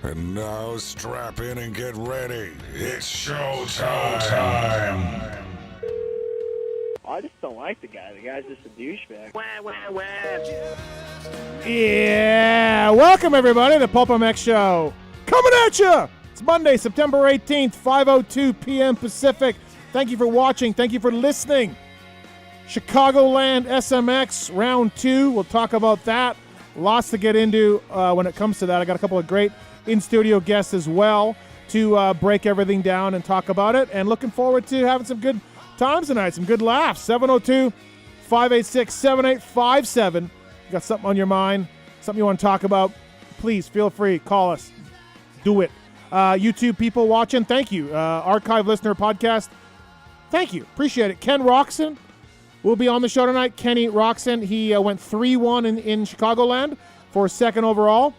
And now strap in and get ready. It's showtime. I just don't like the guy. The guy's just a douchebag. Yeah, welcome everybody to the PulpMX show. Coming at you. It's Monday, September 18th, 5:02 p.m. Pacific. Thank you for watching. Thank you for listening. Chicagoland SMX round 2. We'll talk about that. Lots to get into when it comes to that. I got a couple of great in-studio guests as well to break everything down and talk about it. And looking forward to having some good times tonight, some good laughs. 702-586-7857. You got something on your mind, something you want to talk about, please feel free. Call us. Do it. YouTube people watching, thank you. Archive listener podcast, thank you. Appreciate it. Ken Roczen will be on the show tonight. Kenny Roczen, he went 3-1 in Chicagoland for second overall.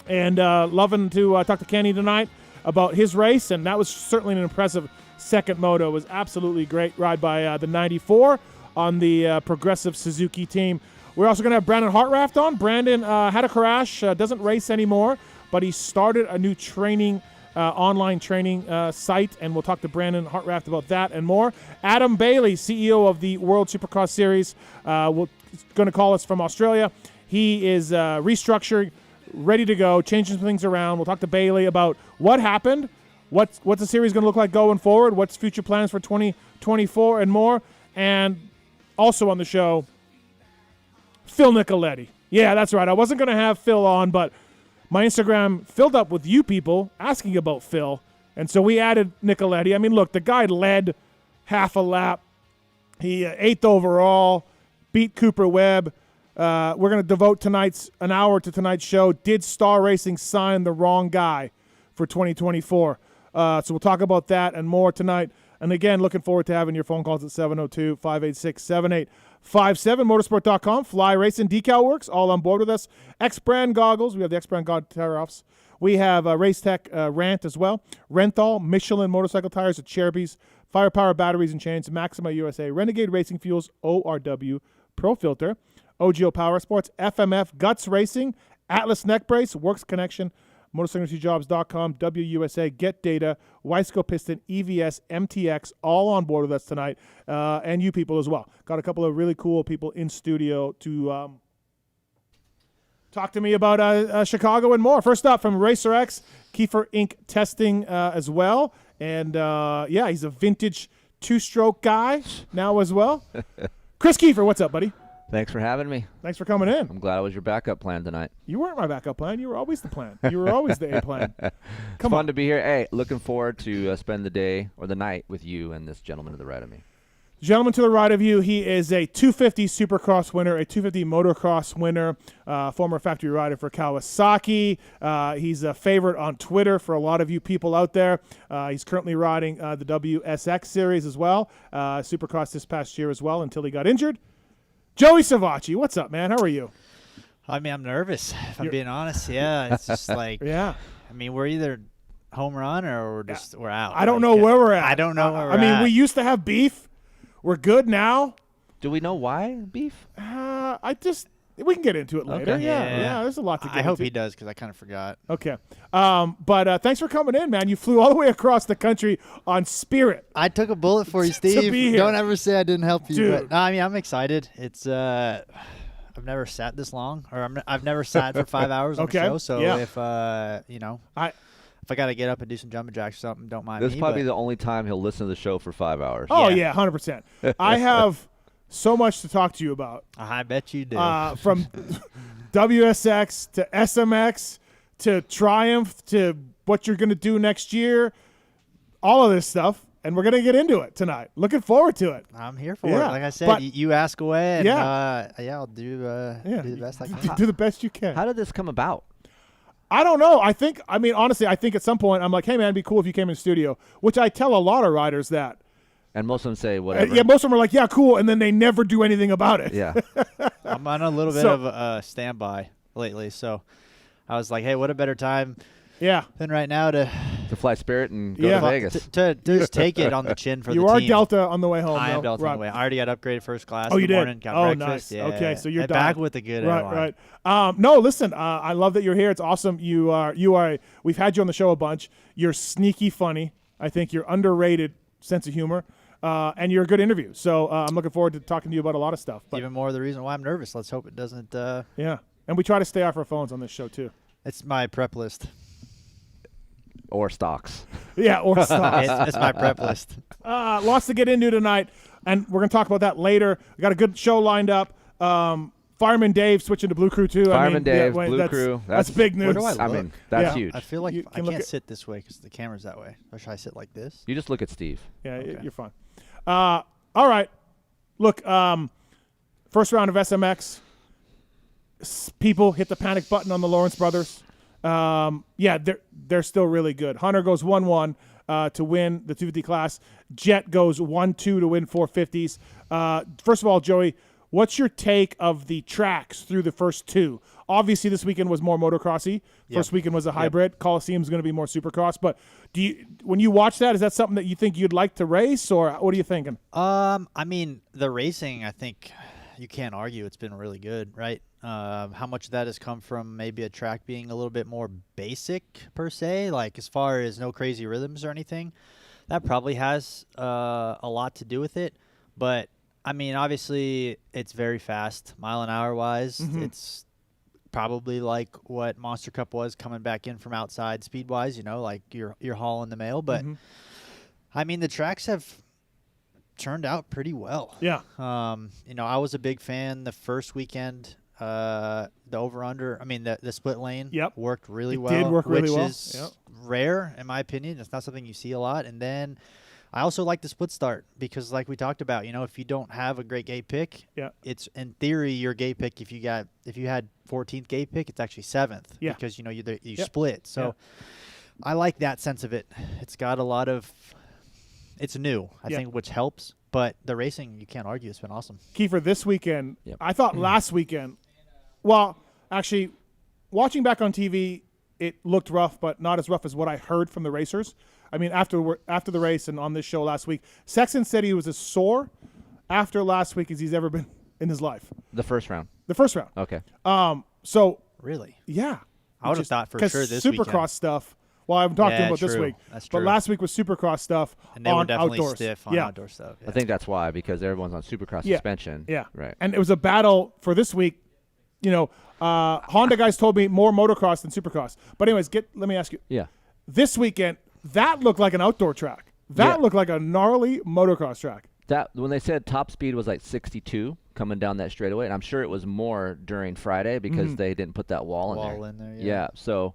And loving to talk to Kenny tonight about his race. And that was certainly an impressive second moto. It was absolutely great ride by the 94 on the Progressive Suzuki team. We're also going to have Brandon Hartranft on. Brandon had a crash, doesn't race anymore, but he started a new training, online training site, and we'll talk to Brandon Hartranft about that and more. Adam Bailey, CEO of the World Supercross Series, going to call us from Australia. He is restructuring, ready to go, changing some things around. We'll talk to Bailey about what happened, what's the series going to look like going forward, what's future plans for 2024 and more. And also on the show, Phil Nicoletti. Yeah, that's right. I wasn't going to have Phil on, but my Instagram filled up with you people asking about Phil. And so we added Nicoletti. I mean, look, the guy led half a lap. He 8th overall, beat Cooper Webb. We're going to devote an hour to tonight's show. Did Star Racing sign the wrong guy for 2024? So we'll talk about that and more tonight. And again, looking forward to having your phone calls at 702-586-7857. Motorsport.com, Fly Racing, Decal Works, all on board with us. X-Brand goggles. We have the X-Brand tear-offs. We have Race Tech Rant as well. Renthal, Michelin motorcycle tires at Cherubies, Firepower batteries and chains, Maxima USA, Renegade Racing Fuels, ORW, Pro Filter, OGO Power Sports, FMF, Guts Racing, Atlas Neck Brace, Works Connection, MotorcycleJobs.com, WUSA, Get Data, Wiseco Piston, EVS, MTX, all on board with us tonight, and you people as well. Got a couple of really cool people in studio to talk to me about Chicago and more. First up from Racer X, Keefer Inc. Testing as well. And, yeah, he's a vintage two-stroke guy now as well. Kris Keefer, what's up, buddy? Thanks for having me. Thanks for coming in. I'm glad I was your backup plan tonight. You weren't my backup plan. You were always the plan. You were always the A plan. It's fun to be here. Hey, looking forward to spend the day or the night with you and this gentleman to the right of me. Gentleman to the right of you, he is a 250 Supercross winner, a 250 motocross winner, former factory rider for Kawasaki. He's a favorite on Twitter for a lot of you people out there. He's currently riding the WSX series as well, Supercross this past year as well until he got injured. Joey Savatgy, what's up, man? How are you? I mean, I'm nervous, if I'm being honest. Yeah, it's just like, yeah. I mean, we're either home run or we're out. I don't know where we're at. I don't know where we're at. I mean, at. we used to have beef. We're good now. Do we know why beef? We can get into it later. Okay. Yeah, there's a lot to get into. I hope he does because I kind of forgot. Okay. But thanks for coming in, man. You flew all the way across the country on Spirit. I took a bullet for you, Steve. be here. Don't ever say I didn't help you. Dude. But, no, I mean, I'm excited. It's I've never sat this long, or I've never sat for 5 hours on Okay. the show. So Yeah. if if I got to get up and do some jumping jacks or something, don't mind me. This is probably the only time he'll listen to the show for 5 hours. Oh, Yeah. yeah, 100%. I have so much to talk to you about. I bet you do. From WSX to SMX to Triumph to what you're going to do next year, all of this stuff, and we're going to get into it tonight. Looking forward to it. I'm here for Yeah, it. Like I said, but- you ask away, and Yeah. I'll do the best I can. Do the best you can. How did this come about? I don't know. Honestly, I think at some point I'm like, hey, man, it'd be cool if you came in the studio, which I tell a lot of riders that. And most of them say whatever. Yeah, most of them are like, yeah, cool, and then they never do anything about it. Yeah. I'm on a little bit of a standby lately, so I was like, hey, what a better time Yeah. than right now to to fly Spirit and go Yeah. to Vegas. To just take it on the chin for You the are team. Delta on the way home. I am though. Delta on Right. the way. I already got upgraded first class. Oh, in you the did? morning, got Oh, breakfast. nice. Yeah. Okay, so you're back done. with a good Right, airline. right. No, listen. I love that you're here. It's awesome. You are. We've had you on the show a bunch. You're sneaky funny. I think you're underrated sense of humor, and you're a good interview. So I'm looking forward to talking to you about a lot of stuff. But Even more the reason why I'm nervous. Let's hope it doesn't. yeah, and we try to stay off our phones on this show too. It's my prep list. Or stocks. Yeah, or stuff. It's my prep list. Lots to get into tonight, and we're going to talk about that later. We got a good show lined up. Fireman Dave switching to Blue Crew too. Fireman Dave, wait, Blue Crew. That's big news. Where do I I look? mean, that's Yeah. huge. I feel like You I can look can't at- sit this way because the camera's that way. Or should I sit like this? You just look at Steve. Yeah, Okay. you're fine. All right. Look, first round of SMX. People hit the panic button on the Lawrence brothers. Yeah, they're still really good. Hunter goes 1-1 to win the 250 class. Jet goes 1-2 to win 450s. First of all, Joey, what's your take of the tracks through the first two? Obviously, this weekend was more motocrossy. First weekend was a hybrid. Coliseum's going to be more supercross. But when you watch that, is that something that you think you'd like to race, or what are you thinking? I mean, the racing, I think you can't argue it's been really good, right? How much of that has come from maybe a track being a little bit more basic per se, like as far as no crazy rhythms or anything, that probably has a lot to do with it. But I mean, obviously, it's very fast, mile an hour wise. It's probably like what Monster Cup was coming back in from outside speed wise. You know, like you're hauling the mail. But I mean, the tracks have turned out pretty well. Yeah. You know, I was a big fan the first weekend. The over-under, I mean, the split lane worked really well. Did work really which well. is rare, in my opinion. It's not something you see a lot. And then I also like the split start because, like we talked about, you know, if you don't have a great gate pick, it's in theory your gate pick. If you had 14th gate pick, it's actually 7th because, you know, you split. So I like that sense of it. It's got a lot of – it's new, I think, which helps. But the racing, you can't argue. It's been awesome. Kiefer, this weekend, I thought last weekend, well, actually, watching back on TV, it looked rough, but not as rough as what I heard from the racers. I mean, after the race and on this show last week, Sexton said he was as sore after last week as he's ever been in his life. The first round. The first round. Okay. So Really? yeah, I would have thought for sure this Supercross weekend. stuff. Well, I haven't talked to him Yeah, about this true. week. That's But true. last week was Supercross stuff And they on were definitely outdoors. stiff on outdoor stuff. I think that's why, because everyone's on Supercross suspension. Yeah. Right. And it was a battle for this week. You know, Honda guys told me more motocross than Supercross. But anyways, let me ask you. Yeah. This weekend, that looked like an outdoor track. That looked like a gnarly motocross track. That when they said top speed was like 62 coming down that straightaway, and I'm sure it was more during Friday because they didn't put that wall in there. Yeah. So,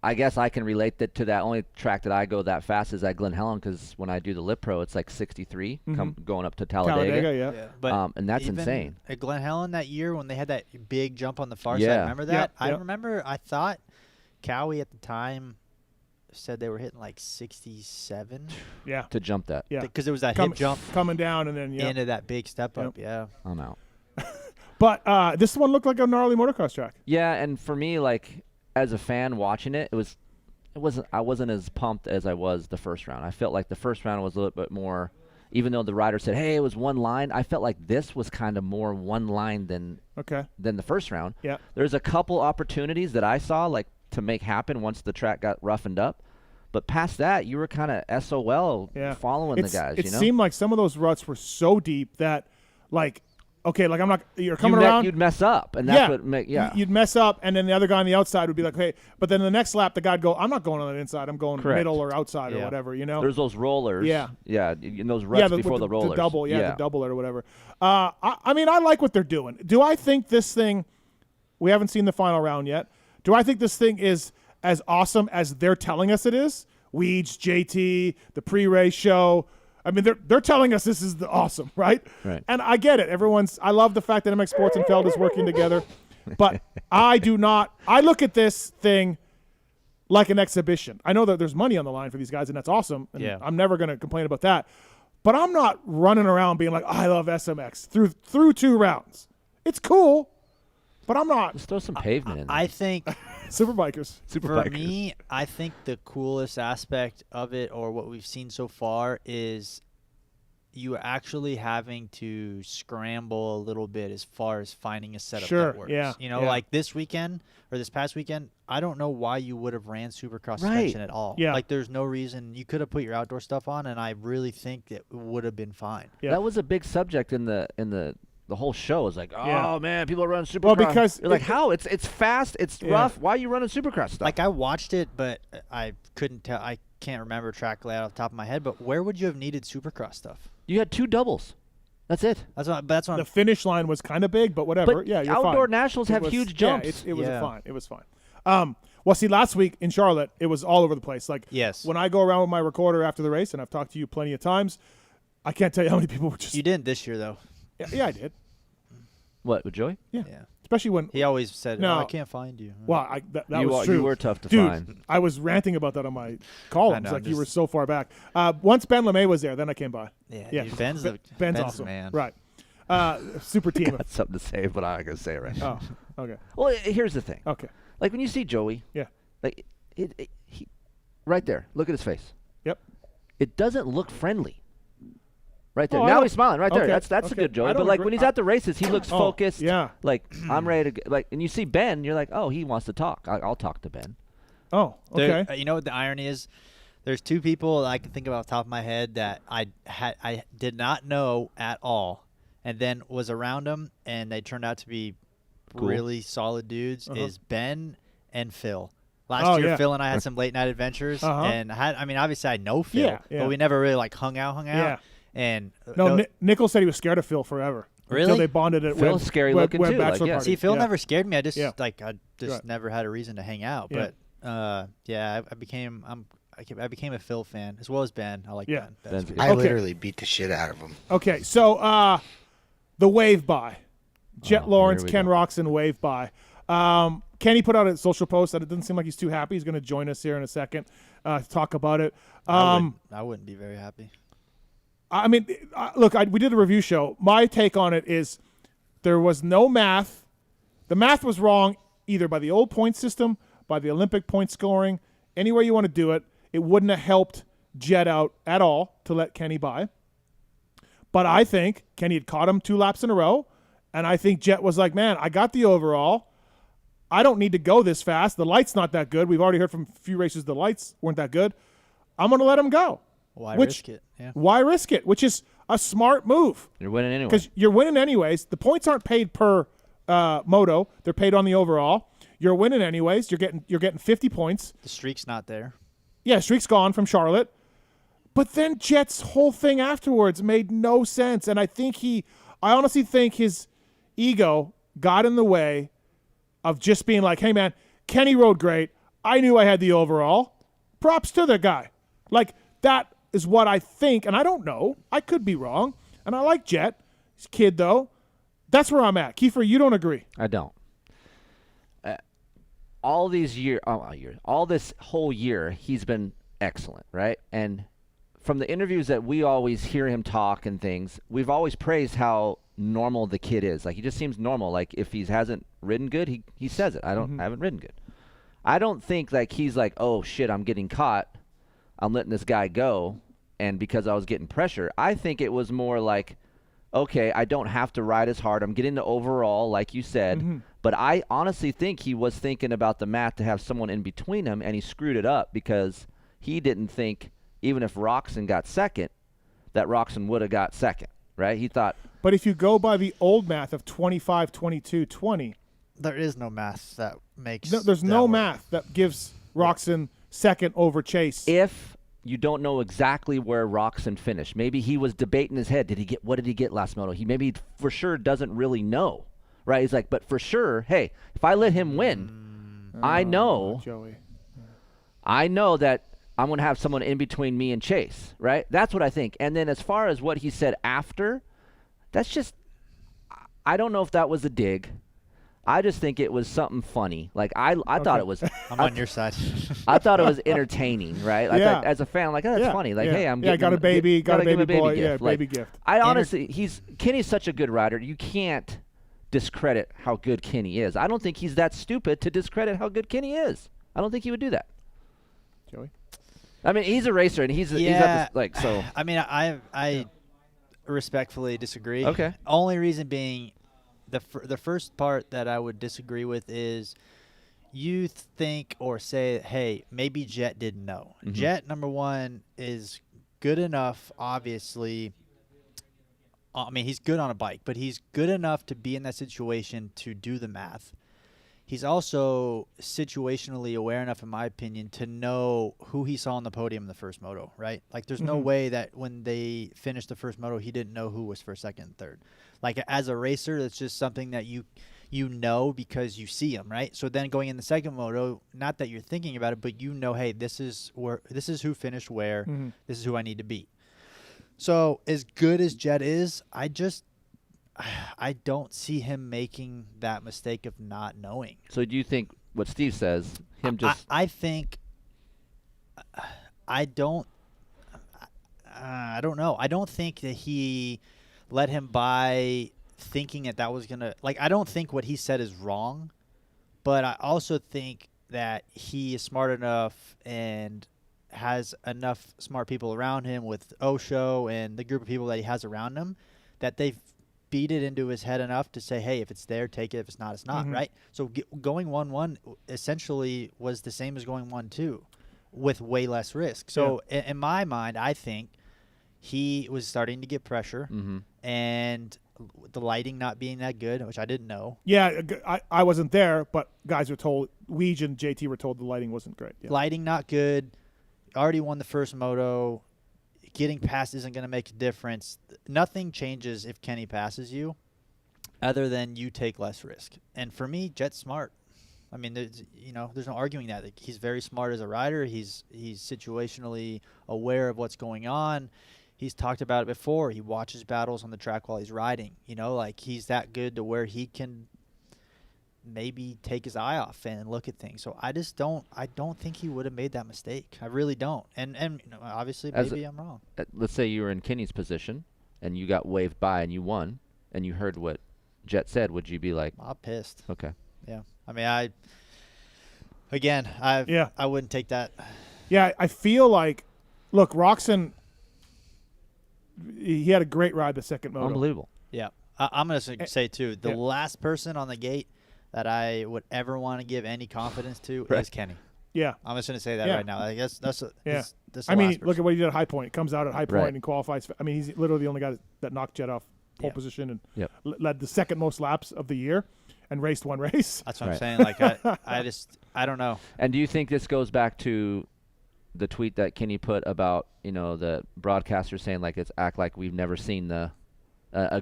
I guess I can relate that to that. Only track that I go that fast is at Glen Helen because when I do the Lip Pro, it's like 63 going up to Talladega. Yeah. But and that's even insane. At Glen Helen that year when they had that big jump on the far side, remember that? I thought Cowie at the time said they were hitting like 67. Yeah. To jump that. Yeah. Because it was that hip jump coming down and then into that big step up. Yeah. I'm out. But this one looked like a gnarly motocross track. Yeah, and for me, like as a fan watching it, I wasn't as pumped as I was the first round. I felt like the first round was a little bit more, even though the rider said, "Hey, it was one line." I felt like this was kind of more one line than the first round. Yeah. There's a couple opportunities that I saw like to make happen once the track got roughened up, but past that, you were kind of SOL following the guys. It you know, seemed like some of those ruts were so deep that, like, okay, like you're coming around. You'd mess up, and that's what You'd mess up, and then the other guy on the outside would be like, hey, but then the next lap, the guy'd go, I'm not going on the inside, I'm going middle or outside or whatever, you know? There's those rollers. Yeah. Yeah, in those ruts before the rollers. The double, the double or whatever. I mean, I like what they're doing. Do I think this thing, we haven't seen the final round yet, do I think this thing is as awesome as they're telling us it is? Weeds, JT, the pre-race show. I mean, they're telling us this is the awesome, right? Right. And I get it. I love the fact that MX Sports and Feld is working together. But I look at this thing like an exhibition. I know that there's money on the line for these guys, and that's awesome. And I'm never going to complain about that. But I'm not running around being like, I love SMX through 2 rounds. It's cool, but I'm not. Just throw some pavement in there. I think Superbikers. For me, I think the coolest aspect of it, or what we've seen so far, is you actually having to scramble a little bit as far as finding a setup that works. Yeah. You know, like this weekend or this past weekend, I don't know why you would have ran Supercross suspension at all. Yeah. Like there's no reason. You could have put your outdoor stuff on, and I really think it would have been fine. Yeah. That was a big subject in the whole show. It's like, oh man, people are running Supercross. Well, because you're like, how? It's fast. It's rough. Why are you running Supercross stuff? Like I watched it, but I couldn't tell. I can't remember track layout off the top of my head. But where would you have needed Supercross stuff? You had 2 doubles. That's it. That's what the finish line was kind of big, but whatever. But you're outdoor fine. nationals have huge jumps. It was fine. It was fine. Well, see, last week in Charlotte, it was all over the place. Like, when I go around with my recorder after the race, and I've talked to you plenty of times, I can't tell you how many people were just. You didn't this year, though. Yeah, I did. What, with Joey? Yeah. Especially when he always said, no, I can't find you. Well, that was true. You were tough to Dude, find. I was ranting about that on my columns. Like, you were so far back. Once Ben LeMay was there, then I came by. Yeah. Ben's awesome. Man. Right. Super team. Got something to say, but I'm not going to say it right now. Oh, okay. Well, here's the thing. Okay. Like, when you see Joey. Yeah. Like, he right there. Look at his face. Yep. It doesn't look friendly. Right there. Oh, now he's smiling right there. Okay, That's a good Joey. But like when he's at the races, he looks focused. Yeah. Like I'm ready to like, and you see Ben, you're like, oh, he wants to talk. I'll talk to Ben. Oh, okay. You know what the irony is? There's 2 people that I can think of off the top of my head that I did not know at all, and then was around them, and they turned out to be really solid dudes. Is Ben and Phil. Last year, Phil and I had some late night adventures, and obviously I know Phil, but we never really like hung out. Yeah. And Nicole said he was scared of Phil forever. Really? Until they bonded at Phil's scary looking too. Bachelor like, party. See, Phil never scared me. I just Right. never had a reason to hang out. Yeah. But I became a Phil fan as well as Ben. I like Ben. I literally beat the shit out of him. Okay, so the wave by. Jet Lawrence, Ken go. Roczen wave by. Kenny put out a social post that it doesn't seem like he's too happy. He's going to join us here in a second to talk about it. I wouldn't be very happy. I mean, look, we did a review show. My take on it is there was no math. The math was wrong either by the old point system, by the Olympic point scoring, anywhere you want to do it. It wouldn't have helped Jet out at all to let Kenny by. But I think Kenny had caught him 2 laps in a row, and I think Jet was like, man, I got the overall. I don't need to go this fast. The light's not that good. We've already heard from a few races the lights weren't that good. I'm going to let him go. Why risk it? Yeah. Why risk it? Which is a smart move. You're winning anyway. Because you're winning anyways. The points aren't paid per moto. They're paid on the overall. You're winning anyways. You're getting 50 points. The streak's not there. Yeah, streak's gone from Charlotte. But then Jet's whole thing afterwards made no sense. And I honestly think his ego got in the way of just being like, hey, man, Kenny rode great. I knew I had the overall. Props to the guy. Like, that is what I think, and I don't know. I could be wrong, and I like Jet. He's a kid, though. That's where I'm at. Kiefer, you don't agree. I don't. All this whole year, he's been excellent, right? And from the interviews that we always hear him talk and things, we've always praised how normal the kid is. Like, he just seems normal. Like, if he hasn't ridden good, he says it. I haven't ridden good. I don't think like he's like, oh shit, I'm getting caught. I'm letting this guy go, and because I was getting pressure. I think it was more like, okay, I don't have to ride as hard. I'm getting the overall, like you said. But I honestly think he was thinking about the math to have someone in between him, and he screwed it up because he didn't think, even if Roczen got second, that Roczen would have got second, right? He thought. But if you go by the old math of 25, 22, 20. There is no math that makes there's no math that gives Roczen second over Chase. If you don't know exactly where Roczen finished, maybe he was debating his head. What did he get last moto? He maybe for sure doesn't really know, right? He's like, but for sure, hey, if I let him win, I know that I'm going to have someone in between me and Chase, right? That's what I think. And then as far as what he said after, that's just, I don't know if that was a dig. I just think it was something funny. Like I thought it was. I'm on your side. I thought it was entertaining, right? Like, yeah. as a fan, I'm like, oh, that's funny. Like, hey, I'm getting got a baby, got a baby boy, gift. baby gift. I honestly, Kenny's such a good rider. You can't discredit how good Kenny is. I don't think he's that stupid to discredit how good Kenny is. I don't think he would do that. Joey? I mean, he's a racer, and he's at this, like, so. I mean, I respectfully disagree. Okay. Only reason being, the first part that I would disagree with is you think or say, hey, maybe Jet didn't know. Mm-hmm. Jet, number one, is good enough, obviously. I mean, he's good on a bike, but he's good enough to be in that situation to do the math. He's also situationally aware enough, in my opinion, to know who he saw on the podium in the first moto, right? Like, there's no way that when they finished the first moto, he didn't know who was first, second, and third. Like, as a racer, that's just something that you know because you see him, right? So then going in the second moto, not that you're thinking about it, but you know, hey, this is who finished where, this is who I need to beat. So as good as Jet is, I don't see him making that mistake of not knowing. So do you think what Steve says, him just... I think... I don't know. I don't think that he let him by thinking that was going to... Like, I don't think what he said is wrong, but I also think that he is smart enough and has enough smart people around him with Osho and the group of people that he has around him that they've beat it into his head enough to say, hey, if it's there, take it. If it's not, it's not, right? So going 1-1 essentially was the same as going 1-2 with way less risk. So in my mind, I think he was starting to get pressure and the lighting not being that good, which I didn't know. Yeah, I wasn't there, but guys were told, Weege and JT were told the lighting wasn't great. Yeah. Lighting not good. Already won the first moto. Getting past isn't going to make a difference. Nothing changes if Kenny passes you other than you take less risk. And for me, Jet's smart. I mean, there's no arguing that. He's very smart as a rider. He's situationally aware of what's going on. He's talked about it before. He watches battles on the track while he's riding. Like he's that good to where he can maybe take his eye off and look at things. So I don't think he would have made that mistake. I really don't. And obviously maybe I'm wrong. Let's say you were in Kenny's position and you got waved by and you won and you heard what Jet said. Would you be like, I'm pissed. Okay. Yeah. I mean, I wouldn't take that. Yeah, I feel like, look, Roczen, he had a great ride the second moto. Unbelievable. Yeah. I'm going to say, too, the last person on the gate that I would ever want to give any confidence to is Kenny. Yeah. I'm just going to say that right now. I guess that's I mean, look at what he did at High Point. He comes out at High Point and qualifies. I mean, he's literally the only guy that knocked Jet off pole position and led the second most laps of the year and raced one race. That's what I'm saying. Like, I don't know. And do you think this goes back to the tweet that Kenny put about, the broadcaster saying, like, it's act like we've never seen a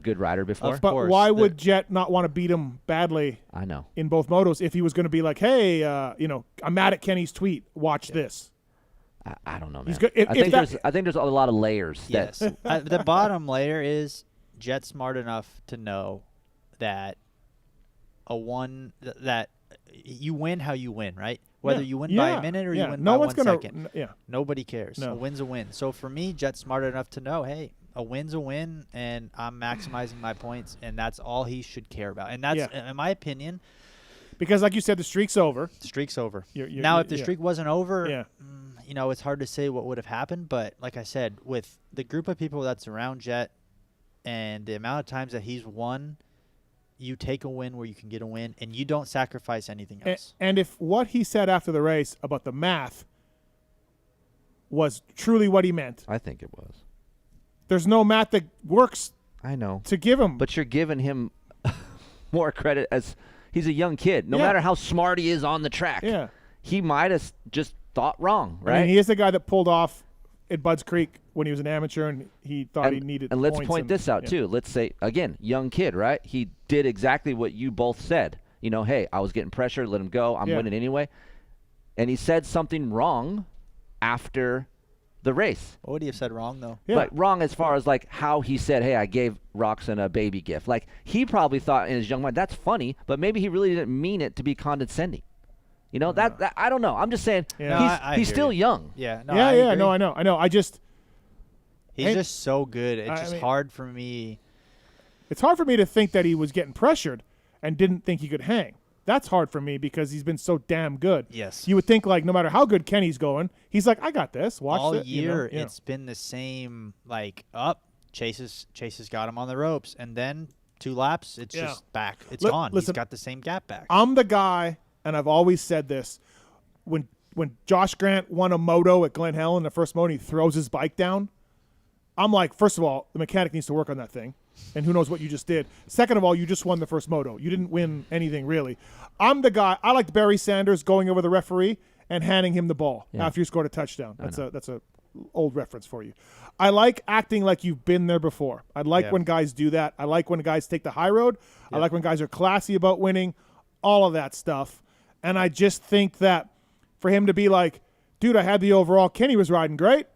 good rider before? But why would Jet not want to beat him badly? I know. In both motos, if he was going to be like, hey, I'm mad at Kenny's tweet. Watch this. I don't know, man. He's good. I think there's a lot of layers. Yes. The bottom layer is Jet's smart enough to know that that you win how you win, right? Whether you win by a minute or you win by 1 second. Nobody cares. No. A win's a win. So for me, Jet's smart enough to know, hey, a win's a win, and I'm maximizing my points, and that's all he should care about. And that's, in my opinion, because like you said, the streak's over. The streak's over. Now, if the streak wasn't over, it's hard to say what would have happened. But like I said, with the group of people that's around Jet and the amount of times that he's won, you take a win where you can get a win, and you don't sacrifice anything else. And if what he said after the race about the math was truly what he meant, I think it was. There's no math that works. I know. To give him. But you're giving him more credit as he's a young kid. No matter how smart he is on the track, he might have just thought wrong, right? I mean, he is the guy that pulled off at Budds Creek when he was an amateur, and he thought he needed And let's points point this out, too. Let's say, again, young kid, right? He did exactly what you both said. Hey, I was getting pressure, let him go. I'm winning anyway. And he said something wrong after the race. What would he have said wrong, though? But wrong as far as, like, how he said, hey, I gave Roczen a baby gift. Like, he probably thought in his young mind, that's funny, but maybe he really didn't mean it to be condescending. That I don't know. I'm just saying he's still young. Yeah. No, I know. He's just so good. It's hard for me. It's hard for me to think that he was getting pressured and didn't think he could hang. That's hard for me because he's been so damn good. Yes. You would think, like, no matter how good Kenny's going, he's like, I got this. Watch all it. year. You know? It's been the same. Like up, Chase has got him on the ropes, and then 2 laps, it's just back. It's gone. Listen, He's got the same gap back. I'm the guy, and I've always said this. When Josh Grant won a moto at Glen Helen, the first moto, he throws his bike down. I'm like, first of all, the mechanic needs to work on that thing. And who knows what you just did. Second of all, you just won the first moto. You didn't win anything, really. I'm the guy. I liked Barry Sanders going over the referee and handing him the ball after you scored a touchdown. That's a old reference for you. I like acting like you've been there before. I like when guys do that. I like when guys take the high road. I like when guys are classy about winning, all of that stuff. And I just think that for him to be like, dude, I had the overall. Kenny was riding great.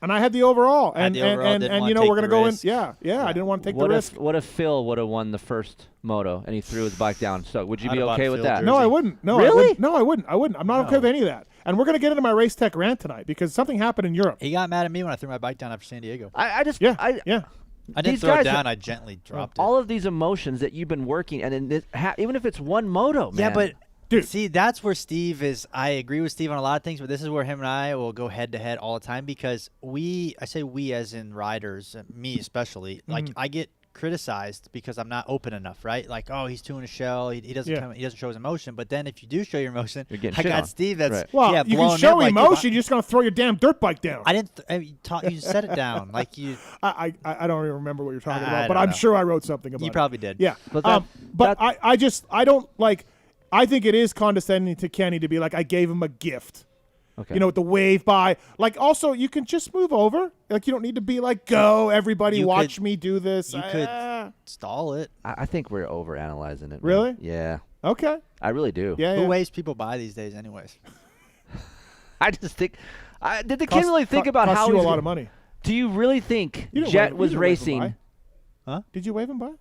And I had the overall, and you know we're gonna go in. Yeah. I didn't want to take the risk. What if Phil would have won the first moto and he threw his bike down? So would you be okay with that? No, I wouldn't. No, really? I wouldn't. I'm not okay with any of that. And we're gonna get into my race tech rant tonight because something happened in Europe. He got mad at me when I threw my bike down after San Diego. I didn't throw it down. I gently dropped it. All of these emotions that you've been working, and then even if it's one moto, man. Yeah, but. Dude. See, that's where Steve is. I agree with Steve on a lot of things, but this is where him and I will go head to head all the time because I say we as in riders, me especially, like I get criticized because I'm not open enough, right? Like, oh, he's too in a shell. He doesn't he doesn't show his emotion. But then if you do show your emotion, I got Steve that's right. Well, you can show emotion. You're just gonna throw your damn dirt bike down. I didn't. You set it down like you. I don't even remember what you're talking about, but I'm sure I wrote something about it. You probably did. Yeah, but I don't like. I think it is condescending to Kenny to be like, I gave him a gift. Okay. You know, with the wave by. Like, also, you can just move over. Like, you don't need to be like, go, everybody, watch me do this. You could stall it. I think we're overanalyzing it. Man. Really? Yeah. Okay. I really do. Yeah. Who waves people by these days, anyways? I just think. Did the kid really think about how you a lot of money? Do you really think Jet was racing? Huh? Did you wave him by?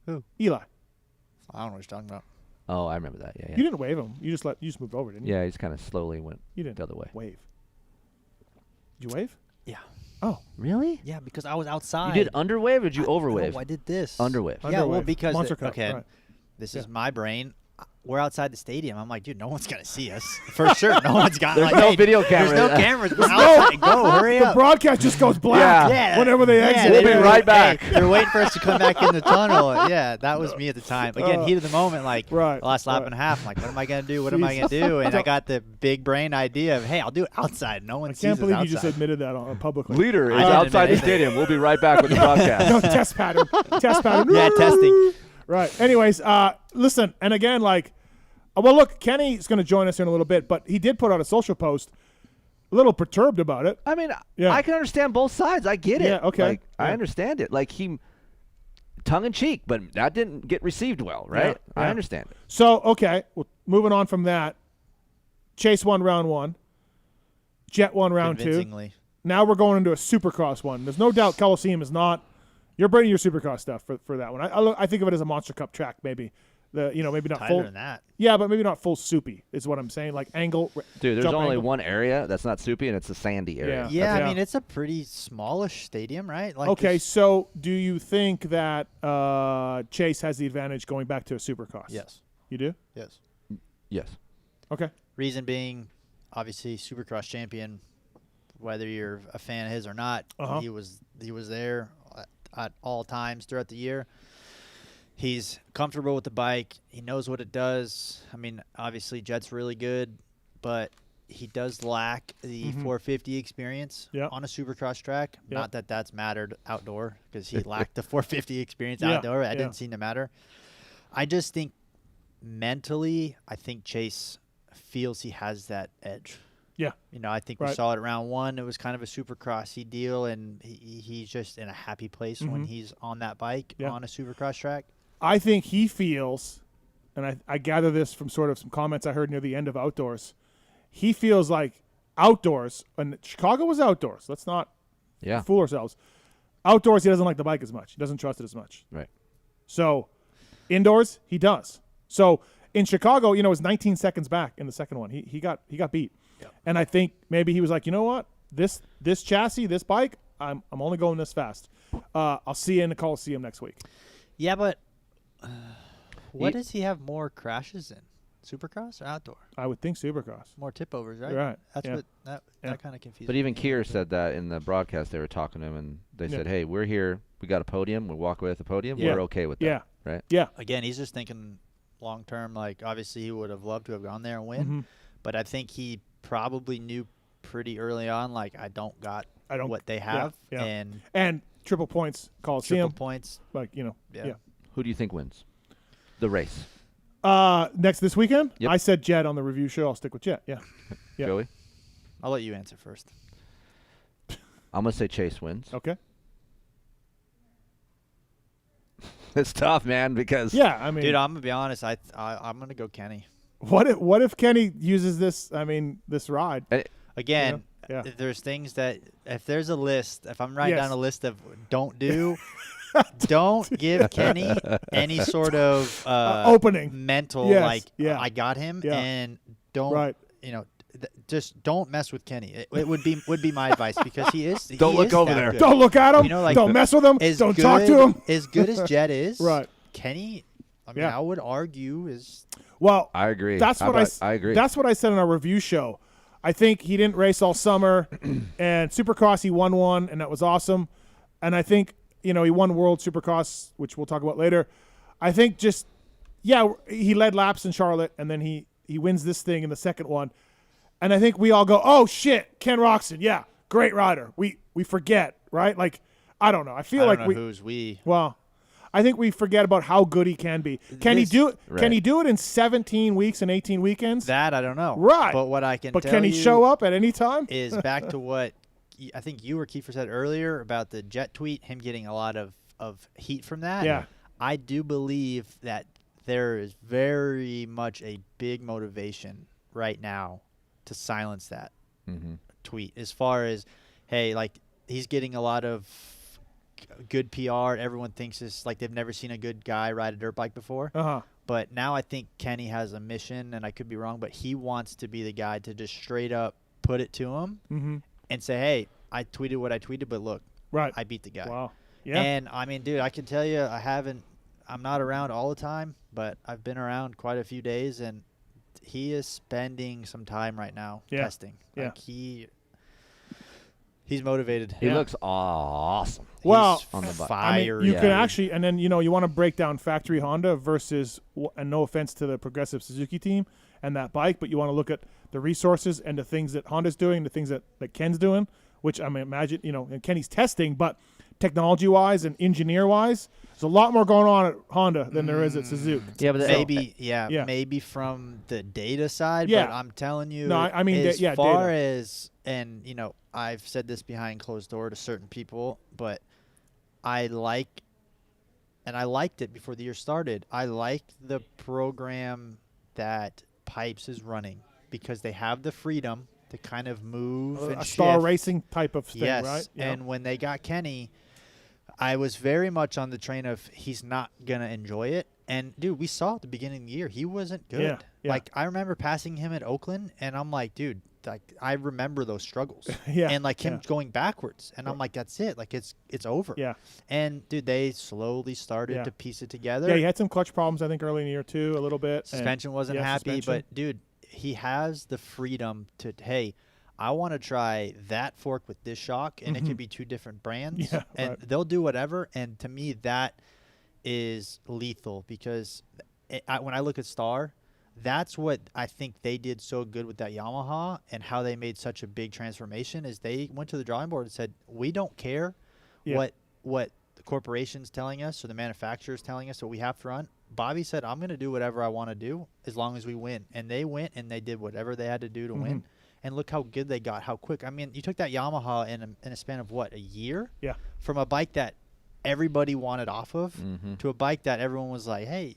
Who? Eli. I don't know what you're talking about. Oh, I remember that. Yeah. You didn't wave him. You just moved over, didn't you? Yeah, he just kind of slowly went the other way. Wave. Did you wave? Yeah. Oh, really? Yeah, because I was outside. You did underwave or did you overwave? No, I did this. Underwave. Yeah, well, because Monster Cup, right. This is my brain. We're outside the stadium. I'm like, dude, no one's gonna see us for sure. No one's got. There's no video camera. There's no cameras. We're outside. Go, hurry up. The broadcast just goes black. Yeah. Whenever they exit, we'll be right back. They're waiting for us to come back in the tunnel. Yeah, that was me at the time. Again, heat of the moment, like last lap and a half. I'm like, what am I gonna do? What am I gonna do? And I got the big brain idea of, hey, I'll do it outside. No one sees us outside. I can't believe you just admitted that publicly. Leader is outside the stadium. We'll be right back with the broadcast. No, test pattern. Test pattern. Yeah, testing. Right. Anyways, listen, and again, like. Well, look, Kenny's going to join us in a little bit, but he did put out a social post, a little perturbed about it. I mean, I can understand both sides. I get it. Yeah, okay. Like, I understand it. Like, he tongue-in-cheek, but that didn't get received well, right? Yeah. I understand it. So, okay, well, moving on from that, Chase won round 1. Jet won round 2. Now we're going into a Supercross one. There's no doubt Coliseum is not – you're bringing your Supercross stuff for that one. I think of it as a Monster Cup track maybe. Maybe not tighter full. Than that. Yeah, but maybe not full soupy is what I'm saying. Like angle. Dude, there's only angle. one area that's not soupy, and it's the sandy area. Yeah, I mean it's a pretty smallish stadium, right? Like okay, so do you think that Chase has the advantage going back to a Supercross? Yes. You do? Yes. Yes. Okay. Reason being, obviously, Supercross champion. Whether you're a fan of his or not, he was there at all times throughout the year. He's comfortable with the bike. He knows what it does. I mean, obviously, Jet's really good, but he does lack the 450 experience on a Supercross track. Not that that's mattered outdoor because he lacked the 450 experience outdoor. That didn't seem to matter. I just think mentally, I think Chase feels he has that edge. Yeah. You know, I think we saw it at round 1. It was kind of a Supercrossy deal, and he's just in a happy place when he's on that bike on a Supercross track. I think he feels, and I gather this from sort of some comments I heard near the end of Outdoors, he feels like outdoors, and Chicago was outdoors. Let's not fool ourselves. Outdoors, he doesn't like the bike as much. He doesn't trust it as much. Right. So indoors, he does. So in Chicago, it was 19 seconds back in the second one. He got beat. Yep. And I think maybe he was like, you know what? This chassis, this bike, I'm only going this fast. I'll see you in the Coliseum next week. Yeah, but What does he have more crashes in? Supercross or outdoor? I would think Supercross. More tip overs, right? Right. That's yeah. what that kind of confuses. But even me. Keir said that in the broadcast. They were talking to him, and they said, "Hey, we're here. We got a podium. We walk away with a podium. Yeah. We're okay with that." Yeah. Right. Yeah. Again, he's just thinking long term. Like obviously, he would have loved to have gone there and win, but I think he probably knew pretty early on, like I don't what they have, and triple points Coliseum. Triple points, like yeah. Who do you think wins the race? Next this weekend, Yep. I said Jet on the review show. I'll stick with Jet. Yeah. Yeah. Joey? I'll let you answer first. I'm gonna say Chase wins. Okay. It's tough, man, because I mean, dude, I'm gonna be honest. I'm gonna go Kenny. What if Kenny uses this? I mean, this ride Again, Yeah. there's things that if there's a list, if I'm writing Yes. down a list of don't do, don't give Kenny any sort of opening mental Yes. I got him, Yeah. and don't Right. just don't mess with Kenny. It would be my advice because he is. Don't look over there. Good. Don't look at him. Like, don't mess with him. Don't talk to him. As good as Jet is, Right. Kenny, I mean, Yeah. I would argue is. Well, I agree. That's what I agree. That's what I said in our review show. I think he didn't race all summer, and Supercross he won one, and that was awesome. And I think he won World Supercross, which we'll talk about later. I think he led laps in Charlotte, and then he wins this thing in the second one. And I think we all go, oh shit, Ken Roczen, yeah, great rider. We forget, right? Like I don't know. I feel like we. Well, I think we forget about how good he can be. Can he do it? Right. Can he do it in 17 weeks and 18 weekends? That I don't know. Right. But what I can But tell can he you show up at any time? is back to what I think you or Kiefer said earlier about the Jet tweet, him getting a lot of heat from that. Yeah. I do believe that there is very much a big motivation right now to silence that tweet as far as, hey, like he's getting a lot of good PR. Everyone thinks it's like they've never seen a good guy ride a dirt bike before. But now I think Kenny has a mission, and I could be wrong, but he wants to be the guy to just straight up put it to him and say, hey, I tweeted what I tweeted, but look, Right. I beat the guy. Wow. Yeah. And I mean, dude, I can tell you, I'm not around all the time, but I've been around quite a few days, and he is spending some time right now testing. Yeah. Like he's motivated. He looks awesome. Well, He's on the bike. fire. you can actually, and then you want to break down factory Honda versus, and no offense to the Progressive Suzuki team and that bike, but you want to look at the resources and the things that Honda's doing, the things that Ken's doing, which I mean, imagine, and Kenny's testing, but technology-wise and engineer-wise, there's a lot more going on at Honda than there is at Suzuki. Yeah, but maybe from the data side, Yeah. but I'm telling you, No, I mean, as yeah, far data. as, and I've said this behind closed door to certain people, but I liked it before the year started. I liked the program that Pipes is running because they have the freedom to kind of move and A star shift. racing type of thing, Yes, right? and when they got Kenny, I was very much on the train of he's not going to enjoy it. And, dude, we saw at the beginning of the year, he wasn't good. Yeah, yeah. Like, I remember passing him at Oakland, and I'm like, dude, like I remember those struggles. Yeah, And, like, him yeah. going backwards. And I'm like, that's it. Like, it's over. Yeah. And, dude, they slowly started Yeah. to piece it together. Yeah, he had some clutch problems, I think, early in the year, too, a little bit. Suspension wasn't yeah, happy, suspension. but, dude, he has the freedom to, hey, I want to try that fork with this shock, and it could be two different brands, Yeah, and right. they'll do whatever. And to me, that is lethal because when I look at Star, that's what I think they did so good with that Yamaha and how they made such a big transformation is they went to the drawing board and said, we don't care what the corporation's telling us or the manufacturer's telling us what we have to run. Bobby said, I'm going to do whatever I want to do as long as we win. And they went and they did whatever they had to do to win. And look how good they got, how quick. I mean, you took that Yamaha in a span of, what, a year? Yeah. From a bike that everybody wanted off of to a bike that everyone was like, hey,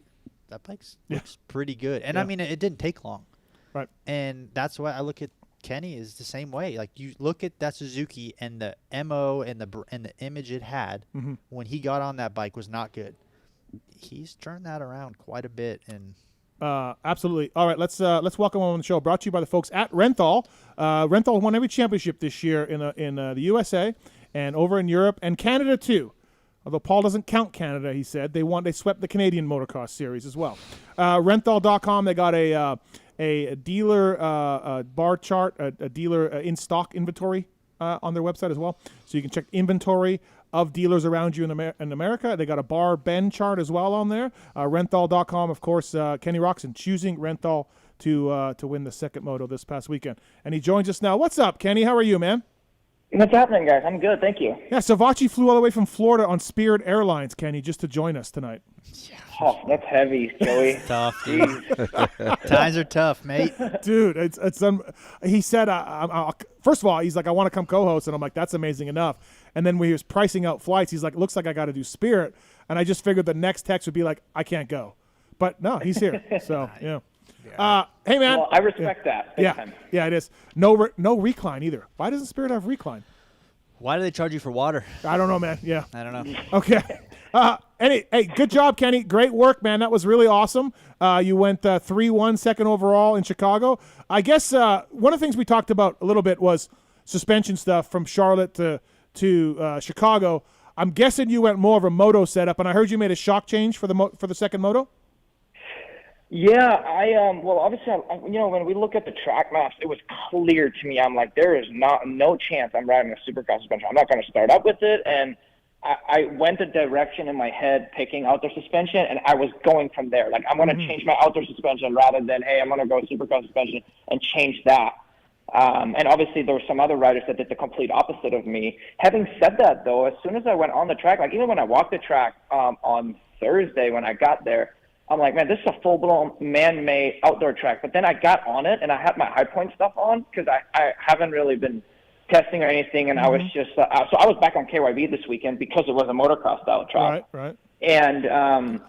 that bike looks pretty good. And, I mean, it didn't take long. Right. And that's why I look at Kenny is the same way. Like, you look at that Suzuki and the MO and the image it had when he got on that bike was not good. He's turned that around quite a bit. And absolutely. All right, let's welcome on the show. Brought to you by the folks at Renthal. Renthal won every championship this year in the USA and over in Europe and Canada too. Although Paul doesn't count Canada, he said. They swept the Canadian motocross series as well. Renthal.com, they got a dealer bar chart, a dealer in-stock inventory on their website as well. So you can check inventory of dealers around you in America. They got a bar Ben chart as well on there. Renthal.com, of course, Kenny Roczen choosing Renthal to win the second moto this past weekend. And he joins us now. What's up, Kenny? How are you, man? What's happening, guys? I'm good, thank you. Yeah, Savatgy flew all the way from Florida on Spirit Airlines, Kenny, just to join us tonight. Oh, that's heavy, Joey. Tough, dude. Times are tough, mate. Dude, he said, first of all, he's like, I want to come co-host, and I'm like, that's amazing enough. And then when he was pricing out flights, he's like, looks like I got to do Spirit, and I just figured the next text would be like, I can't go. But no, he's here, so, yeah. Hey, man. Well, I respect that. Big time. Yeah, it is. No recline either. Why doesn't Spirit have recline? Why do they charge you for water? I don't know, man. Yeah. I don't know. Okay. Hey, good job, Kenny. Great work, man. That was really awesome. You went 3-1 second overall in Chicago. I guess one of the things we talked about a little bit was suspension stuff from Charlotte to Chicago. I'm guessing you went more of a moto setup, and I heard you made a shock change for the second moto. Yeah, well, obviously, when we look at the track maps, it was clear to me. I'm like, there is no chance I'm riding a supercross suspension. I'm not going to start up with it. And I went the direction in my head picking outdoor suspension, and I was going from there. Like, I'm going to change my outdoor suspension rather than, hey, I'm going to go supercross suspension and change that. And obviously, there were some other riders that did the complete opposite of me. Having said that, though, as soon as I went on the track, like even when I walked the track on Thursday when I got there, I'm like, man, this is a full-blown man-made outdoor track. But then I got on it, and I had my high point stuff on because I haven't really been testing or anything, and I was just so I was back on KYB this weekend because it was a motocross-style track. Right. And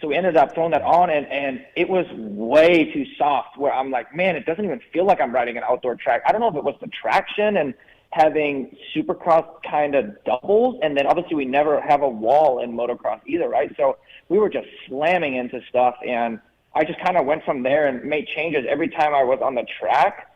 so we ended up throwing that on, and it was way too soft where I'm like, man, it doesn't even feel like I'm riding an outdoor track. I don't know if it was the traction and having supercross kind of doubles, and then obviously we never have a wall in motocross either, right? So we were just slamming into stuff, and I just kind of went from there and made changes every time I was on the track.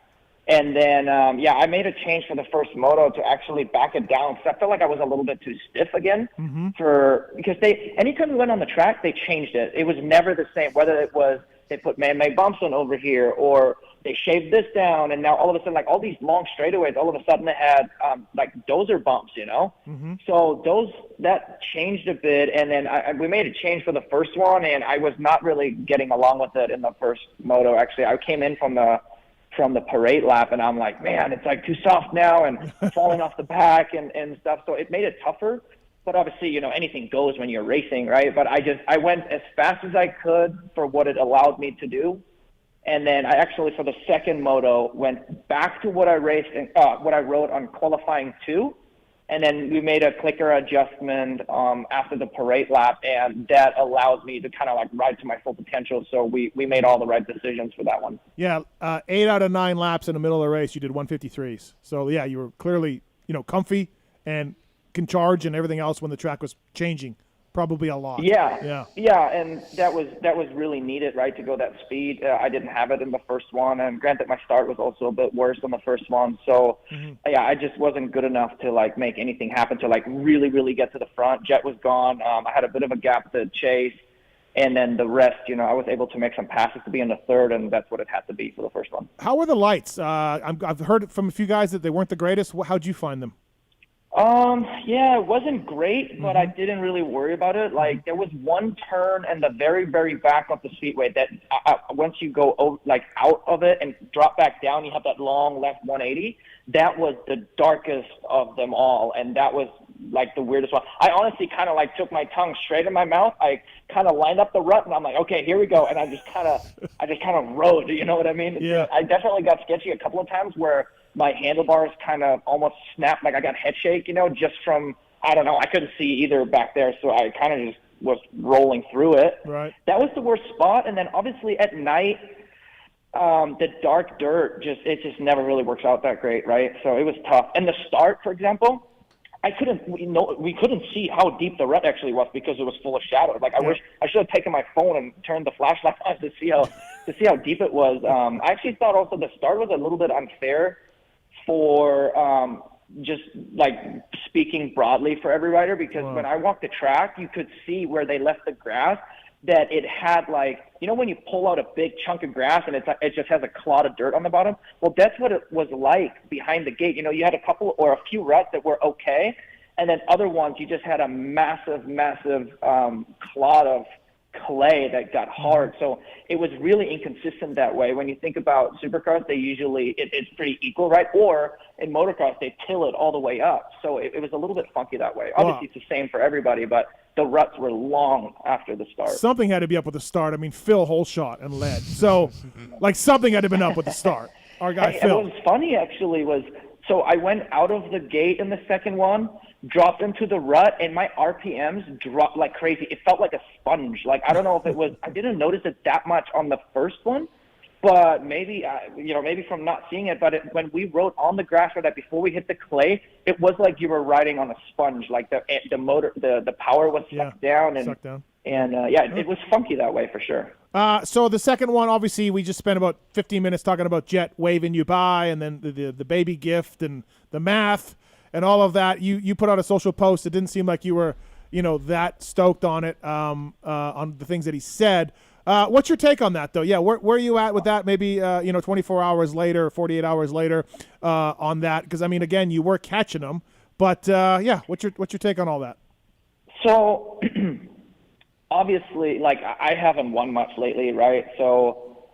And then, I made a change for the first moto to actually back it down because I felt like I was a little bit too stiff again. Because anytime we went on the track, they changed it. It was never the same, whether it was they put man-made bumps on over here or they shaved this down, and now all of a sudden, like all these long straightaways, all of a sudden they had like dozer bumps, So that changed a bit, and then we made a change for the first one, and I was not really getting along with it in the first moto. Actually, I came in from the parade lap, and I'm like, man, it's like too soft now and falling off the back and stuff. So it made it tougher. But obviously, anything goes when you're racing, right? But I went as fast as I could for what it allowed me to do. And then I actually, for the second moto, went back to what I raced and what I rode on qualifying 2. And then we made a clicker adjustment after the parade lap, and that allows me to kind of like ride to my full potential. So we made all the right decisions for that one. Yeah, 8 out of 9 laps in the middle of the race, you did 153s. So yeah, you were clearly comfy and can charge and everything else when the track was changing. Probably a lot. Yeah, and that was really needed, right, to go that speed. I didn't have it in the first one, and granted, my start was also a bit worse than the first one. So, I just wasn't good enough to like make anything happen to like really, really get to the front. Jet was gone. I had a bit of a gap to chase, and then the rest, I was able to make some passes to be in the third, and that's what it had to be for the first one. How were the lights? I've heard from a few guys that they weren't the greatest. How'd you find them? It wasn't great, but I didn't really worry about it. Like, there was one turn in the very, very back of the speedway that once you go out of it and drop back down, you have that long left 180. That was the darkest of them all, and that was like the weirdest one. I honestly kind of like took my tongue straight in my mouth. I kind of lined up the rut, and I'm like, okay, here we go. And I just kind of rode. You know what I mean? Yeah. I definitely got sketchy a couple of times where my handlebars kind of almost snapped, like I got head shake, just from, I don't know, I couldn't see either back there, so I kind of just was rolling through it. Right. That was the worst spot, and then obviously at night, the dark dirt, it just never really works out that great, right? So it was tough. And the start, for example, we couldn't see how deep the rut actually was because it was full of shadows. Like, I wish I should have taken my phone and turned the flashlight on to see how deep it was. I actually thought also the start was a little bit unfair for just like speaking broadly for every rider, because when I walked the track, you could see where they left the grass, that it had like, you know, when you pull out a big chunk of grass and it just has a clod of dirt on the bottom. Well, that's what it was like behind the gate. You know, you had a couple or a few ruts that were okay, and then other ones you just had a massive clod of clay that got hard. So it was really inconsistent that way. When you think about supercross, they usually it's pretty equal, right? Or in motocross, they till it all the way up. So it was a little bit funky that way. Obviously, it's the same for everybody, but the ruts were long after the start. Something had to be up with the start. I mean, Phil Holshot and led. So, like, something had to have been up with the start. Our guy Phil. What was funny, actually, was so I went out of the gate in the second one, dropped into the rut, and my RPMs dropped like crazy. It felt like a sponge. Like, I don't know if it was – I didn't notice it that much on the first one, but maybe, maybe from not seeing it. But when we rode on the grass or that before we hit the clay, it was like you were riding on a sponge. Like the motor, the power was sucked down. It was funky that way for sure. So the second one, obviously, we just spent about 15 minutes talking about Jet waving you by, and then the baby gift and the math and all of that. You put out a social post. It didn't seem like you were, that stoked on it, on the things that he said. What's your take on that, though? Yeah, where are you at with that? Maybe 24 hours later, 48 hours later, on that? Because I mean, again, you were catching them, but what's your take on all that? So obviously, like, I haven't won much lately, right? So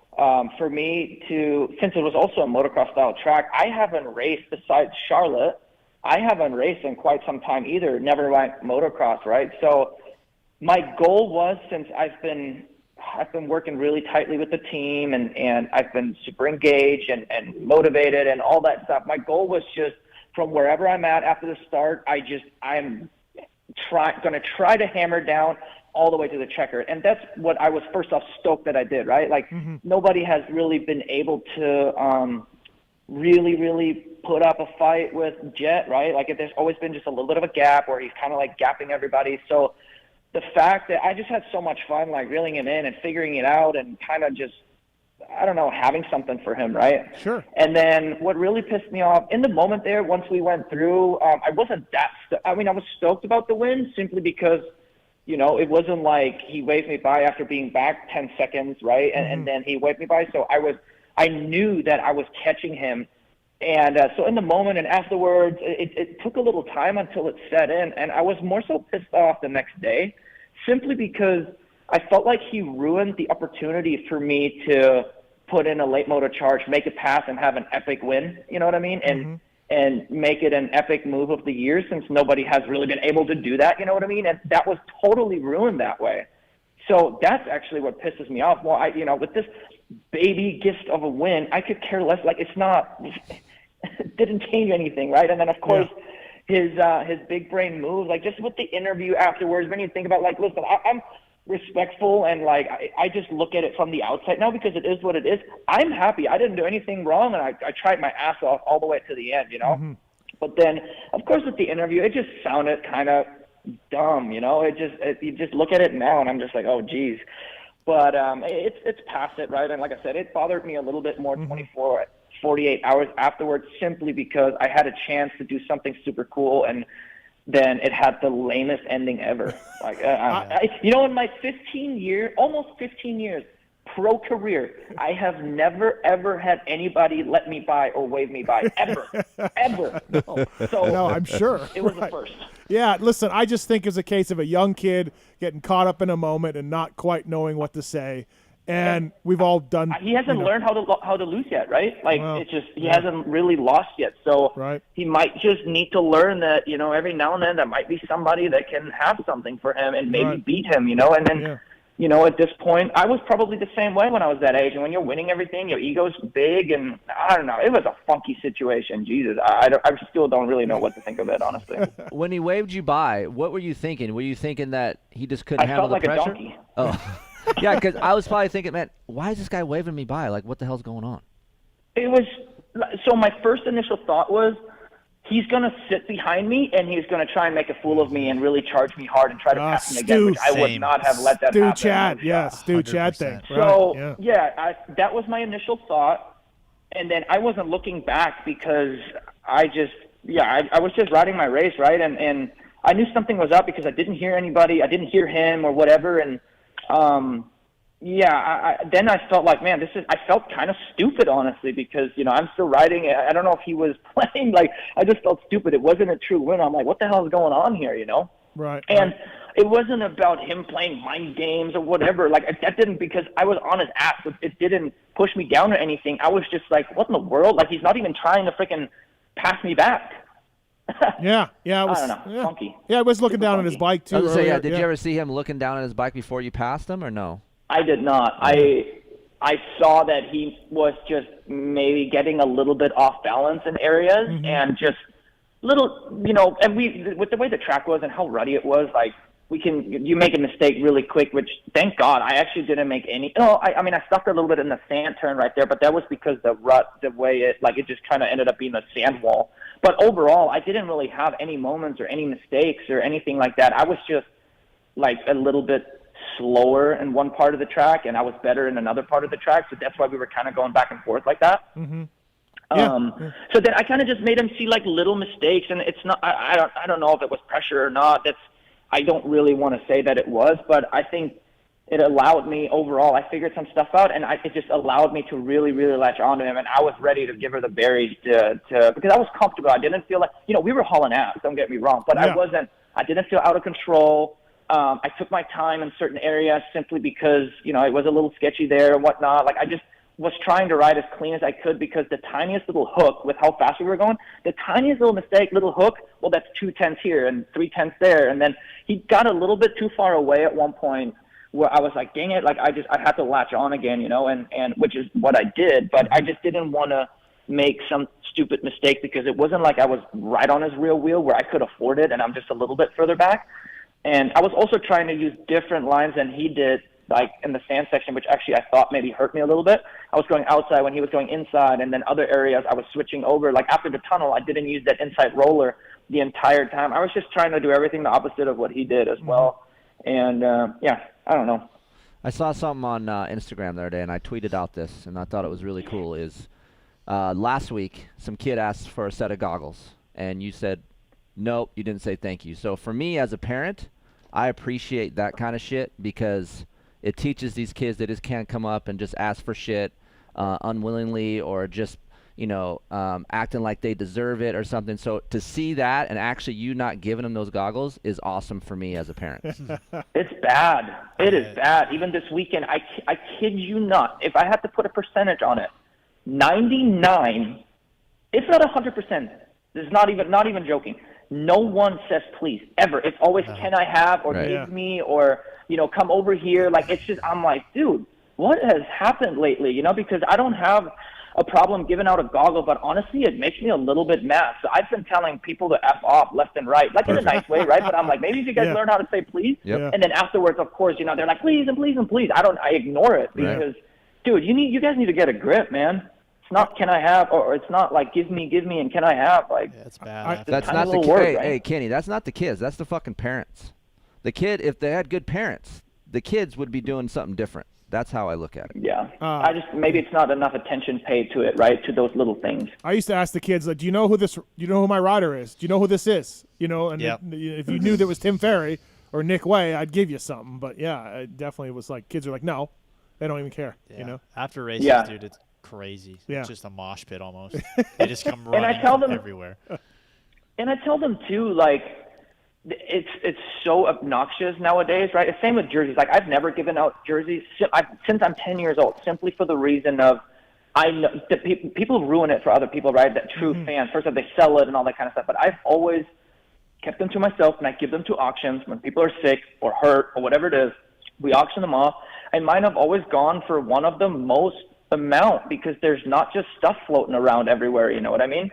for me since it was also a motocross style track, I haven't raced besides Charlotte. I haven't raced in quite some time either. Never mind motocross, right? So my goal was, since I've been working really tightly with the team and I've been super engaged and motivated and all that stuff. My goal was just from wherever I'm at after the start, I'm going to try to hammer down all the way to the checker. And that's what I was first off stoked that I did, right? Like nobody has really been able to really put up a fight with Jet, right? Like there's always been just a little bit of a gap where he's kind of like gapping everybody. So the fact that I just had so much fun, like reeling him in and figuring it out and kind of just, I don't know, having something for him, right? Sure. And then what really pissed me off in the moment there, once we went through, I wasn't that, I was stoked about the win simply because, it wasn't like he waved me by after being back 10 seconds, right? And then he waved me by. So I knew that I was catching him. And so in the moment and afterwards, it took a little time until it set in. And I was more so pissed off the next day, simply because I felt like he ruined the opportunity for me to put in a late motor charge, make a pass, and have an epic win. You know what I mean? And make it an epic move of the year, since nobody has really been able to do that. You know what I mean? And that was totally ruined that way. So that's actually what pisses me off. Well, with this baby gift of a win, I could care less. Like, it's not, it didn't change anything, right? And then of course, his big brain move, like just with the interview afterwards, when you think about, like, listen, I'm respectful and like I just look at it from the outside now because it is what it is. I'm happy. I didn't do anything wrong, and I tried my ass off all the way to the end, But then, of course, with the interview, it just sounded kind of dumb, you just look at it now, and I'm just like, oh, geez. But it's past it, right? And like I said, it bothered me a little bit more 48 hours afterwards, simply because I had a chance to do something super cool, and then it had the lamest ending ever. Like, in my almost 15 years pro career, I have never, ever had anybody let me by or wave me by, ever. No, I'm sure. It was the first. Yeah, listen, I just think it's a case of a young kid getting caught up in a moment and not quite knowing what to say. And we've all done. He hasn't learned how to lose yet, right? Like, it's just he hasn't really lost yet. So he might just need to learn that, every now and then there might be somebody that can have something for him and maybe beat him, And then, at this point, I was probably the same way when I was that age. And when you're winning everything, your ego's big, and I don't know. It was a funky situation. Jesus, I still don't really know what to think of it, honestly. When he waved you by, what were you thinking? Were you thinking that he just couldn't handle the pressure? I felt like a donkey. Oh. Yeah, because I was probably thinking, man, why is this guy waving me by? Like, what the hell's going on? It was so my first initial thought was, he's going to sit behind me and he's going to try and make a fool of me and really charge me hard and try to pass me again, which I would not have let that happen. Stu Chad thing. So, that was my initial thought. And then I wasn't looking back because I just I was just riding my race, right? And I knew something was up because I didn't hear anybody. I didn't hear him or whatever. And, then I felt like, man, I felt kind of stupid, honestly, because, I'm still riding. I don't know if he was playing. Like, I just felt stupid. It wasn't a true win. I'm like, what the hell is going on here, Right. And it wasn't about him playing mind games or whatever. Like, that didn't, because I was on his ass. It didn't push me down or anything. I was just like, what in the world? Like, he's not even trying to freaking pass me back. Yeah. It was, I don't know. Funky. Yeah, I was looking Super down funky. on his bike, too. I was gonna say, did you ever see him looking down at his bike before you passed him, or no? I did not. I saw that he was just maybe getting a little bit off balance in areas and just little, and with the way the track was and how ruddy it was, like, you make a mistake really quick, which thank God I actually didn't make any. I stuck a little bit in the sand turn right there, but that was because the way it just kind of ended up being a sand wall. But overall, I didn't really have any moments or any mistakes or anything like that. I was just like a little bit slower in one part of the track, and I was better in another part of the track. So that's why we were kind of going back and forth like that. So then I kind of just made him see like little mistakes, and it's not. I don't know if it was pressure or not. I don't really want to say that it was, but I think it allowed me overall. I figured some stuff out, and it just allowed me to really, really latch onto him. And I was ready to give her the berries because I was comfortable. I didn't feel like we were hauling ass. Don't get me wrong, but I wasn't. I didn't feel out of control. I took my time in certain areas simply because it was a little sketchy there and whatnot. Like I just was trying to ride as clean as I could because the tiniest little hook with how fast we were going, the tiniest little mistake, little hook, well, that's 2/10 here and 3/10 there. And then he got a little bit too far away at one point where I was like, dang it, like I had to latch on again, and which is what I did. But I just didn't want to make some stupid mistake because it wasn't like I was right on his rear wheel where I could afford it and I'm just a little bit further back. And I was also trying to use different lines than he did, like in the sand section, which actually I thought maybe hurt me a little bit. I was going outside when he was going inside, and then other areas I was switching over. Like after the tunnel, I didn't use that inside roller the entire time. I was just trying to do everything the opposite of what he did as well. And, I don't know. I saw something on Instagram the other day, and I tweeted out this, and I thought it was really cool, is last week some kid asked for a set of goggles, and you said, nope, you didn't say thank you. So for me as a parent, I appreciate that kind of shit because it teaches these kids that just can't come up and just ask for shit unwillingly or just, acting like they deserve it or something. So to see that and actually you not giving them those goggles is awesome for me as a parent. It's bad. It is bad. Even this weekend, I kid you not, if I had to put a percentage on it, 99, if not 100%, this is not even joking. No one says please ever. It's always can I have or give me or come over here. Like it's just I'm like, dude, what has happened lately? Because I don't have a problem giving out a goggle, but honestly, it makes me a little bit mad. So I've been telling people to F off left and right, like in a nice way, right? But I'm like, maybe if you guys learn how to say please, and then afterwards, of course, they're like please and please and please. I ignore it because, dude, you guys need to get a grip, man. It's not can I have, or it's not like give me, and can I have? Like that's bad. That's not the kid. Hey, Kenny, that's not the kids. That's the fucking parents. The kid, if they had good parents, the kids would be doing something different. That's how I look at it. Yeah, maybe it's not enough attention paid to it, right? To those little things. I used to ask the kids, like, do you know who my rider is? Do you know who this is? And if you knew that was Tim Ferry or Nick Way, I'd give you something. But yeah, it definitely was like kids are like, no, they don't even care. After races, dude, it's crazy. Yeah. It's just a mosh pit almost. They just come running everywhere. And I tell them too, like, it's so obnoxious nowadays, right? It's same with jerseys. Like I've never given out jerseys since I'm 10 years old, simply for the reason of I know that people ruin it for other people, right? That true fans. First of all, they sell it and all that kind of stuff. But I've always kept them to myself, and I give them to auctions when people are sick or hurt or whatever it is. We auction them off, and mine have always gone for one of the most amount because there's not just stuff floating around everywhere, you know what I mean?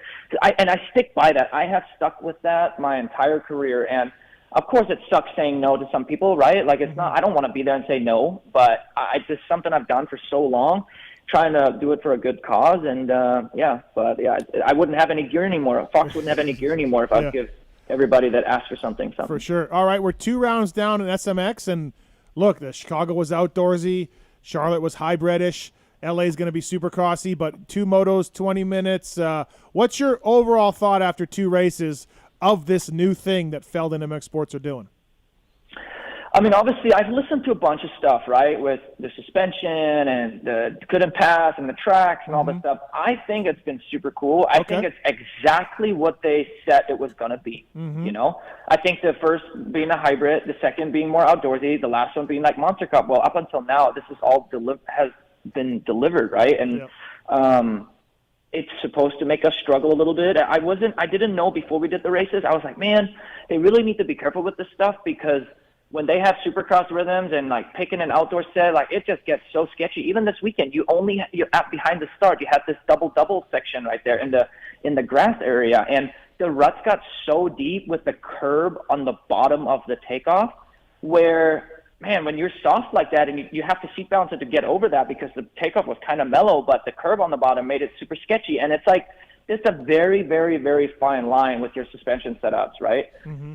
And I stick by that. I have stuck with that my entire career, and of course it sucks saying no to some people, right? Like it's not, I don't want to be there and say no, but it's just something I've done for so long, trying to do it for a good cause, and I wouldn't have any gear anymore. Fox wouldn't have any gear anymore if I'd give everybody that asked for something. For sure. All right, we're 2 rounds down in SMX, and look, the Chicago was outdoorsy, Charlotte was hybridish. LA is going to be super crossy, but 2 motos, 20 minutes. What's your overall thought after 2 races of this new thing that Feld and MX Sports are doing? I mean, obviously, I've listened to a bunch of stuff, right, with the suspension and the couldn't pass and the tracks and all that stuff. I think it's been super cool. I think it's exactly what they said it was going to be, you know? I think the first being a hybrid, the second being more outdoorsy, the last one being like Monster Cup. Well, up until now, this is all has been delivered, right? And it's supposed to make us struggle a little bit. I didn't know before we did the races. I was like, man, they really need to be careful with this stuff because when they have supercross rhythms and like picking an outdoor set, like it just gets so sketchy. Even this weekend, you're behind the start. You have this double section right there in the grass area, and the ruts got so deep with the curb on the bottom of the takeoff, where man, when you're soft like that and you have to seat balance it to get over that because the takeoff was kind of mellow, but the curb on the bottom made it super sketchy, and it's like it's a very, very, very fine line with your suspension setups, right?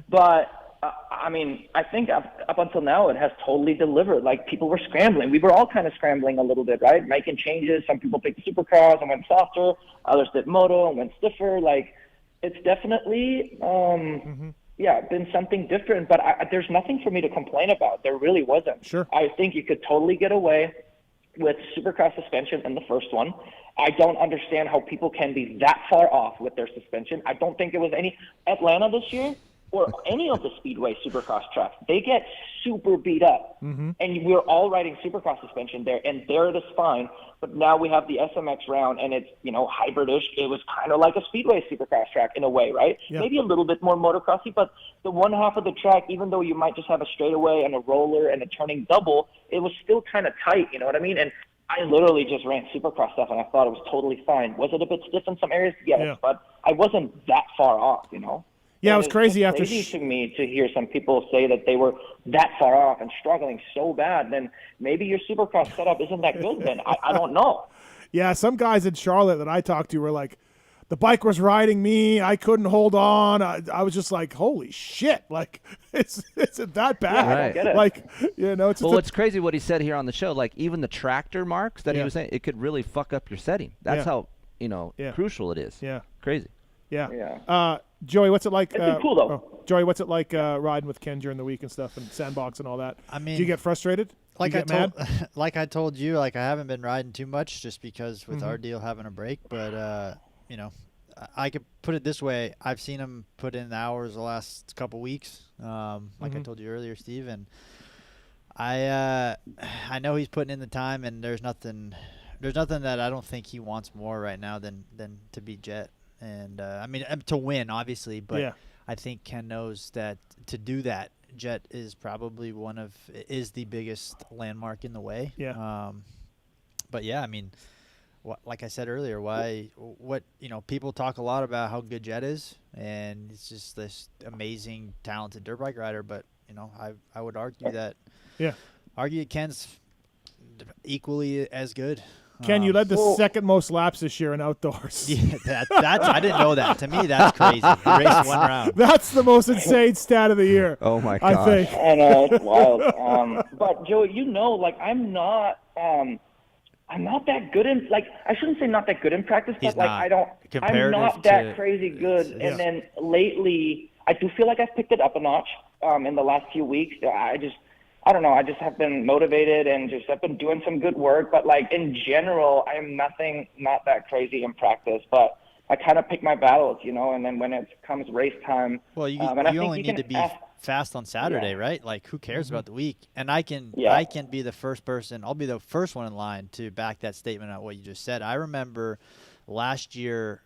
But I mean, I think up until now it has totally delivered. Like, people were scrambling. We were all kind of scrambling a little bit, right? Making changes. Some people picked Supercross and went softer. Others did Moto and went stiffer. Like, it's definitely, been something different. But there's nothing for me to complain about. There really wasn't. Sure. I think you could totally get away with Supercross suspension in the first one. I don't understand how people can be that far off with their suspension. I don't think it was any Atlanta this year or any of the Speedway Supercross tracks. They get super beat up. And we're all riding Supercross suspension there, and there it is fine. But now we have the SMX round, and it's, hybridish. It was kind of like a Speedway Supercross track in a way, right? Yeah. Maybe a little bit more motocrossy, but the one half of the track, even though you might just have a straightaway and a roller and a turning double, it was still kind of tight, you know what I mean? And I literally just ran Supercross stuff, and I thought it was totally fine. Was it a bit stiff in some areas? Yes, but I wasn't that far off, Yeah, and it was crazy after. It's crazy to me to hear some people say that they were that far off and struggling so bad. Then maybe your Supercross setup isn't that good. Then I don't know. Yeah, some guys in Charlotte that I talked to were like, the bike was riding me. I couldn't hold on. I was just like, holy shit! Like, it's that bad. Yeah, I don't get it. Like, it's well, it's crazy what he said here on the show. Like, even the tractor marks that he was saying, it could really fuck up your setting. That's how crucial it is. Yeah, crazy. Yeah. Joey, what's it like? It's been cool though. Joey, what's it like riding with Ken during the week and stuff, and sandbox and all that? I mean, do you get frustrated? Like do you get mad? Like I told you, like I haven't been riding too much just because with our deal having a break. But I could put it this way: I've seen him put in hours the last couple weeks. Like I told you earlier, Steve, and I know he's putting in the time, and there's nothing that I don't think he wants more right now than to beat Jet. And I mean, to win, obviously, but I think Ken knows that to do that, Jet is probably is the biggest landmark in the way. Yeah. But yeah, I mean, like I said earlier, people talk a lot about how good Jet is, and it's just this amazing, talented dirt bike rider. But I would argue that Ken's equally as good. Ken, you led the second most laps this year in outdoors. Yeah, that's I didn't know that. To me, that's crazy. You raced one round. That's the most insane stat of the year. Oh my gosh. I think. I know, it's wild. But Joey, I'm not that good in, like, I shouldn't say not that good in practice, but like I'm not that crazy good. And then lately, I do feel like I've picked it up a notch in the last few weeks. I don't know. I just have been motivated and just have been doing some good work. But, like, in general, I am not that crazy in practice. But I kind of pick my battles, and then when it comes race time. Well, you only need to be fast on Saturday, right? Like, who cares about the week? And I can be the first person. I'll be the first one in line to back that statement out what you just said. I remember last year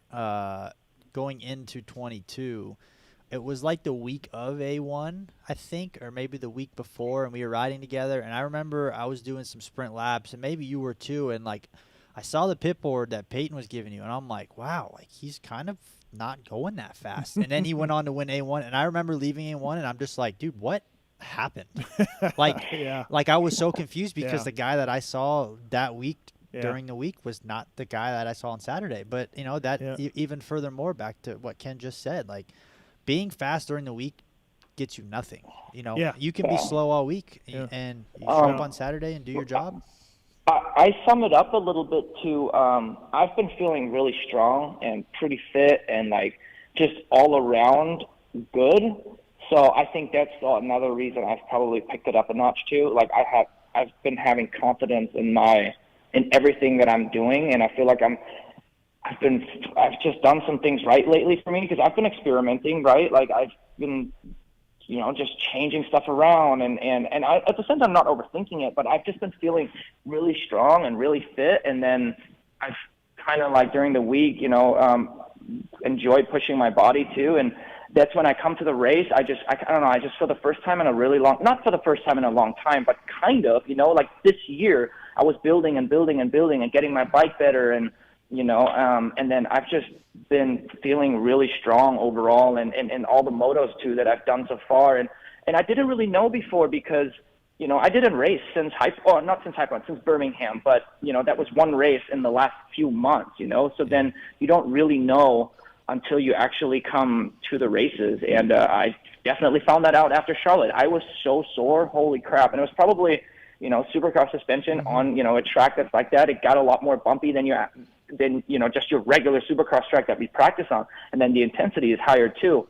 going into 22, it was like the week of A1, I think, or maybe the week before, and we were riding together. And I remember I was doing some sprint laps, and maybe you were too. And, like, I saw the pit board that Peyton was giving you, and I'm like, wow, like, he's kind of not going that fast. And then he went on to win A1, and I remember leaving A1, and I'm just like, dude, what happened? Like, like I was so confused because the guy that I saw that week during the week was not the guy that I saw on Saturday. But, even furthermore, back to what Ken just said, like, being fast during the week gets you nothing. You can be slow all week and you show up on Saturday and do your job. I sum it up a little bit to I've been feeling really strong and pretty fit and like just all around good. So I think that's another reason I've probably picked it up a notch too. Like I've been having confidence in everything that I'm doing, and I feel like I've just done some things right lately for me because I've been experimenting, right? Like I've been just changing stuff around and I, at the same time, not overthinking it, but I've just been feeling really strong and really fit. And then I've kind of like during the week, enjoyed pushing my body too. And that's when I come to the race. I don't know. I just for the first time in a really not for the first time in a long time, but kind of, like this year I was building and building and building and getting my bike better. And, and then I've just been feeling really strong overall and all the motos too that I've done so far. And I didn't really know before because, I didn't race since since Birmingham, but, that was one race in the last few months, so then you don't really know until you actually come to the races. And I definitely found that out after Charlotte. I was so sore, holy crap. And it was probably, supercross suspension on, a track that's like that. It got a lot more bumpy than just your regular supercross track that we practice on. And then the intensity is higher too.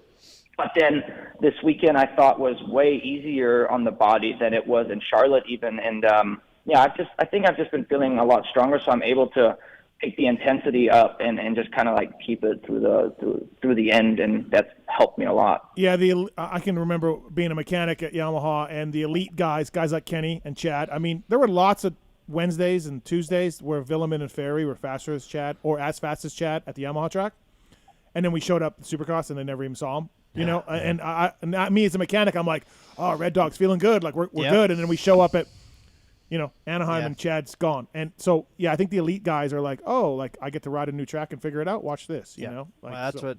But then this weekend I thought was way easier on the body than it was in Charlotte even. And I think I've just been feeling a lot stronger, so I'm able to take the intensity up and just kind of like keep it through the end, and that's helped me a lot. Yeah, I can remember being a mechanic at Yamaha, and the elite guys like Kenny and Chad. I mean, there were lots of Wednesdays and Tuesdays where Villeman and Ferry were faster as Chad or as fast as Chad at the Yamaha track, and then we showed up at Supercross and they never even saw him. And me as a mechanic, I'm like, oh, Red Dog's feeling good, like we're good, and then we show up at Anaheim and Chad's gone. And so, I think the elite guys are like, oh, like I get to ride a new track and figure it out. Watch this, you know? Like, well,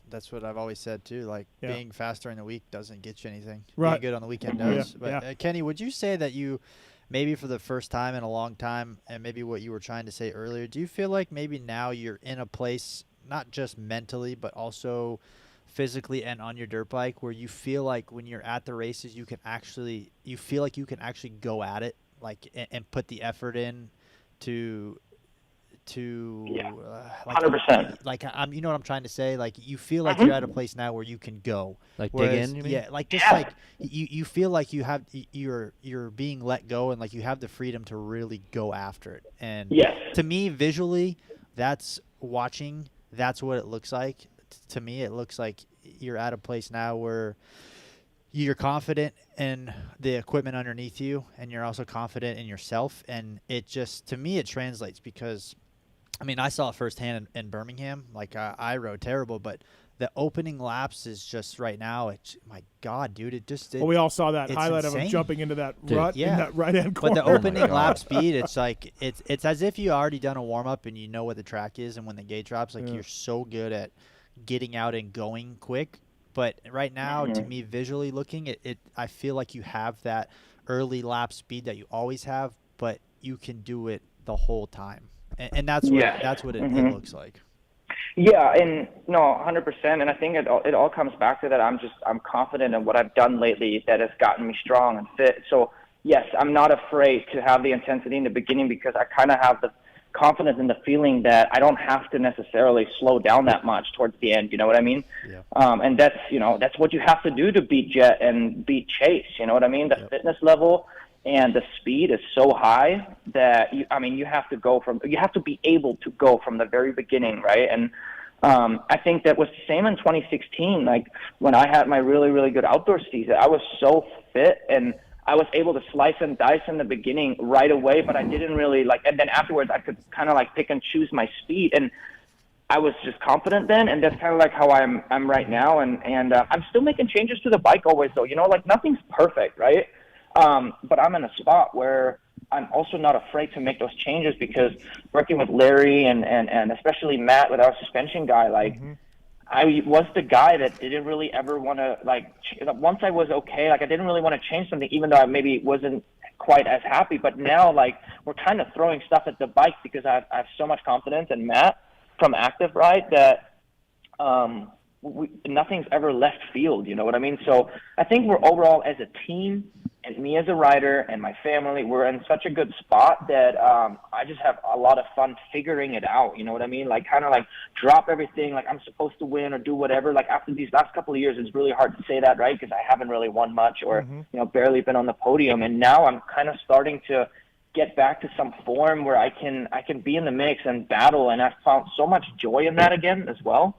that's what I've always said too. Like being fast during the week doesn't get you anything. Right. Being good on the weekend does. But Kenny, would you say that you, maybe for the first time in a long time, and maybe what you were trying to say earlier, do you feel like maybe now you're in a place, not just mentally, but also physically and on your dirt bike, where you feel like when you're at the races, you feel like you can actually go at it? Like and put the effort in to 100%. Like I'm, you know what I'm trying to say? Like you feel like you're at a place now where you can go. Like dig in, you mean? Yeah, like just like you feel like you're being let go and like you have the freedom to really go after it. And to me, visually, that's what it looks like. To me, it looks like you're at a place now where you're confident in the equipment underneath you, and you're also confident in yourself. And it just, to me, it translates because, I mean, I saw it firsthand in Birmingham. Like, I rode terrible, but the opening laps is just right now, my God, dude, it just – we all saw that highlight insane. of him jumping into that rut in that right-hand corner. But the opening lap speed, it's like – it's as if you already done a warm-up and you know what the track is, and when the gate drops, like you're so good at getting out and going quick. But right now, to me, visually looking, I feel like you have that early lap speed that you always have, but you can do it the whole time, and that's what it looks like. Yeah, and no, 100%. And I think it all comes back to that. I'm confident in what I've done lately that has gotten me strong and fit. So yes, I'm not afraid to have the intensity in the beginning because I kind of have the confidence in the feeling that I don't have to necessarily slow down that much towards the end. You know what I mean? Yeah. And that's what you have to do to beat Jet and beat Chase. You know what I mean? The fitness level and the speed is so high that you have to be able to go from the very beginning, right? And I think that was the same in 2016. Like when I had my really, really good outdoor season, I was so fit and I was able to slice and dice in the beginning right away, but I didn't really and then afterwards I could kind of like pick and choose my speed, and I was just confident then, and that's kind of like how I'm right now, and I'm still making changes to the bike always though, like nothing's perfect, right? But I'm in a spot where I'm also not afraid to make those changes because working with Larry and especially Matt with our suspension guy, I was the guy that didn't really ever want to, once I was okay, I didn't really want to change something, even though I maybe wasn't quite as happy. But now, we're kind of throwing stuff at the bike because I have so much confidence in Matt from Active Ride that nothing's ever left field, you know what I mean? So I think we're overall as a team and me as a rider and my family, we're in such a good spot that I just have a lot of fun figuring it out. You know what I mean? Like kind of like drop everything. Like I'm supposed to win or do whatever. Like after these last couple of years, it's really hard to say that, right? Because I haven't really won much or barely been on the podium. And now I'm kind of starting to get back to some form where I can be in the mix and battle. And I've found so much joy in that again as well.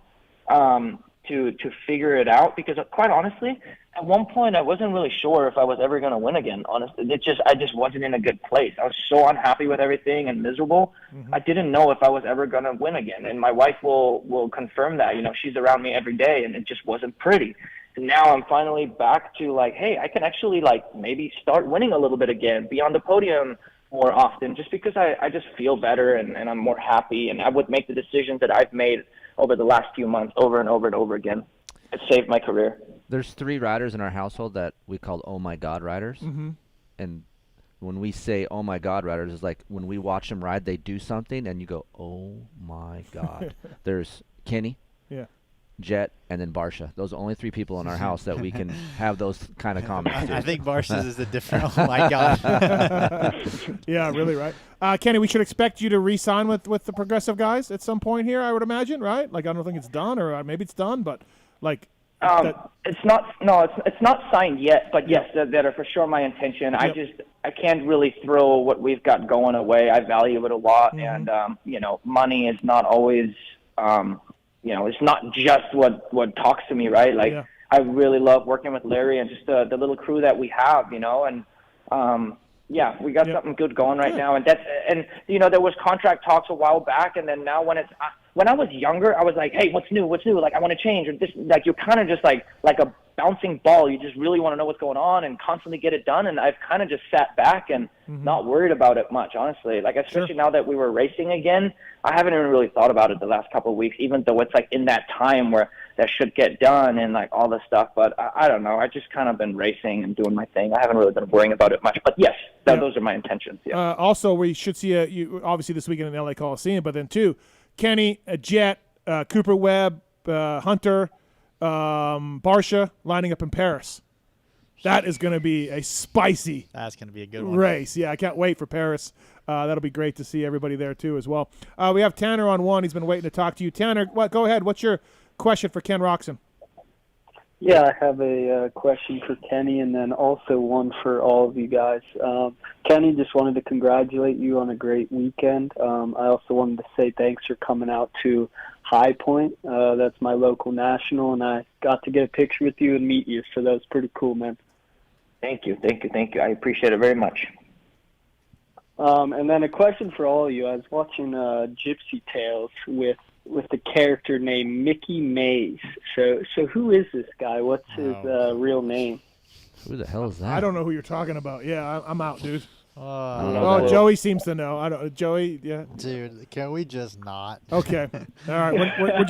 To figure it out, because quite honestly, at one point I wasn't really sure if I was ever going to win again. Honestly, I just wasn't in a good place. I was so unhappy with everything and miserable. I didn't know if I was ever going to win again. And my wife will confirm that. You know, she's around me every day, and it just wasn't pretty. And now I'm finally back to like, hey, I can actually like maybe start winning a little bit again, be on the podium more often, just because I just feel better and I'm more happy, and I would make the decisions that I've made over the last few months over and over and over again. It saved my career. There's 3 riders in our household that we call oh my God riders. And when we say oh my God riders, it's like when we watch them ride, they do something and you go, oh my God. There's Kenny, Jet, and then Barsha. Those are only 3 people in our house that we can have those kind of comments to. I think Barsha's is a different, oh my God. Yeah, really, right? Kenny, we should expect you to re-sign with the Progressive guys at some point here, I would imagine, right? Like, I don't think it's done, or maybe it's done, but like... it's not signed yet, but yes, that are for sure my intention. I can't really throw what we've got going away. I value it a lot, and money is not always it's not just what talks to me, right? Like I really love working with Larry and just the little crew that we have, and we got something good going right now, and there was contract talks a while back, and then now when I was younger, I was like, hey, what's new? Like, I want to change. Or this, like, you're kind of just like a bouncing ball. You just really want to know what's going on and constantly get it done. And I've kind of just sat back and not worried about it much, honestly. Like, especially now that we were racing again, I haven't even really thought about it the last couple of weeks, even though it's like in that time where that should get done and like all this stuff. But I don't know. I just kind of been racing and doing my thing. I haven't really been worrying about it much. But yes, those are my intentions. Yeah. Also, we should see you obviously this weekend in the LA Coliseum, but then too, Kenny, Jet, Cooper Webb, Hunter, Barsha lining up in Paris. That is going to be a spicy That's going to be a good one. Race. Yeah, I can't wait for Paris. That'll be great to see everybody there too as well. We have Tanner on one. He's been waiting to talk to you. Tanner, go ahead. What's your question for Ken Roczen? Yeah, I have a question for Kenny and then also one for all of you guys. Kenny, just wanted to congratulate you on a great weekend. I also wanted to say thanks for coming out to High Point. That's my local national, and I got to get a picture with you and meet you, so that was pretty cool, man. Thank you. I appreciate it very much. And then a question for all of you. I was watching Gypsy Tales with the character named Mickey Mays. So who is this guy? What's his real name? Who the hell is that? I don't know who you're talking about. Yeah, I'm out, dude. I don't know Joey seems to know. I don't. Joey, yeah. Dude, can we just not? Okay. All right. We're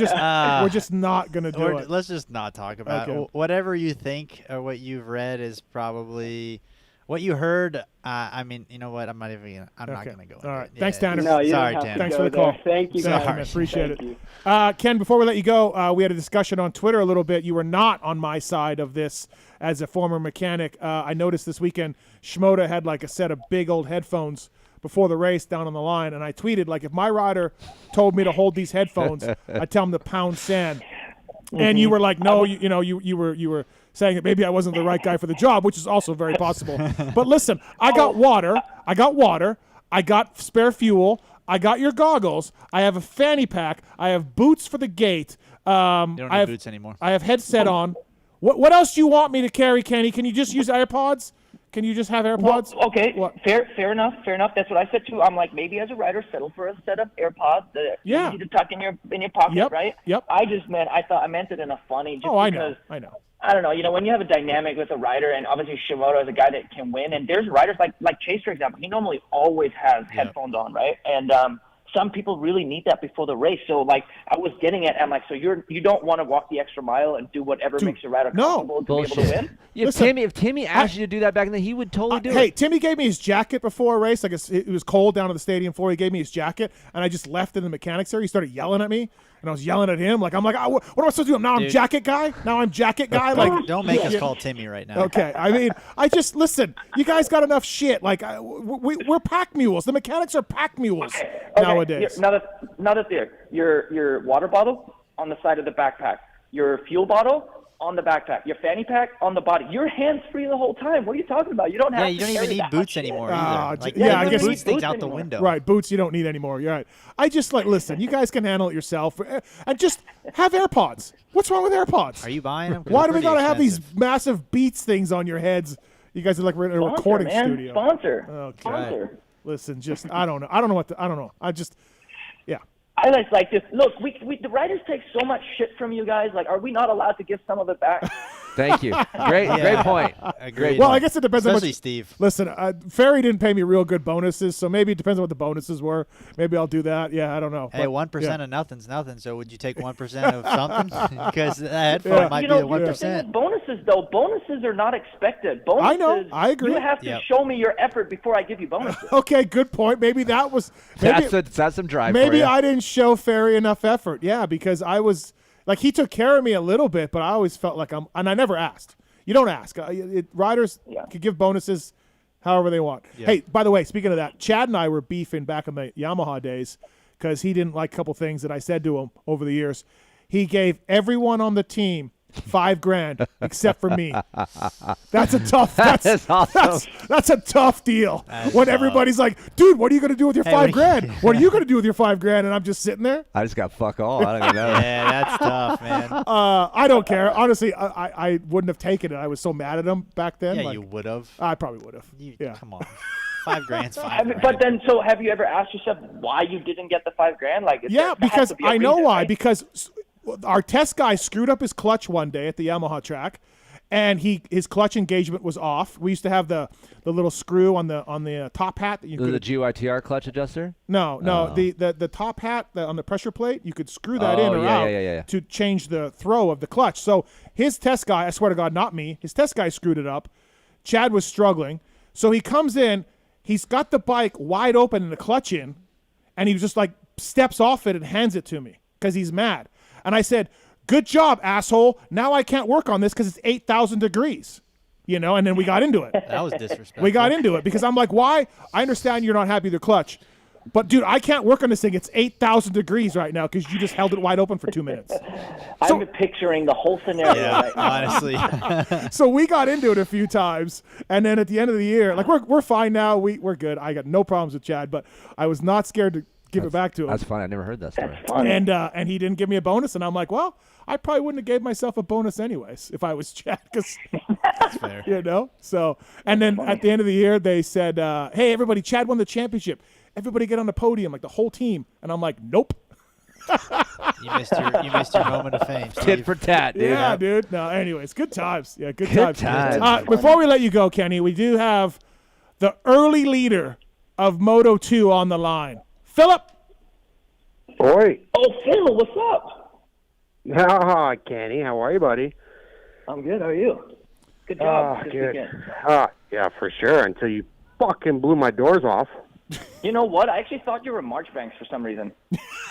just not gonna do it. Let's just not talk about it. Whatever you think or what you've read is probably what you heard. I mean, you know what? I'm not even. I'm not gonna go. All right. Thanks, Tanner. No, sorry, Tanner. Thanks for the call. Thank you, guys. Sorry, appreciate it. Ken, before we let you go, we had a discussion on Twitter a little bit. You were not on my side of this as a former mechanic. I noticed this weekend Shimoda had like a set of big old headphones before the race down on the line, and I tweeted like, if my rider told me to hold these headphones, I'd tell him to pound sand. And you were like, no, you were saying that maybe I wasn't the right guy for the job, which is also very possible. But listen, I got water, I got spare fuel, I got your goggles, I have a fanny pack, I have boots for the gate. You don't need boots anymore. I have headset on. What else do you want me to carry, Kenny? Can you just use AirPods? Can you just have AirPods? Well, okay, fair enough. That's what I said too. I'm like, maybe as a rider, settle for a set of AirPods that easy to tuck in your pocket, right? Yep. I meant it in a funny. Just I because, know. I don't know. When you have a dynamic with a rider, and obviously Shimoda is a guy that can win, and there's riders like Chase, for example. He normally always has headphones on, right? And some people really need that before the race. So like I was getting it, I'm like, so you don't want to walk the extra mile and do whatever makes your rider comfortable to be able to win? If Timmy asked you to do that back then, he would totally do it. Hey, Timmy gave me his jacket before a race. Like it was cold down at the stadium floor. He gave me his jacket, and I just left it in the mechanics area. He started yelling at me, and I was yelling at him. Like I'm like, what am I supposed to do? Now I'm jacket guy. Now I'm jacket guy. Like don't make us call Timmy right now. Okay, I mean, I just listen. You guys got enough shit. Like we're pack mules. The mechanics are pack mules nowadays. Now that's there. Your water bottle on the side of the backpack. Your fuel bottle on the backpack. Your fanny pack on the body. Your hands free the whole time. What are you talking about? You don't have. Yeah, you don't even need boots anymore either. I guess boots things out the window. Right, boots you don't need anymore. You're right. I just listen. You guys can handle it yourself, and just have AirPods. What's wrong with AirPods? Are you buying them? Why do we gotta have these massive Beats things on your heads? You guys are like we're in a recording studio. Sponsor. Okay. Sponsor. Listen, just I don't know. I don't know. I just. I like this. Look, the writers take so much shit from you guys. Like, are we not allowed to give some of it back? Thank you. Great point. Well, I guess it depends Especially on Steve. Listen, Ferry didn't pay me real good bonuses, so maybe it depends on what the bonuses were. Maybe I'll do that. Yeah, I don't know. Hey, 1% of nothing's nothing. So would you take 1% of something? Because that headphone might be the 1%. Bonuses, though, bonuses are not expected. Bonuses, I know. I agree. You have to show me your effort before I give you bonuses. Okay, good point. Maybe that was. That's some drive. Maybe for you. I didn't show Ferry enough effort. Yeah, because I was like he took care of me a little bit, but I always felt like and I never asked. You don't ask. Riders could give bonuses however they want. Yeah. Hey, by the way, speaking of that, Chad and I were beefing back in the Yamaha days because he didn't like a couple things that I said to him over the years. He gave everyone on the team $5,000 except for me. That's a tough. That's awesome. That's a tough deal. When everybody's like, "Dude, what are you going to do with your $5,000? What are you going to do with your $5,000?" And I'm just sitting there. I just got fuck all. I don't even know. Yeah, that's tough, man. I don't care. Honestly, I wouldn't have taken it. I was so mad at him back then. Yeah, you would have. I probably would have. Yeah, come on. $5,000's $5,000. But then, so have you ever asked yourself why you didn't get the $5,000? Like, because I know reason, why. right? Because our test guy screwed up his clutch one day at the Yamaha track, and his clutch engagement was off. We used to have the little screw on the top hat that you could. The GYTR clutch adjuster? No, the top hat on the pressure plate. You could screw that in or out to change the throw of the clutch. So his test guy, I swear to God, not me. His test guy screwed it up. Chad was struggling, so he comes in. He's got the bike wide open and the clutch in, and he just like steps off it and hands it to me because he's mad. And I said, "Good job, asshole. Now I can't work on this because it's 8,000 degrees." And then we got into it. That was disrespectful. We got into it because I'm like, why? I understand you're not happy with the clutch. But, dude, I can't work on this thing. It's 8,000 degrees right now because you just held it wide open for 2 minutes. I'm picturing the whole scenario. Yeah, honestly. So we got into it a few times, and then at the end of the year, like we're fine now. We're good. I got no problems with Chad, but I was not scared to give it back to him. That's funny. I never heard that story. That's funny. And he didn't give me a bonus, and I'm like, well, I probably wouldn't have gave myself a bonus anyways if I was Chad. That's fair. So, and then at the end of the year, they said, hey, everybody, Chad won the championship. Everybody get on the podium, like the whole team. And I'm like, nope. You missed your moment of fame, Steve. Tit for tat, dude. Yeah, dude. No, anyways, good times. Yeah, good times. times. Before we let you go, Kenny, we do have the early leader of Moto 2 on the line. Philip. Oi. Oh, Phil, what's up? Oh, Kenny, how are you, buddy? I'm good. How are you? Good job this weekend. Yeah, for sure, until you fucking blew my doors off. You know what? I actually thought you were Marchbanks for some reason.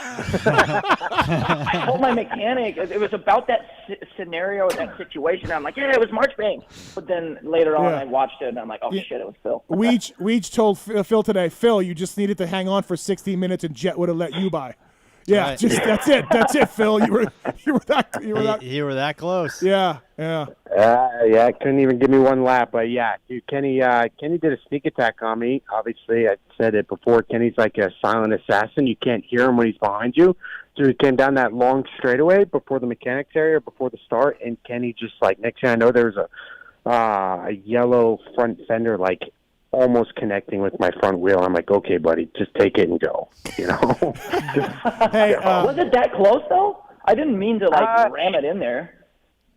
I told my mechanic it was about that scenario, that situation. I'm like, yeah, it was Marchbanks. But then later on, I watched it, and I'm like, oh, shit, it was Phil. We each told Phil today, Phil, you just needed to hang on for 60 minutes, and Jet would have let you by. Yeah, right. That's it, Phil. You were that close. Yeah. Yeah, couldn't even give me one lap. But yeah, dude, Kenny did a sneak attack on me. Obviously, I said it before. Kenny's like a silent assassin. You can't hear him when he's behind you. So he came down that long straightaway before the mechanics area, before the start, and Kenny just like next thing I know, there was a yellow front fender like almost connecting with my front wheel. I'm like, okay, buddy, just take it and go. Hey, was it that close though? I didn't mean to ram it in there.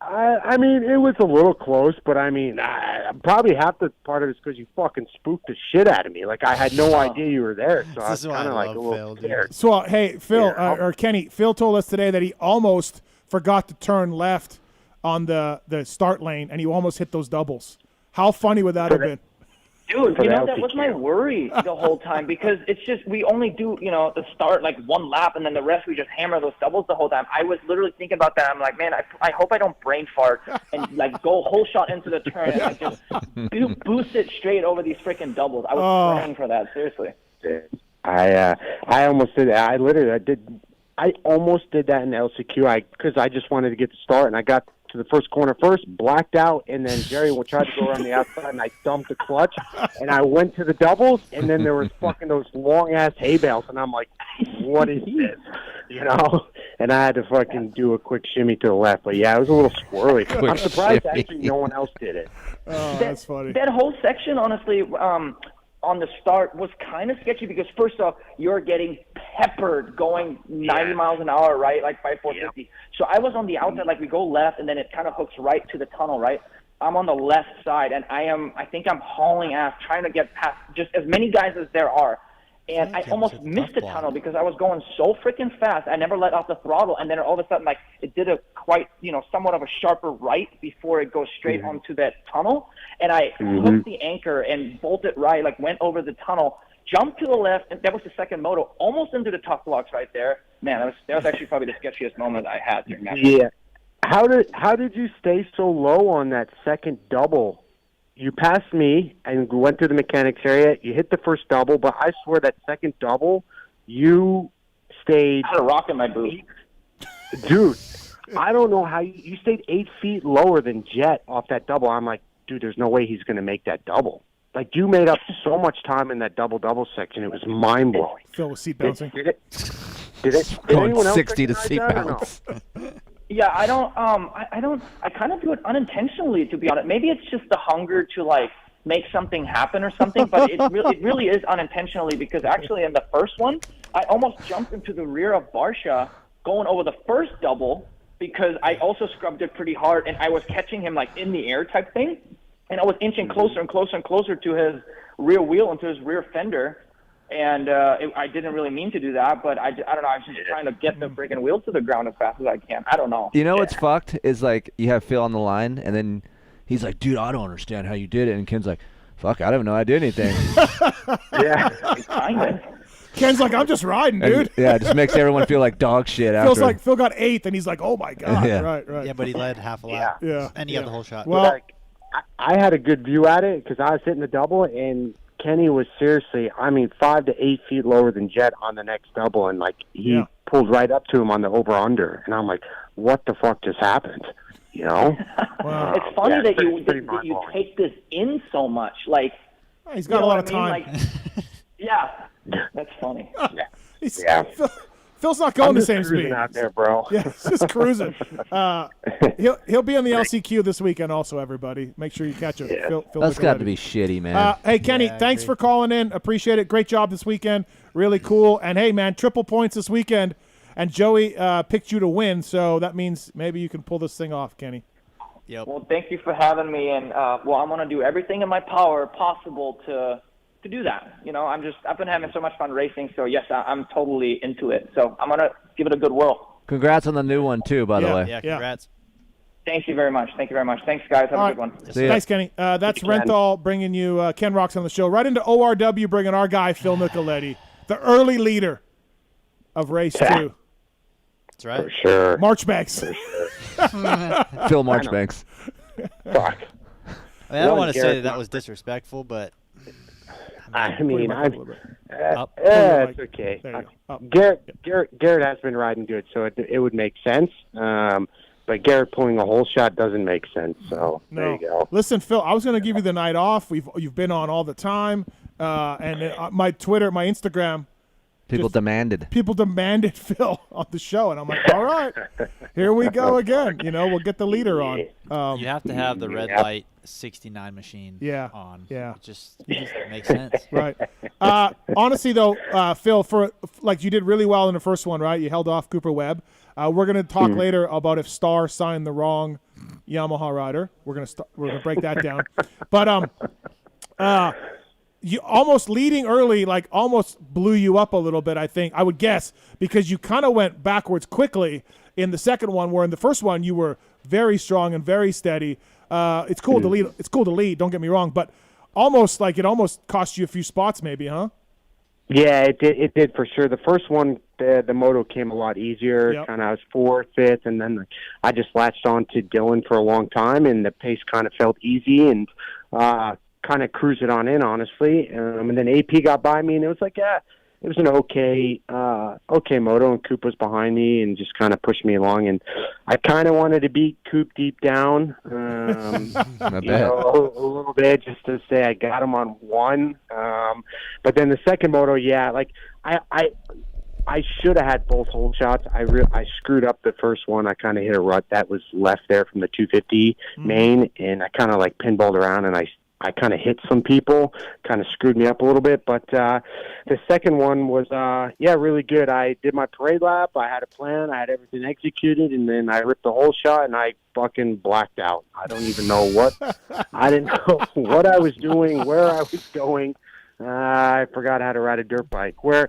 I mean, it was a little close, but I mean, probably half the part of it is because you fucking spooked the shit out of me. Like, I had no idea you were there, so I was kind of like a little scared. So, hey, Phil, or Kenny, Phil told us today that he almost forgot to turn left on the start lane, and he almost hit those doubles. How funny would that have been? Dude, that was my worry the whole time because it's just we only do, the start like one lap and then the rest we just hammer those doubles the whole time. I was literally thinking about that. I'm like, man, I hope I don't brain fart and like go whole shot into the turn and like just boost it straight over these freaking doubles. I was praying for that, seriously. I almost did that. I almost did that in LCQ because I just wanted to get the start and I got to the first corner first, blacked out, and then Jerry tried to go around the outside, and I dumped the clutch, and I went to the doubles, and then there was fucking those long-ass hay bales, and I'm like, what is this? And I had to fucking do a quick shimmy to the left, but yeah, it was a little squirrely. I'm surprised actually no one else did it. Oh, that's funny. That whole section, honestly, on the start was kind of sketchy because first off, you're getting peppered going 90 miles an hour, right? Like by 450. Yep. So I was on the outside, like we go left and then it kind of hooks right to the tunnel, right? I'm on the left side and I think I'm hauling ass trying to get past just as many guys as there are. And I almost missed the tunnel because I was going so freaking fast. I never let off the throttle. And then all of a sudden, like, it did a quite, somewhat of a sharper right before it goes straight onto that tunnel. And I hooked the anchor and bolted right, like, went over the tunnel, jumped to the left, and that was the second moto, almost into the tough blocks right there. Man, that was actually probably the sketchiest moment I had during that. Yeah. How did you stay so low on that second double? You passed me and went to the mechanics area. You hit the first double, but I swear that second double, you stayed. I had a rock in my boot. Dude, I don't know how you stayed 8 feet lower than Jet off that double. I'm like, dude, there's no way he's going to make that double. Like, you made up so much time in that double section. It was mind blowing. Phil was seat bouncing. Did it? Going 60 to seat bounce. Yeah, I kind of do it unintentionally, to be honest. Maybe it's just the hunger to, like, make something happen or something, but it really is unintentionally because actually in the first one, I almost jumped into the rear of Barsha going over the first double because I also scrubbed it pretty hard and I was catching him, like, in the air type thing, and I was inching closer and closer and closer to his rear wheel and to his rear fender. And I didn't really mean to do that, but I don't know. I was just trying to get the freaking wheel to the ground as fast as I can. I don't know. What's fucked is, like, you have Phil on the line, and then he's like, dude, I don't understand how you did it. And Ken's like, fuck, I don't know. I did anything. Yeah. Ken's like, I'm just riding, dude. And, it just makes everyone feel like dog shit after. Feels like Phil got 8th, and he's like, oh, my God. Yeah. Right. Yeah, but he led half a lap. Yeah. And he had the whole shot. Well, like, I had a good view at it because I was hitting the double, and Kenny was seriously, 5 to 8 feet lower than Jet on the next double, and like he pulled right up to him on the over/under, and I'm like, "What the fuck just happened?" Wow. It's funny that you take this in so much. Like, he's got a lot of time. Like, yeah, that's funny. Phil's not going the same speed out there, bro. Yeah, he's just cruising. He'll be on the LCQ this weekend also, everybody. Make sure you catch him. Yeah. Phil That's got to be shitty, man. Hey, Kenny, thanks for calling in. Appreciate it. Great job this weekend. Really cool. And, hey, man, triple points this weekend. And Joey picked you to win, so that means maybe you can pull this thing off, Kenny. Yep. Well, thank you for having me. And, I'm going to do everything in my power possible to do that. I've been having so much fun racing, so yes, I'm totally into it. So I'm going to give it a good whirl. Congrats on the new one, too, by the way. Yeah, congrats. Thank you very much. Thanks, guys. Have a good one. Thanks, Kenny. That's Renthal bringing you Ken Roczen on the show. Right into ORW, bringing our guy, Phil Nicoletti, the early leader of race 2. That's right. For sure. Marchbanks. Phil Marchbanks. Fuck. I don't want to say that was disrespectful, but it's okay. Garrett has been riding good, so it would make sense. But Garrett pulling a whole shot doesn't make sense. So there you go. Listen, Phil, I was going to give you the night off. You've been on all the time, and my Twitter, my Instagram People demanded Phil on the show, and I'm like, all right, here we go again. We'll get the leader on. You have to have the red light 69 machine on. Yeah. It just makes sense. Right. Honestly, though, Phil, for like you did really well in the first one, right? You held off Cooper Webb. We're going to talk later about if Star signed the wrong Yamaha rider. We're gonna break that down. But you almost leading early, like almost blew you up a little bit, I think. I would guess, because you kind of went backwards quickly in the second one, where in the first one you were very strong and very steady. It's cool to lead. It's cool to lead. Don't get me wrong, but it almost cost you a few spots, maybe, huh? Yeah, it did for sure. The first one, the moto came a lot easier. Yep. Kind of I was 4th, 5th, and then I just latched on to Dylan for a long time, and the pace kind of felt easy and kind of cruised it on in, honestly. And then AP got by me, and it was like, it was an okay moto, and Coop was behind me and just kind of pushed me along. And I kind of wanted to beat Coop deep down, a little bit, just to say I got him on one. But then the second moto, I should have had both hole shots. I screwed up the first one. I kind of hit a rut that was left there from the 250 main, and I kind of like pinballed around, and I kind of hit some people, kind of screwed me up a little bit. But the second one was, really good. I did my parade lap. I had a plan. I had everything executed, and then I ripped the whole shot, and I fucking blacked out. I don't even know I didn't know what I was doing, where I was going. I forgot how to ride a dirt bike. Where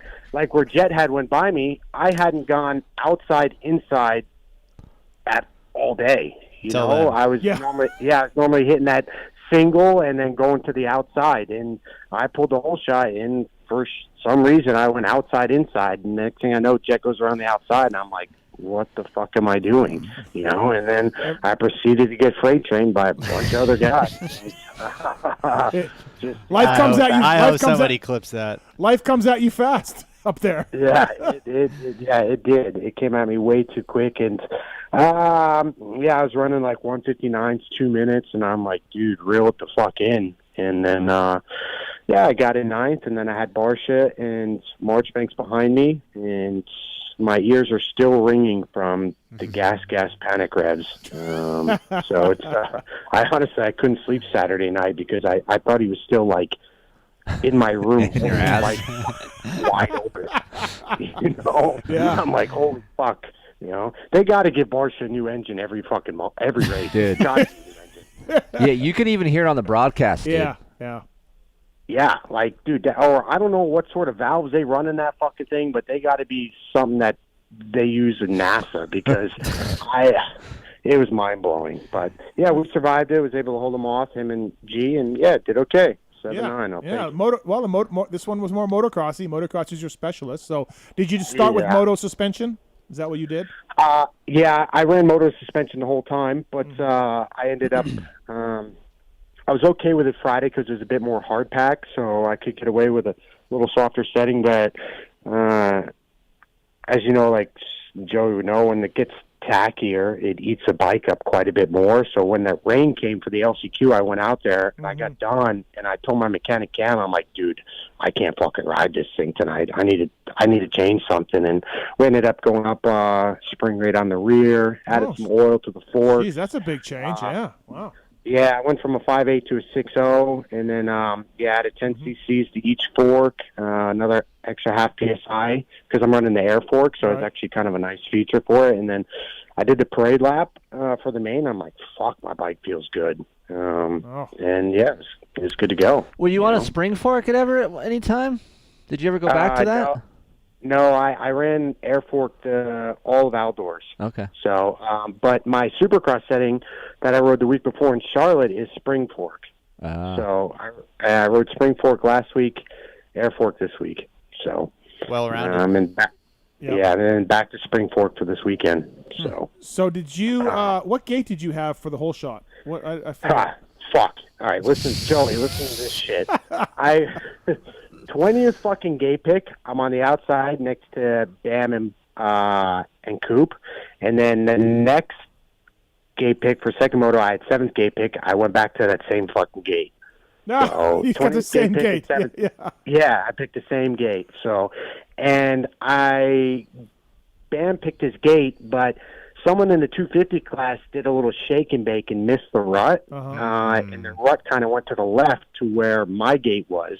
Jet had went by me, I hadn't gone outside, inside at all day. I was normally hitting that single and then going to the outside, and I pulled the whole shot, and for some reason I went outside inside, and next thing I know, Jet goes around the outside, and I'm like, what the fuck am I doing? And then I proceeded to get freight trained by a bunch of other guys. Life comes at you. I hope somebody clips that. Life comes at you fast up there. Yeah, it did. It came at me way too quick, and I was running like 159s 2 minutes, and I'm like, dude, reel it the fuck in. And then I got in 9th, and then I had Barsha and Marchbanks behind me, and my ears are still ringing from the gas panic revs. So it's I couldn't sleep Saturday night because I thought he was still like in my room, in your ass, like wide open. Yeah. I'm like, holy fuck. They got to give Barsha a new engine every race. Dude. Yeah, you can even hear it on the broadcast. Dude. Yeah. Yeah, like, dude, or I don't know what sort of valves they run in that fucking thing, but they got to be something that they use in NASA, because it was mind-blowing. But, yeah, we survived it. Was able to hold them off, him and G, and, did okay. 7-9, this one was more motocrossy. Motocross is your specialist. So did you just start with moto suspension? Is that what you did? I ran moto suspension the whole time, but I ended up I was okay with it Friday because it was a bit more hard pack, so I could get away with a little softer setting. But as you know, like Joey would know, when it gets tackier, it eats the bike up quite a bit more. So when that rain came for the LCQ, I went out there and I got done, and I told my mechanic Cam, I'm like, dude, I can't fucking ride this thing tonight. I need to change something. And we ended up going up spring rate on the rear, added some oil to the fork. Geez, that's a big change. Wow. Yeah, I went from a 5.8 to a 6.0, and then added 10 cc's to each fork, another extra half psi because I'm running the air fork, so it's actually kind of a nice feature for it. And then I did the parade lap for the main. I'm like, fuck, my bike feels good. And yeah, it was good to go. Were you on a spring fork at any time? Did you ever go back to that? No, I ran air forked all of outdoors. Okay. So, but my Supercross setting that I rode the week before in Charlotte is spring fork. So I rode spring fork last week, air fork this week. So well-rounded. And then back to spring fork for this weekend. So did you? What gate did you have for the whole shot? What fuck. All right, listen, Joey, listen to this shit. 20th fucking gate pick. I'm on the outside next to Bam and Coop, and then the next gate pick for second moto, I had 7th gate pick. I went back to that same fucking gate. No, So you got the same gate. Yeah, I picked the same gate. So, and Bam picked his gate, but someone in the 250 class did a little shake and bake and missed the rut, and the rut kind of went to the left to where my gate was.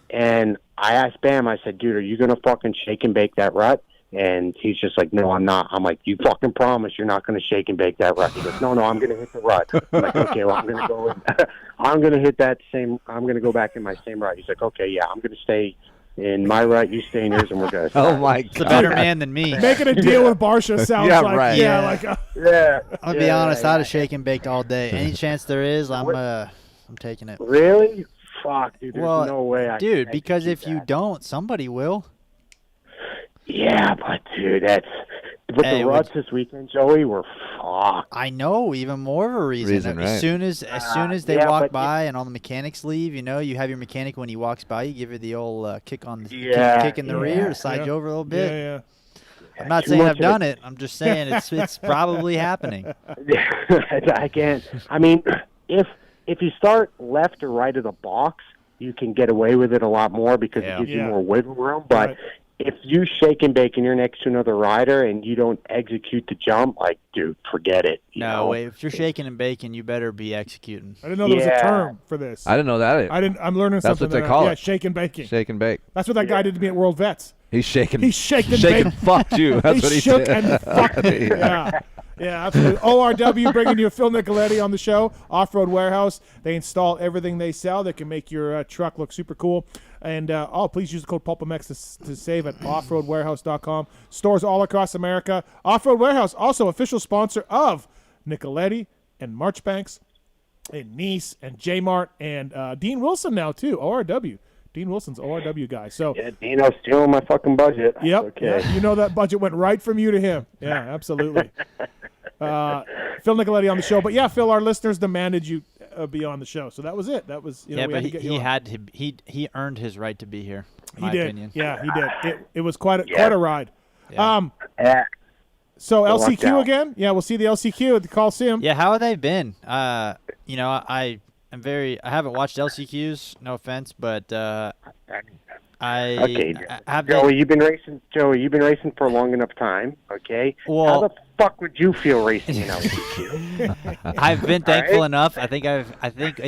And I asked Bam, I said, dude, are you going to fucking shake and bake that rut? And he's just like, no, I'm not. I'm like, you fucking promise you're not going to shake and bake that rut? He goes, no, I'm going to hit the rut. I'm like, okay, well, I'm going to go. I'm going to hit that same. I'm going to go back in my same rut. He's like, okay, yeah, I'm going to stay in my rut. You stay in yours, and we're going to. Oh my God, he's a better man than me. Making a deal with Barsha sounds Yeah, like right. Yeah. I'll be honest. I'd have shake and baked all day. Any chance there is, I'm taking it. Really? Fuck, dude. There's Well, no way. Dude, because if you don't, somebody will. Yeah, but dude, with the ruts this weekend, Joey, we're fucked. I know, even more of a reason. Right. As soon as they walk by and all the mechanics leave, you have your mechanic when he walks by, you give her the old kick on the kick in the rear to slide you over a little bit. Yeah. I'm not saying I've done it. I'm just saying it's probably happening. I can't. I mean, if you start left or right of the box, you can get away with it a lot more because it gives you more wiggle room. But if you shake and bake and you're next to another rider and you don't execute the jump, like, dude, forget it. Wait, if you're shaking and baking, you better be executing. I didn't know there was a term for this. I didn't know that. I'm learning That's something. what they call it. Yeah, shake and baking. Shake and bake. That's what that guy did to me at World Vets. He's shaking. He shaked and baked. Fucked you. That's what he shook did. and fucked me. Yeah, absolutely. ORW bringing you Phil Nicoletti on the show. Off-Road Warehouse. They install everything they sell. They can make your truck look super cool. And please use the code PulpMX to save at offroadwarehouse.com. Stores all across America. Off-Road Warehouse, also official sponsor of Nicoletti and Marchbanks and Nice and J-Mart and Dean Wilson now too, ORW. Dean Wilson's ORW guy. So yeah, Dino's stealing my fucking budget. Yep. Okay. Yeah, that budget went right from you to him. Yeah, absolutely. Phil Nicoletti on the show. But yeah, Phil, our listeners demanded you be on the show. So that was it. That was, but he earned his right to be here. In my opinion. Yeah, he did. It was quite a ride. Yeah. So LCQ again? Yeah, we'll see the LCQ at the Coliseum. Yeah, how have they been? I haven't watched LCQs, no offense, but Joey, you've been racing for a long enough time, okay? Well, how the fuck would you feel racing in LCQ? I've been thankful enough. I think I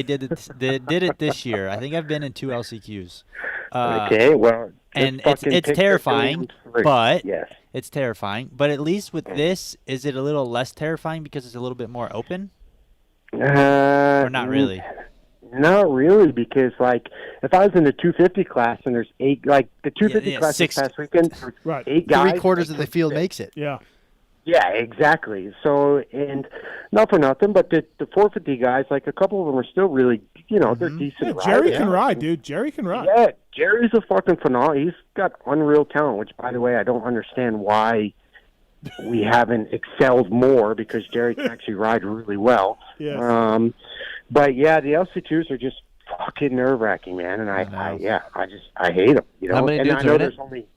did it this year. I think I've been in 2 LCQs. Okay, well, and it's terrifying, but yes. It's terrifying. But at least with this, is it a little less terrifying because it's a little bit more open? Or not really? Not really, because if I was in the 250 class and there's 8, the 250 class this past weekend, right. 8 guys. 3/4 of the field makes it. Yeah. Yeah, exactly. So, and not for nothing, but the 450 guys, a couple of them are still really, they're decent. Jerry can ride, dude. Jerry can ride. Yeah, Jerry's a fucking phenomenal. He's got unreal talent, which, by the way, I don't understand why we haven't excelled more, because Jerry can actually ride really well. Yeah. But yeah, the LC2s are just fucking nerve-wracking, man, and I hate them. How many dudes I know are in there's it? only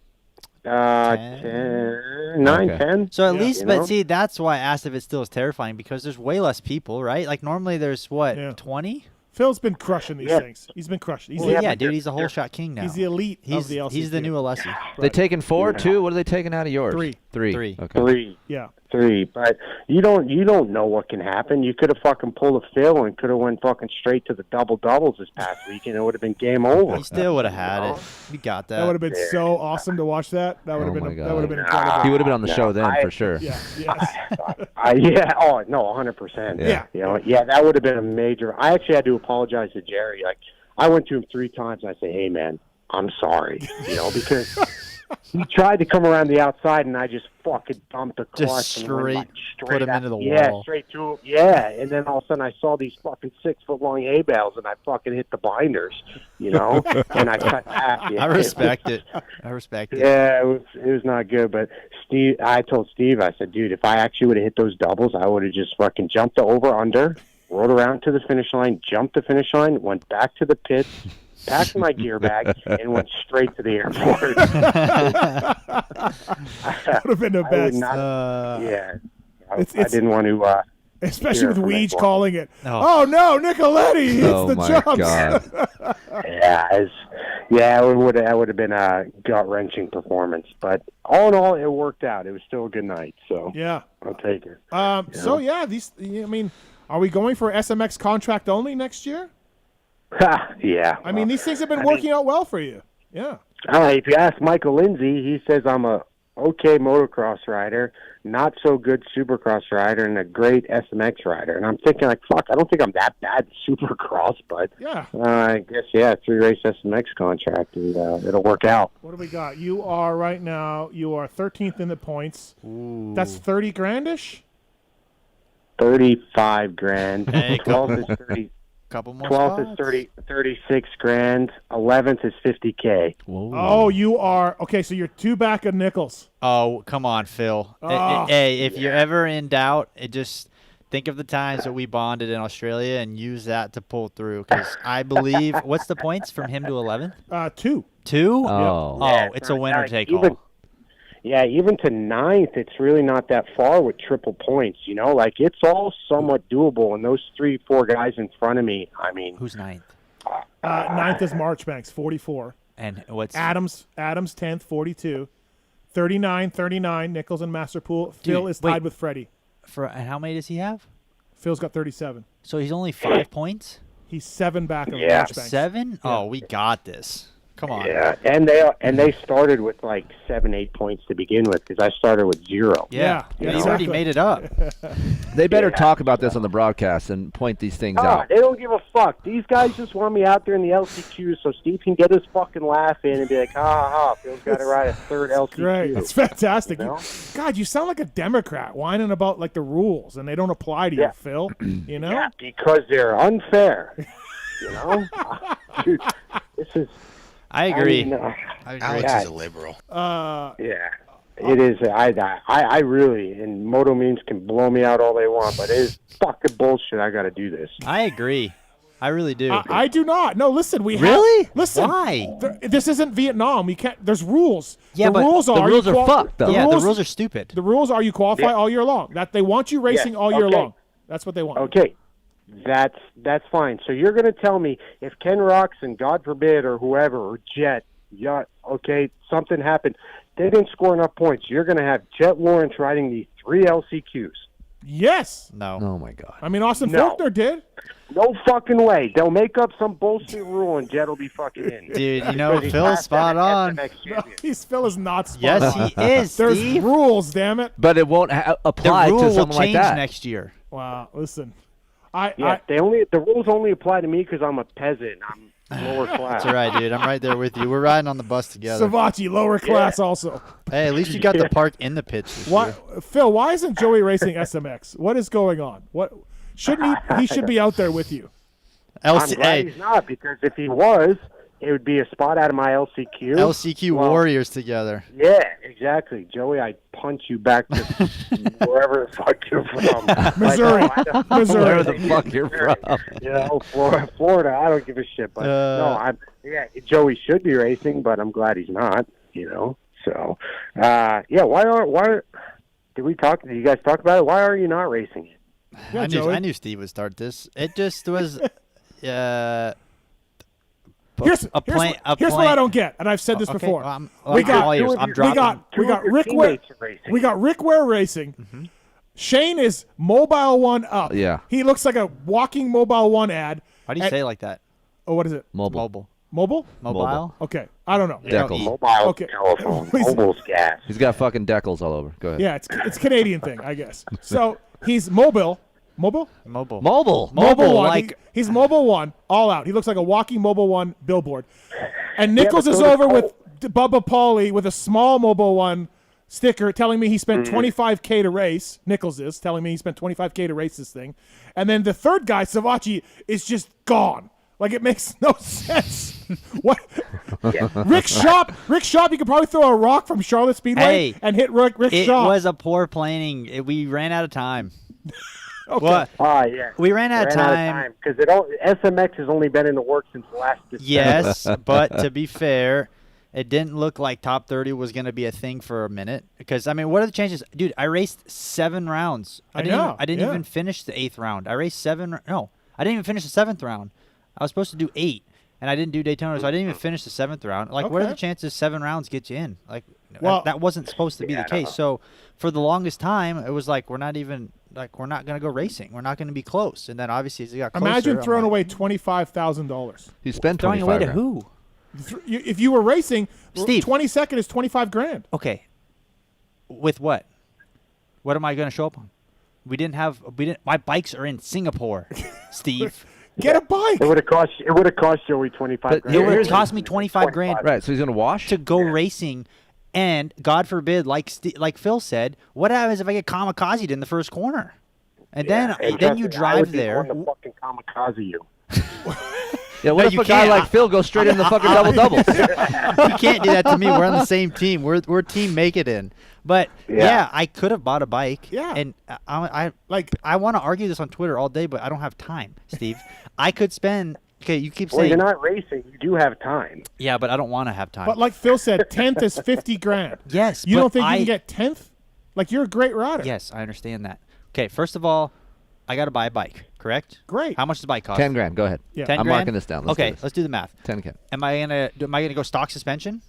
10. So at least, but see, that's why I asked if it still is terrifying, because there's way less people, right? Like normally there's 20. Phil's been crushing these things. He's been crushing. Dude, he's a whole shot king now. He's the elite of the LCQ. He's the new Alessi. Right. They taking 4, 2? What are they taking out of yours? 3. Okay. 3. Yeah. 3. But you don't know what can happen. You could have fucking pulled a Phil and could have went fucking straight to the doubles this past week, and it would have been game over. He still would have had it. You got that. That would have been so awesome to watch that. That would have been incredible. He would have been on the show then for sure. Yeah. Yes. Oh no, 100%. Yeah. That would have been a major. I actually had to apologize to Jerry. I went to him 3 times, and I said, "Hey, man, I'm sorry," because he tried to come around the outside, and I just fucking dumped the clutch. Just straight put him into the wall. Yeah, straight to him. Yeah, and then all of a sudden I saw these fucking 6-foot-long hay bales, and I fucking hit the binders, and I cut back. Yeah. I respect it. Yeah, it was not good, but I told Steve, I said, dude, if I actually would have hit those doubles, I would have just fucking jumped the over-under, rode around to the finish line, jumped the finish line, went back to the pits, packed my gear bag, and went straight to the airport. That would have been the best. I didn't want to. Especially with from Weege Nicoletti. calling it. Oh no, Nicoletti hits Oh the my jumps. God. It would have been a gut wrenching performance, but all in all, it worked out. It was still a good night, so Yeah. I'll take it. So yeah, these. I mean, are we going for SMX contract only next year? Yeah. I mean, these things have been working out well for you. Yeah. If you ask Michael Lindsay, he says I'm a okay motocross rider, not so good supercross rider, and a great SMX rider. And I'm thinking, like, fuck, I don't think I'm that bad supercross, but Yeah. I guess, 3-race SMX contract, and it'll work out. What do we got? You are right now. You are 13th in the points. Ooh. That's 30 grandish. 35 grand. Hey, 12th is 30. Couple more 12th spots. is 36 grand. 11th is 50K. Whoa. Oh, you are okay. So you're 2 back of Nichols. Oh, come on, Phil. Oh. Hey, if you're ever in doubt, just think of the times that we bonded in Australia and use that to pull through. Because I believe, what's the points from him to 11th? 2. 2? Oh. Oh, it's a winner take all. Even to 9th, it's really not that far with triple points. Like it's all somewhat doable. And those 3-4 guys in front of me, I mean, Who's 9th? 9th is Marchbanks, 44. And what's Adams 10th, 42. 39, Nichols and Masterpool. Phil is tied wait. with Freddie. and how many does he have? Phil's got 37. So he's only 5 points? He's 7 back of Yeah. Marchbanks. 7? Oh, we got this. Come on. Yeah, and they started with like 7-8 points to begin with because I started with 0. Yeah, Yeah, he's already exactly. made it up. They better talk about this on the broadcast and point these things out. They don't give a fuck. These guys just want me out there in the LCQ so Steve can get his fucking laugh in and be like, Phil's got to ride a third LCQ. Great. That's fantastic. You know? God, you sound like a Democrat whining about like the rules and they don't apply to you, Phil. You know? Yeah, because they're unfair. Dude, this is. I agree. I mean, Alex is a liberal. Yeah, it is. I really, and Moto Memes can blow me out all they want, but it is fucking bullshit. I got to do this. I agree. I really do. I do not. No, listen. Really? Listen. Why? This isn't Vietnam. We can't. There's rules. Yeah, the but rules the are rules you are fucked, though. Yeah, the rules are stupid. The rules are you qualify all year long. That they want you racing all year okay. long. That's what they want. Okay, that's fine. So you're going to tell me if Ken Roczen, God forbid, or whoever, or Jet, something happened, they didn't score enough points. You're going to have Jet Lawrence riding these 3 LCQs. Yes. No. Oh my God. I mean, Austin No. Faulkner did. No fucking way. They'll make up some bullshit rule and Jet will be fucking in. Dude, Because he's Phil's past spot that on. SMX No, champion. Phil is not spot Yes, on. he is, There's Steve. rules, damn it. But it won't The apply rule to will something like change that. next year. Wow. Listen. The rules only apply to me because I'm a peasant. I'm lower class. That's all right, dude. I'm right there with you. We're riding on the bus together. Savatgy, lower class also. Hey, at least you got the park in the pitch this Why, year. Phil, why isn't Joey racing SMX? What is going on? What shouldn't he should be out there with you. I'm glad he's not, because if he was, it would be a spot out of my LCQ. LCQ Warriors together. Yeah, exactly. Joey, I'd punch you back to wherever the fuck you're from. Missouri. Missouri. Where the fuck you're from? Florida, I don't give a shit. But Joey should be racing, but I'm glad he's not, So, why did you guys talk about it? Why are you not racing it? Yeah, I knew Steve would start this. It just was Here's what I don't get, and I've said this Okay, before. well, we got Rick Rick Ware Racing. Mm-hmm. Shane is Mobile One up. Yeah. He looks like a walking Mobile One ad. Why do you say it like that? Oh, what is it? Mobile. Mobile? Mobile? Okay, I don't know. Decals. Mobile Okay. telephone. Mobile's gas. He's got fucking decals all over. Go ahead. Yeah, it's a Canadian thing, I guess. So he's mobile. Mobile. Mobile One. He's Mobile One, all out. He looks like a walking Mobile One billboard. And Nichols is over with Bubba Pauly with a small Mobile One sticker telling me he spent $25K to race. Nichols is telling me he spent $25K to race this thing. And then the third guy, Savatgy, is just gone. Like, it makes no sense. What? Rick Shop, you could probably throw a rock from Charlotte Speedway and hit Rick Shop. It was a poor planning. We ran out of time. Okay. What? Yeah. We ran out of time because SMX has only been in the works since last December. Yes, but to be fair, It didn't look like top 30 was going to be a thing for a minute. Because, I mean, what are the chances? Dude, I raced 7 rounds. I didn't even finish the 8th round. I raced 7. No, I didn't even finish the 7th round. I was supposed to do 8, and I didn't do Daytona, so I didn't even finish the 7th round. Like, what are the chances 7 rounds get you in? Like, that wasn't supposed to be the case. So, for the longest time, it was like, we're not going to go racing. We're not going to be close. And then, obviously, as it got closer. Imagine throwing away $25,000. You spent throwing away to who? If you were racing, Steve, 22nd is $25,000. Okay. With what? What am I going to show up on? My bikes are in Singapore, Steve. Get a bike. It would have cost Joey $25,000. It would have cost me $25,000. Right, so he's going to wash? To go racing, and God forbid, like Phil said, what happens if I get kamikazed in the first corner? And then you drive there. I would fucking kamikaze you. Yeah, what if a guy like Phil goes straight in the fucking double-doubles? You can't do that to me. We're on the same team. We're team make it in. But, I could have bought a bike. Yeah. And I want to argue this on Twitter all day, but I don't have time, Steve. I could spend – okay, you keep saying – Well, you're not racing. You do have time. Yeah, but I don't want to have time. But like Phil said, 10th is $50,000. Yes, you don't think you can get 10th? Like, you're a great rider. Yes, I understand that. Okay, first of all, I got to buy a bike, correct? Great. How much does the bike cost? $10,000. Go ahead. Yeah. 10 I'm grand? marking this down. Let's do the math. $10,000. Am I gonna go stock suspension?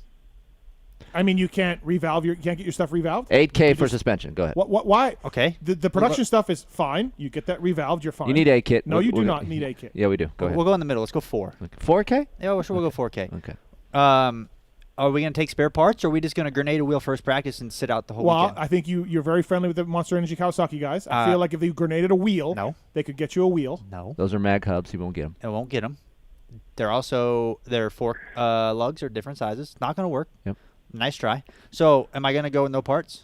I mean, you can't revalve you can't get your stuff revalved. $8,000 for suspension. Go ahead. Why? Okay. The production stuff is fine. You get that revalved, you're fine. You need a kit. No, you do not need a kit. Yeah, we do. Go ahead. We'll go in the middle. Let's go 4. 4K? Yeah, we'll go 4K. Okay. Are we going to take spare parts, or are we just going to grenade a wheel first practice and sit out the whole weekend? I think you're very friendly with the Monster Energy Kawasaki guys. I feel like if they grenaded a wheel, they could get you a wheel. No. Those are mag hubs. You won't get them. I won't get them. Their fork lugs are different sizes. Not going to work. Yep. Nice try. So, am I going to go with no parts?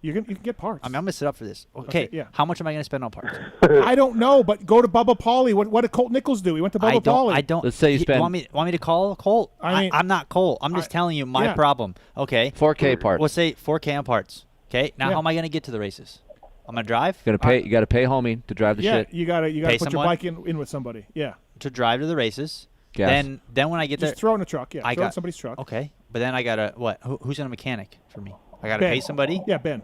You can get parts. I mean, I'm going to sit up for this. Okay. Yeah. How much am I going to spend on parts? I don't know, but go to Bubba Pauly. What did Colt Nichols do? He went to Bubba Pauly. I don't. Let's say you spend. Want me to call Colt? I'm not Colt. I'm just telling you my problem. Okay. 4K parts. Let's say 4K on parts. Okay. Now, how am I going to get to the races? I'm going to drive. You got to pay homie to drive the shit. Yeah, you got to put someone? your bike in with somebody. Yeah. To drive to the races. Gas. Then when I get there, just throw it in a truck. Yeah. Throw it in somebody's truck. Okay. But then I gotta what? Who's gonna mechanic for me? I gotta pay somebody. Yeah, Ben.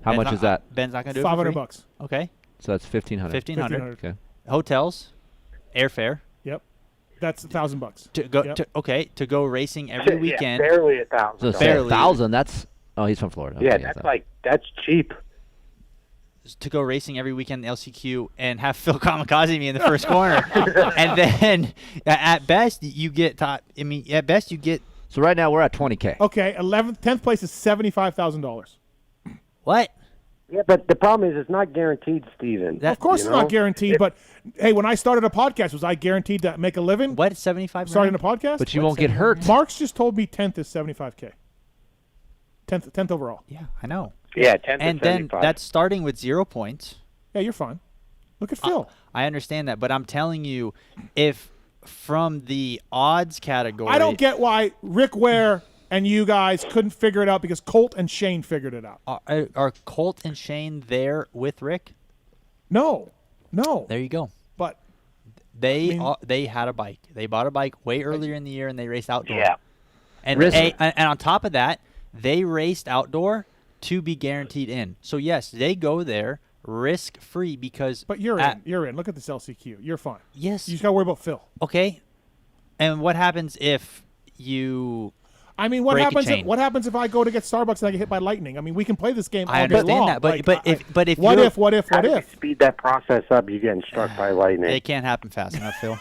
How much is that? Ben's not gonna do it. $500. Okay. So that's $1,500. $1,500. Okay. Hotels, airfare. Yep. That's $1,000 to go. Yep. To go racing every weekend. Barely $1,000. So barely. $1,000. That's he's from Florida. Yeah, Okay, that's cheap. To go racing every weekend in LCQ and have Phil kamikaze me in the first corner, and then at best you get top. I mean, at best you get. So right now we're at $20K. Okay, 10th place is $75,000. What? Yeah, but the problem is it's not guaranteed, Steven. Of course it's not guaranteed, but hey, when I started a podcast, was I guaranteed to make a living? What, 75? Starting a podcast? But you won't get hurt. Mark's just told me 10th is $75K. 10th overall. Yeah, I know. Yeah, 10th and then that's starting with 0 points. Yeah, you're fine. Look at Phil. I understand that, but I'm telling you, if from the odds category, I don't get why Rick Ware and you guys couldn't figure it out because Colt and Shane figured it out. Are Colt and Shane there with Rick? No. There you go. But they had a bike. They bought a bike way earlier in the year and they raced outdoor. Yeah. And on top of that, they raced outdoor to be guaranteed in. So yes, they go there risk free because. But you're in. You're in. Look at this LCQ. You're fine. Yes. You just gotta worry about Phil. Okay. And what happens if you? I mean, what happens if I go to get Starbucks and I get hit by lightning? I mean, we can play this game all day long. I understand that, but if what if? Speed that process up, you're getting struck by lightning. It can't happen fast enough, Phil.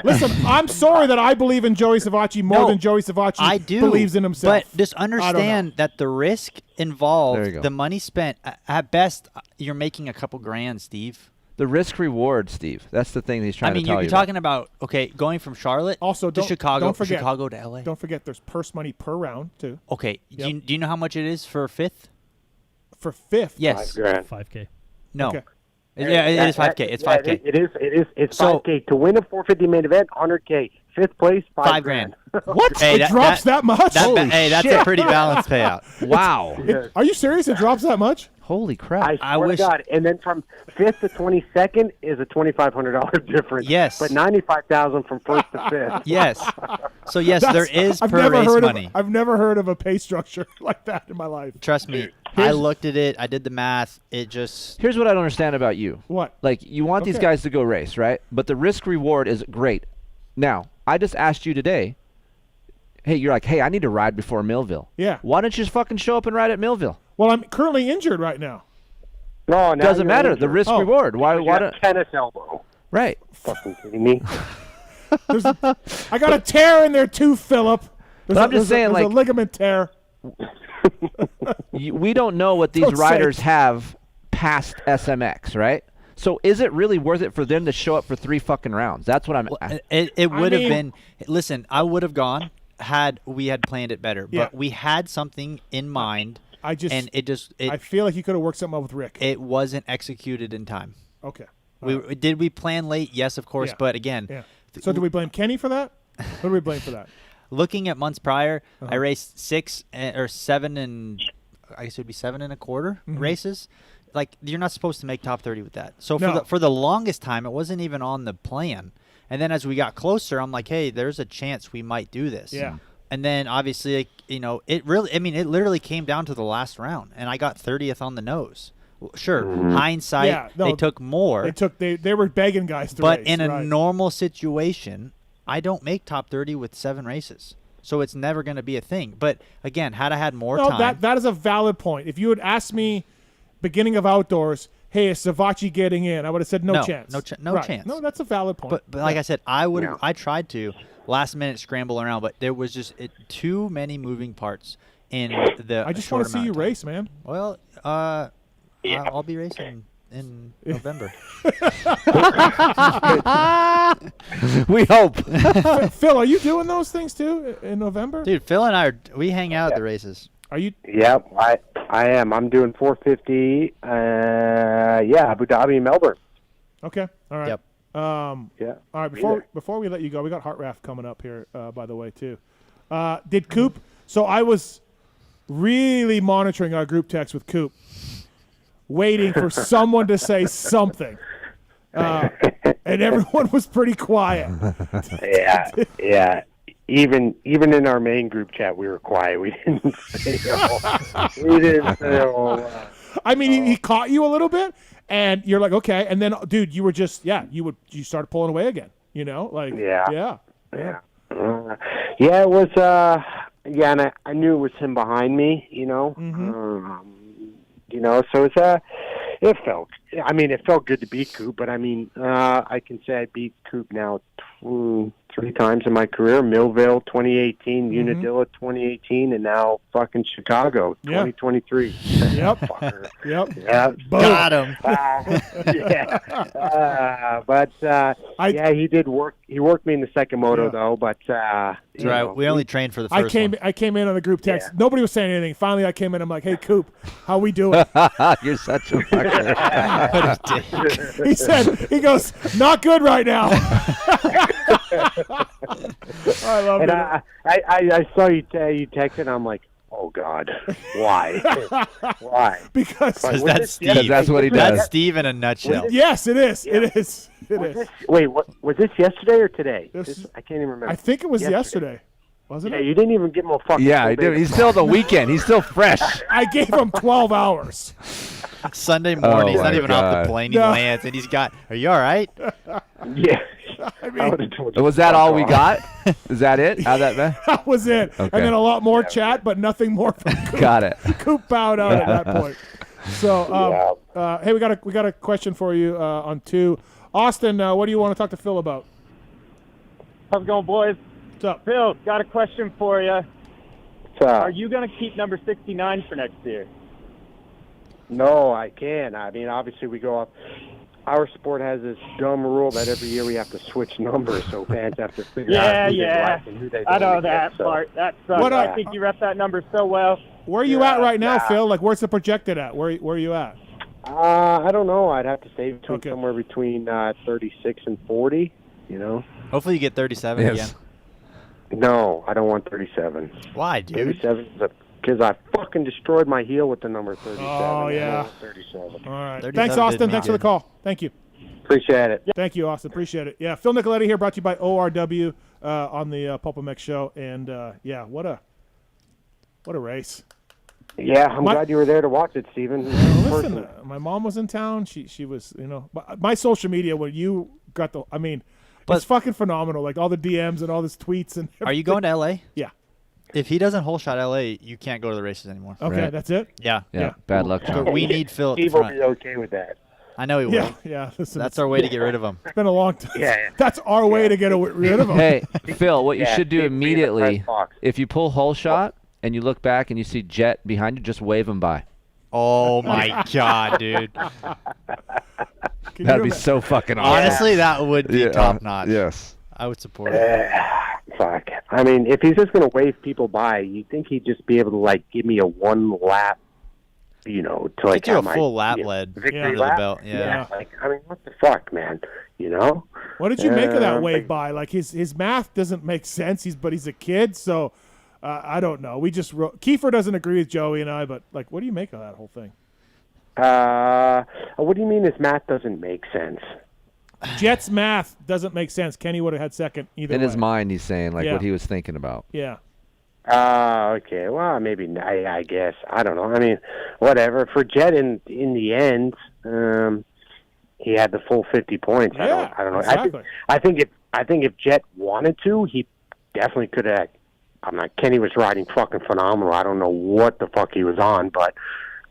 Listen, I'm sorry that I believe in Joey Savatgy more than Joey Savatgy believes in himself. But just understand that the risk involved, the money spent, at best, you're making a couple grand, Steve. The risk reward, Steve. That's the thing he's trying to tell you. You're talking about going from Charlotte to Chicago, don't forget, Chicago to LA. Don't forget, there's purse money per round too. Okay, do you know how much it is for fifth? For fifth, yes, $5K. No, okay. Yeah, it is 5K. It's 5K. It is. It's 5K to win a 450 main event. 100K. Fifth place, $5 grand. What? It drops that much? That's a pretty balanced payout. Wow. Are you serious? It drops that much? Holy crap! I swear to God. And then from 5th to 22nd is a $2,500 difference. Yes. But $95,000 from 1st to 5th. Yes. So yes, there is I've per never race heard money. I've never heard of a pay structure like that in my life. Trust me. I looked at it. I did the math. It just. Here's what I don't understand about you. What? Like, you want these guys to go race, right? But the risk reward is great. Now, I just asked you today. Hey, you're like, hey, I need to ride before Millville. Yeah. Why don't you just fucking show up and ride at Millville? Well, I'm currently injured right now. No, doesn't matter. The risk reward. Why? You got a tennis elbow. Right. Fucking kidding me? I got a tear in there too, Philip. I'm just saying, there's a ligament tear. We don't know what these riders have past SMX, right? So is it really worth it for them to show up for 3 fucking rounds? That's what I'm. It would have been. Listen, I would have gone had we had planned it better, but we had something in mind. I feel like you could have worked something out with Rick. It wasn't executed in time. Okay. Did we plan late? Yes, of course. But again, so do we blame Kenny for that? What do we blame for that? Looking at months prior, I raced 6 or 7 and I guess it would be 7 1/4 races. Like, you're not supposed to make top 30 with that. So for the longest time, it wasn't even on the plan. And then as we got closer, I'm like, hey, there's a chance we might do this. Yeah. And then obviously, like, it literally came down to the last round, and I got 30th on the nose. Sure, hindsight, they took more. They were begging guys to race. But in a normal situation, I don't make top 30 with 7 races. So it's never going to be a thing. But again, had I had more time. That is a valid point. If you had asked me beginning of outdoors, hey, is Savatgy getting in? I would have said no chance. No chance. No, that's a valid point. But like I said, I tried to last minute scramble around, but there was just too many moving parts in the. I just want to see you race, man. Well, I'll be racing in November. We hope. Phil, are you doing those things too in November? Dude, Phil and I we hang out at the races. Are you? Yep, I am. I'm doing 450. Abu Dhabi and Melbourne. Okay. All right. Yep. All right. Before we let you go, we got Hartranft coming up here. By the way, too. Did Coop? So I was really monitoring our group text with Coop, waiting for someone to say something, and everyone was pretty quiet. Yeah. Even in our main group chat, we were quiet. We didn't say we didn't say I mean, he caught you a little bit, and you're like, okay. And then, dude, you were just, you started pulling away again. You know, like, yeah. It was, and I knew it was him behind me. You know, so it felt good to beat Coop. But I mean, I can say I beat Coop now 3 times in my career. Millville 2018, Unadilla 2018, and now fucking Chicago 2023. Yep. Got him. He did work. He worked me in the second moto though, but that's right. We only trained for the first one. I came in on the group text. Yeah. Nobody was saying anything. Finally, I came in. I'm like, hey, Coop, how we doing? You're such a fucker. He goes, not good right now. I love it. I saw you text and I'm like, oh God, why? Why? Because that's Steve. That's what he does. That's Steve in a nutshell. Yes, it is. Yeah. It is. Wait, was this yesterday or today? I can't even remember. I think it was yesterday. Wasn't it? You didn't even give him a fucking. Yeah, he did. He's still the weekend. He's still fresh. I gave him 12 hours. Sunday morning. He's not even off the plane. He lands and he's got. Are you all right? Yeah. I mean, was that all we got? Is that it? How that was it. Okay. And then a lot more chat, but nothing more from Coop. Got it. Coop bowed out at that point. So, hey, we got a question for you on 2. Austin, what do you want to talk to Phil about? How's it going, boys? What's up? Phil, got a question for you. Are you going to keep number 69 for next year? No, I can't. I mean, obviously we go up. Our sport has this dumb rule that every year we have to switch numbers, so fans have to figure out who they like and who they don't. I know that part. That sucks. I think you rep that number so well. Where are you at right now, Phil? Like, where's the projected at? Where are you at? I don't know. I'd have to say somewhere between 36 and 40. You know. Hopefully, you get 37 again. No, I don't want 37. Why, dude? 37 is because I fucking destroyed my heel with the number 37. Oh, yeah. 37. All right. 37 Thanks, Austin. did me Thanks for the good. call. Thank you. Appreciate it. Thank you, Austin. Appreciate it. Yeah, Phil Nicoletti here, brought to you by ORW on the PulpMX show. And, yeah, what a race. Yeah, I'm glad you were there to watch it, Steven. Listen, my mom was in town. She was, my social media when you got it's fucking phenomenal. Like all the DMs and all these tweets and everything. Are you going to L.A.? Yeah. If he doesn't hole shot L.A., you can't go to the races anymore. Okay, Right. that's it? Yeah. Bad luck, John. We need Phil at the Steve will front. be okay with that. I know he will. Yeah. Listen, That's our way to get rid of him. It's been a long time. Yeah. That's our way to get rid of him. Hey, Phil, what you should do Steve will be in the immediately, press box. if you pull hole shot and you look back and you see Jet behind you, just wave him by. Oh, my God, dude. Can you So fucking awesome. Honestly, that would be top-notch. Yes. I would support it. Fuck. I mean, if he's just going to wave people by, you'd think he'd just be able to, like, give me a one lap, to, like, Get you have a my full lap lead victory under the lap. belt. Yeah. Like, I mean, what the fuck, man? What did you make of that wave by? Like his math doesn't make sense. But he's a kid, so I don't know. We just Kiefer doesn't agree with Joey and I, but like, what do you make of that whole thing? What do you mean his math doesn't make sense? Jet's math doesn't make sense. Kenny would have had second either In way. his mind, he's saying like Yeah. what he was thinking about. Yeah. Okay. Well, maybe I guess I don't know. I mean, whatever. For Jet, in the end, he had the full 50 points. Yeah, I don't know. exactly. I think if Jet wanted to, he definitely could have. Kenny was riding fucking phenomenal. I don't know what the fuck he was on, but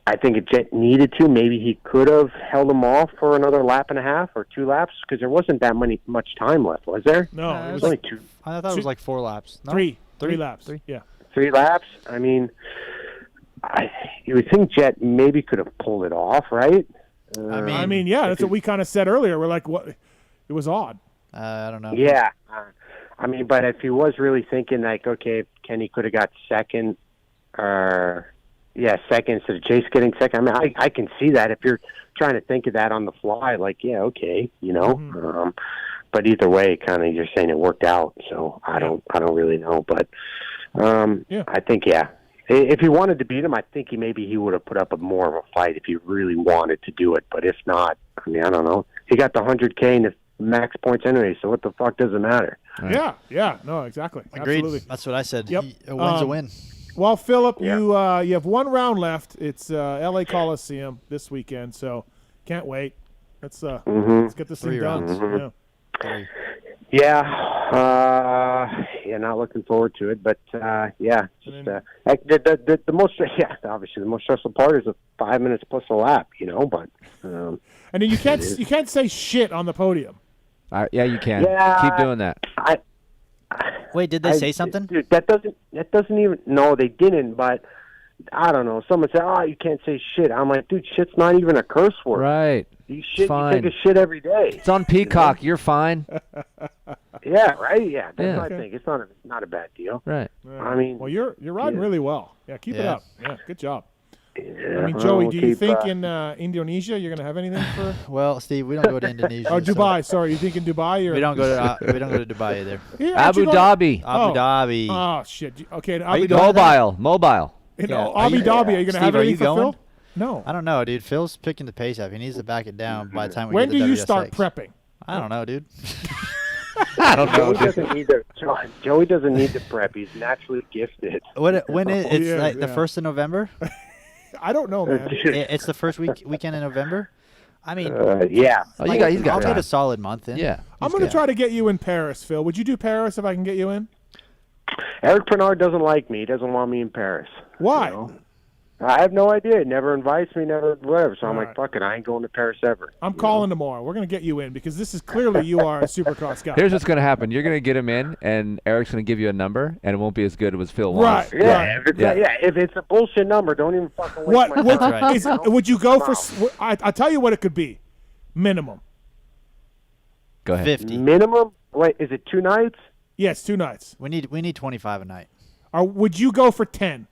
I think if Jet needed to, maybe he could have held him off for another lap and a half or 2 laps because there wasn't that much time left, was there? No, it was only 2. I thought it was like 4 laps. No? 3 laps. 3? Yeah. 3 laps. I mean, you would think Jet maybe could have pulled it off, right? I mean, yeah, that's what we kind of said earlier. We're like, what? It was odd. I don't know. Yeah. I mean, but if he was really thinking like, okay, if Kenny could have got second, second instead of Chase getting second. I mean, I can see that if you're trying to think of that on the fly, like, yeah, okay, Mm-hmm. But either way, kind of, you're saying it worked out. So I don't really know, but I think, if he wanted to beat him, I think he would have put up more of a fight if he really wanted to do it. But if not, I mean, I don't know. He got the 100K and the max points anyway, so what the fuck does it matter? Right. Yeah. No, exactly. Agreed. Absolutely. That's what I said. Yep. A win's a win. Well, Philip, you have 1 round left. It's LA Coliseum this weekend, so can't wait. Let's get this 3 thing done. rounds. Yeah. 3. Not looking forward to it, but the most obviously the most stressful part is the 5 minutes plus a lap, but and then you can't say shit on the podium. Yeah, you can. Yeah, Keep doing that. Wait, did they say something? Dude, that doesn't even. No, they didn't. But I don't know. Someone said, "Oh, you can't say shit." I'm like, dude, shit's not even a curse word. Right. You shit. Fine. You take a shit every day. It's on Peacock. You're fine. Yeah. Right. Yeah. That's Yeah. what I think. It's not a bad deal. Right. I mean, well, you're riding really well. Yeah, keep it Yeah. up. Yeah, good job. Yeah, I mean, Joey, do you keep, think in Indonesia you're gonna have anything for? Well, Steve, we don't go to Indonesia. Oh, Dubai. so Sorry, you think in Dubai? Or we don't go to Dubai either. Yeah, Abu Dhabi. Abu Dhabi. Oh shit. Okay, in Are you Abu going Dhabi. Mobile. In Yeah. Abu Dhabi, are you gonna Steve, have are anything you for going? Phil? No. I don't know, dude. Phil's picking the pace up. He needs to back it down by the time we When get to do you WSX. start prepping? I don't know, dude. I don't know. Joey doesn't need to prep. He's naturally gifted. When it's Yeah, like the yeah. 1st of November? I don't know, man. It's the first weekend in November. I mean, Yeah. Oh, he's got I'll time. get a solid month in. Yeah. I'm he's gonna good. try to get you in Paris, Phil. Would you do Paris if I can get you in? Eric Pernard doesn't like me. He doesn't want me in Paris. Why? You know? I have no idea. He never invites me, never whatever. So I'm All like, right. fuck it. I ain't going to Paris ever. I'm calling tomorrow. We're gonna get you in because this is clearly you are a Supercross guy. Here's what's going to happen. You're going to get him in, and Eric's going to give you a number, and it won't be as good as Phil wants. Right. Yeah, if it's a bullshit number, don't even fucking waste my What time. is, would you go for? I'll tell you what it could be. Minimum. Go ahead. 50. Minimum? Wait, is it 2 nights? Yes, 2 nights. We need 25 a night. Or would you go for 10?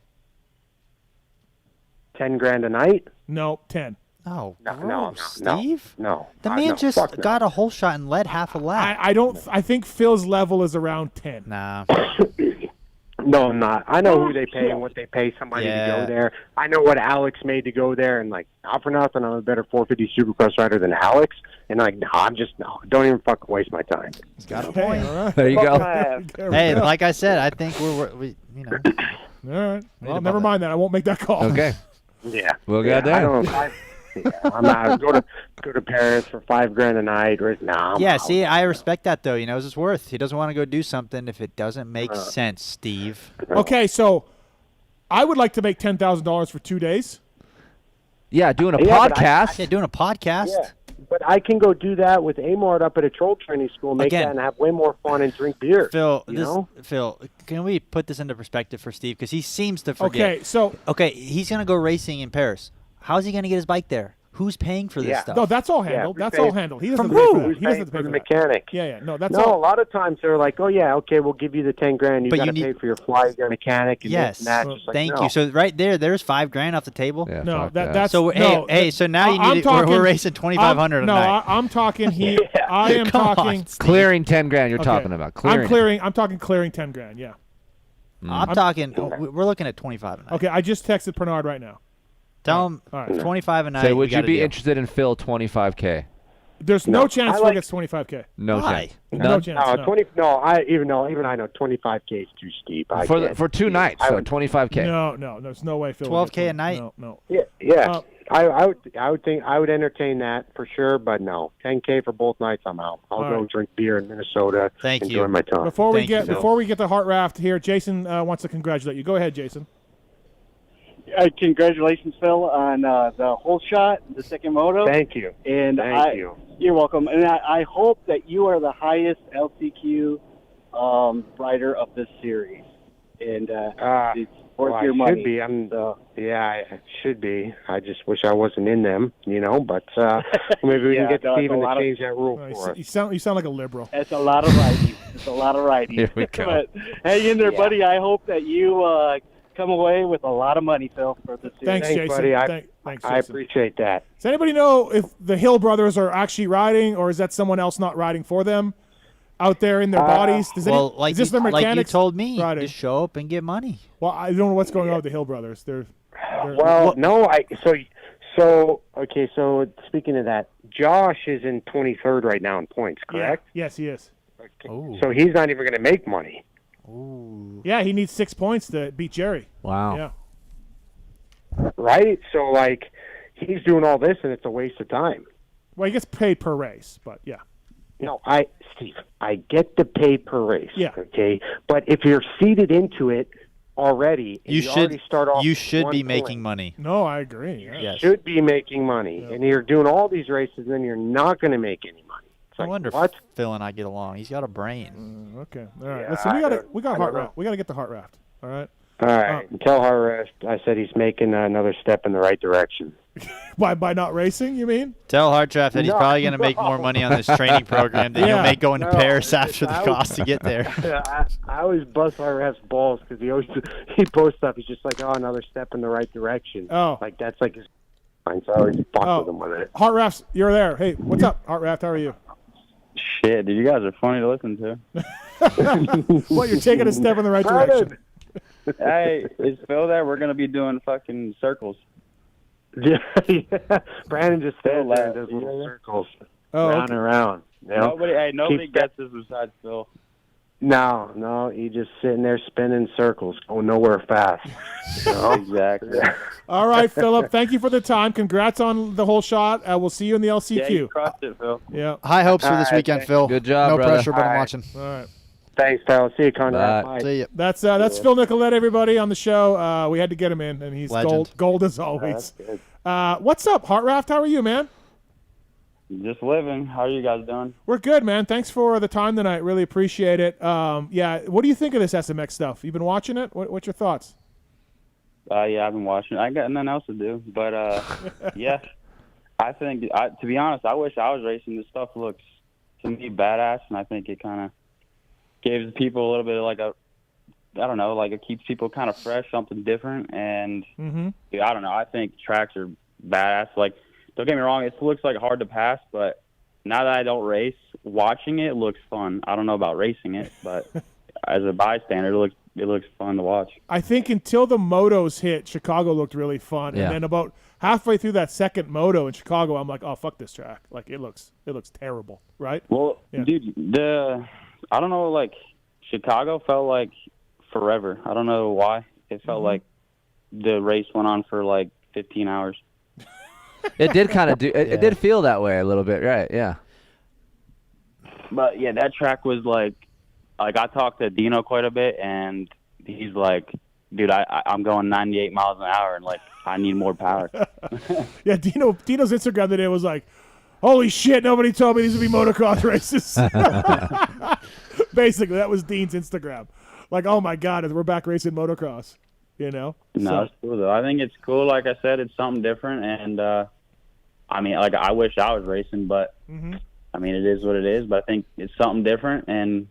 10 grand a night? No, 10. Oh, No, gross, no, Steve. no. The no, man just fuck no. got a whole shot and led half a lap. I don't. I think Phil's level is around 10. Nah. No, I'm not. I know who they pay and what they pay somebody to go there. I know what Alex made to go there, and like, not for nothing, I'm a better 450 Supercross rider than Alex. And like, don't even fucking waste my time. He's got a point. Right. There you go. Hey, like I said, I think we you know. All right. Well, never mind that. I won't make that call. Okay. Yeah. We'll get I there. don't know. I'm not go to Paris for $5,000 a night. Or, nah, I'm out. See, I respect that though. He knows his worth. He doesn't want to go do something if it doesn't make sense, Steve. Okay, so I would like to make $10,000 for 2 days. Yeah, doing a podcast. Doing a podcast. Yeah. But I can go do that with Amart up at a troll training school, make that and have way more fun and drink beer. Phil, Phil, can we put this into perspective for Steve? Because he seems to forget. Okay, he's going to go racing in Paris. How's he going to get his bike there? Who's paying for this stuff? No, that's all handled. Yeah, that's all handled. He doesn't from pay who? for that. Who's He doesn't paying pay for the that. mechanic. Yeah. No, that's no. all. A lot of times they're like, oh yeah, okay, we'll give you the $10,000. You got to pay for your flight, your mechanic, and this and that. Well, Just like, thank you. So right there's $5,000 off the table. Yeah, No, fuck that's so. no, Hey, so now you need. We're racing 2,500 a no, night. I'm talking. I am talking. Clearing $10,000. You're talking about clearing. I'm talking clearing $10,000. Yeah. I'm talking. We're looking at 25 a night. Okay, I just texted Bernard right now. Tell him 25 a night. Say, would you be interested in Phil $25K? There's no chance Phil gets $25K. No chance. No chance. No, 20. No, even I know $25K is too steep. For 2 nights, so $25K. No, there's no way Phil. $12K a night. No. Yeah. I would think I would entertain that for sure, but no, $10K for both nights. I'm out. I'll go drink beer in Minnesota. Enjoy my time. Before we get to Hartranft here, Jason wants to congratulate you. Go ahead, Jason. Congratulations, Phil, on the whole shot, the second moto. Thank you. And Thank you. You're welcome. And I hope that you are the highest LCQ rider of this series. And it's worth your money. Should be. I should be. I just wish I wasn't in them, but maybe we can get Steven to change that rule for us. You sound like a liberal. That's a lot of riding. Here we go. But hang in there, buddy. I hope that you come away with a lot of money, Phil, for this series. Thanks, Jason. Buddy. Thanks, I Jason. appreciate that. Does anybody know if the Hill brothers are actually riding, or is that someone else not riding for them out there in their bodies? Is this their mechanics? Like you told me, riding? just show up and get money. Well, I don't know what's going on with the Hill brothers. So speaking of that, Josh is in 23rd right now in points, correct? Yeah. Yes, he is. Okay. So he's not even going to make money. Ooh. Yeah, he needs 6 points to beat Jerry. Wow. Yeah. Right? So, he's doing all this, and it's a waste of time. Well, he gets paid per race, but yeah. No, Steve, I get the pay per race. Yeah. Okay? But if you're seeded into it already, and you already start off you should with be 1 making point, money. No, I agree. Yeah. Yes. should be making money. Yeah. And you're doing all these races, and you're not going to make any money. No wonder what? Phil and I get along. He's got a brain. Okay. All right. Yeah, Listen, we got Hartranft. We got to get to Hartranft. All right. All right. Tell Hartranft I said he's making another step in the right direction. By not racing, you mean? Tell Hartranft that he's probably going to make more money on this training program than he'll make going to Paris after the cost to get there. I always bust Hartraft's balls because he posts stuff. He's just like, another step in the right direction. Oh. Like, that's like his fine. So I always fuck with him with it. Hartranft, you're there. Hey, what's up, Hartranft? How are you? Shit, dude, you guys are funny to listen to. What, you're taking a step in the right direction? Hey, is Phil there? We're going to be doing fucking circles. Yeah. Brandon just stands there and does little circles round and round. Nobody gets this besides Phil. No, he just sitting there spinning circles, going nowhere fast. Exactly. All right, Philip, thank you for the time. Congrats on the whole shot. We'll see you in the LCQ. Yeah, you crushed it, Phil. Yeah. High hopes for this weekend, Phil. Good job, No brother. pressure, but I'm watching. All right. Thanks, pal. See you, Conrad. Bye. Bye. See ya. That's Phil Nicoletti, everybody, on the show. We had to get him in, and he's Legend. gold as always. That's good. What's up, Hartranft? How are you, man? Just living. How are you guys doing? We're good, man. Thanks for the time tonight. Really appreciate it. What do you think of this SMX stuff? You been watching it? What's your thoughts? Yeah, I've been watching. I got nothing else to do, but yeah, I think. To be honest, I wish I was racing. This stuff looks to me badass, and I think it kind of gives people a little bit of it keeps people kind of fresh, something different, and yeah, I don't know. I think tracks are badass. Like, don't get me wrong, it looks like hard to pass, but now that I don't race, watching it looks fun. I don't know about racing it, but as a bystander, it fun to watch. I think until the motos hit, Chicago looked really fun, Yeah. and then about halfway through that second moto in Chicago, I'm like, oh fuck this track, like it looks terrible, right? Well, Yeah. dude, I don't know, like Chicago felt like forever. I don't know why. It felt like the race went on for like 15 hours. It did kind of do. It did feel that way a little bit, right? Yeah. But yeah, that track was like I talked to Dino quite a bit, and he's like, dude, I'm going 98 miles an hour, and like I need more power. Yeah, Dino's Instagram today was like, holy shit, nobody told me these would be motocross races. Basically, that was Dean's Instagram. Like, oh my God, we're back racing motocross, you know? No, it's cool though. I think it's cool. Like I said, it's something different, and I mean, like I wish I was racing, but I mean, it is what it is. But I think it's something different and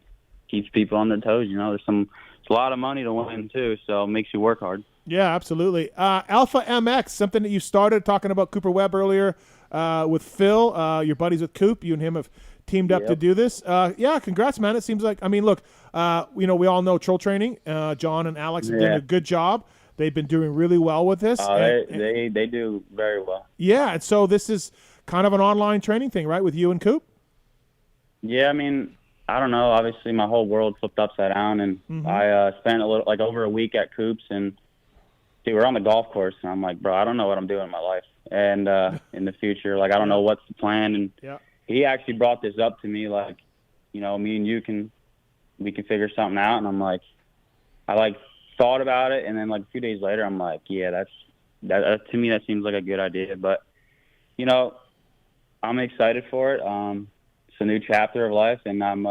keeps people on their toes. You know, it's a lot of money to win too, so it makes you work hard. Yeah, absolutely. Alpha MX, something that you started talking about Cooper Webb earlier with Phil. Your buddies with Coop, you and him have teamed up to do this. Yeah, congrats, man. It seems like, I mean, look, you know, we all know Troll Training. John and Alex have done a good job. They've been doing really well with this. They do very well. Yeah, and so this is kind of an online training thing, right, with you and Coop? Yeah, I mean, I don't know. Obviously, my whole world flipped upside down, and I spent over a week at Coop's, and dude, we're on the golf course, and I'm like, bro, I don't know what I'm doing in my life, and in the future, like, I don't know what's the plan. And he actually brought this up to me, like, you know, me and you we can figure something out. And I'm like, I thought about it, and then like a few days later, I'm like, yeah, that to me that seems like a good idea. But you know, I'm excited for it. It's a new chapter of life, and I'm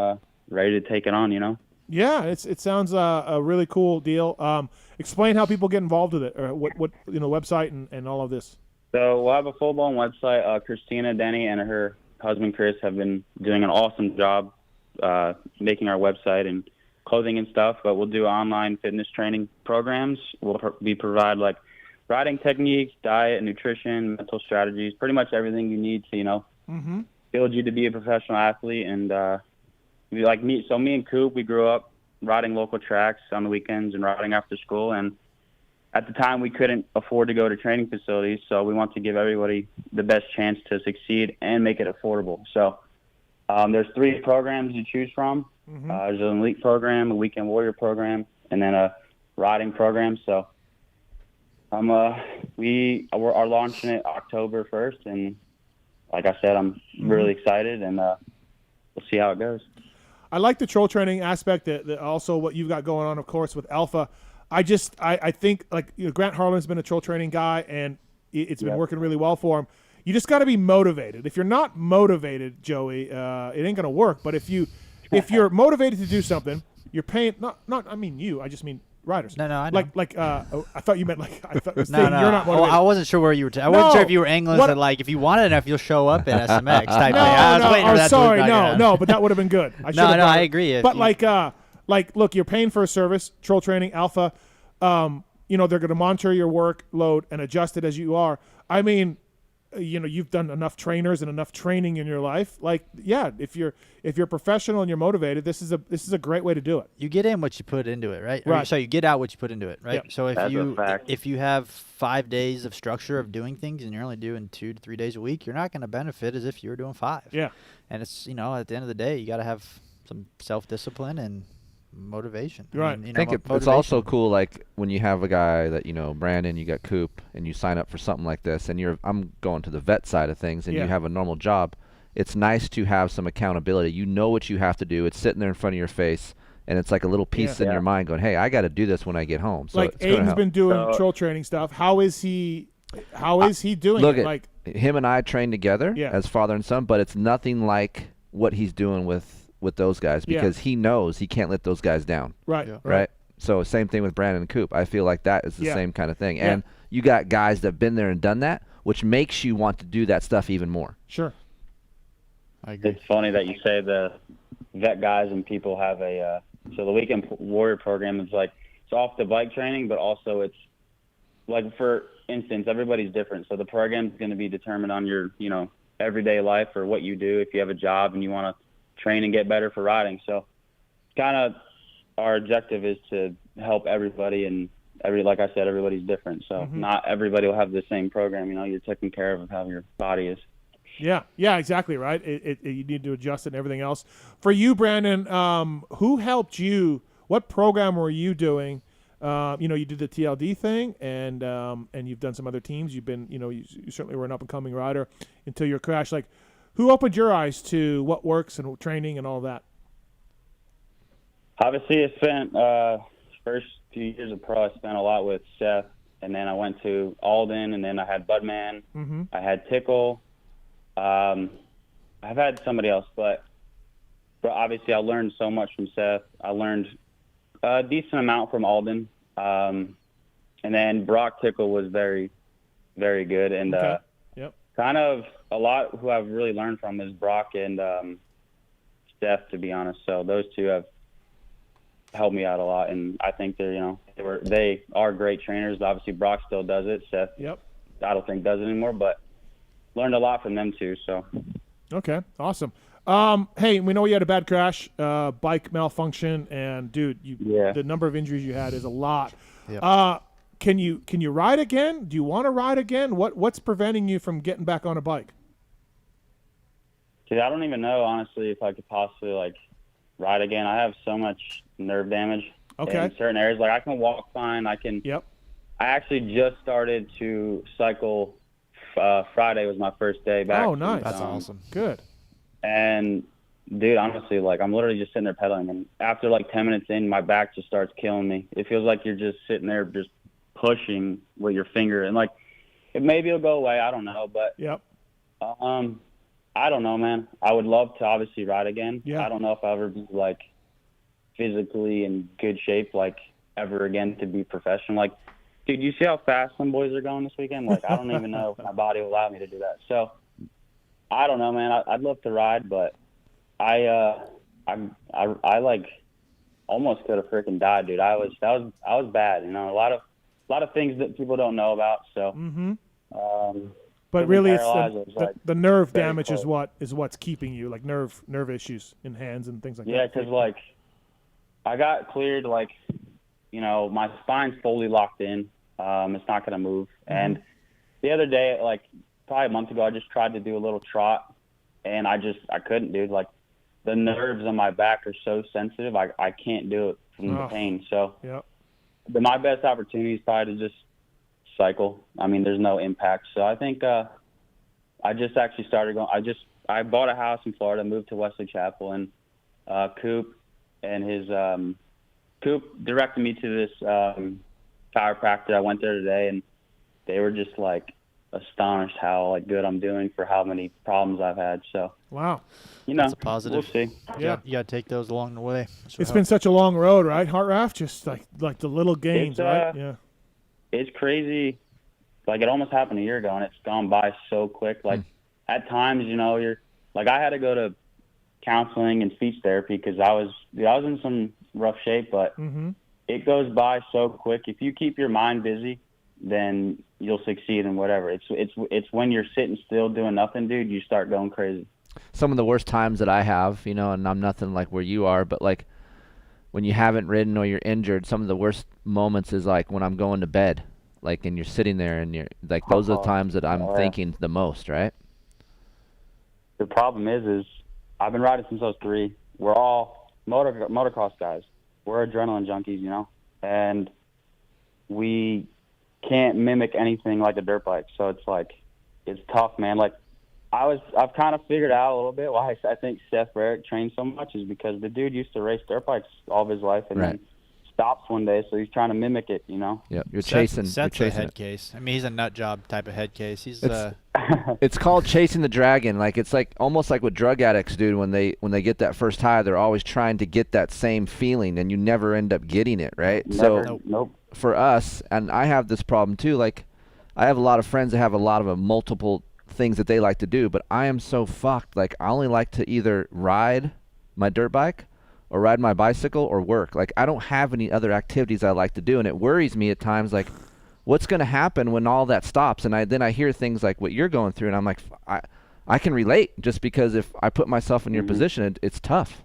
ready to take it on. You know. Yeah, it sounds a really cool deal. Explain how people get involved with it, or what you know, website and all of this. So we'll have a full-blown website. Christina Denny and her husband Chris have been doing an awesome job making our website and clothing and stuff. But we'll do online fitness training programs. We'll provide like riding techniques, diet, nutrition, mental strategies, pretty much everything you need to, you know, build you to be a professional athlete. And me and Coop, we grew up riding local tracks on the weekends and riding after school. And at the time, we couldn't afford to go to training facilities, so we want to give everybody the best chance to succeed and make it affordable. So there's 3 programs you choose from. There's an elite program, a weekend warrior program, and then a riding program. So we are launching it October 1st, and like I said, I'm really excited, and we'll see how it goes. I like the Troll Training aspect, that also what you've got going on, of course, with Alpha. I think, like, you know, Grant Harlan's been a Troll Training guy, and it's been working really well for him. You just got to be motivated. If you're not motivated, Joey, it ain't gonna work. But if you're motivated to do something, you're paying. I mean you. I just mean riders. No, I know. I thought you meant like. I thought no. you're not motivated. I wasn't sure where you were. I wasn't sure if you were angling that, like, if you want it enough, you'll show up at SMX type thing. I was waiting for that. Sorry, no, but that would have been good. I agree. But look, you're paying for a service. Troll Training, Alpha. You know, they're going to monitor your workload and adjust it as you are. I mean, you know, you've done enough trainers and enough training in your life. Like, yeah, if you're professional and you're motivated, this is a great way to do it. You get in what you put into it, right? Right. So you get out what you put into it, right? Yep. So if you have 5 days of structure of doing things and you're only doing 2 to 3 days a week, you're not going to benefit as if you were doing 5. Yeah. And it's, you know, at the end of the day, you got to have some self-discipline and motivation. Right. I mean, you I think it's also cool, like when you have a guy that, you know, Brandon, you got Coop, and you sign up for something like this, and I'm going to the vet side of things, and you have a normal job. It's nice to have some accountability. You know what you have to do. It's sitting there in front of your face, and it's like a little piece in your mind going, hey, I got to do this when I get home. So like Aiden's been doing Troll Training stuff. How is he doing look it? Like him and I train together as father and son, but it's nothing like what he's doing with those guys, because he knows he can't let those guys down. Right. Right. So same thing with Brandon and Coop. I feel like that is the same kind of thing. And you got guys that have been there and done that, which makes you want to do that stuff even more. Sure. I agree. It's funny that you say the vet guys and people have a so the weekend warrior program is like, it's off the bike training, but also it's like, for instance, everybody's different. So the program's going to be determined on your, you know, everyday life or what you do. If you have a job and you want to train and get better for riding. So kind of our objective is to help everybody, and like I said, everybody's different. So not everybody will have the same program. You know, you're taking care of how your body is. Yeah, exactly right. You need to adjust it and everything else. For you, Brandon, who helped you? What program were you doing? You did the TLD thing, and you've done some other teams. You've been, you certainly were an up and coming rider until your crash. Like, who opened your eyes to what works and training and all that? Obviously, I spent first few years of pro. I spent a lot with Seth, and then I went to Alden, and then I had Budman. I had Tickle. I've had somebody else, but obviously I learned so much from Seth. I learned a decent amount from Alden. And then Brock Tickle was very, very good. And kind of a lot who I've really learned from is Brock and Seth, to be honest. So those two have helped me out a lot, and I think they are great trainers. Obviously, Brock still does it. Seth, I don't think does it anymore, but learned a lot from them too. So, okay, awesome. Hey, we know you had a bad crash, bike malfunction, and dude, the number of injuries you had is a lot. Can you ride again? Do you want to ride again? What's preventing you from getting back on a bike? Dude, I don't even know, honestly, if I could possibly ride again. I have so much nerve damage in certain areas. Like, I can walk fine. I actually just started to cycle. Friday was my first day back. Oh, nice. That's awesome. Good. And dude, honestly, I'm literally just sitting there pedaling, and after 10 minutes in, my back just starts killing me. It feels like you're just sitting there just pushing with your finger, and maybe it'll go away. I don't know, but I don't know, man. I would love to obviously ride again. I don't know if I'll ever be physically in good shape ever again to be professional. Dude, you see how fast some boys are going this weekend? I don't even know if my body will allow me to do that. So, I don't know, man. I'd love to ride, but I almost could have freaking died, dude. I was bad, a lot of things that people don't know about. So, but really, it's the nerve damage is what's keeping you, nerve issues in hands and things like that. Yeah, because I got cleared, my spine's fully locked in. It's not going to move. And the other day, probably a month ago, I just tried to do a little trot, and I couldn't, dude. The nerves on my back are so sensitive, I can't do it from the pain. So my best opportunity is probably to just cycle. I mean, there's no impact. So I think I just actually started going. I bought a house in Florida, moved to Wesley Chapel, and Coop and his Coop directed me to this chiropractor. I went there today, and they were just astonished how good I'm doing for how many problems I've had. So wow, that's a positive. We'll see. You got to take those along the way. It's been such a long road, right, Hartranft? Just like the little gains, right? Yeah, it's crazy. It almost happened a year ago, and it's gone by so quick. At times, you're I had to go to counseling and speech therapy because I was in some rough shape, but it goes by so quick. If you keep your mind busy, then you'll succeed in whatever. It's when you're sitting still doing nothing, dude, you start going crazy. Some of the worst times that I have, and I'm nothing like where you are, but when you haven't ridden or you're injured, some of the worst moments is when I'm going to bed, and you're sitting there and you're those are the times that I'm thinking the most, right? The problem is I've been riding since I was 3. We're all motocross guys. We're adrenaline junkies, and we can't mimic anything like a dirt bike. So it's tough, man. I've kind of figured out a little bit why I think Seth Barrett trains so much is because the dude used to race dirt bikes all of his life and then stops one day, so he's trying to mimic it, Yeah, you're chasing. Seth's you're a chasing head case. I mean, he's a nut job type of head case. He's it's called chasing the dragon. It's almost like what drug addicts do when they get that first high. They're always trying to get that same feeling, and you never end up getting it, right? Never. Nope. For us, and I have this problem too. I have a lot of friends that have a lot of multiple things that they like to do, but I am so fucked. I only like to either ride my dirt bike or ride my bicycle or work. I don't have any other activities I like to do, and it worries me at times. What's going to happen when all that stops? And then I hear things like what you're going through, and I'm like, I can relate just because if I put myself in your position, it's tough.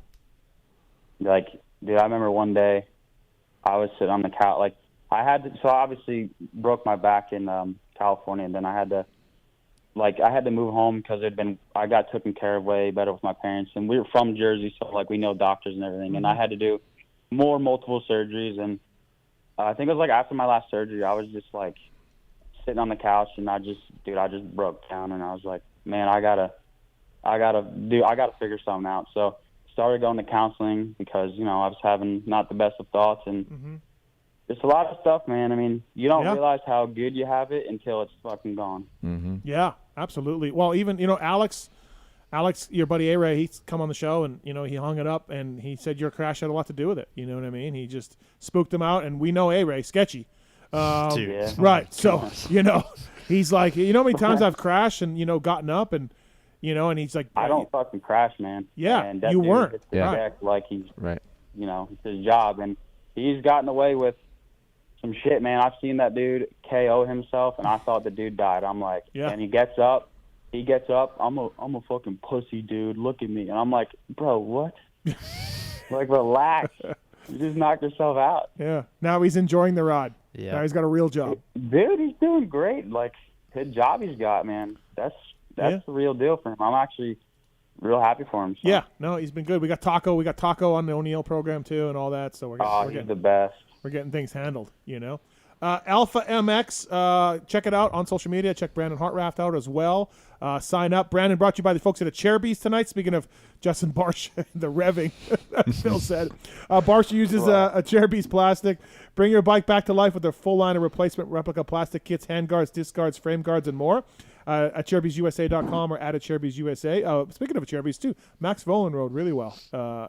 dude, I remember one day I was sitting on the couch. Like, so I obviously broke my back in California, and then I had to move home because I got taken care of way better with my parents, and we were from Jersey, so like we know doctors and everything, and I had to do multiple surgeries, and I think it was like after my last surgery, I was just like sitting on the couch, and I just broke down, and I was like, man, I gotta figure something out. So started going to counseling because I was having not the best of thoughts, and it's a lot of stuff, man. I mean, you don't realize how good you have it until it's fucking gone. Mm-hmm. Yeah, absolutely. Well, even Alex, your buddy A-Ray, he's come on the show, and he hung it up, and he said your crash had a lot to do with it. You know what I mean? He just spooked him out, and we know A-Ray sketchy, right? So he's like, how many times I've crashed and gotten up and and he's like, I don't fucking crash, man. Yeah, and that you dude weren't. gets the deck like he's right. It's his job, and he's gotten away with some shit, man. I've seen that dude KO himself, and I thought the dude died. I'm like, and he gets up. I'm a fucking pussy, dude. Look at me, and I'm like, bro, what? Like, relax. You just knocked yourself out. Yeah. Now he's enjoying the ride. Yeah. Now he's got a real job. Dude, he's doing great. Like, his job he's got, man. That's the real deal for him. I'm actually real happy for him. So. Yeah. No, he's been good. We got Taco on the O'Neill program too, and all that. So we're he's the best. We're getting things handled, Alpha MX, check it out on social media. Check Brandon Hartranft out as well. Sign up. Brandon brought to you by the folks at the Cherubies tonight. Speaking of Justin Barsh, the revving, Phil said. Barsh uses a Cherubies plastic. Bring your bike back to life with their full line of replacement replica plastic kits, hand guards, disc guards, frame guards, and more. At CherubysUSA.com or at CherubysUSA. Speaking of Cherubies, too, Max Volan rode really well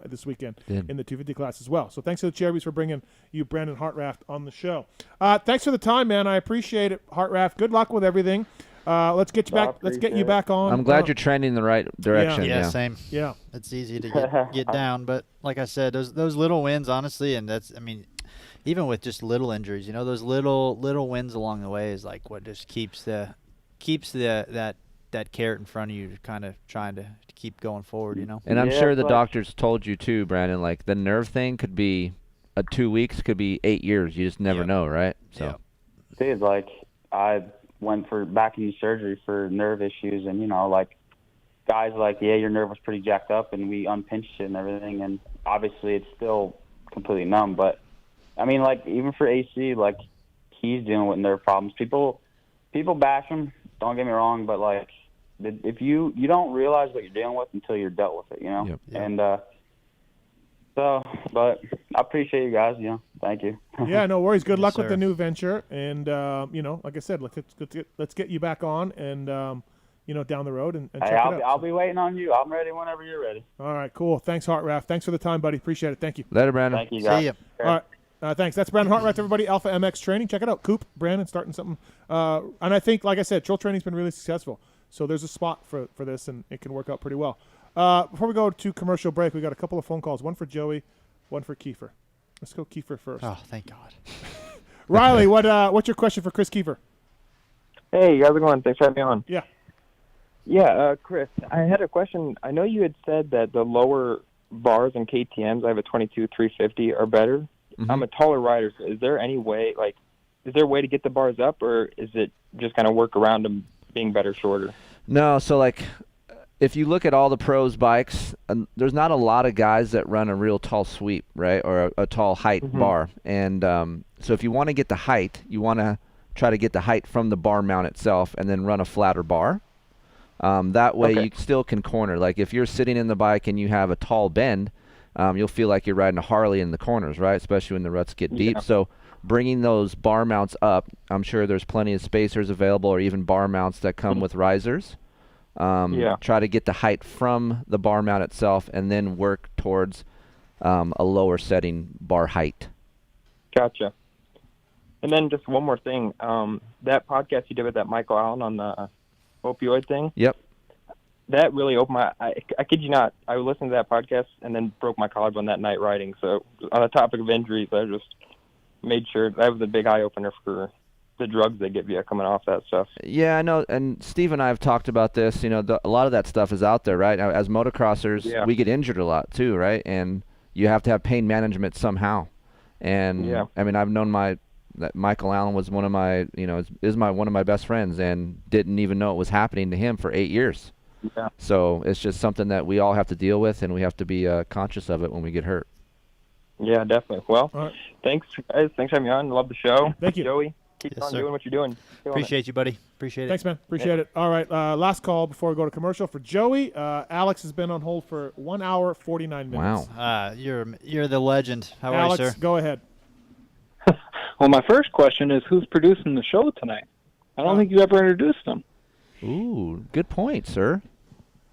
this weekend in the 250 class as well. So thanks to the Cherubies for bringing you Brandon Hartranft on the show. Thanks for the time, man. I appreciate it, Hartranft. Good luck with everything. Let's get you back. Let's get you back on. I'm glad you're trending in the right direction. Yeah, same. Yeah, it's easy to get down, but like I said, those little wins, honestly, and even with just little injuries, those little wins along the way is like what just keeps that carrot in front of you, to kind of trying to keep going forward, And I'm sure the doctors told you too, Brandon, like the nerve thing could be 2 weeks, could be 8 years. You just never know, right? So, dude, like I went for back knee surgery for nerve issues, and like guys like, your nerve was pretty jacked up, and we unpinched it and everything, and obviously it's still completely numb. But I mean, like even for AC, like he's dealing with nerve problems. People bash him. Don't get me wrong, but like, if you don't realize what you're dealing with until you're dealt with it, Yep. And but I appreciate you guys. Thank you. Yeah, no worries. Good luck with the new venture, and like I said, let's get you back on, and down the road, and check it out. I'll be waiting on you. I'm ready whenever you're ready. All right, cool. Thanks, Hartranft. Thanks for the time, buddy. Appreciate it. Thank you. Later, Brandon. Thank you, guys. See you. All right. Thanks. That's Brandon Hartranft, everybody. Alpha MX Training. Check it out. Coop, Brandon, starting something. And I think, like I said, trail training's been really successful. So there's a spot for this, and it can work out pretty well. Before we go to commercial break, we got a couple of phone calls. One for Joey, one for Keefer. Let's go Keefer first. Oh, thank God. Riley, what's your question for Kris Keefer? Hey, how's it going? Thanks for having me on. Yeah. Yeah, Chris, I had a question. I know you had said that the lower bars and KTMs, I have a 22 350, are better. Mm-hmm. I'm a taller rider, so is there any way, is there a way to get the bars up, or is it just kind of work around them being better shorter? No, so if you look at all the pros bikes, there's not a lot of guys that run a real tall sweep, right, or a tall height bar. And so if you want to get the height, you want to try to get the height from the bar mount itself and then run a flatter bar. That way you still can corner. Like if you're sitting in the bike and you have a tall bend, you'll feel like you're riding a Harley in the corners, right, especially when the ruts get deep. So bringing those bar mounts up, I'm sure there's plenty of spacers available, or even bar mounts that come with risers. Try to get the height from the bar mount itself and then work towards a lower setting bar height. Gotcha. And then just one more thing. That podcast you did with that Michael Allen on the opioid thing. Yep. That really opened my I kid you not, I listened to that podcast and then broke my collarbone that night riding. So on the topic of injuries, I just made sure that was a big eye-opener for the drugs they give you coming off that stuff. Yeah, I know, and Steve and I have talked about this. A lot of that stuff is out there, right? As motocrossers, we get injured a lot too, right? And you have to have pain management somehow. And I mean, I've known that Michael Allen was one of my, one of my best friends, and didn't even know it was happening to him for 8 years. Yeah. So it's just something that we all have to deal with, and we have to be conscious of it when we get hurt. Yeah, definitely. Well, thanks, guys. Thanks for having me on. Love the show. Thank you. Joey. Keep on doing what you're doing. Appreciate you, buddy. Appreciate it. Thanks, man. Appreciate it. All right, last call before we go to commercial for Joey. Alex has been on hold for 1 hour, 49 minutes. Wow. You're the legend. How Alex, are you, sir? Go ahead. Well, my first question is, who's producing the show tonight? I don't think you ever introduced them. Ooh, good point, sir.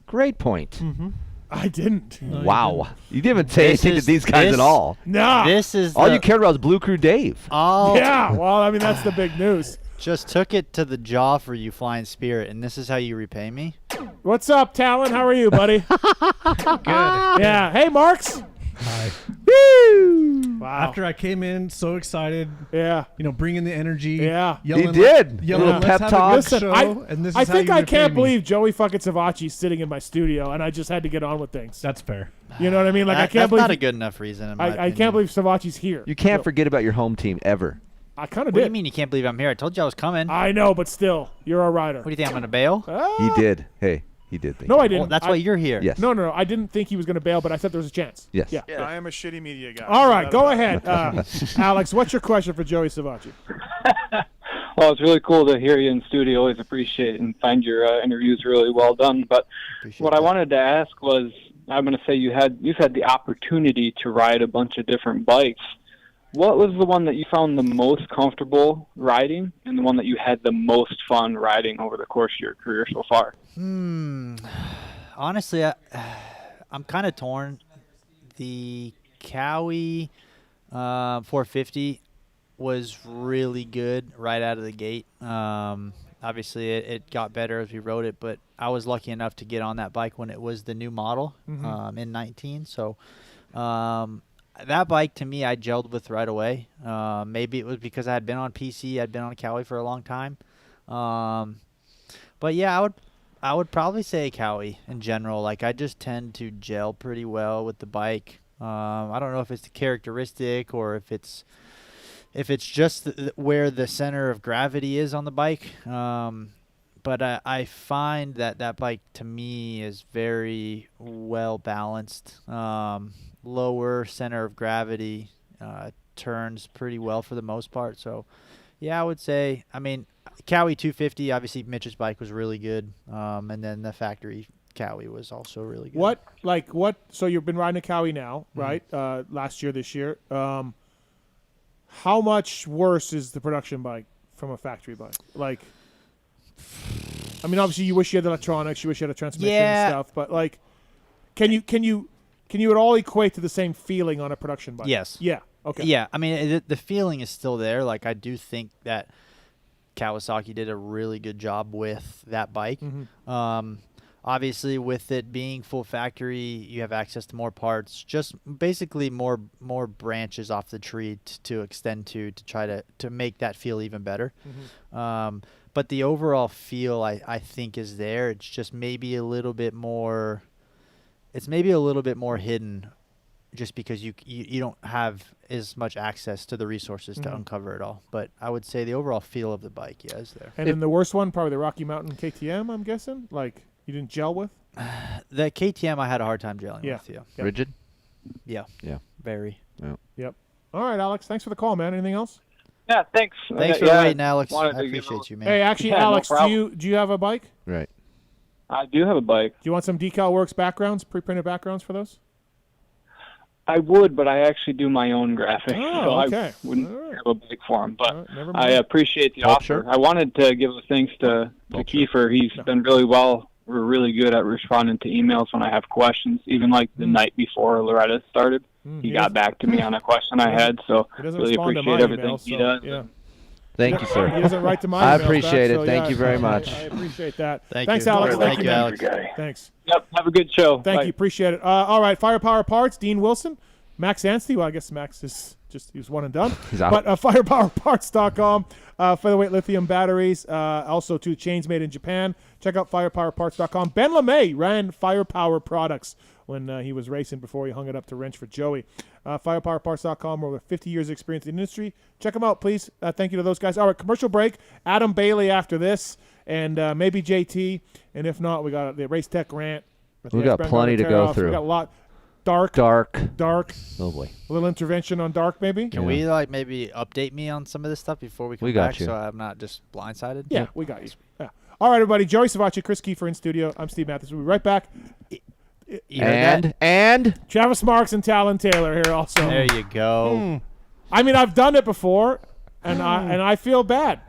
Great point. Mm-hmm. I didn't. Wow. You didn't even say anything to these guys at all. Nah. This is all you cared about was Blue Crew Dave. Yeah, well, I mean, that's the big news. Just took it to the jaw for you, Flying Spirit, and this is how you repay me? What's up, Tallon? How are you, buddy? Good. Yeah. Hey, Marks. Hi. Woo! Wow. After I came in so excited, yeah, bringing the energy, yeah, yelling, he did. Yelling, Little pep talk. Listen, I think I can't me. believe Joey fucking Savatgy's sitting in my studio, and I just had to get on with things. That's fair. You know what I mean? Like I can't that's believe not a good enough reason. I can't believe Savatgy's here. You can't forget about your home team ever. I kind of What did. do you mean you can't believe I'm here? I told you I was coming. I know, but still, you're a rider. What do you think? I'm going to bail? He did. Hey, he did. No, I didn't. Well, that's why you're here. Yes. No. I didn't think he was going to bail, but I said there was a chance. Yes. Yeah. I am a shitty media guy. All right, go ahead, Alex. What's your question for Joey Savatgy? Well, it's really cool to hear you in studio. Always appreciate it and find your interviews really well done. But what I wanted to ask was, I'm going to say you've had the opportunity to ride a bunch of different bikes. What was the one that you found the most comfortable riding, and the one that you had the most fun riding over the course of your career so far? Honestly, I'm kind of torn. The Cowie 450 was really good right out of the gate. Obviously, it got better as we rode it, but I was lucky enough to get on that bike when it was the new model in 19. So that bike, to me, I gelled with right away. Maybe it was because I had been on PC, I'd been on Cowie for a long time. But yeah, I would probably say Cowie in general. Like, I just tend to gel pretty well with the bike. I don't know if it's the characteristic or if it's just where the center of gravity is on the bike. But I find that bike, to me, is very well balanced. Lower center of gravity, turns pretty well for the most part. So, yeah, I would say, I mean, Cowie 250, obviously Mitch's bike was really good. And then the factory Cowie was also really good. So you've been riding a Cowie now, right? Last year, this year. How much worse is the production bike from a factory bike? Like, I mean, obviously you wish you had electronics, you wish you had a transmission and stuff, but like, can you at all equate to the same feeling on a production bike? Yes. Yeah. Okay. Yeah. I mean, the feeling is still there. Like, I do think that Kawasaki did a really good job with that bike. Obviously, with it being full factory, you have access to more parts, just basically more branches off the tree to extend to try to make that feel even better. But the overall feel, I think, is there. It's just maybe a little bit more. It's maybe a little bit more hidden, just because you don't have as much access to the resources to uncover it all. But I would say the overall feel of the bike, is there. And then the worst one, probably the Rocky Mountain KTM, I'm guessing? Like, you didn't gel with? The KTM I had a hard time gelling with, Yep. Rigid? Yeah. Yeah. Very. Yeah. Yep. All right, Alex. Thanks for the call, man. Anything else? Yeah, thanks. Thanks for waiting, Alex. I appreciate you, man. Hey, actually, Alex, do you have a bike? Right. I do have a bike. Do you want some Decal Works backgrounds, pre-printed backgrounds for those? I would, but I actually do my own graphics, so okay. I wouldn't have a bike for him. But never I mind. appreciate the offer. I wanted to give a thanks to Kiefer. He's been really good at responding to emails when I have questions. Even like the night before Loretta started, he got back to me on a question I had. So really appreciate everything he does. Yeah. Thank you, sir. He doesn't write to my I emails appreciate back, it. so Thank you very much. I appreciate that. Thanks, Alex. Thank you, man. Alex. Thanks. Yep. Have a good show. Thank you. Appreciate it. All right. Firepower Parts, Dean Wilson. Max Anstey. Well, I guess Max is Just he was one and done. He's out. But firepowerparts.com, featherweight lithium batteries, also 2 chains made in Japan. Check out firepowerparts.com. Ben LeMay ran Firepower Products when he was racing before he hung it up to wrench for Joey. Firepowerparts.com, over 50 years of experience in the industry. Check them out, please. Thank you to those guys. All right, commercial break. Adam Bailey after this, and maybe JT. And if not, we got the Race Tech Rant. We got plenty to go through. We got a lot. Dark. Oh boy. A little intervention on Dark, maybe. Can we maybe update me on some of this stuff before we come back, so I'm not just blindsided? Yeah, we got you. Yeah. All right, everybody. Joey Savatgy, Kris Keefer in studio. I'm Steve Mathis. We'll be right back. And Travis Marks and Tallon Taylor here also. There you go. I mean, I've done it before, and I feel bad.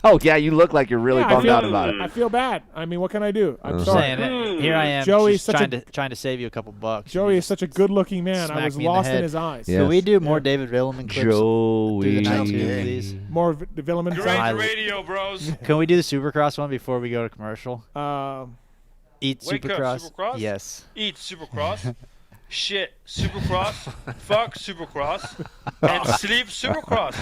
Oh yeah, you look like you're really bummed out about it. I feel bad. I mean, what can I do? I'm sorry. sorry. Here I am. Joey's just trying to save you a couple bucks. Joey is such a good-looking man. I was lost in his eyes. Yes. Can we do more David Villeman clips? Joey. Please. More Villeman. Great radio, bros. Can we do the Supercross one before we go to commercial? Eat Wake Supercross. Up, Supercross? Yes. Eat Supercross. Shit, Supercross. Fuck Supercross. And sleep Supercross.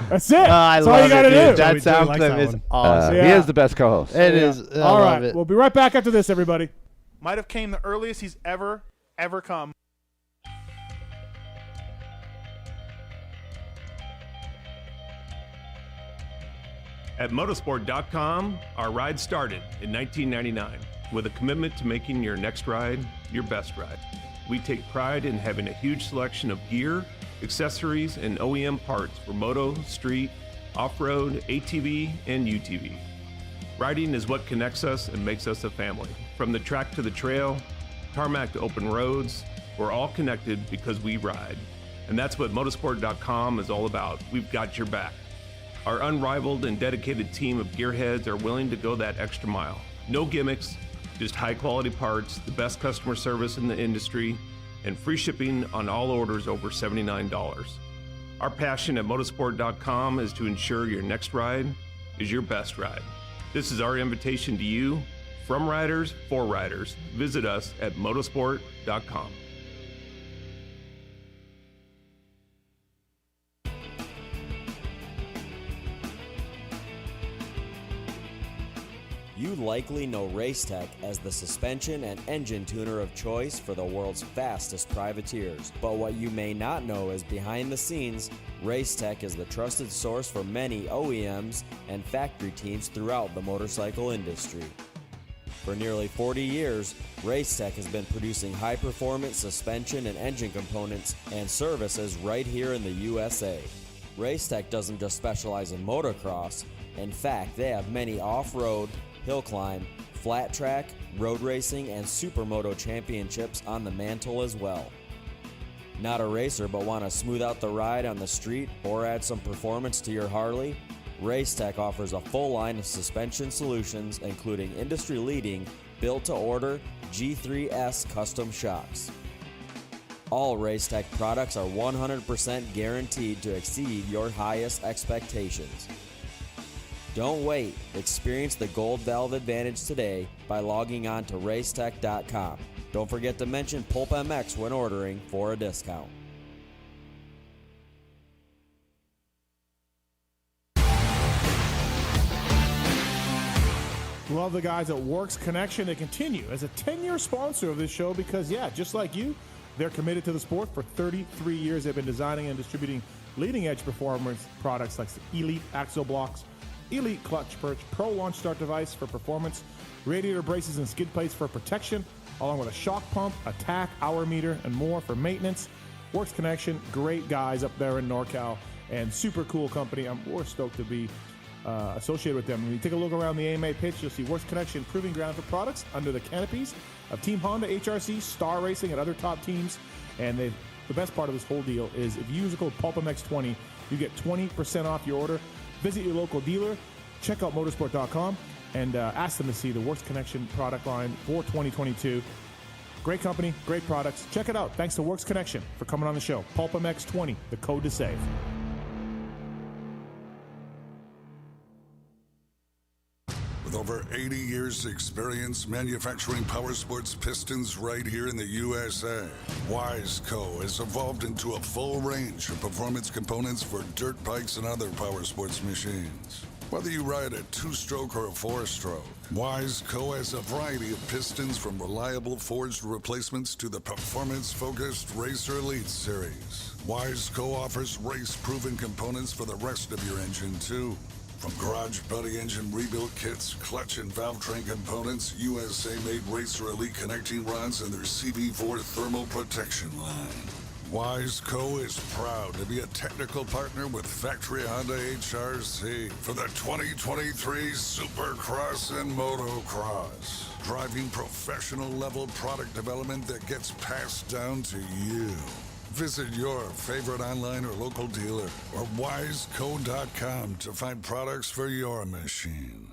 That's it. I That's love all you got to do. That sound clip is awesome. He is the best co-host. It is. I all love right. it. We'll be right back after this, everybody. Might have came the earliest he's ever come. At motorsport.com, our ride started in 1999 with a commitment to making your next ride your best ride. We take pride in having a huge selection of gear, accessories, and OEM parts for moto, street, off-road, ATV, and UTV. Riding is what connects us and makes us a family. From the track to the trail, tarmac to open roads, we're all connected because we ride. And that's what motorsport.com is all about. We've got your back. Our unrivaled and dedicated team of gearheads are willing to go that extra mile. No gimmicks, just high-quality parts, the best customer service in the industry, and free shipping on all orders over $79. Our passion at motorsport.com is to ensure your next ride is your best ride. This is our invitation to you, from riders for riders. Visit us at motorsport.com. You likely know Racetech as the suspension and engine tuner of choice for the world's fastest privateers. But what you may not know is behind the scenes, Racetech is the trusted source for many OEMs and factory teams throughout the motorcycle industry. For nearly 40 years, Racetech has been producing high-performance suspension and engine components and services right here in the USA. Racetech doesn't just specialize in motocross. In fact, they have many off-road, hill climb, flat track, road racing, and supermoto championships on the mantle as well. Not a racer but want to smooth out the ride on the street or add some performance to your Harley? Racetech offers a full line of suspension solutions including industry-leading built-to-order G3S custom shocks. All Racetech products are 100% guaranteed to exceed your highest expectations. Don't wait. Experience the Gold Valve advantage today by logging on to racetech.com. Don't forget to mention PulpMX when ordering for a discount. Love the guys at Works Connection. They continue as a 10-year sponsor of this show because, yeah, just like you, they're committed to the sport. For 33 years, they've been designing and distributing leading-edge performance products like the Elite Axle Blocks, Elite Clutch Perch, Pro Launch Start Device for performance, radiator braces and skid plates for protection, along with a shock pump, a tack, hour meter, and more for maintenance. Works Connection, great guys up there in NorCal, and super cool company. We're stoked to be associated with them. When you take a look around the AMA pitch, you'll see Works Connection proving ground for products under the canopies of Team Honda, HRC, Star Racing, and other top teams. And the best part of this whole deal is if you use the code PulpMX20, you get 20% off your order. Visit your local dealer, check out motorsport.com, and ask them to see the Works Connection product line for 2022. Great company, great products. Check it out. Thanks to Works Connection for coming on the show. PulpMX20, the code to save. With over over 80 years' experience manufacturing power sports pistons right here in the USA. Wiseco has evolved into a full range of performance components for dirt bikes and other power sports machines. Whether you ride a 2-stroke or a 4-stroke, Wiseco has a variety of pistons from reliable forged replacements to the performance-focused Racer Elite series. Wiseco offers race-proven components for the rest of your engine, too. From Garage Buddy engine rebuild kits, clutch and valve train components, USA-made Racer Elite connecting rods, and their CB4 thermal protection line. Wiseco is proud to be a technical partner with Factory Honda HRC for the 2023 Supercross and Motocross, driving professional level product development that gets passed down to you. Visit your favorite online or local dealer or wiseco.com to find products for your machine.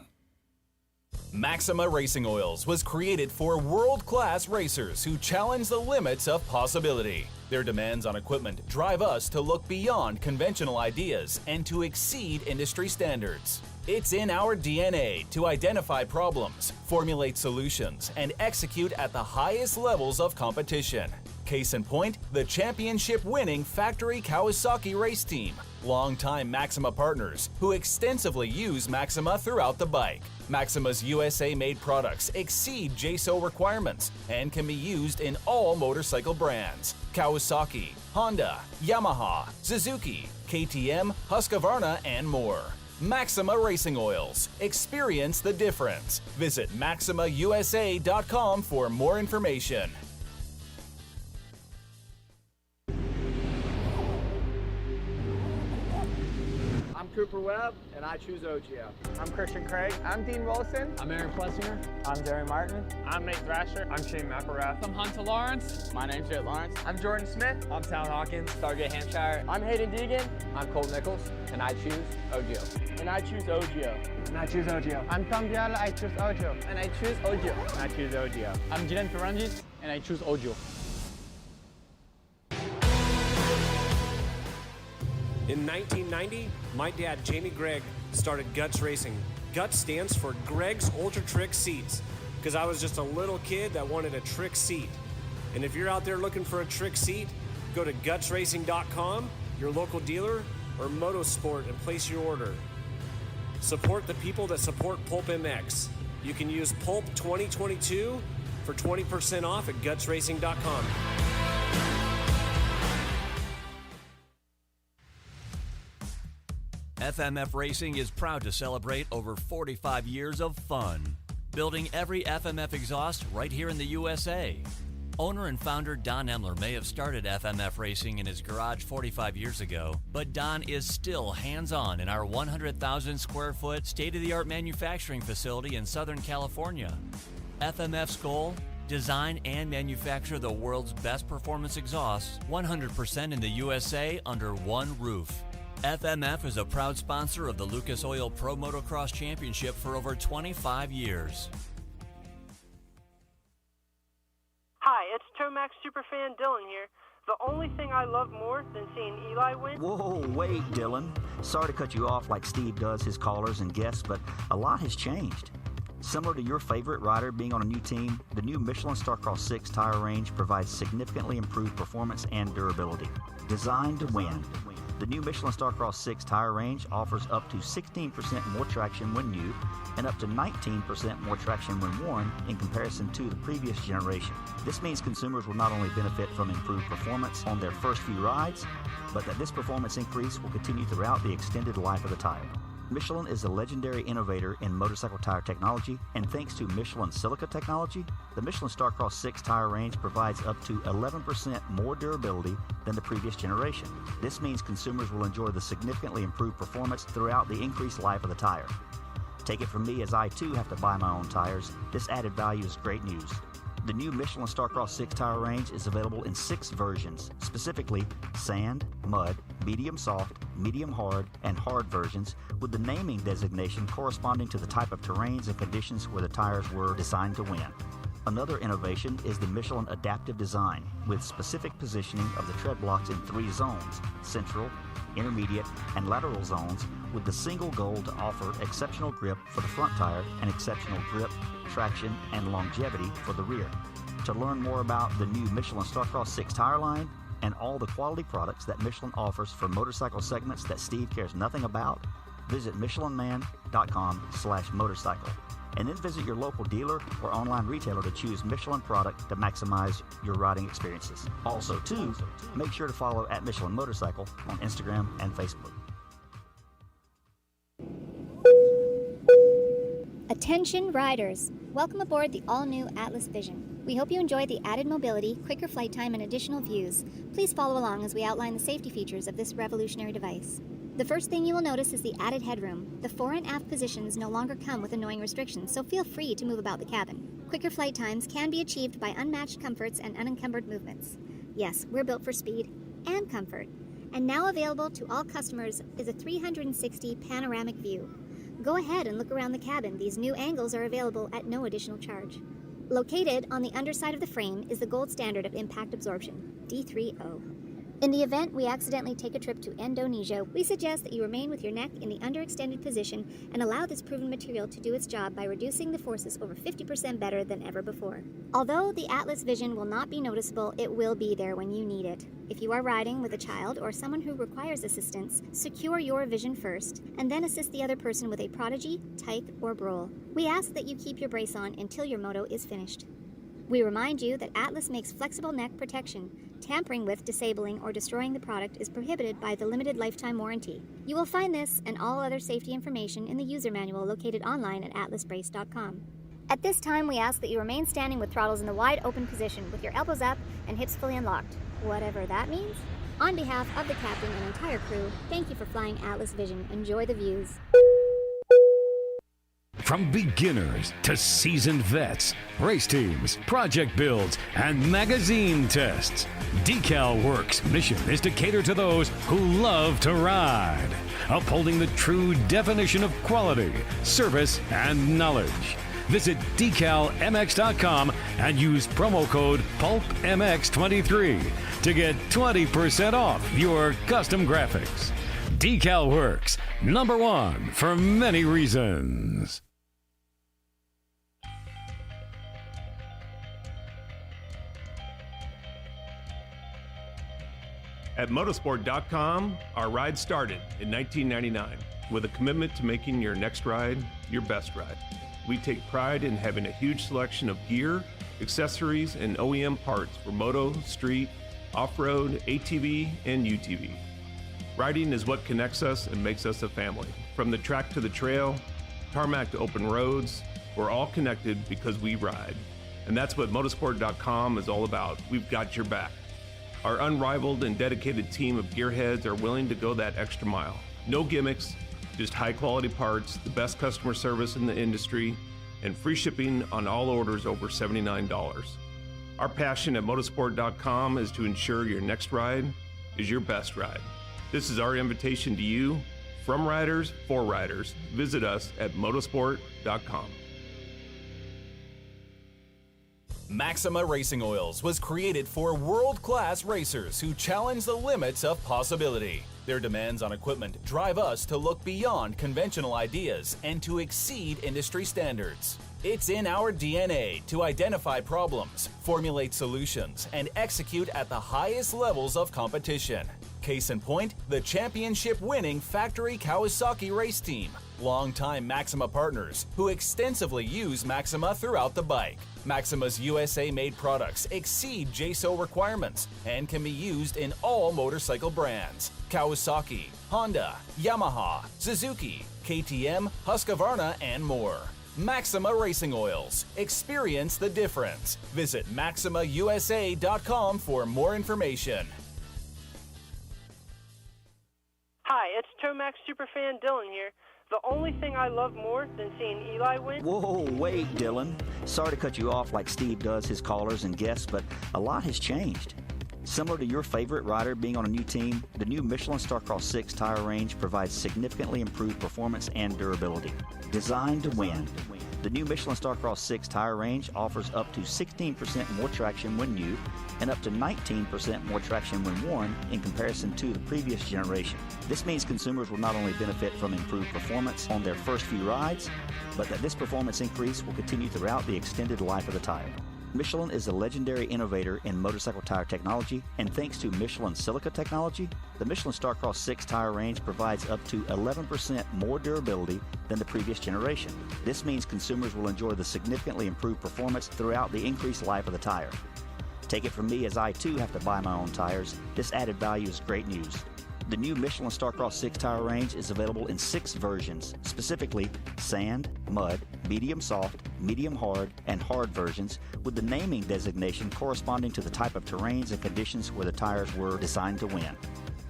Maxima Racing Oils was created for world-class racers who challenge the limits of possibility. Their demands on equipment drive us to look beyond conventional ideas and to exceed industry standards. It's in our DNA to identify problems, formulate solutions, and execute at the highest levels of competition. Case in point, the championship-winning factory Kawasaki race team, longtime Maxima partners who extensively use Maxima throughout the bike. Maxima's USA-made products exceed JSO requirements and can be used in all motorcycle brands: Kawasaki, Honda, Yamaha, Suzuki, KTM, Husqvarna, and more. Maxima Racing Oils. Experience the difference. Visit MaximaUSA.com for more information. I'm Cooper Webb, and I choose OGO. I'm Christian Craig. I'm Dean Wilson. I'm Aaron Plessinger. I'm Jerry Martin. I'm Nate Thrasher. I'm Shane McElrath. I'm Hunter Lawrence. My name's Jett Lawrence. I'm Jordan Smith. I'm Town Hawkins. Stargate Hampshire. I'm Hayden Deegan. I'm Colt Nichols, and I choose OGO. And I choose OGO. And I choose OGO. I'm Tom Diallo. I choose OGO. And I choose OGO. And I choose OGO. I'm Jiren Ferranges, and I choose OGO. In 1990, my dad, Jamie Gregg, started Guts Racing. Guts stands for Greg's Ultra Trick Seats, because I was just a little kid that wanted a trick seat. And if you're out there looking for a trick seat, go to gutsracing.com, your local dealer, or Motosport and place your order. Support the people that support PulpMX. You can use Pulp 2022 for 20% off at gutsracing.com. FMF Racing is proud to celebrate over 45 years of fun, building every FMF exhaust right here in the USA. Owner and founder Don Emler may have started FMF Racing in his garage 45 years ago, but Don is still hands-on in our 100,000 square foot state-of-the-art manufacturing facility in Southern California. FMF's goal? Design and manufacture the world's best performance exhausts 100% in the USA under one roof. FMF is a proud sponsor of the Lucas Oil Pro Motocross Championship for over 25 years. Hi, it's Tomax superfan Dylan here. The only thing I love more than seeing Eli win... Whoa, wait, Dylan. Sorry to cut you off like Steve does his callers and guests, but a lot has changed. Similar to your favorite rider being on a new team, the new Michelin Starcross 6 tire range provides significantly improved performance and durability. Designed to win. The new Michelin Starcross 6 tire range offers up to 16% more traction when new and up to 19% more traction when worn in comparison to the previous generation. This means consumers will not only benefit from improved performance on their first few rides, but that this performance increase will continue throughout the extended life of the tire. Michelin is a legendary innovator in motorcycle tire technology, and thanks to Michelin silica technology, the Michelin Starcross 6 tire range provides up to 11% more durability than the previous generation. This means consumers will enjoy the significantly improved performance throughout the increased life of the tire. Take it from me, as I too have to buy my own tires, this added value is great news. The new Michelin Starcross 6 tire range is available in 6 versions, specifically sand, mud, medium soft, medium hard, and hard versions, with the naming designation corresponding to the type of terrains and conditions where the tires were designed to win. Another innovation is the Michelin adaptive design, with specific positioning of the tread blocks in 3 zones: central, intermediate, and lateral zones with the single goal to offer exceptional grip for the front tire and exceptional grip, traction, and longevity for the rear. To learn more about the new Michelin Starcross 6 tire line and all the quality products that Michelin offers for motorcycle segments that Steve cares nothing about, visit michelinman.com/motorcycle. And then visit your local dealer or online retailer to choose Michelin product to maximize your riding experiences. Also, too, make sure to follow at Michelin Motorcycle on Instagram and Facebook. Attention riders! Welcome aboard the all-new Atlas Vision. We hope you enjoy the added mobility, quicker flight time, and additional views. Please follow along as we outline the safety features of this revolutionary device. The first thing you will notice is the added headroom. The fore and aft positions no longer come with annoying restrictions, so feel free to move about the cabin. Quicker flight times can be achieved by unmatched comforts and unencumbered movements. Yes, we're built for speed and comfort. And now available to all customers is a 360 panoramic view. Go ahead and look around the cabin. These new angles are available at no additional charge. Located on the underside of the frame is the gold standard of impact absorption, D3O. In the event we accidentally take a trip to Indonesia, we suggest that you remain with your neck in the underextended position and allow this proven material to do its job by reducing the forces over 50% better than ever before. Although the Atlas Vision will not be noticeable, it will be there when you need it. If you are riding with a child or someone who requires assistance, secure your vision first, and then assist the other person with a prodigy, tyke, or brole. We ask that you keep your brace on until your moto is finished. We remind you that Atlas makes flexible neck protection. Tampering with, disabling, or destroying the product is prohibited by the limited lifetime warranty. You will find this and all other safety information in the user manual located online at atlasbrace.com. At this time, we ask that you remain standing with throttles in the wide open position with your elbows up and hips fully unlocked, whatever that means. On behalf of the captain and entire crew, thank you for flying Atlas Vision. Enjoy the views. From beginners to seasoned vets, race teams, project builds, and magazine tests, Decal Works' mission is to cater to those who love to ride, upholding the true definition of quality, service, and knowledge. Visit decalmx.com and use promo code PulpMX23 to get 20% off your custom graphics. Decal Works, #1 for many reasons. At motorsport.com, our ride started in 1999 with a commitment to making your next ride your best ride. We take pride in having a huge selection of gear, accessories, and OEM parts for moto, street, off-road, ATV, and UTV. Riding is what connects us and makes us a family. From the track to the trail, tarmac to open roads, we're all connected because we ride. And that's what motorsport.com is all about. We've got your back. Our unrivaled and dedicated team of gearheads are willing to go that extra mile. No gimmicks, just high quality parts, the best customer service in the industry, and free shipping on all orders over $79. Our passion at motorsport.com is to ensure your next ride is your best ride. This is our invitation to you, from riders for riders. Visit us at motorsport.com. Maxima Racing Oils was created for world-class racers who challenge the limits of possibility. Their demands on equipment drive us to look beyond conventional ideas and to exceed industry standards. It's in our DNA to identify problems, formulate solutions, and execute at the highest levels of competition. Case in point, the championship-winning factory Kawasaki race team, longtime Maxima partners who extensively use Maxima throughout the bike. Maxima's USA-made products exceed JSO requirements and can be used in all motorcycle brands: Kawasaki, Honda, Yamaha, Suzuki, KTM, Husqvarna, and more. Maxima Racing Oils. Experience the difference. Visit MaximaUSA.com for more information. Hi, it's Tomax Superfan Dylan here. The only thing I love more than seeing Eli win... Whoa, wait, Dylan. Sorry to cut you off like Steve does his callers and guests, but a lot has changed. Similar to your favorite rider being on a new team, the new Michelin Starcross 6 tire range provides significantly improved performance and durability. Designed to win. The new Michelin Starcross 6 tire range offers up to 16% more traction when new and up to 19% more traction when worn in comparison to the previous generation. This means consumers will not only benefit from improved performance on their first few rides, but that this performance increase will continue throughout the extended life of the tire. Michelin is a legendary innovator in motorcycle tire technology, and thanks to Michelin silica technology, the Michelin Starcross 6 tire range provides up to 11% more durability than the previous generation. This means consumers will enjoy the significantly improved performance throughout the increased life of the tire. Take it from me, as I too have to buy my own tires, this added value is great news. The new Michelin Starcross 6 tire range is available in 6 versions, specifically sand, mud, medium soft, medium hard, and hard versions, with the naming designation corresponding to the type of terrains and conditions where the tires were designed to win.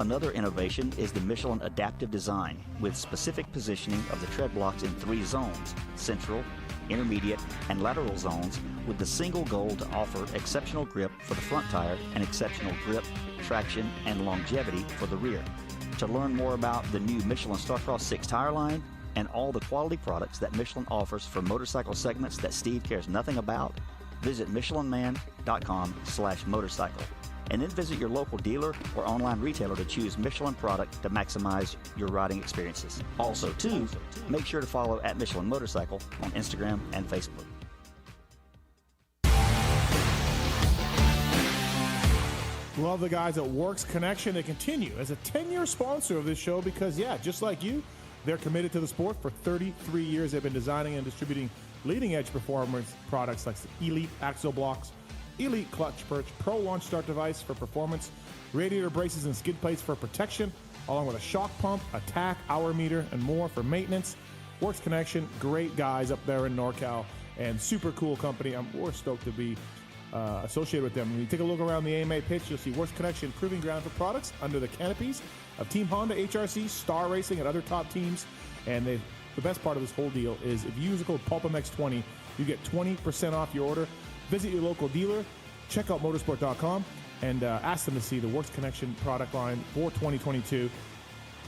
Another innovation is the Michelin adaptive design, with specific positioning of the tread blocks in 3 zones: central, intermediate, and lateral zones, with the single goal to offer exceptional grip for the front tire and exceptional grip, traction, and longevity for the rear. To learn more about the new Michelin Starcross 6 tire line and all the quality products that Michelin offers for motorcycle segments that Steve cares nothing about, visit michelinman.com/motorcycle. And then visit your local dealer or online retailer to choose Michelin product to maximize your riding experiences. Also, too, make sure to follow at Michelin Motorcycle on Instagram and Facebook. Love the guys at Works Connection. They continue as a 10-year sponsor of this show because, yeah, just like you, they're committed to the sport. For 33 years, they've been designing and distributing leading-edge performance products like Elite Axle Blocks, Elite Clutch Perch, Pro Launch Start Device for performance, radiator braces and skid plates for protection, along with a shock pump, a tack, hour meter, and more for maintenance. Works Connection, great guys up there in NorCal, and super cool company. We're stoked to be associated with them. When you take a look around the AMA pitch, you'll see Works Connection proving ground for products under the canopies of Team Honda, HRC, Star Racing, and other top teams. And the best part of this whole deal is if you use the code PulpMX20, you get 20% off your order. Visit your local dealer, check out motorsport.com, and ask them to see the Works Connection product line for 2022.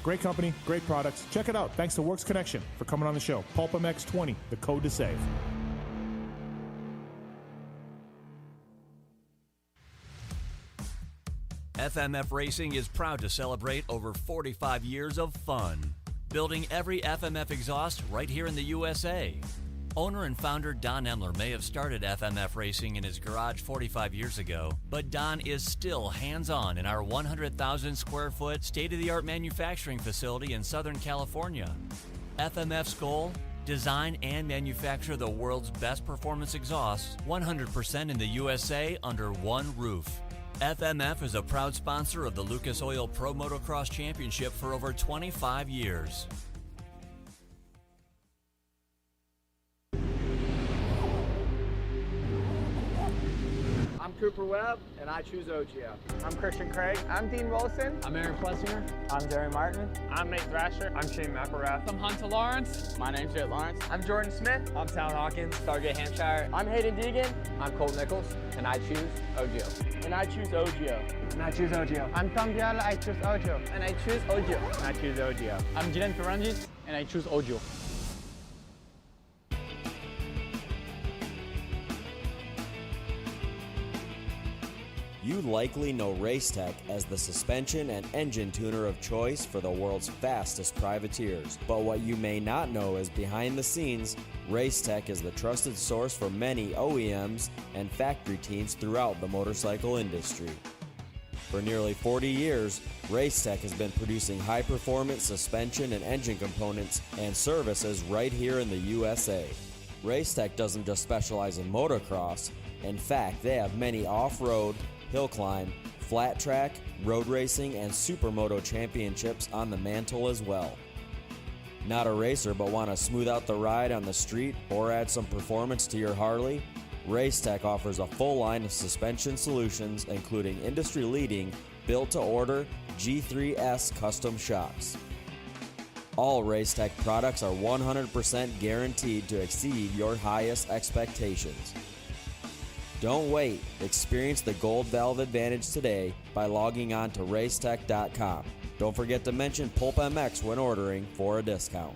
Great company, great products. Check it out. Thanks to Works Connection for coming on the show. PulpMX20, the code to save. FMF Racing is proud to celebrate over 45 years of fun, building every FMF exhaust right here in the USA. Owner and founder Don Emler may have started FMF Racing in his garage 45 years ago, but Don is still hands-on in our 100,000 square foot state-of-the-art manufacturing facility in Southern California. FMF's goal? Design and manufacture the world's best performance exhausts 100% in the USA under one roof. FMF is a proud sponsor of the Lucas Oil Pro Motocross Championship for over 25 years. I'm Cooper Webb, and I choose OGO. I'm Christian Craig. I'm Dean Wilson. I'm Aaron Plessinger. I'm Jerry Martin. I'm Nate Thrasher. I'm Shane McElrath. I'm Hunter Lawrence. My name's Jake Lawrence. I'm Jordan Smith. I'm Tal Hawkins. Sergeant Hampshire. I'm Hayden Deegan. I'm Colt Nichols, and I choose OGO. And I choose OGO. And I choose OGO. I'm Tom Biala. I choose OGO. And I choose OGO. And I choose OGO. I'm Jiren Ferrangis, and I choose OGO. You likely know Racetech as the suspension and engine tuner of choice for the world's fastest privateers. But what you may not know is behind the scenes, Racetech is the trusted source for many OEMs and factory teams throughout the motorcycle industry. For nearly 40 years, Racetech has been producing high-performance suspension and engine components and services right here in the USA. Racetech doesn't just specialize in motocross. In fact, they have many off-road, hill climb, flat track, road racing, and supermoto championships on the mantle as well. Not a racer but want to smooth out the ride on the street or add some performance to your Harley? Racetech offers a full line of suspension solutions including industry-leading, built-to-order G3S custom shocks. All Racetech products are 100% guaranteed to exceed your highest expectations. Don't wait. Experience the Gold Valve Advantage today by logging on to racetech.com. Don't forget to mention PulpMX when ordering for a discount.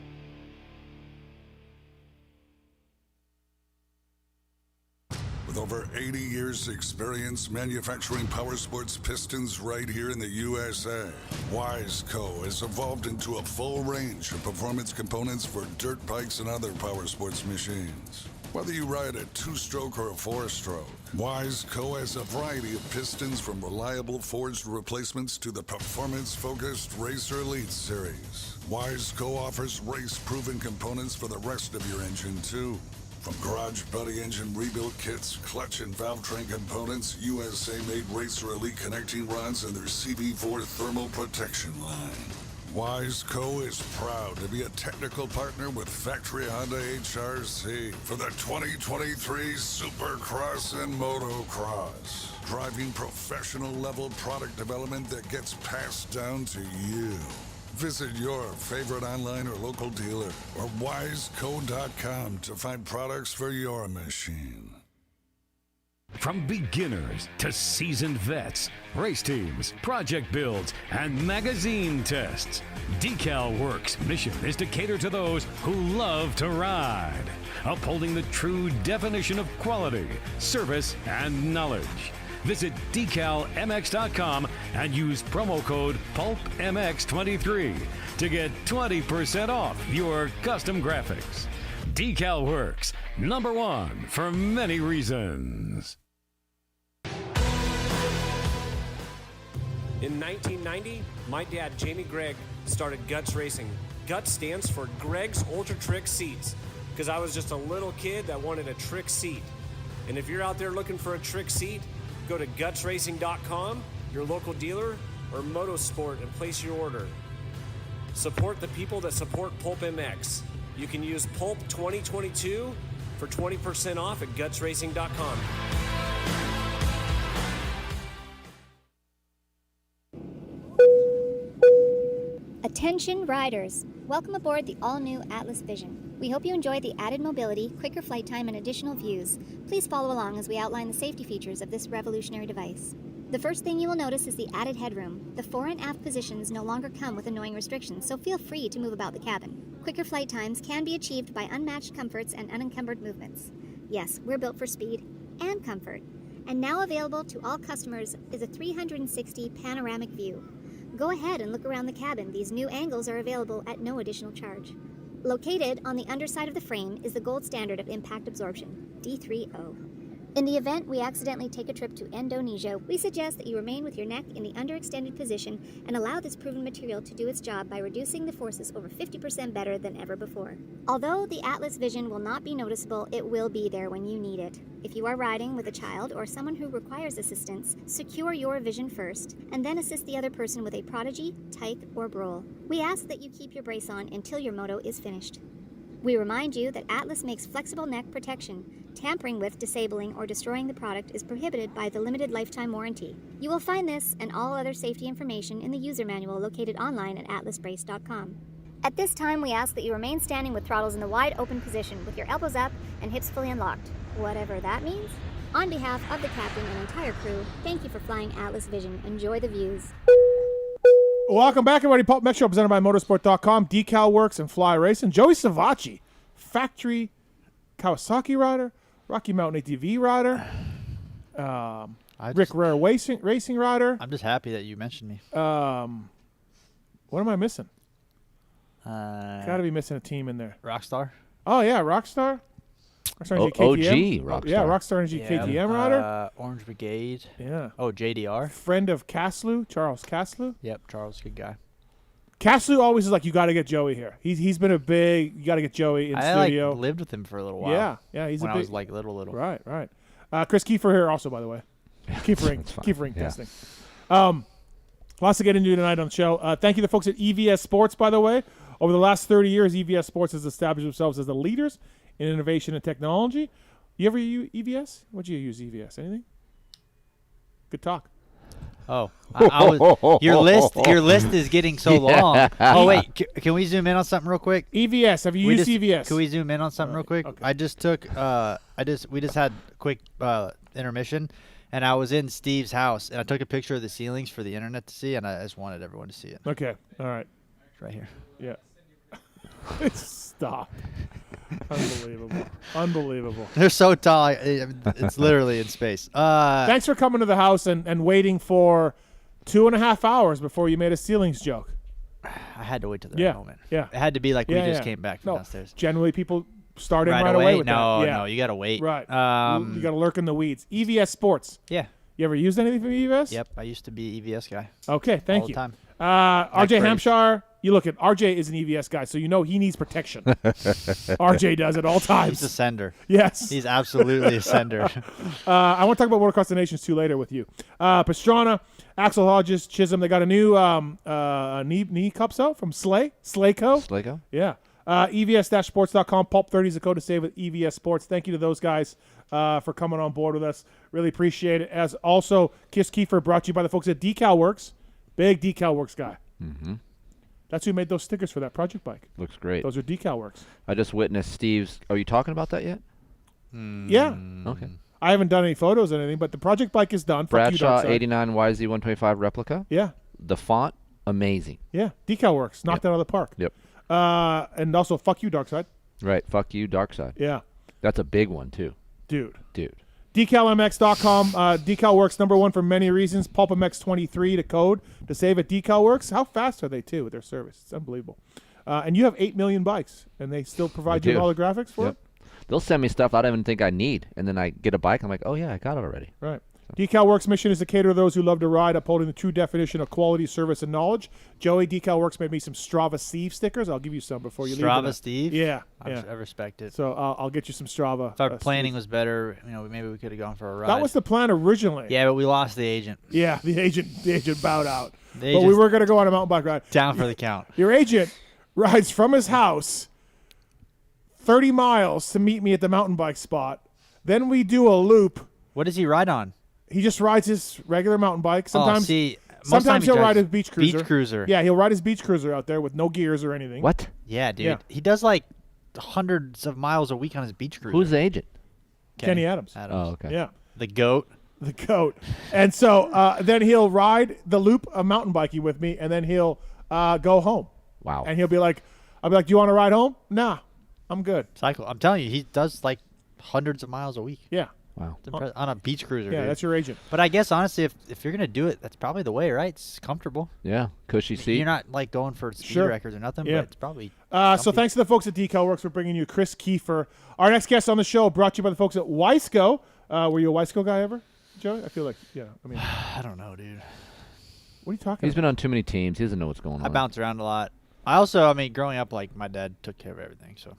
With over 80 years' experience manufacturing power sports pistons right here in the USA, Wiseco has evolved into a full range of performance components for dirt bikes and other power sports machines. Whether you ride a 2-stroke or a 4-stroke, Wiseco has a variety of pistons from reliable forged replacements to the performance-focused Racer Elite series. Wiseco offers race-proven components for the rest of your engine, too. From Garage Buddy engine rebuild kits, clutch and valve train components, USA-made Racer Elite connecting rods, and their CB4 thermal protection line. Wiseco is proud to be a technical partner with Factory Honda HRC for the 2023 Supercross and Motocross, driving professional level product development that gets passed down to you. Visit your favorite online or local dealer or wiseco.com to find products for your machine. From beginners to seasoned vets, race teams, project builds, and magazine tests, Decal Works' mission is to cater to those who love to ride, upholding the true definition of quality, service, and knowledge. Visit decalmx.com and use promo code PulpMX23 to get 20% off your custom graphics. Decal Works, #1 for many reasons. In 1990, my dad, Jamie Gregg, started Guts Racing. Guts stands for Greg's Ultra Trick Seats, because I was just a little kid that wanted a trick seat. And if you're out there looking for a trick seat, go to gutsracing.com, your local dealer, or Motosport and place your order. Support the people that support PulpMX. You can use Pulp 2022 for 20% off at gutsracing.com. Attention riders! Welcome aboard the all-new Atlas Vision. We hope you enjoy the added mobility, quicker flight time, and additional views. Please follow along as we outline the safety features of this revolutionary device. The first thing you will notice is the added headroom. The fore and aft positions no longer come with annoying restrictions, so feel free to move about the cabin. Quicker flight times can be achieved by unmatched comforts and unencumbered movements. Yes, we're built for speed and comfort. And now available to all customers is a 360 panoramic view. Go ahead and look around the cabin. These new angles are available at no additional charge. Located on the underside of the frame is the gold standard of impact absorption, D3O. In the event we accidentally take a trip to Indonesia, we suggest that you remain with your neck in the underextended position and allow this proven material to do its job by reducing the forces over 50% better than ever before. Although the Atlas Vision will not be noticeable, it will be there when you need it. If you are riding with a child or someone who requires assistance, secure your vision first, and then assist the other person with a Prodigy, Tyke, or Brole. We ask that you keep your brace on until your moto is finished. We remind you that Atlas makes flexible neck protection. Tampering with, disabling, or destroying the product is prohibited by the limited lifetime warranty. You will find this and all other safety information in the user manual located online at atlasbrace.com. At this time, we ask that you remain standing with throttles in the wide open position with your elbows up and hips fully unlocked, whatever that means. On behalf of the captain and entire crew, thank you for flying Atlas Vision. Enjoy the views. Welcome back, everybody. PulpMX Show presented by Motorsport.com, Decal Works, and Fly Racing. Joey Savatgy, factory Kawasaki rider, Rocky Mountain ATV rider, Rick Rare racing rider. I'm just happy that you mentioned me. What am I missing? Got to be missing a team in there. Rockstar. Oh, yeah, Rockstar. OG Rockstar. Yeah, Rockstar Energy KTM rider. Orange Brigade. Yeah. Oh, JDR. Friend of Caslew, Charles Caslew. Yep, Charles, good guy. Caslew always is like, you got to get Joey here. He's been a big, you got to get Joey in studio. I lived with him for a little while. Yeah, he's when a big, I was like little. Right. Kris Keefer here also, by the way. Keefering testing. Lots to get into tonight on the show. Thank you to the folks at EVS Sports, by the way. Over the last 30 years, EVS Sports has established themselves as the leaders in innovation and technology. You ever use EVS? What'd you use EVS? Anything? Good talk. Oh, your list is getting so long. Oh wait, can we zoom in on something real quick? EVS. Have you used EVS? Can we zoom in on something real quick? Okay. I just took. We just had a quick intermission, and I was in Steve's house, and I took a picture of the ceilings for the internet to see, and I just wanted everyone to see it. Okay. All right. It's right here. Yeah. Stop. Unbelievable. They're so tall. It's literally in space. Thanks for coming to the house and waiting for 2.5 hours before you made a ceilings joke. I had to wait till the moment. Yeah. It had to be like we just came back from downstairs. Generally, people start in Right right away? away with No, that. Yeah. no, you gotta wait. Right. You got to lurk in the weeds. EVS Sports. Yeah. You ever used anything from EVS? Yep, I used to be EVS guy. Okay, thank all you. The time. RJ Hampshire, you look at RJ is an EVS guy, so you know he needs protection. RJ does at all times. He's a sender. Yes. He's absolutely a sender. I want to talk about Motocross the Nations too later with you. Pastrana, Axel Hodges, Chisholm, they got a new knee cups out from Slayco. Slayco? Yeah. EVS-sports.com. Pulp30 is the code to save with EVS Sports. Thank you to those guys for coming on board with us. Really appreciate it. As also, Kris Keefer brought to you by the folks at Decal Works. Big Decal Works guy. Mm-hmm. That's who made those stickers for that project bike. Looks great. Those are Decal Works. I just witnessed Steve's. Are you talking about that yet? Yeah. Okay. I haven't done any photos or anything, but the project bike is done. Bradshaw 89 YZ125 replica. Yeah. The font, amazing. Yeah. Decal Works. Knocked it out of the park. Yep. And also, fuck you, Darkside. Right. Fuck you, Darkside. Yeah. That's a big one, too. Dude. DecalMX.com. Decal Works, #1 for many reasons. PulpMX 23 to code to save at Decal Works. How fast are they, too, with their service? It's unbelievable. And you have 8 million bikes, and they still provide you with all the graphics for it? They'll send me stuff I don't even think I need, and then I get a bike, I'm like, oh, yeah, I got it already. Right. Decal Works' mission is to cater to those who love to ride, upholding the true definition of quality, service, and knowledge. Joey, Decal Works made me some Strava Steve stickers. I'll give you some before you leave. Strava Steve? Yeah. I respect it. So I'll get you some Strava. If our planning was better, maybe we could have gone for a ride. That was the plan originally. Yeah, but we lost the agent. Yeah, the agent bowed out. The but we were going to go on a mountain bike ride. Down for the count. Your agent rides from his house 30 miles to meet me at the mountain bike spot. Then we do a loop. What does he ride on? He just rides his regular mountain bike. Sometimes, sometimes he'll ride his beach cruiser. Beach cruiser. Yeah, he'll ride his beach cruiser out there with no gears or anything. What? Yeah, dude. Yeah. He does like hundreds of miles a week on his beach cruiser. Who's the agent? Kenny Adams. Oh, okay. Yeah. The GOAT. The GOAT. And so then he'll ride the loop of mountain biking with me, and then he'll go home. Wow. And he'll be like, I'll be like, do you want to ride home? Nah, I'm good. Cycle. I'm telling you, he does like hundreds of miles a week. Yeah. Wow. On a beach cruiser. Yeah, dude. that's your agent. But I guess, honestly, if you're going to do it, that's probably the way, right? It's comfortable. Yeah. Cushy seat. You're not like going for speed Sure. records or nothing, Yeah. but it's probably so thanks to the folks at Decal Works for bringing you Kris Keefer. Our next guest on the show brought to you by the folks at Wiseco. Were you a Wiseco guy ever, Joey? I feel like, I don't know, dude. What are you talking He's about? been on too many teams. He doesn't know what's going on. I bounce around a lot. I also, growing up, like, my dad took care of everything, so.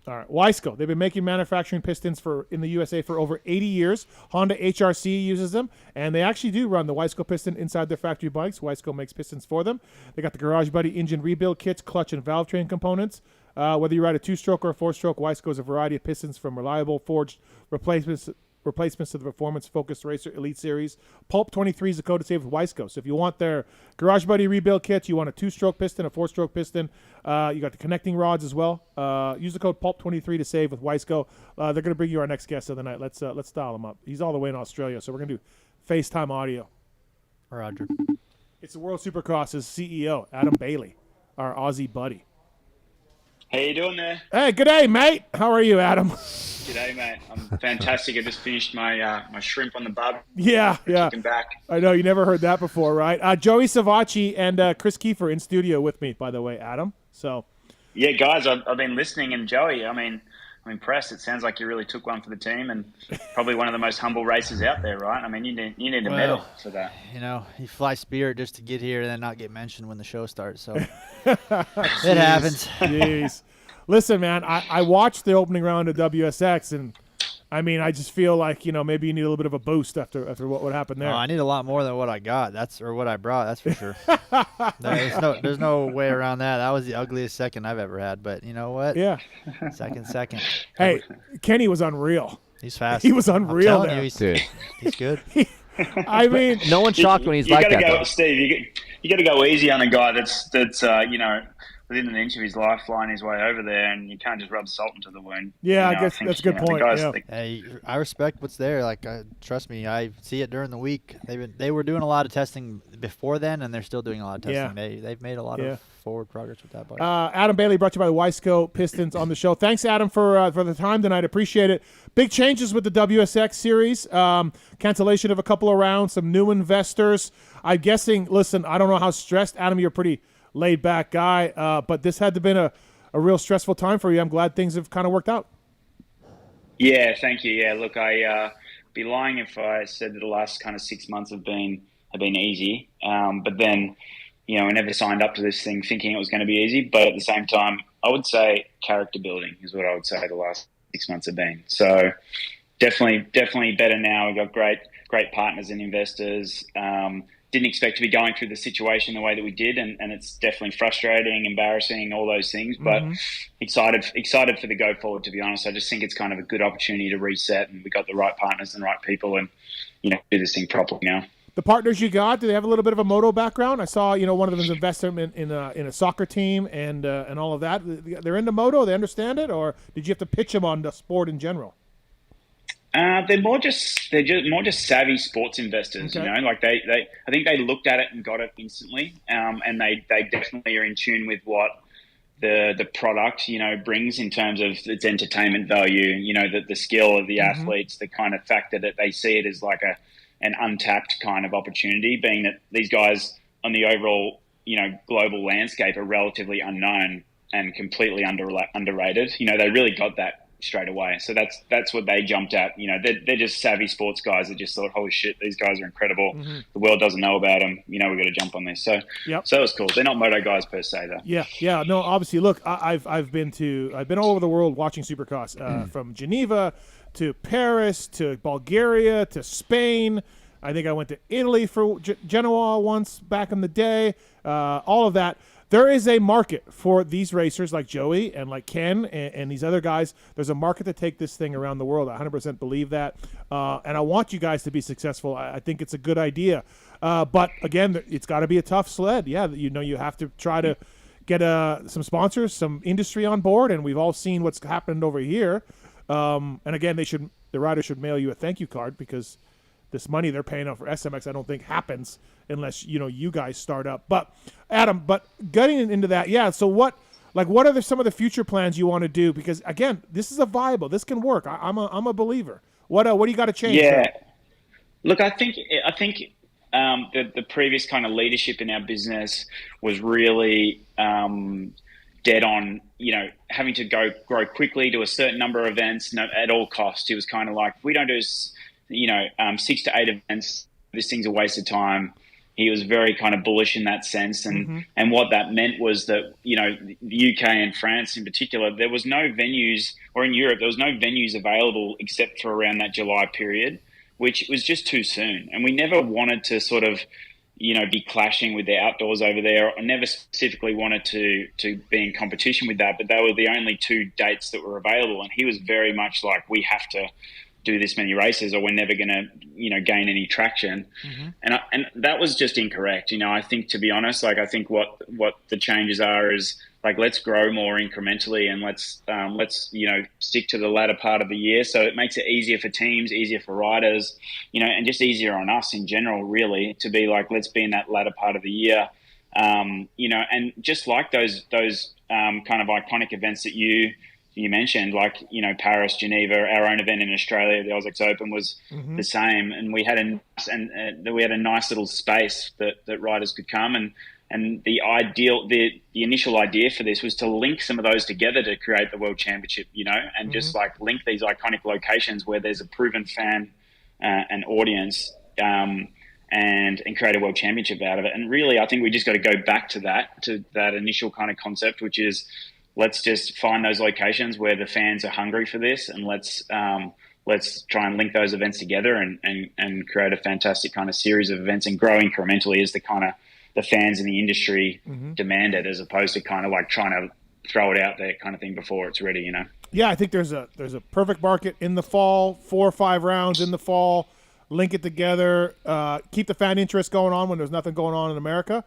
All right, Wiseco. They've been making manufacturing pistons in the USA for over 80 years. Honda HRC uses them, and they actually do run the Wiseco piston inside their factory bikes. Wiseco makes pistons for them. They got the Garage Buddy engine rebuild kits, clutch and valve train components. Whether you ride a 2-stroke or a 4-stroke, Wiseco has a variety of pistons from reliable forged replacements to the performance-focused Racer Elite Series. Pulp 23 is the code to save with Wiseco. So if you want their Garage Buddy rebuild kit, you want a 2-stroke piston, a 4-stroke piston, you got the connecting rods as well. Use the code Pulp 23 to save with Wiseco. They're going to bring you our next guest of the night. Let's dial him up. He's all the way in Australia, so we're going to do FaceTime audio. Roger. It's the World Supercross's CEO, Adam Bailey, our Aussie buddy. How you doing there? Hey, good day, mate. How are you, Adam? G'day, mate. I'm fantastic. I just finished my my shrimp on the barbecue. Yeah. Chicken back. I know you never heard that before, right? Joey Savatgy and Kris Keefer in studio with me, by the way, Adam. So. Yeah, guys, I've been listening, and Joey, I'm impressed. It sounds like you really took one for the team, and probably one of the most humble racers out there, right? You need a medal for that. You fly Spirit just to get here and then not get mentioned when the show starts. So it happens. Jeez. Listen, man, I watched the opening round of WSX, and I just feel like maybe you need a little bit of a boost after what happened there. Oh, I need a lot more than what I got. Or what I brought. That's for sure. There's no way around that. That was the ugliest second I've ever had. But you know what? Yeah. Second. Hey, Kenny was unreal. He's fast. He was unreal there. He's good. No one's shocked when he's like that. Steve, you got to go easy on a guy that's within an inch of his life flying his way over there, and you can't just rub salt into the wound. Yeah, You know, I guess think, that's a good you know, point. the guys, Yeah. Hey, I respect what's there. Like, trust me, I see it during the week. They were doing a lot of testing before then, and they're still doing a lot of testing. Yeah. They've made a lot of forward progress with that bike. Adam Bailey, brought to you by the Wiseco Pistons on the show. Thanks, Adam, for the time tonight. Appreciate it. Big changes with the WSX series. Cancellation of a couple of rounds, some new investors. I'm guessing, listen, I don't know how stressed. Adam, you're a pretty laid-back guy, but this had to have been a real stressful time for you. I'm glad things have kind of worked out. Yeah, thank you. Yeah, look, I be lying if I said that the last kind of 6 months have been easy. But then, you know, I never signed up to this thing thinking it was going to be easy. But at the same time, I would say character building is what I would say the last 6 months have been. So definitely better now. We've got great partners and investors. Didn't expect to be going through the situation the way that we did, and it's definitely frustrating, embarrassing, all those things. But excited for the go forward. To be honest, I just think it's kind of a good opportunity to reset, and we got the right partners and right people, and you know, do this thing properly now. The partners you got, do they have a little bit of a moto background? I saw, you know, one of them is invested in a soccer team and all of that. They're into moto. They understand it, or did you have to pitch them on the sport in general? They're more just savvy sports investors, Okay. you know, like I think they looked at it and got it instantly. And they definitely are in tune with what the product, you know, brings in terms of its entertainment value, you know, the skill of the athletes, the kind of factor that they see it as like an untapped kind of opportunity, being that these guys on the overall, you know, global landscape are relatively unknown and completely underrated. You know, they really got that straight away. So that's what they jumped at. You know, they're just savvy sports guys that just thought, holy shit, these guys are incredible. The world doesn't know about them. You know, we've got to jump on this. So so it was cool. They're not moto guys per se, though. Yeah. No, obviously, look, I've been all over the world watching Supercross, from Geneva to Paris to Bulgaria to Spain. I think I went to Italy for Genoa once back in the day. All of that. There is a market for these racers like Joey and like Ken and these other guys. There's a market to take this thing around the world. I 100% believe that. And I want you guys to be successful. I think it's a good idea. But, again, it's got to be a tough sled. Yeah, you know, you have to try to get some sponsors, some industry on board, and we've all seen what's happened over here. And, again, the riders should mail you a thank you card, because this money they're paying out for SMX I don't think happens unless, you know, you guys start up. But Adam, getting into that, so what are some of the future plans you want to do? Because again, this is viable. This can work. I'm a believer. What do you got to change? Yeah, look, I think the previous kind of leadership in our business was really dead on, you know, having to grow quickly to a certain number of events at all costs. It was kind of like, if we don't do 6 to 8 events, this thing's a waste of time. He was very kind of bullish in that sense. And what that meant was that, you know, the UK and France in particular, there was no venues, or in Europe, there was no venues available except for around that July period, which was just too soon. And we never wanted to sort of, you know, be clashing with the outdoors over there. I never specifically wanted to be in competition with that, but they were the only 2 dates that were available. And he was very much like, we have to do this many races or we're never going to, you know, gain any traction. And that was just incorrect. You know, I think, to be honest, like, I think what the changes are is like, let's grow more incrementally, and let's you know, stick to the latter part of the year. So it makes it easier for teams, easier for riders, you know, and just easier on us in general, really, to be like, let's be in that latter part of the year. You know, and just like those kind of iconic events that you mentioned, like, you know, Paris, Geneva, our own event in Australia, the WSX Open was the same, and we had a nice little space that riders could come, and the initial idea for this was to link some of those together to create the World Championship, you know, and just like link these iconic locations where there's a proven fan and audience, and create a World Championship out of it. And really, I think we just got to go back to that initial kind of concept, which is, let's just find those locations where the fans are hungry for this, and let's try and link those events together and create a fantastic kind of series of events and grow incrementally as the kind of the fans in the industry demand it, as opposed to kind of like trying to throw it out there kind of thing before it's ready, you know? Yeah, I think there's a perfect market in the fall, 4 or 5 rounds in the fall, link it together, keep the fan interest going on when there's nothing going on in America.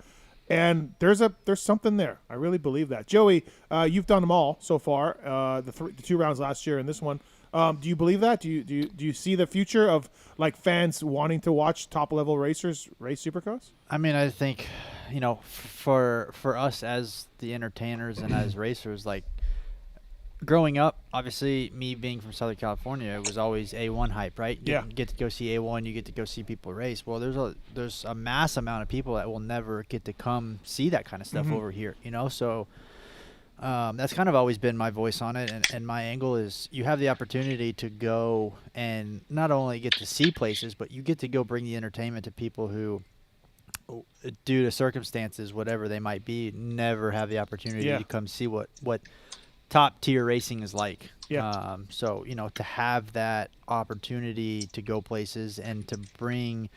And there's something there. I really believe that. Joey, you've done them all so far, the 2 rounds last year and this one. Do you believe that? Do you see the future of like fans wanting to watch top level racers race Supercross? I mean, I think, for us as the entertainers and as racers, like growing up, obviously me being from Southern California, it was always A1 hype, right? You get to go see A1, you get to go see people race. Well, there's a mass amount of people that will never get to come see that kind of stuff over here, So that's kind of always been my voice on it, and my angle is you have the opportunity to go and not only get to see places, but you get to go bring the entertainment to people who, due to circumstances, whatever they might be, never have the opportunity to come see what top tier racing is like. So to have that opportunity to go places and to bring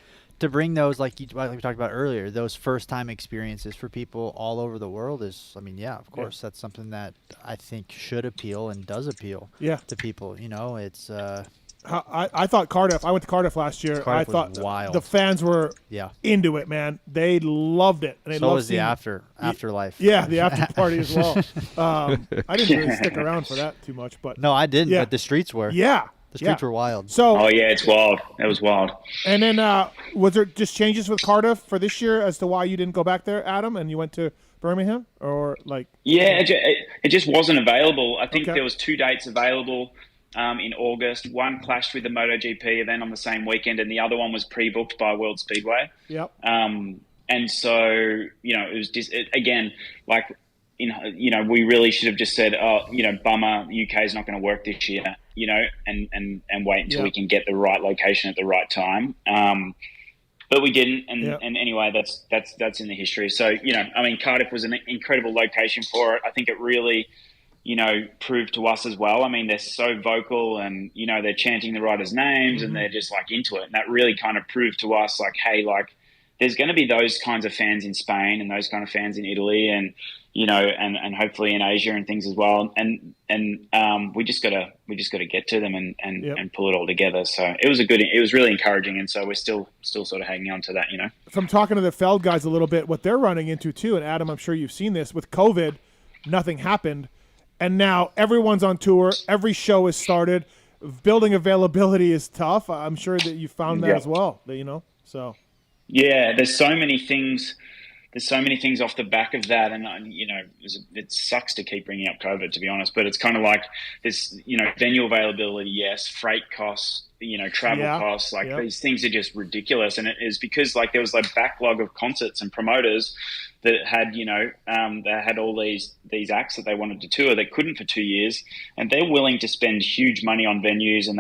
those, like we talked about earlier, those first time experiences for people all over the world is, of course, that's something that I think should appeal and does appeal to people. It's I thought Cardiff. I went to Cardiff last year. I thought wild. The fans were into it, man. They loved it. And they so was the afterlife. Yeah, the after party as well. I didn't really stick around for that too much, but no, I didn't. But the streets were. Yeah, the streets were wild. So it's wild. It was wild. And then was there just changes with Cardiff for this year as to why you didn't go back there, Adam, and you went to Birmingham, or like? Yeah, it just wasn't available. I think there was 2 dates available. In August, one clashed with the MotoGP event on the same weekend, and the other one was pre-booked by World Speedway. Yep. And so, it was just again, like, we really should have just said, bummer, UK is not going to work this year, and wait until we can get the right location at the right time. But we didn't, and anyway, that's in the history. So, Cardiff was an incredible location for it. I think it really, proved to us as well. I mean, they're so vocal and, they're chanting the riders' names and they're just like into it. And that really kind of proved to us like, hey, like there's going to be those kinds of fans in Spain and those kind of fans in Italy and, and hopefully in Asia and things as well. And we just gotta get to them and pull it all together. So it was really encouraging. And so we're still sort of hanging on to that, From talking to the Feld guys a little bit, what they're running into too, and Adam, I'm sure you've seen this with COVID, nothing happened. And now everyone's on tour. Every show is started. Building availability is tough. I'm sure that you found that as well. So. Yeah, there's so many things. There's so many things off the back of that, and it sucks to keep bringing up COVID, to be honest. But it's kind of like this, venue availability, yes, freight costs, travel costs, like these things are just ridiculous. And it is because like there was like backlog of concerts and promoters that had, they had all these acts that they wanted to tour that couldn't for 2 years, and they're willing to spend huge money on venues, and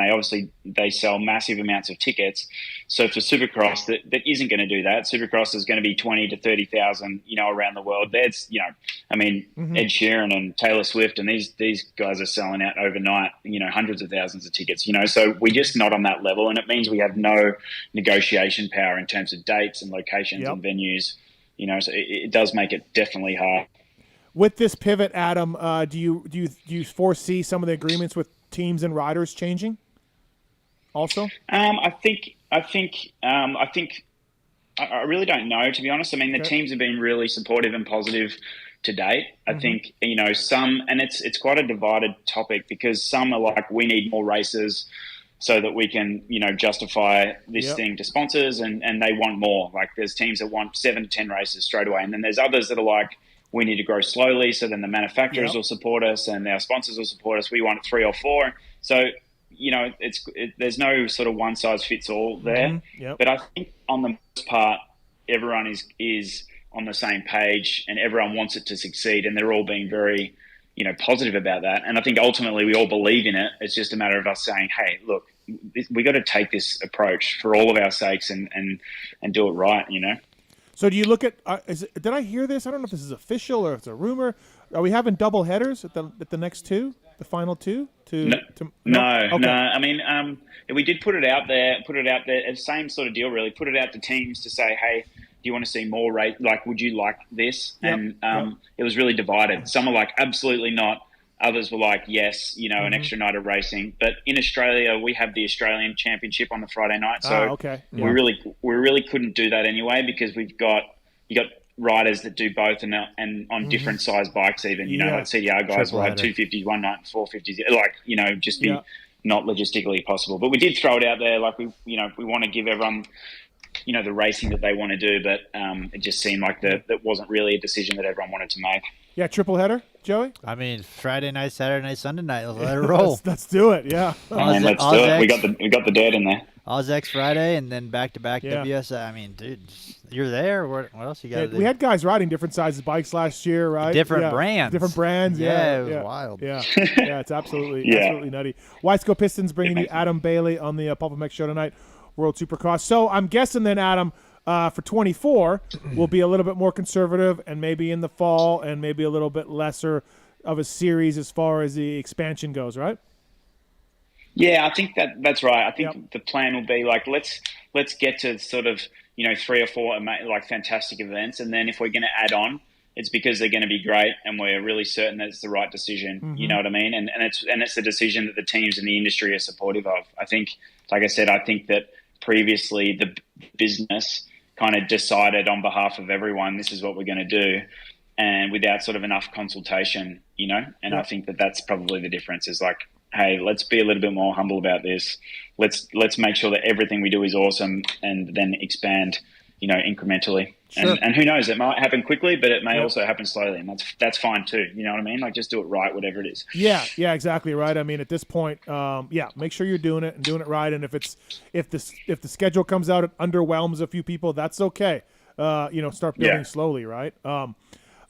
they sell massive amounts of tickets. So for Supercross, that isn't going to do that. Supercross is going to be 20 to 30,000, around the world. There's, Ed Sheeran and Taylor Swift and these guys are selling out overnight, hundreds of thousands of tickets, So we're just not on that level, and it means we have no negotiation power in terms of dates and locations and venues. So it does make it definitely hard. With this pivot, Adam, do you foresee some of the agreements with teams and riders changing? Also, I really don't know, to be honest. I mean, the teams have been really supportive and positive to date. I think some, and it's quite a divided topic because some are like, we need more races so that we can, justify this thing to sponsors, and they want more. Like there's teams that want 7 to 10 races straight away. And then there's others that are like, we need to grow slowly. So then the manufacturers will support us and our sponsors will support us. We want 3 or 4. So, there's no sort of one size fits all there. But I think on the most part, everyone is on the same page and everyone wants it to succeed. And they're all being very, positive about that. And I think ultimately we all believe in it. It's just a matter of us saying, hey, look, we got to take this approach for all of our sakes and do it right, So do you look at? Did I hear this? I don't know if this is official or if it's a rumor. Are we having double headers at the next 2, the final 2? No. I mean, we did put it out there. Same sort of deal, really. Put it out to teams to say, hey, do you want to see more race? Like, would you like this? And it was really divided. Some are like, absolutely not. Others were like, yes, an extra night of racing. But in Australia, we have the Australian Championship on the Friday night, so we really couldn't do that anyway because you got riders that do both and on different size bikes even, you know, like CDR guys Triple ride header. 250s one night and 450s, like, you know, just be not logistically possible. But we did throw it out there, like we want to give everyone, you know, the racing that they want to do, but it just seemed like that wasn't really a decision that everyone wanted to make. Yeah, triple header, Joey? I mean, Friday night, Saturday night, Sunday night. Let's let it roll. Let's do it, yeah. And let's do it. We got the dirt in there. WSX Friday and then back-to-back Yeah. WSX. I mean, dude, you're there. What else you got to do? We had guys riding different sizes bikes last year, right? Different brands. Different brands, Yeah, it was wild. Yeah, yeah, it's absolutely nutty. Wisco Pistons bringing you Adam Bailey on the PulpMX show tonight, World Supercross. So I'm guessing then, Adam, for 24, we'll be a little bit more conservative and maybe in the fall and maybe a little bit lesser of a series as far as the expansion goes, right? Yeah, I think that's right. I think the plan will be like let's get to sort of, you know, 3 or 4 like fantastic events, and then if we're going to add on, it's because they're going to be great, and we're really certain that it's the right decision. Mm-hmm. You know what I mean? And it's the decision that the teams in the industry are supportive of. I think, like I said, I think that previously the business kind of decided on behalf of everyone, this is what we're going to do, and without sort of enough consultation, you know. And I think that that's probably the difference. Is like, hey, let's be a little bit more humble about this. Let's make sure that everything we do is awesome, and then expand, you know, incrementally. Sure. And who knows, it might happen quickly, but it may also happen slowly, and that's fine too. You know what I mean? Like, just do it right, whatever it is. Yeah, exactly right. I mean, at this point, make sure you're doing it and doing it right. And if the schedule comes out, it underwhelms a few people, that's okay. Start building slowly, right? And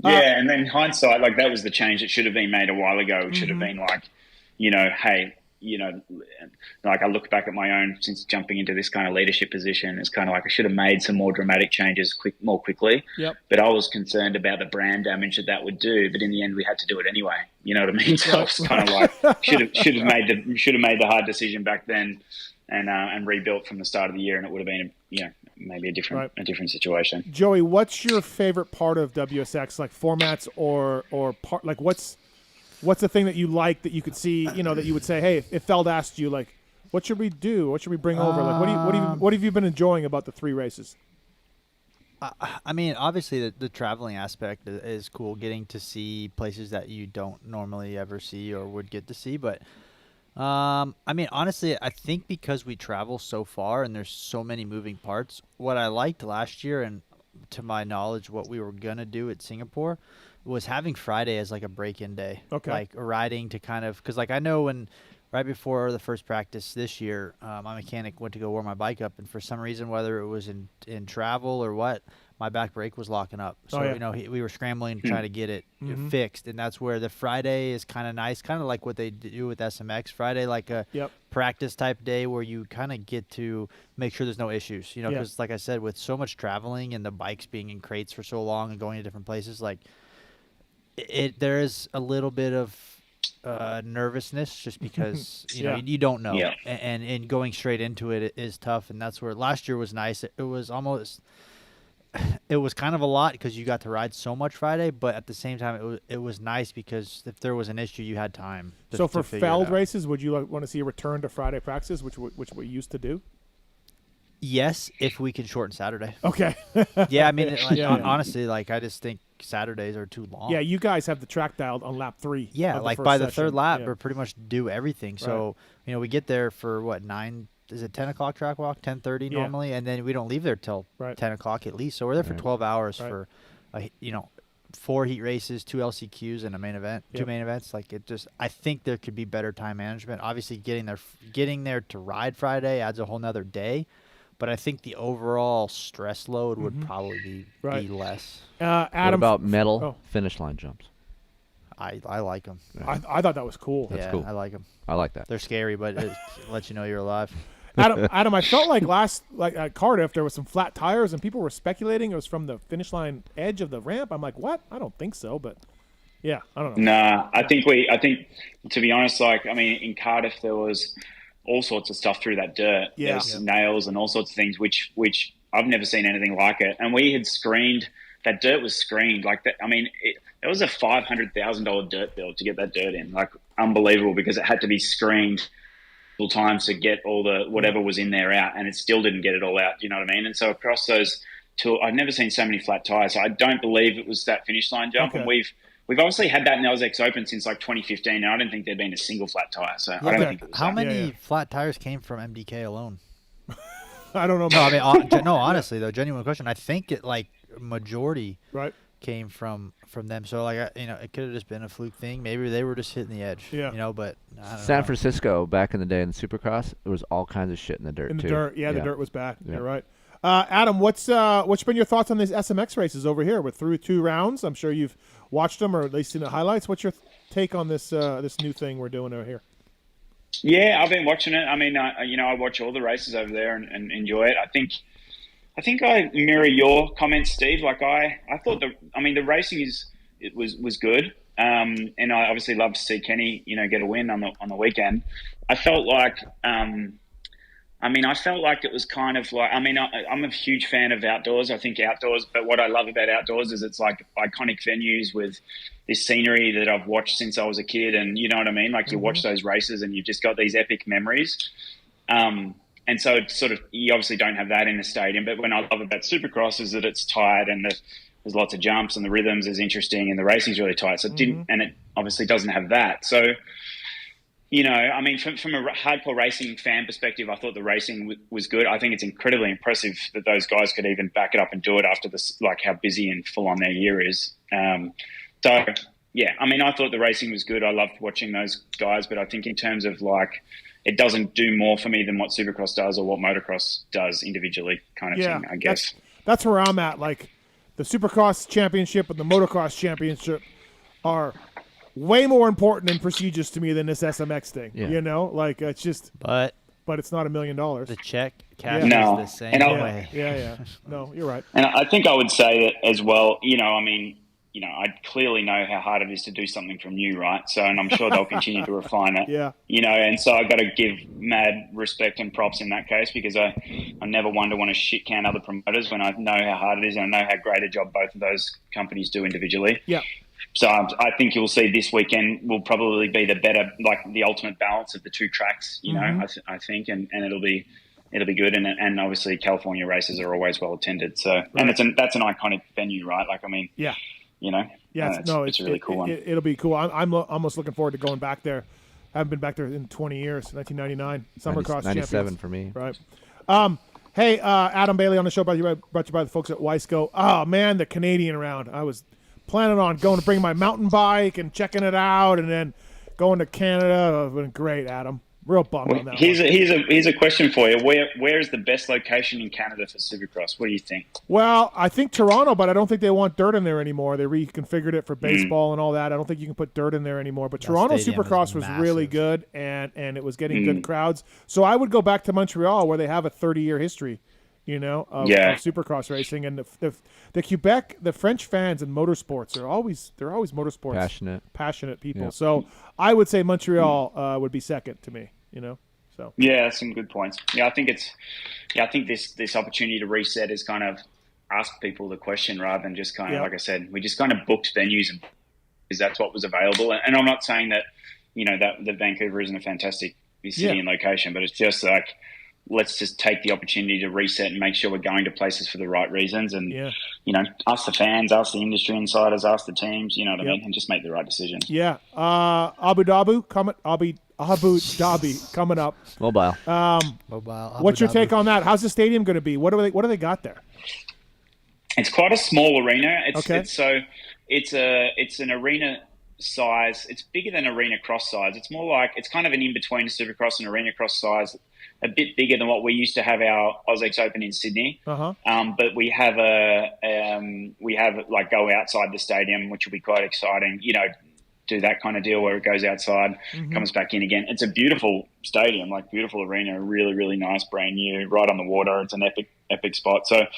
then in hindsight, like, that was the change that should have been made a while ago. It should have been like, you know, hey, you know, like I look back at my own since jumping into this kind of leadership position, it's kind of like I should have made some more dramatic changes more quickly. Yep. But I was concerned about the brand damage that would do. But in the end, we had to do it anyway. You know what I mean? So it's kind of like should have made the hard decision back then, and rebuilt from the start of the year, and it would have been maybe a different situation. Joey, what's your favorite part of WSX? Like formats or part? Like what's the thing that you like that you could see, you know, that you would say, hey, if Feld asked you, like, what should we do? What should we bring over? Like, what have you been enjoying about the 3 races? I mean, obviously the traveling aspect is cool, getting to see places that you don't normally ever see or would get to see. But, I mean, honestly, I think because we travel so far and there's so many moving parts, what I liked last year and to my knowledge what we were going to do at Singapore was having Friday as like a break-in day. Okay. Like riding to kind of, because like I know when right before the first practice this year, my mechanic went to go warm my bike up, and for some reason, whether it was in travel or what, my back brake was locking up. So you know we were scrambling to try to get it fixed, and that's where the Friday is kind of nice, kind of like what they do with SMX Friday, like a practice type day where you kind of get to make sure there's no issues. You know, because like I said, with so much traveling and the bikes being in crates for so long and going to different places, like. There is a little bit of nervousness just because you know you don't know, and going straight into it is tough, and that's where last year was nice. It was kind of a lot because you got to ride so much Friday, but at the same time it was nice because if there was an issue, you had time. So for Feld races, would you want to see a return to Friday practices, which we used to do? Yes, if we can shorten Saturday. Okay. Yeah, I mean, honestly, like I just think Saturdays are too long. Yeah, you guys have the track dialed on lap 3. Yeah, like by the third lap, we're pretty much do everything. So you know, we get there for what 9? Is it 10 o'clock track walk? 10:30 normally, and then we don't leave there till 10 o'clock at least. So we're there for 12 hours for, 4 heat races, 2 LCQs, and a main event. 2 main events. Like it just, I think there could be better time management. Obviously, getting there to ride Friday adds a whole nother day. But I think the overall stress load would probably be less. Adam, what about metal finish line jumps? I like them. Yeah. I thought that was cool. That's cool. I like them. I like that. They're scary, but it lets you know you're alive. Adam, I felt like at Cardiff there was some flat tires and people were speculating it was from the finish line edge of the ramp. I'm like, what? I don't think so, but yeah, I don't know. Nah, I think to be honest, like I mean, in Cardiff there was all sorts of stuff through that dirt. Yeah. There's nails and all sorts of things, which I've never seen anything like it. And we had screened, that dirt was screened like that. I mean, it was a $500,000 dirt bill to get that dirt in, like unbelievable, because it had to be screened multiple times to get all the whatever was in there out, and it still didn't get it all out. You know what I mean? And so across those I've never seen so many flat tires. So I don't believe it was that finish line jump. Okay. And we've obviously had that in the WSX Open since like 2015, and I don't think there'd been a single flat tire. So I don't think it was How that. many flat tires came from MDK alone? I don't know. No, I mean, no, honestly though, genuine question. I think it like majority came from them. So like, it could have just been a fluke thing. Maybe they were just hitting the edge. Yeah. But I don't San know. Francisco back in the day in the Supercross, there was all kinds of shit in the dirt. In the too. dirt, the dirt was bad. Yeah. You're right. Adam, what's been your thoughts on these SMX races over here? We're through 2 rounds. I'm sure you've watched them or at least seen the highlights. What's your take on this this new thing we're doing over here? Yeah, I've been watching it. I mean, I watch all the races over there and enjoy it. I think I mirror your comments, Steve. Like I thought the racing was good. And I obviously love to see Kenny, get a win on the weekend. I felt like it was kind of like, I'm a huge fan of outdoors. I think outdoors, but what I love about outdoors is it's like iconic venues with this scenery that I've watched since I was a kid. And you know what I mean? Like you watch those races and you've just got these epic memories. And so it's sort of, you obviously don't have that in the stadium, but when I love about Supercross is that it's tight and there's lots of jumps and the rhythms is interesting and the racing's really tight. So it obviously doesn't have that. So, from a hardcore racing fan perspective, I thought the racing was good. I think it's incredibly impressive that those guys could even back it up and do it after this, like how busy and full on their year is. I thought the racing was good. I loved watching those guys, but I think in terms of like, it doesn't do more for me than what Supercross does or what motocross does individually kind of thing, I guess. That's where I'm at. Like the Supercross championship and the motocross championship are way more important and prestigious to me than this SMX thing. Yeah. Like it's just, but it's not $1 million. The check cash is the same way. Yeah. No, you're right. And I think I would say that as well, I clearly know how hard it is to do something from new, right? So, and I'm sure they'll continue to refine it. Yeah. And so I've got to give mad respect and props in that case because I never want to shit can other promoters when I know how hard it is and I know how great a job both of those companies do individually. Yeah. So I think you'll see this weekend will probably be the better, like the ultimate balance of the two tracks, I think, and it'll be good. And obviously California races are always well attended. So, and that's an iconic venue, right? Like, yeah. It's a really cool one. It'll be cool. I'm almost looking forward to going back there. I haven't been back there in 20 years. 1999 Summercross 97 champions. for me. Right. Hey, Adam Bailey on the show. Brought to you by the folks at Weisco. Oh man, the Canadian round. I was planning on going to bring my mountain bike and checking it out, and then going to Canada. It's been great, Adam. Real bummed on that. Here's a question for you. Where is the best location in Canada for Supercross? What do you think? Well, I think Toronto, but I don't think they want dirt in there anymore. They reconfigured it for baseball and all that. I don't think you can put dirt in there anymore. But Toronto Supercross was really good, and it was getting good crowds. So I would go back to Montreal, where they have a 30-year history, of Supercross racing. And the Quebec, the French fans in motorsports are always motorsports passionate people. Yep. So I would say Montreal would be second to me. So yeah, some good points. Yeah, I think this opportunity to reset is kind of ask people the question rather than just kind of like I said, we just kind of booked venues and because that's what was available. And I'm not saying that that Vancouver isn't a fantastic city and location, but it's just like let's just take the opportunity to reset and make sure we're going to places for the right reasons. And ask the fans, ask the industry insiders, ask the teams. You know what I mean, and just make the right decision. Yeah, Abu Dhabi coming up. Mobile. What's your take on that? How's the stadium going to be? What do they got there? It's quite a small arena. It's an arena size. It's bigger than arena cross size. It's more like it's kind of an in between Supercross and arena cross size. A bit bigger than what we used to have our WSX Open in Sydney. But we have like go outside the stadium, which will be quite exciting. Do that kind of deal where it goes outside, comes back in again. It's a beautiful stadium, like beautiful arena, really, really nice, brand new, right on the water. It's an epic spot. So,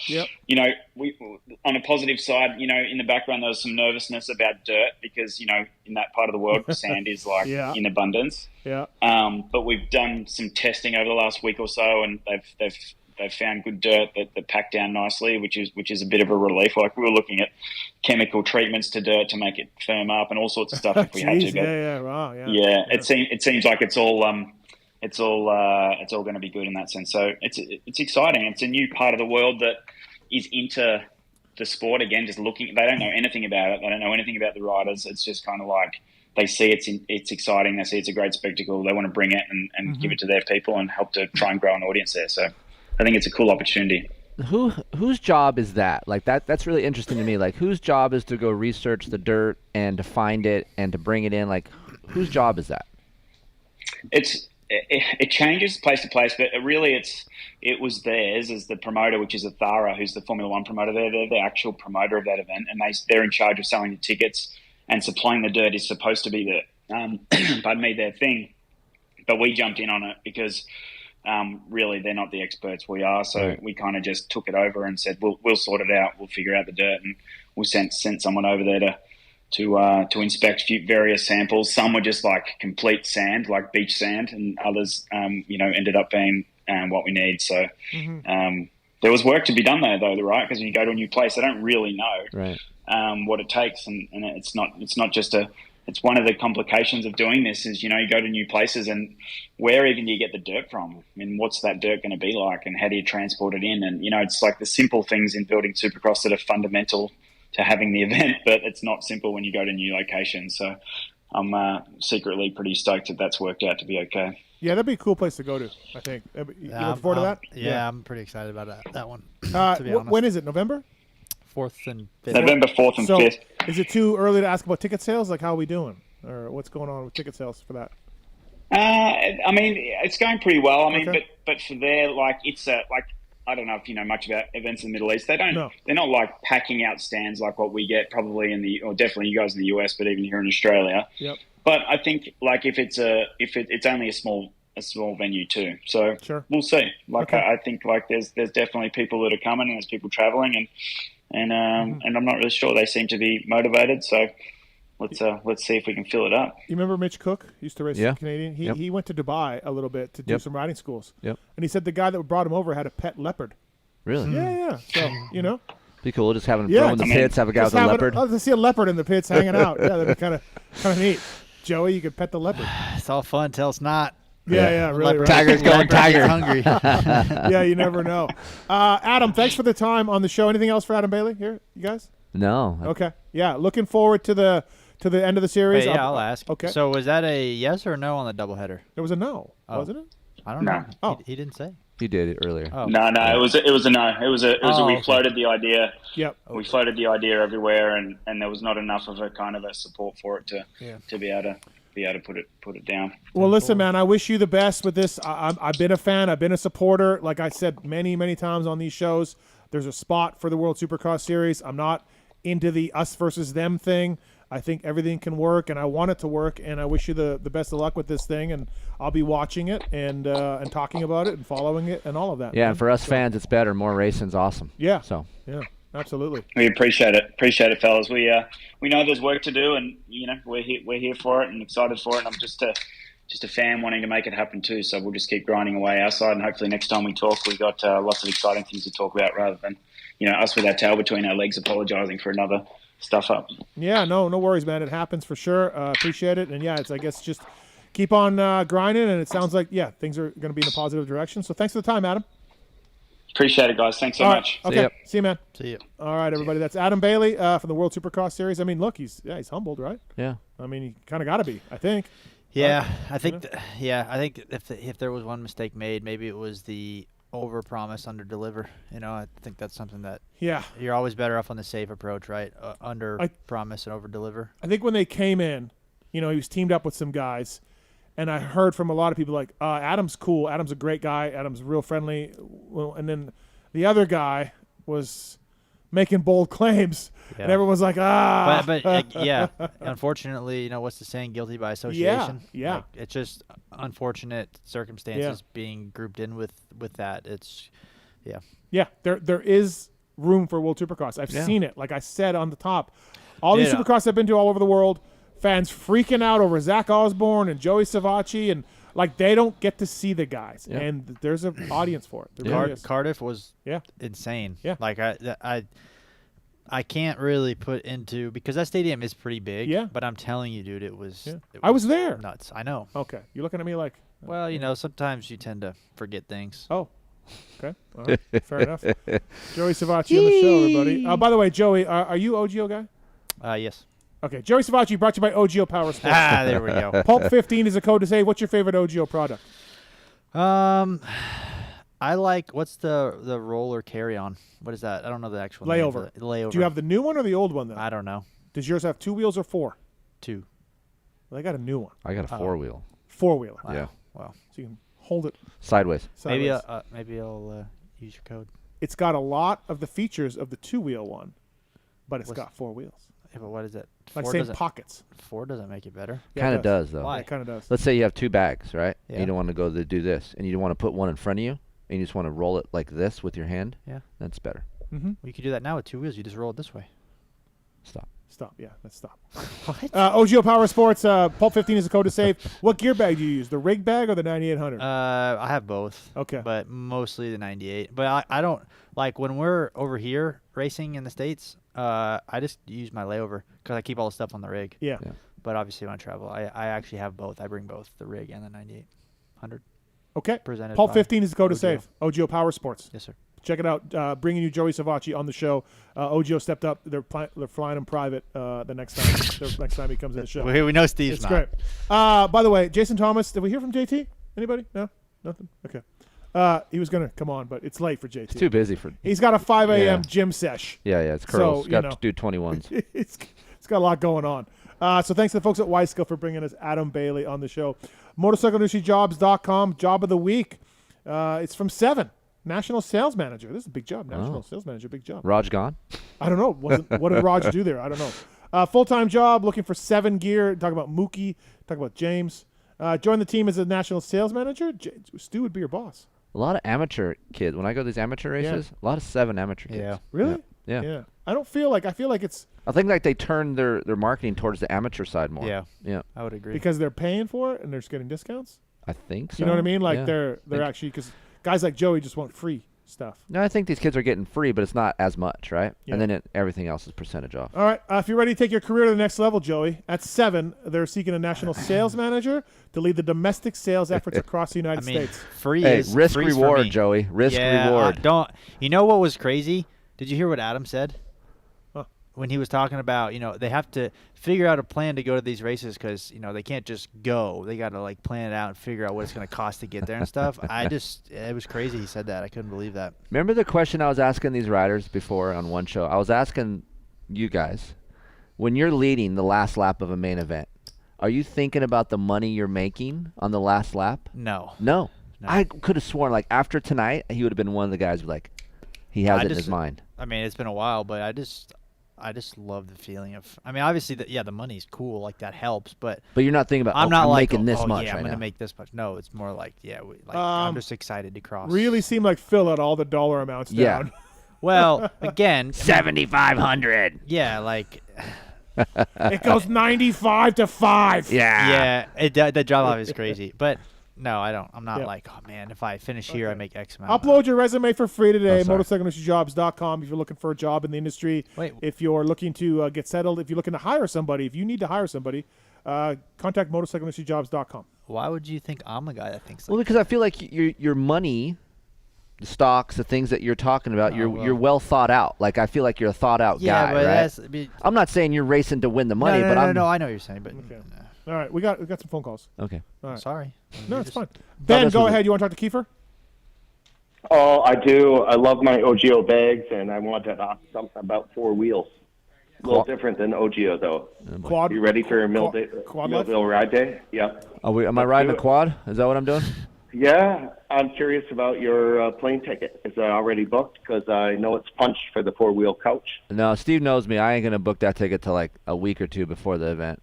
we on a positive side, in the background there was some nervousness about dirt because in that part of the world sand is like in abundance. Yeah. But we've done some testing over the last week or so, and they've found good dirt that packed down nicely, which is a bit of a relief. Like we were looking at chemical treatments to dirt to make it firm up and all sorts of stuff if we had to. But it seems like it's all going to be good in that sense. So it's exciting. It's a new part of the world that is into the sport again, just looking. They don't know anything about it. They don't know anything about the riders. It's just kind of like they see it's exciting. They see it's a great spectacle. They want to bring it and give it to their people and help to try and grow an audience there. So I think it's a cool opportunity. Whose job is that? Like that's really interesting to me. Like whose job is to go research the dirt and to find it and to bring it in? Like whose job is that? It changes place to place, but really it was theirs as the promoter, which is Athara, who's the Formula One promoter. They're the actual promoter of that event, and they're in charge of selling the tickets, and supplying the dirt is supposed to be their thing. But we jumped in on it because really they're not the experts, we are. So we kind of just took it over and said, we'll sort it out. We'll figure out the dirt, and we sent someone over there to inspect various samples. Some were just like complete sand, like beach sand, and others, ended up being what we need. So there was work to be done there, though, right? Because when you go to a new place, they don't really know what it takes, and it's not just it's one of the complications of doing this is, you go to new places, and where even do you get the dirt from? I mean, what's that dirt going to be like, and how do you transport it in? And, it's like the simple things in building Supercross that are fundamental to having the event, but it's not simple when you go to new locations. So I'm secretly pretty stoked that's worked out to be okay. Yeah, that'd be a cool place to go to, I think. You look forward to that? Yeah, I'm pretty excited about that one, to be honest. When is it, November? 4th and 5th. November 4th and 5th. Is it too early to ask about ticket sales? Like, how are we doing? Or what's going on with ticket sales for that? I mean, it's going pretty well. I mean, but for there, like, it's I don't know if you know much about events in the Middle East. They're not like packing out stands like what we get probably or definitely you guys in the US, but even here in Australia. Yep. But I think like if it's only a small venue too. So we'll see. Like I think like there's definitely people that are coming, and there's people traveling, and I'm not really sure. They seem to be motivated. So let's see if we can fill it up. You remember Mitch Cook? He used to race Canadian. He went to Dubai a little bit to do some riding schools. Yep. And he said the guy that brought him over had a pet leopard. Really? Yeah. So be cool. Just having throw in the pits, have a guy with a leopard. To see a leopard in the pits hanging out. Yeah, that'd be kind of neat. Joey, you could pet the leopard. It's all fun till it's not. Yeah, really. Right. Tiger's going tiger. Hungry. Yeah, you never know. Adam, thanks for the time on the show. Anything else for Adam Bailey here, you guys? No. Okay. Yeah, looking forward to the end of the series. Hey, I'll ask. Okay. So was that a yes or no on the doubleheader? It was a no, wasn't it? I don't know. Oh, he didn't say. He did it earlier. Oh. No, it was a no. It was we floated the idea. Yep. We floated the idea everywhere, and there was not enough of a kind of a support for it to be able to put it down. Well, listen, man, I wish you the best with this. I've been a fan. I've been a supporter. Like I said many, many times on these shows, there's a spot for the World Supercross Series. I'm not into the us versus them thing. I think everything can work, and I want it to work, and I wish you the best of luck with this thing, and I'll be watching it and talking about it and following it and all of that. Yeah, and for us fans, it's better. More racing's awesome. Yeah. So. Yeah, absolutely. We appreciate it, fellas. We know there's work to do, and we're here for it and excited for it. And I'm just a fan wanting to make it happen too. So we'll just keep grinding away our side, and hopefully next time we talk, we got lots of exciting things to talk about rather than us with our tail between our legs apologising for another stuff up. Yeah, no worries, man. It happens for sure. Appreciate it, and yeah, it's I guess just keep on grinding, and it sounds like things are going to be in a positive direction. So thanks for the time, Adam. Appreciate it, guys. Thanks so much. Okay. See you, man. See you. All right, everybody. That's Adam Bailey from the World Supercross Series. I mean, look, he's humbled, right? Yeah. I mean, he kind of got to be, I think. Yeah, I think. I think if there was one mistake made, maybe it was the over-promise, under-deliver. I think that's something that you're always better off on the safe approach, right? Under-promise and over-deliver. I think when they came in, he was teamed up with some guys, and I heard from a lot of people like, Adam's cool. Adam's a great guy. Adam's real friendly. Well, and then the other guy was making bold claims, and everyone's like, But unfortunately, what's the saying? Guilty by association. Yeah. Like, it's just unfortunate circumstances being grouped in with that. It's, Yeah, there is room for World Supercross. I've seen it. Like I said on the top, all these Supercross I've been to all over the world, fans freaking out over Zach Osborne and Joey Savatgy, and like they don't get to see the guys, and there's an audience for it. There really is. Cardiff was insane. Yeah, like I can't really put into, because that stadium is pretty big. Yeah, but I'm telling you, dude, it was. I was there. Nuts. I know. Okay, you're looking at me like. Well, sometimes you tend to forget things. Oh, Okay. All right. Fair enough. Joey Savatgy on the show, everybody. By the way, Joey, are you OGO guy? Yes. Okay. Joey Savatgy brought to you by OGO Power Sports. There we go. Pulp 15 is a code to save. What's your favorite OGO product? I like, what's the roller carry-on? What is that? I don't know the actual name Layover. for it. Layover. Do you have the new one or the old one, then? I don't know. Does yours have 2 wheels or 4? 2. Well, I got a new one. I got a 4-wheel. 4-wheeler. Wow. Yeah. Wow. So you can hold it Sideways. Maybe I'll use your code. It's got a lot of the features of the 2-wheel one, but it's got 4 wheels. Yeah, but what is it? Like 4 same doesn't- pockets. 4 doesn't make it better. Yeah, Kind it of does, though. Why? It kind of does. Let's say you have 2 bags, right? And Yeah. you don't want to go to do this, and you don't want to put one in front of you, and you just want to roll it like this with your hand. Yeah. That's better. Mm-hmm. Well, you can do that now with 2 wheels. You just roll it this way. Stop. Yeah, let's stop. What? OGO Power Sports. Pulp 15 is the code to save. What gear bag do you use? The rig bag or the 9800? I have both. Okay. But mostly the 98. But I don't, like, when we're over here racing in the States, I just use my layover because I keep all the stuff on the rig. Yeah. But obviously when I travel, I actually have both. I bring both the rig and the 9800. Okay. Presented Pulp by 15 is the code to OGO. save. OGO Power Sports. Yes, sir. Check it out. Bringing you Joey Savatgy on the show. OGO stepped up. They're flying him private the next time he comes in the show. We know Steve's it's not. great. By the way, Jason Thomas, did we hear from JT? Anybody? No? Nothing? Okay. He was going to come on, but it's late for JT. It's too busy for. He's got a 5 a.m. Yeah. gym sesh. Yeah, it's curls. So, Got you to do 21s. it's got a lot going on. So thanks to the folks at Wiseco for bringing us Adam Bailey on the show. MotorcycleIndustryJobs.com, job of the week. It's from 7. National Sales Manager. This is a big job. National Sales Manager, big job. Raj gone? I don't know. What did Raj do there? I don't know. Full-time job, looking for 7 gear. Talk about Mookie. Talk about James. Join the team as a National Sales Manager. Stu would be your boss. A lot of amateur kids. When I go to these amateur races, a lot of 7 amateur kids. Yeah. Really? Yeah. I don't feel like. I feel like it's I think like they turn their marketing towards the amateur side more. Yeah. Yeah. I would agree. because they're paying for it and they're just getting discounts. I think so. You know what I mean? Like Yeah. they're actually, because guys like Joey just want free stuff. No, I think these kids are getting free, but it's not as much, right? Yeah. And then everything else is percentage off. All right. If you're ready to take your career to the next level, Joey, at 7, they're seeking a national sales manager to lead the domestic sales efforts across the United States. Free Hey, is risk free's for reward, me. Joey. Risk Yeah, reward. Don't. You know what was crazy? Did you hear what Adam said? Huh. When he was talking about, they have to figure out a plan to go to these races because, they can't just go. They got to, like, plan it out and figure out what it's going to cost to get there and stuff. It was crazy he said that. I couldn't believe that. Remember the question I was asking these riders before on one show? I was asking you guys, when you're leading the last lap of a main event, are you thinking about the money you're making on the last lap? No. I could have sworn, like, after tonight, he would have been one of the guys who, like, he has it in his mind. I mean, it's been a while, but I just love the feeling of. I mean, obviously, the money's cool, like that helps, but you're not thinking about. I'm not like making this much. Yeah, right I'm gonna now. make this much. No, it's more like I'm just excited to cross. Really seemed like Phil had all the dollar amounts Yeah. down. Well, again, 7,500. Yeah, like it goes 95 to 5. Yeah, the drop off is crazy, but. No, I don't. I'm not like, oh, man, if I finish here, I make X amount. Upload your resume for free today, sorry. motorcycleindustryjobs.com if you're looking for a job in the industry. Wait. If you're looking to get settled, if you're looking to hire somebody, if you need to hire somebody, contact motorcycleindustryjobs.com. Why would you think I'm a guy that thinks Well, because I feel like your money, the stocks, the things that you're talking about, you're well thought out. Like, I feel like you're a thought out guy, but right? I'm not saying you're racing to win the money, but I'm. No, I know what you're saying, but. Okay. All right, we got some phone calls. Okay. All right. Sorry. No, it's fine. Ben, go ahead. You want to talk to Kiefer? Oh, I do. I love my OGO bags, and I wanted to ask something about 4 wheels. A little different than OGO, though. Quad. You ready for quad Millville Ride Day? Yep. Am I riding a quad? Is that what I'm doing? Yeah, I'm curious about your plane ticket. Is that already booked? Because I know it's punched for the 4-wheel couch. No, Steve knows me. I ain't gonna book that ticket till like a week or 2 before the event.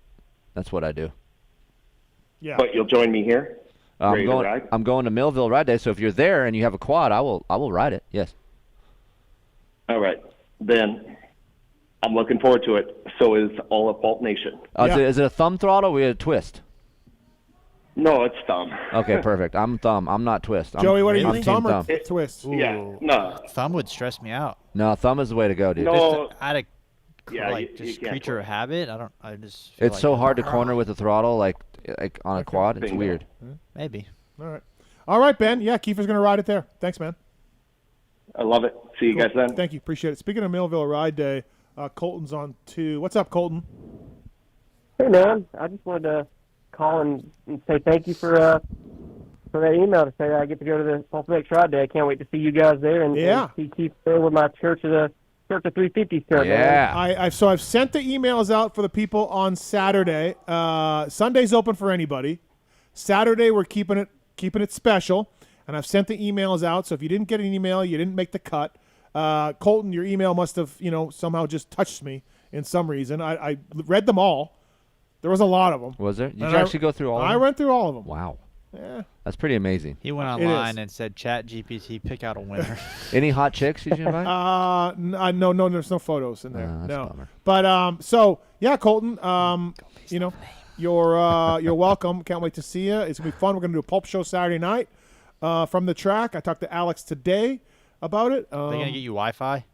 That's what I do. Yeah. But you'll join me here? Ready to ride? I'm going to Millville Ride Day, so if you're there and you have a quad, I will ride it. Yes. All right. Then I'm looking forward to it. So is all of Pulp Nation. Is it a thumb throttle or a twist? No, it's thumb. Okay, perfect. I'm thumb. I'm not twist. Joey, what are you, I'm thumb or team twist? Yeah, no. Thumb would stress me out. No, thumb is the way to go, dude. No. Just creature of habit. I just. Feel It's like so hard to corner with the throttle, like on a quad. It's Bingo. weird. Maybe. All right, Ben. Yeah, Kiefer's going to ride it there. Thanks, man. I love it. See you guys then. Thank you. Appreciate it. Speaking of Millville Ride Day, Colton's on too. What's up, Colton? Hey, man. I just wanted to call and say thank you for that email to say I get to go to the PulpMX Ride Day. I can't wait to see you guys there and see Keith there with my Church of 350 shirt. Yeah. I've sent the emails out for the people on Saturday. Sunday's open for anybody. Saturday we're keeping it special, and I've sent the emails out. So if you didn't get an email, you didn't make the cut. Colton, your email must have somehow just touched me in some reason. I read them all. There was a lot of them. Was there? Did you actually go through all of them? I went through all of them. Wow. Yeah. That's pretty amazing. He went online and said, Chat GPT, pick out a winner. Any hot chicks did you invite? No, there's no photos in there. That's a bummer. But so yeah, Colton, you're welcome. Can't wait to see you. It's gonna be fun. We're gonna do a pulp show Saturday night from the track. I talked to Alex today about it. They gonna get you Wi-Fi?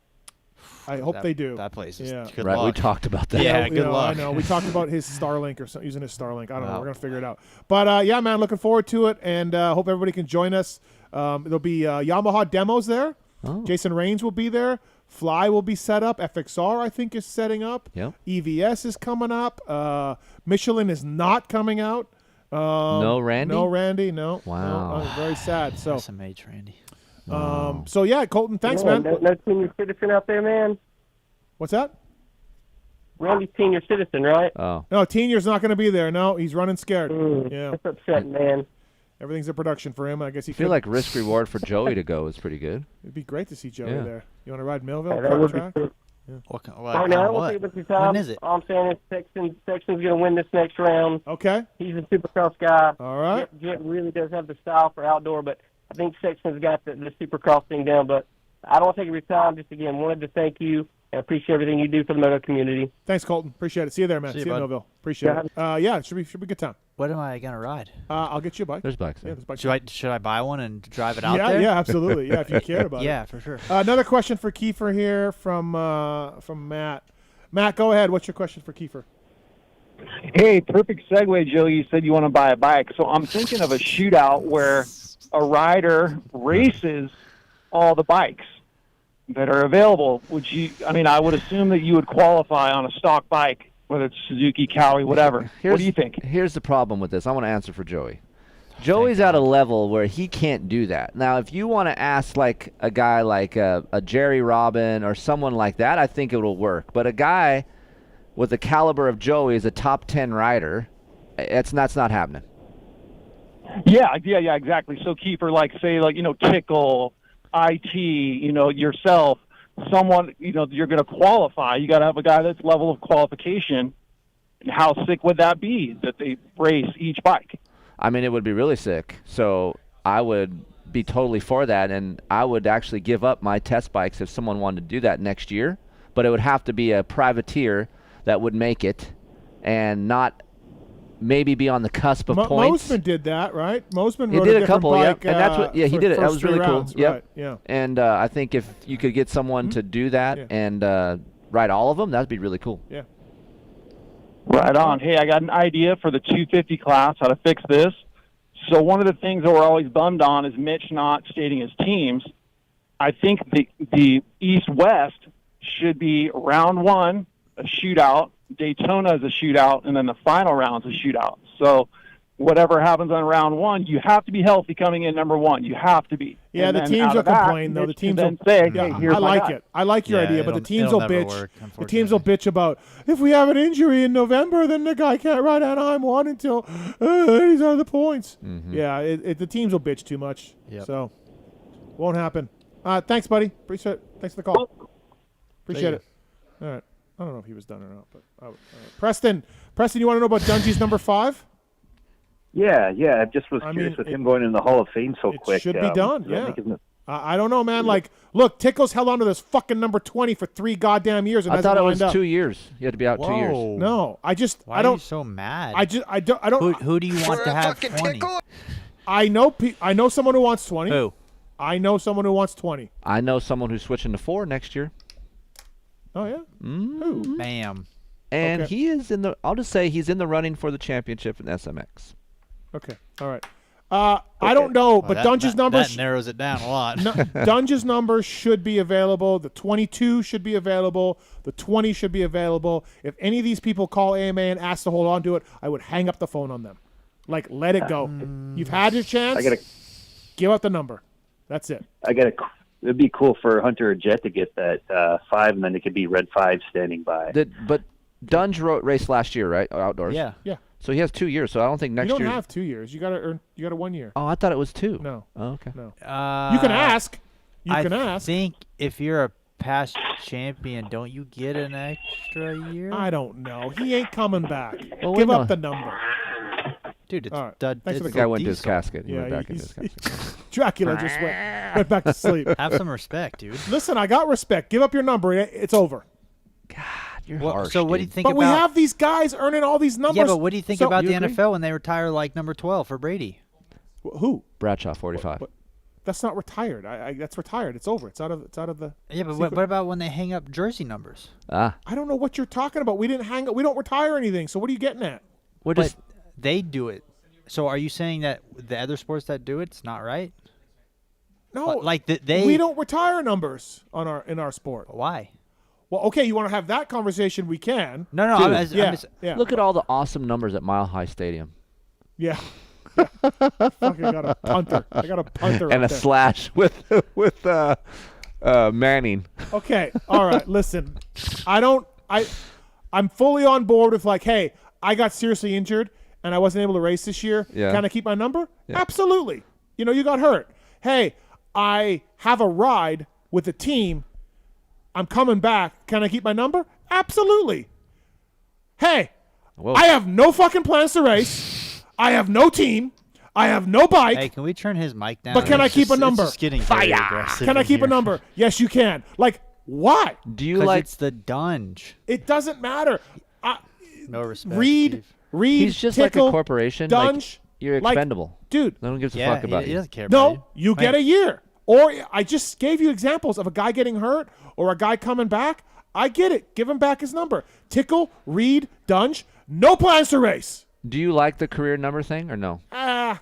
I hope they do. That place is good right. luck. We talked about that. Yeah, good luck. I know. We talked about his Starlink or using his Starlink. I don't know. We're gonna figure it out. But yeah, man, looking forward to it, and hope everybody can join us. There'll be Yamaha demos there. Oh. Jason Raines will be there. Fly will be set up. FXR, I think, is setting up. Yep. EVS is coming up. Michelin is not coming out. No Randy? No Randy, no. Wow. No, very sad. So SMH Randy. So yeah, Colton, thanks, man. No senior citizen out there, man. What's that? Randy's senior citizen, right? Oh. No, Tenier's not going to be there. No, he's running scared. Yeah. That's upsetting, man. Everything's a production for him. I guess he I feel like risk reward for Joey to go is pretty good. It'd be great to see Joey Yeah. there. You want to ride Millville? That would be track? cool. Yeah. I won't take up your time. When is it? All I'm saying is Sexton's going to win this next round. Okay. He's a supercross guy. All right. Jet really does have the style for outdoor, but I think Sexton's got the supercross thing down. But I don't want to take up your time. Just, again, wanted to thank you and appreciate everything you do for the moto community. Thanks, Colton. Appreciate it. See you there, man. See you in Millville. Appreciate it. Yeah, it should be a good time. What am I gonna ride? I'll get you a bike. There's bikes. Yeah, there's bikes. Should I buy one and drive it out Yeah, there? yeah, absolutely. Yeah, if you care about it. Yeah, for sure. Another question for Keefer here from Matt. Matt, go ahead. What's your question for Keefer? Hey, perfect segue, Joe. You said you want to buy a bike. So I'm thinking of a shootout where a rider races all the bikes that are available. I would assume that you would qualify on a stock bike, whether it's Suzuki, Cowie, whatever. What do you think? Here's the problem with this. I want to answer for Joey. Joey's at a level where he can't do that. Now, if you want to ask like a guy like a Jerry Robin or someone like that, I think it will work. But a guy with the caliber of Joey is a top 10 rider. That's not happening. Yeah, exactly. So Keeper, Tickle, IT, yourself, someone, you're going to qualify. You got to have a guy that's level of qualification. And how sick would that be that they race each bike? I mean, it would be really sick. So I would be totally for that, and I would actually give up my test bikes if someone wanted to do that next year. But it would have to be a privateer that would make it and not maybe be on the cusp of points. Mosman did that, right? Mosman He rode did a a couple, bike, and that's what. Yeah, he did it. That was really cool. Rounds, Yep. right, yeah. And I think if you could get someone to do that and ride all of them, that'd be really cool. Yeah. Right on. Hey, I got an idea for the 250 class, how to fix this. So one of the things that we're always bummed on is Mitch not stating his teams. I think the East-West should be round one, a shootout, Daytona is a shootout, and then the final round's a shootout. So whatever happens on round one, you have to be healthy coming in number one. You have to be. Yeah, and the teams will complain, though. The teams will say, yeah, hey, here's I my like guy. it. I like your idea, but the teams will bitch. Work, the teams will bitch about, if we have an injury in November, then the guy can't ride Anaheim 1 until he's out of the points. Mm-hmm. Yeah, the teams will bitch too much. Yep. So, won't happen. Thanks, buddy. Appreciate it. Thanks for the call. Appreciate it. All right. I don't know if he was done or not, but Preston, you want to know about Dungy's number 5? Yeah. I just was curious with him going in the Hall of Fame so quick. Should be done. does that Yeah. make him- I don't know, man. Like, look, Tickle's held on to this fucking number 20 for 3 goddamn years, and I thought it was lined up. 2 years. You had to be out 2 years. No, I don't. Why are you so mad? I don't. Who do you want to have 20? I know someone who wants 20. Who? I know someone who wants 20. I know someone who's switching to 4 next year. Oh yeah. Who? Bam. And Okay. he is in the. I'll just say he's in the running for the championship in SMX. Okay. All right. I don't know, but Dunge's numbers that narrows it down a lot. Dunge's numbers should be available. The 22 should be available. The 20 should be available. If any of these people call AMA and ask to hold on to it, I would hang up the phone on them. Like, let it go. You've had your chance. Give out the number. That's it. It'd be cool for Hunter or Jet to get that 5, and then it could be Red 5 standing by. But Dunge raced last year, right? Outdoors. Yeah. So he has 2 years. So I don't think next year. You don't have 2 years. You got to earn. You got a 1 year. Oh, I thought it was 2. No. Oh, okay. No. You can ask. I think if you're a past champion, don't you get an extra year? I don't know. He ain't coming back. Well, Give up the number. Dude, it's right. dud. Thanks for The the guy call. went to his casket. He went Yeah, back into his casket. Dracula just went back to sleep. Have some respect, dude. Listen, I got respect. Give up your number. It's over. You're Well, harsh, so what do you dude. think But about? we have these guys earning all these numbers. Yeah, but what do you think about you the agree? NFL when they retire like number 12 for Brady? Who? Bradshaw, 45. That's not retired. That's retired. It's over. It's out of the. Yeah, but secret. what about when they hang up jersey numbers? I don't know what you're talking about. We didn't hang up. We don't retire anything. So what are you getting at? But they do it. So are you saying that the other sports that do it, it's not right? No, like they. We don't retire numbers in our sport. Why? Well, okay, you want to have that conversation? We can. No, Dude, I'm just, Look at all the awesome numbers at Mile High Stadium. Yeah. Fucking got a punter. I got a punter. And out a there. slash with Manning. Okay. All right. Listen, I'm fully on board with like, hey, I got seriously injured and I wasn't able to race this year. Yeah. Can I keep my number? Yeah. Absolutely. You got hurt. Hey, I have a ride with the team. I'm coming back. Can I keep my number? Absolutely. Hey, I have no fucking plans to race. I have no team. I have no bike. Hey, can we turn his mic down? But can I keep a number? It's just getting very aggressive Can I in keep a here. number? Yes, you can. Like, why? Do you 'Cause like? it's the Dunge. It doesn't matter. No respect. Reed, He's just like a Tickle, corporation. Dunge. Like, you're like, expendable. Dude. No one gives a Yeah, fuck about he you. doesn't care about No, you get a year. Or I just gave you examples of a guy getting hurt or a guy coming back. I get it. Give him back his number. Tickle, Reed, Dunge, no plans to race. Do you like the career number thing or no?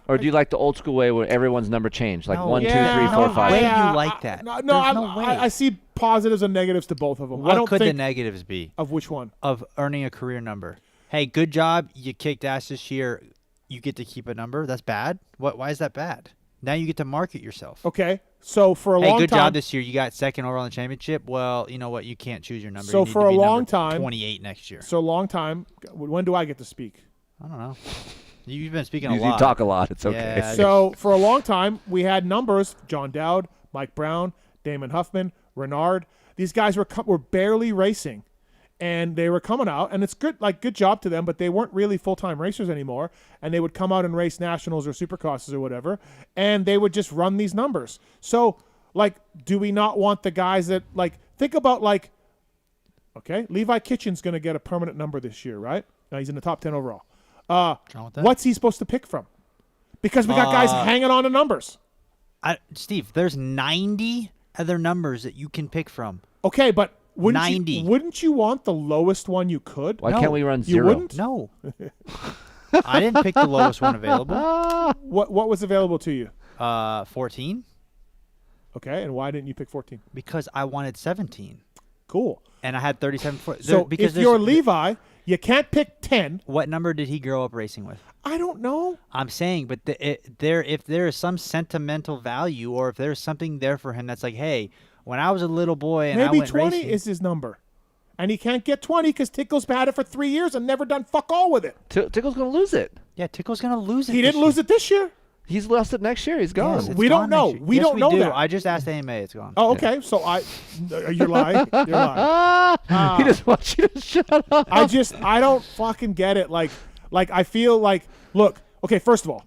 Or do you like the old school way where everyone's number changed, like No. 1, 2, 3, Yeah, 4, no 5? way you like that. No, There's no way. I see positives and negatives to both of them. I What don't could the think negatives be? of which one? Of earning a career number. Hey, good job. You kicked ass this year. You get to keep a number. That's bad. Why is that bad? Now you get to market yourself. Okay, so for a Hey, long good time, job this year. You got second overall in the championship. Well, you know what? You can't choose your number. So You need for to a be long number time, 28 next year. So a long time. When do I get to speak? I don't know. You've been speaking You a lot. talk a lot. It's okay. Yeah, So for a long time, we had numbers: John Dowd, Mike Brown, Damon Huffman, Renard. These guys were barely racing, and they were coming out, and it's good. Like, good job to them, but they weren't really full-time racers anymore, and they would come out and race nationals or supercrosses or whatever, and they would just run these numbers. So, like, do we not want the guys that, like, think about, like, okay, Levi Kitchen's going to get a permanent number this year, right? Now he's in the top 10 overall. What's he supposed to pick from? Because we got guys hanging on to numbers. Steve, there's 90 other numbers that you can pick from. Okay, but wouldn't 90. you want the lowest one you could? Why can't we run You 0? wouldn't? No. I didn't pick the lowest one available. What was available to you? 14. Okay, and why didn't you pick 14? Because I wanted 17. Cool. And I had 37. So if you're Levi, you can't pick 10. What number did he grow up racing with? I don't know. I'm saying, but if there is some sentimental value, or if there's something there for him that's like, hey, when I was a little boy and I Maybe went 20 racing, is his number. And he can't get 20 because Tickle's had it for 3 years and never done fuck all with it. Tickle's going to lose it. Yeah, Tickle's going to lose it. He didn't lose it this year. He's lost it next year. He's gone. Yes, it's We don't gone know. next year. We Yes, don't know do. that. I just asked AMA. It's gone. Oh, okay. So you're lying. You're lying. He just wants you to shut up. I don't fucking get it. Like I feel like, look, okay, first of all,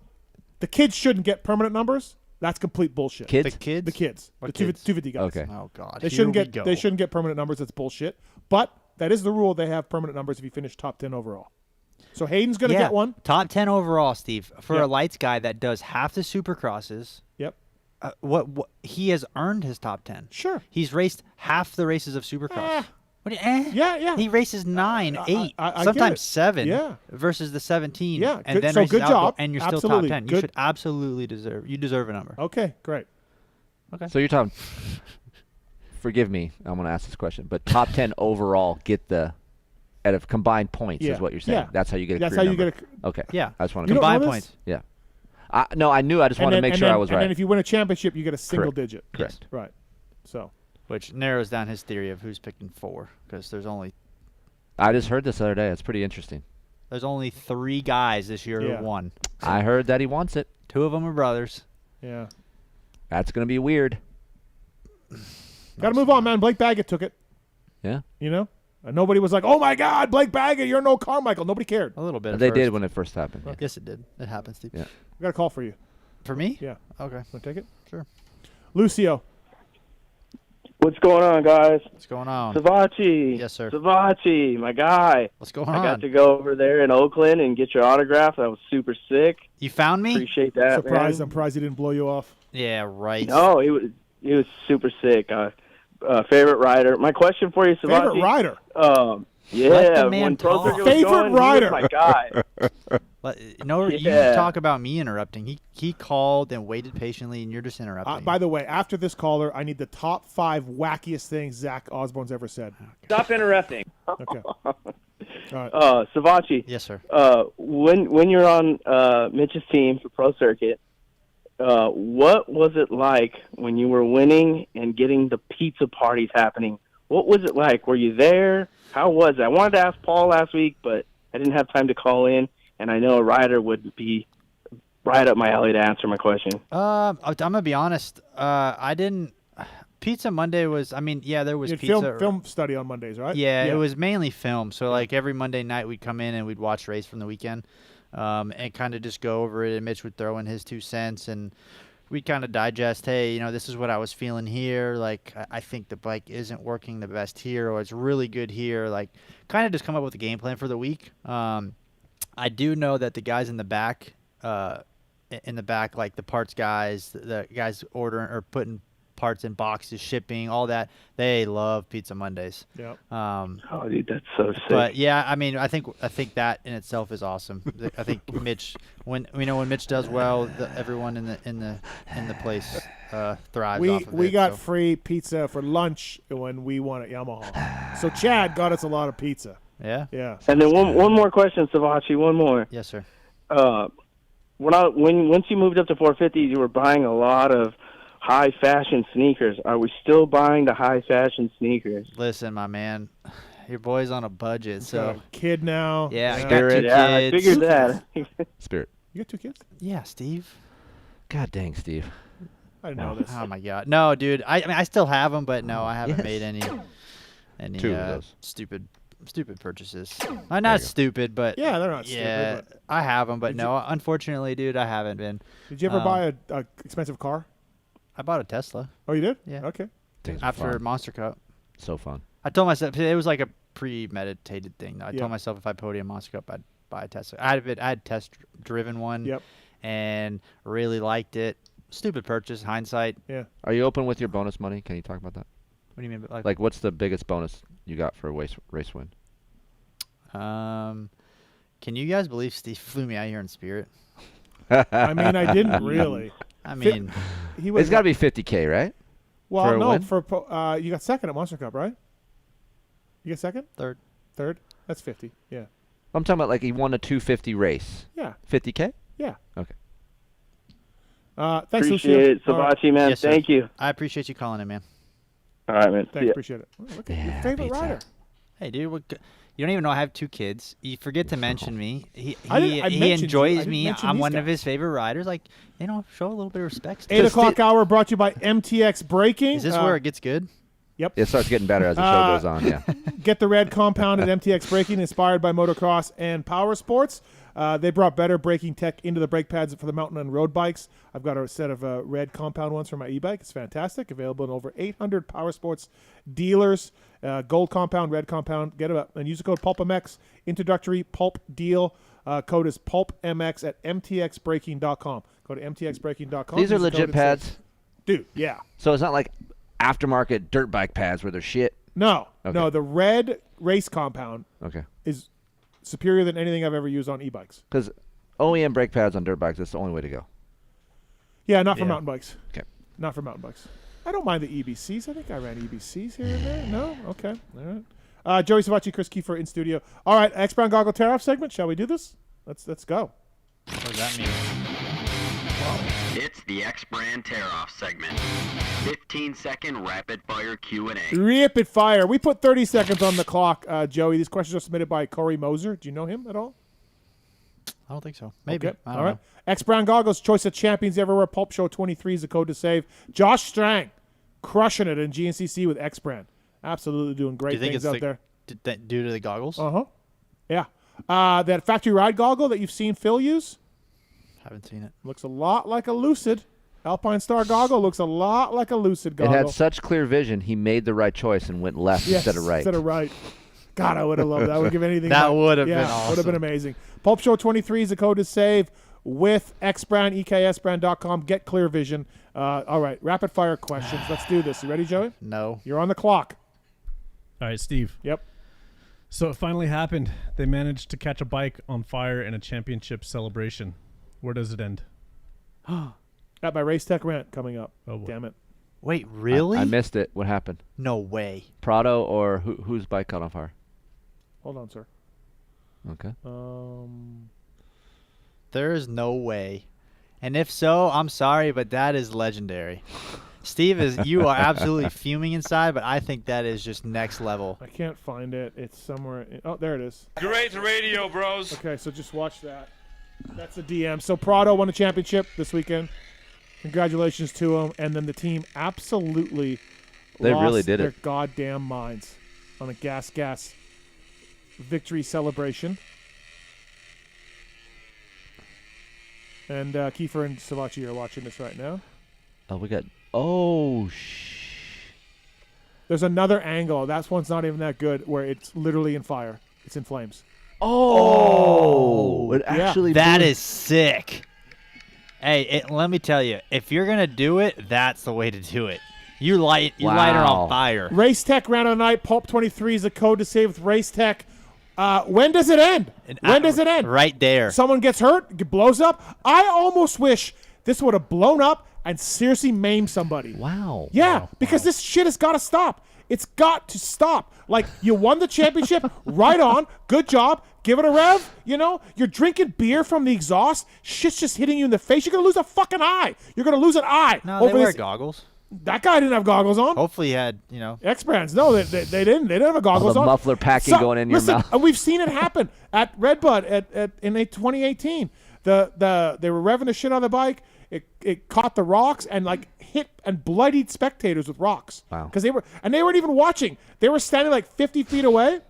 the kids shouldn't get permanent numbers. That's complete bullshit. Kids? The kids? The kids. What the kids? 250 guys. Okay. Oh God. They Here shouldn't we get go. they shouldn't get permanent numbers. That's bullshit. But that is the rule. They have permanent numbers if you finish top 10 overall. So Hayden's going to get one. Top 10 overall, Steve, for Yeah. a lights guy that does half the supercrosses. Yep. What he has earned his top 10. Sure. He's raced half the races of supercross. What? Yeah. He races 9, 8, I sometimes get it. 7. Yeah. Versus the 17. Yeah, and good- then so races good outdoor, job. and you're still Absolutely. top 10. Good. You should absolutely deserve a number. Okay, great. Okay. So you're talking. Forgive me, I'm going to ask this question, but top 10 overall get the out of combined points Yeah. is what you're saying. Yeah. That's how you get a That's career how you number. get Okay. Yeah. I just want to Combined know this? points. Yeah. No, I knew. I just wanted to make sure I was and right. then if you win a championship, you get a single Correct. digit. Correct. Right. So. Which narrows down his theory of who's picking 4, because there's only I just heard this the other day. It's pretty interesting. 3 guys this year Yeah. who won. I heard that he wants it. 2 of them are brothers. Yeah. That's going to be weird. Got to move on, man. Blake Baggett took it. Yeah. You know? And nobody was like, oh, my God, Blake Baggett, you're no Carmichael. Nobody cared. A little bit. They did when it first happened. Yeah. Yes, it did. It happened, Steve. Yeah. We got a call for you. For me? Yeah. Okay. Want to take it? Sure. Lucio. What's going on, guys? What's going on? Savatgy. Yes, sir. Savatgy, my guy. What's going I on? got to go over there in Oakland and get your autograph. That was super sick. You found me? Appreciate that, Surprised. man. I'm surprised he didn't blow you off. Yeah, right. No, he was super sick. Favorite rider. My question for you, Savatgy. Favorite rider? Yeah, Let the man when Pro talk. Circuit was Favorite going, he was rider. my guy. You Yeah. talk about me interrupting. He called and waited patiently, and you're just interrupting. By the way, after this caller, I need the top 5 wackiest things Zach Osborne's ever said. Stop interrupting. Okay. All right. Savatgy. Yes, sir. When you're on Mitch's team for Pro Circuit, what was it like when you were winning and getting the pizza parties happening? What was it like? Were you there? How was it? I wanted to ask Paul last week, but I didn't have time to call in, and I know a rider would be right up my alley to answer my question. I'm gonna be honest. I didn't. Pizza Monday was. I mean, yeah, there was You had pizza. film study on Mondays, right? Yeah, it was mainly film. So like every Monday night, we'd come in and we'd watch race from the weekend, and kind of just go over it. And Mitch would throw in his 2 cents, and we'd kind of digest. Hey, this is what I was feeling here. Like I think the bike isn't working the best here, or it's really good here. Like kind of just come up with a game plan for the week. I do know that the guys in the back, like the parts guys, the guys ordering or putting parts in boxes, shipping, all that, they love Pizza Mondays. Yeah. Oh, dude, that's so sick. But yeah, I mean, I think that in itself is awesome. I think Mitch, when Mitch does well, everyone in the place thrives off of it. We got free pizza for lunch when we won at Yamaha. So Chad got us a lot of pizza. Yeah. Yeah. And then one more question, Savatgy. One more. Yes, sir. Once you moved up to 450s, you were buying a lot of high fashion sneakers. Are we still buying the high fashion sneakers? Listen, my man, your boy's on a budget, Got so a kid now. yeah, I got Spirit. 2 kids. Yeah, I figured that. Spirit. You got 2 kids? Yeah, Steve. God dang, Steve. I didn't know this. Oh my God, no, dude. I mean, I still have them, but no, I haven't Yes. made any 2 of those. stupid purchases. Not stupid, but Yeah, they're not yeah, stupid. I have them, but Did no, unfortunately, dude, I haven't been. Did you ever buy a expensive car? I bought a Tesla. Oh, you did? Yeah. Okay. Things are After fun. Monster Cup. So fun. I told myself it was like a premeditated thing. I Yeah. told myself if I podium Monster Cup, I'd buy a Tesla. I had test driven one. Yep. And really liked it. Stupid purchase, hindsight. Yeah. Are you open with your bonus money? Can you talk about that? What do you mean? Like, what's the biggest bonus you got for a race win? Can you guys believe Steve flew me out here in Spirit? I mean, I didn't really. I mean, It's got to be $50K, right? Well, for a no, win? you got second at Monster Cup, right? You got second? Third. That's 50. Yeah. I'm talking about like he won a 250 race. Yeah. 50K? Yeah. Okay. Thanks, Appreciate Lucio. it, Savatgy, man. Yes, sir. Thank you. I appreciate you calling in, man. All right, man. See Thanks, ya. appreciate it. Look at your favorite pizza. rider. Hey, dude, you don't even know I have 2 kids. You forget to mention me. He I mentioned you. I enjoys didn't me. mention I'm these one of guys. his favorite riders. Like, show a little bit of respect. 8 o'clock hour brought to you by MTX Braking. Is this where it gets good? Yep. It starts getting better as the show goes on, yeah. Get the red compound at MTX Braking, inspired by motocross and power sports. They brought better braking tech into the brake pads for the mountain and road bikes. I've got a set of red compound ones for my e-bike. It's fantastic. Available in over 800 power sports dealers. Gold compound, red compound. Get it up. And use the code PulpMX. Introductory Pulp deal. Code is PulpMX at mtxbraking.com. Go to mtxbraking.com. These are Use the legit code pads? Dude, yeah. So it's not like aftermarket dirt bike pads where they're shit? No, Okay. no. The red race compound is superior than anything I've ever used on e-bikes. Because OEM brake pads on dirt bikes, that's the only way to go. Yeah, not for mountain bikes. Okay. Not for mountain bikes. I don't mind the EBCs. I think I ran EBCs here and there. No? Okay. All right. Joey Savatgy, Kris Keefer in studio. All right, X-Brand Goggle Tear-Off segment. Shall we do this? Let's go. What does that mean? It's the X-Brand Tear-Off segment. 15-second rapid-fire Q&A. Rapid fire. We put 30 seconds on the clock, Joey. These questions are submitted by Corey Moser. Do you know him at all? I don't think so. Maybe. Okay. I don't All right. know. X-Brand Goggles, choice of champions everywhere. Pulp Show 23 is the code to save. Josh Strang, crushing it in GNCC with X-Brand. Absolutely doing Do great you think things it's out there. due to the goggles? Uh-huh. Yeah. That factory ride goggle that you've seen Phil use Haven't seen it. looks a lot like a Lucid. Alpine Star goggle looks a lot like a Lucid goggle. It had such clear vision, he made the right choice and went left instead of right. Instead of right. God, I would have loved that. I would give anything. That back. would have been would have been amazing. Pulp Show 23 is the code to save with X-Brand, EKSbrand.com. Get clear vision. All right, rapid fire questions. Let's do this. You ready, Joey? No. You're on the clock. All right, Steve. Yep. So it finally happened. They managed to catch a bike on fire in a championship celebration. Where does it end? At my Race Tech Rant coming up. Oh, boy. Damn it. Wait, really? I missed it. What happened? No way. Prado or whose bike caught on fire? Hold on, sir. Okay. There is no way. And if so, I'm sorry, but that is legendary. Steve, you are absolutely fuming inside, but I think that is just next level. I can't find it. It's somewhere. Oh, there it is. Great radio, bros. Okay, so just watch that. That's a DM. So Prado won a championship this weekend. Congratulations to him. And then the team absolutely They lost really did their it. goddamn minds on a gas victory celebration. And Kiefer and Savatgy are watching this right now. Oh, we got. Oh, There's another angle. That one's not even that good, where it's literally in fire. It's in flames. Oh, it actually. That blew. is sick. Hey, let me tell you, if you're gonna do it, that's the way to do it. You light her on fire. Race Tech round of the night. Pulp 23 is the code to save with Race Tech. When does it end? When does it end? Right there. Someone gets hurt, blows up. I almost wish this would have blown up and seriously maimed somebody. Wow. Yeah, because this shit has got to stop. It's got to stop. Like, you won the championship, right on, good job, give it a rev, You're drinking beer from the exhaust, shit's just hitting you in the face, you're going to lose a fucking eye. You're going to lose an eye. No, they wear goggles. That guy didn't have goggles on. Hopefully he had, X-Brands. No, they didn't. They didn't have goggles the on. muffler packing going in your mouth. And we've seen it happen at Redbud in 2018. They were revving the shit on the bike. It caught the rocks and hit and bloodied spectators with rocks. Wow. Because they weren't even watching. They were standing 50 feet away,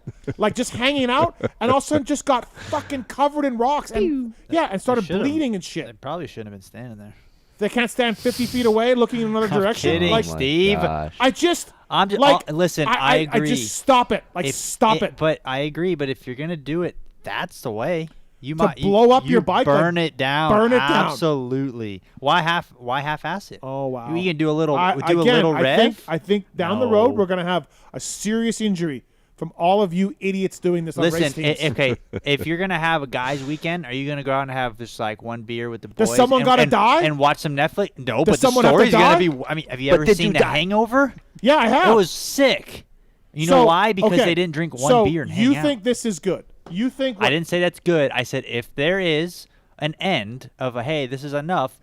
just hanging out, and all of a sudden just got fucking covered in rocks and started bleeding and shit. They probably shouldn't have been standing there. They can't stand 50 feet away looking in another direction. Kidding, Steve. Listen, I agree. I just stop it. Stop it. But I agree. But if you're gonna do it, that's the way. You To might blow up your bike, burn it down. burn it down. Absolutely. Why half-ass it? Oh wow. You can do a little Again, rev. I think down the road we're gonna have a serious injury from all of you idiots doing this on race teams. Okay, if you're gonna have a guys' weekend, are you gonna go out and have just one beer with the boys? Does someone gotta die and watch some Netflix? No, Does but the someone have to story's gonna die? be. I mean, have you ever seen The Hangover? Yeah, I have. It was sick. You know why? Because they didn't drink one beer and hang out. You think this is good? You think? I didn't say that's good. I said if there is an end of hey, this is enough.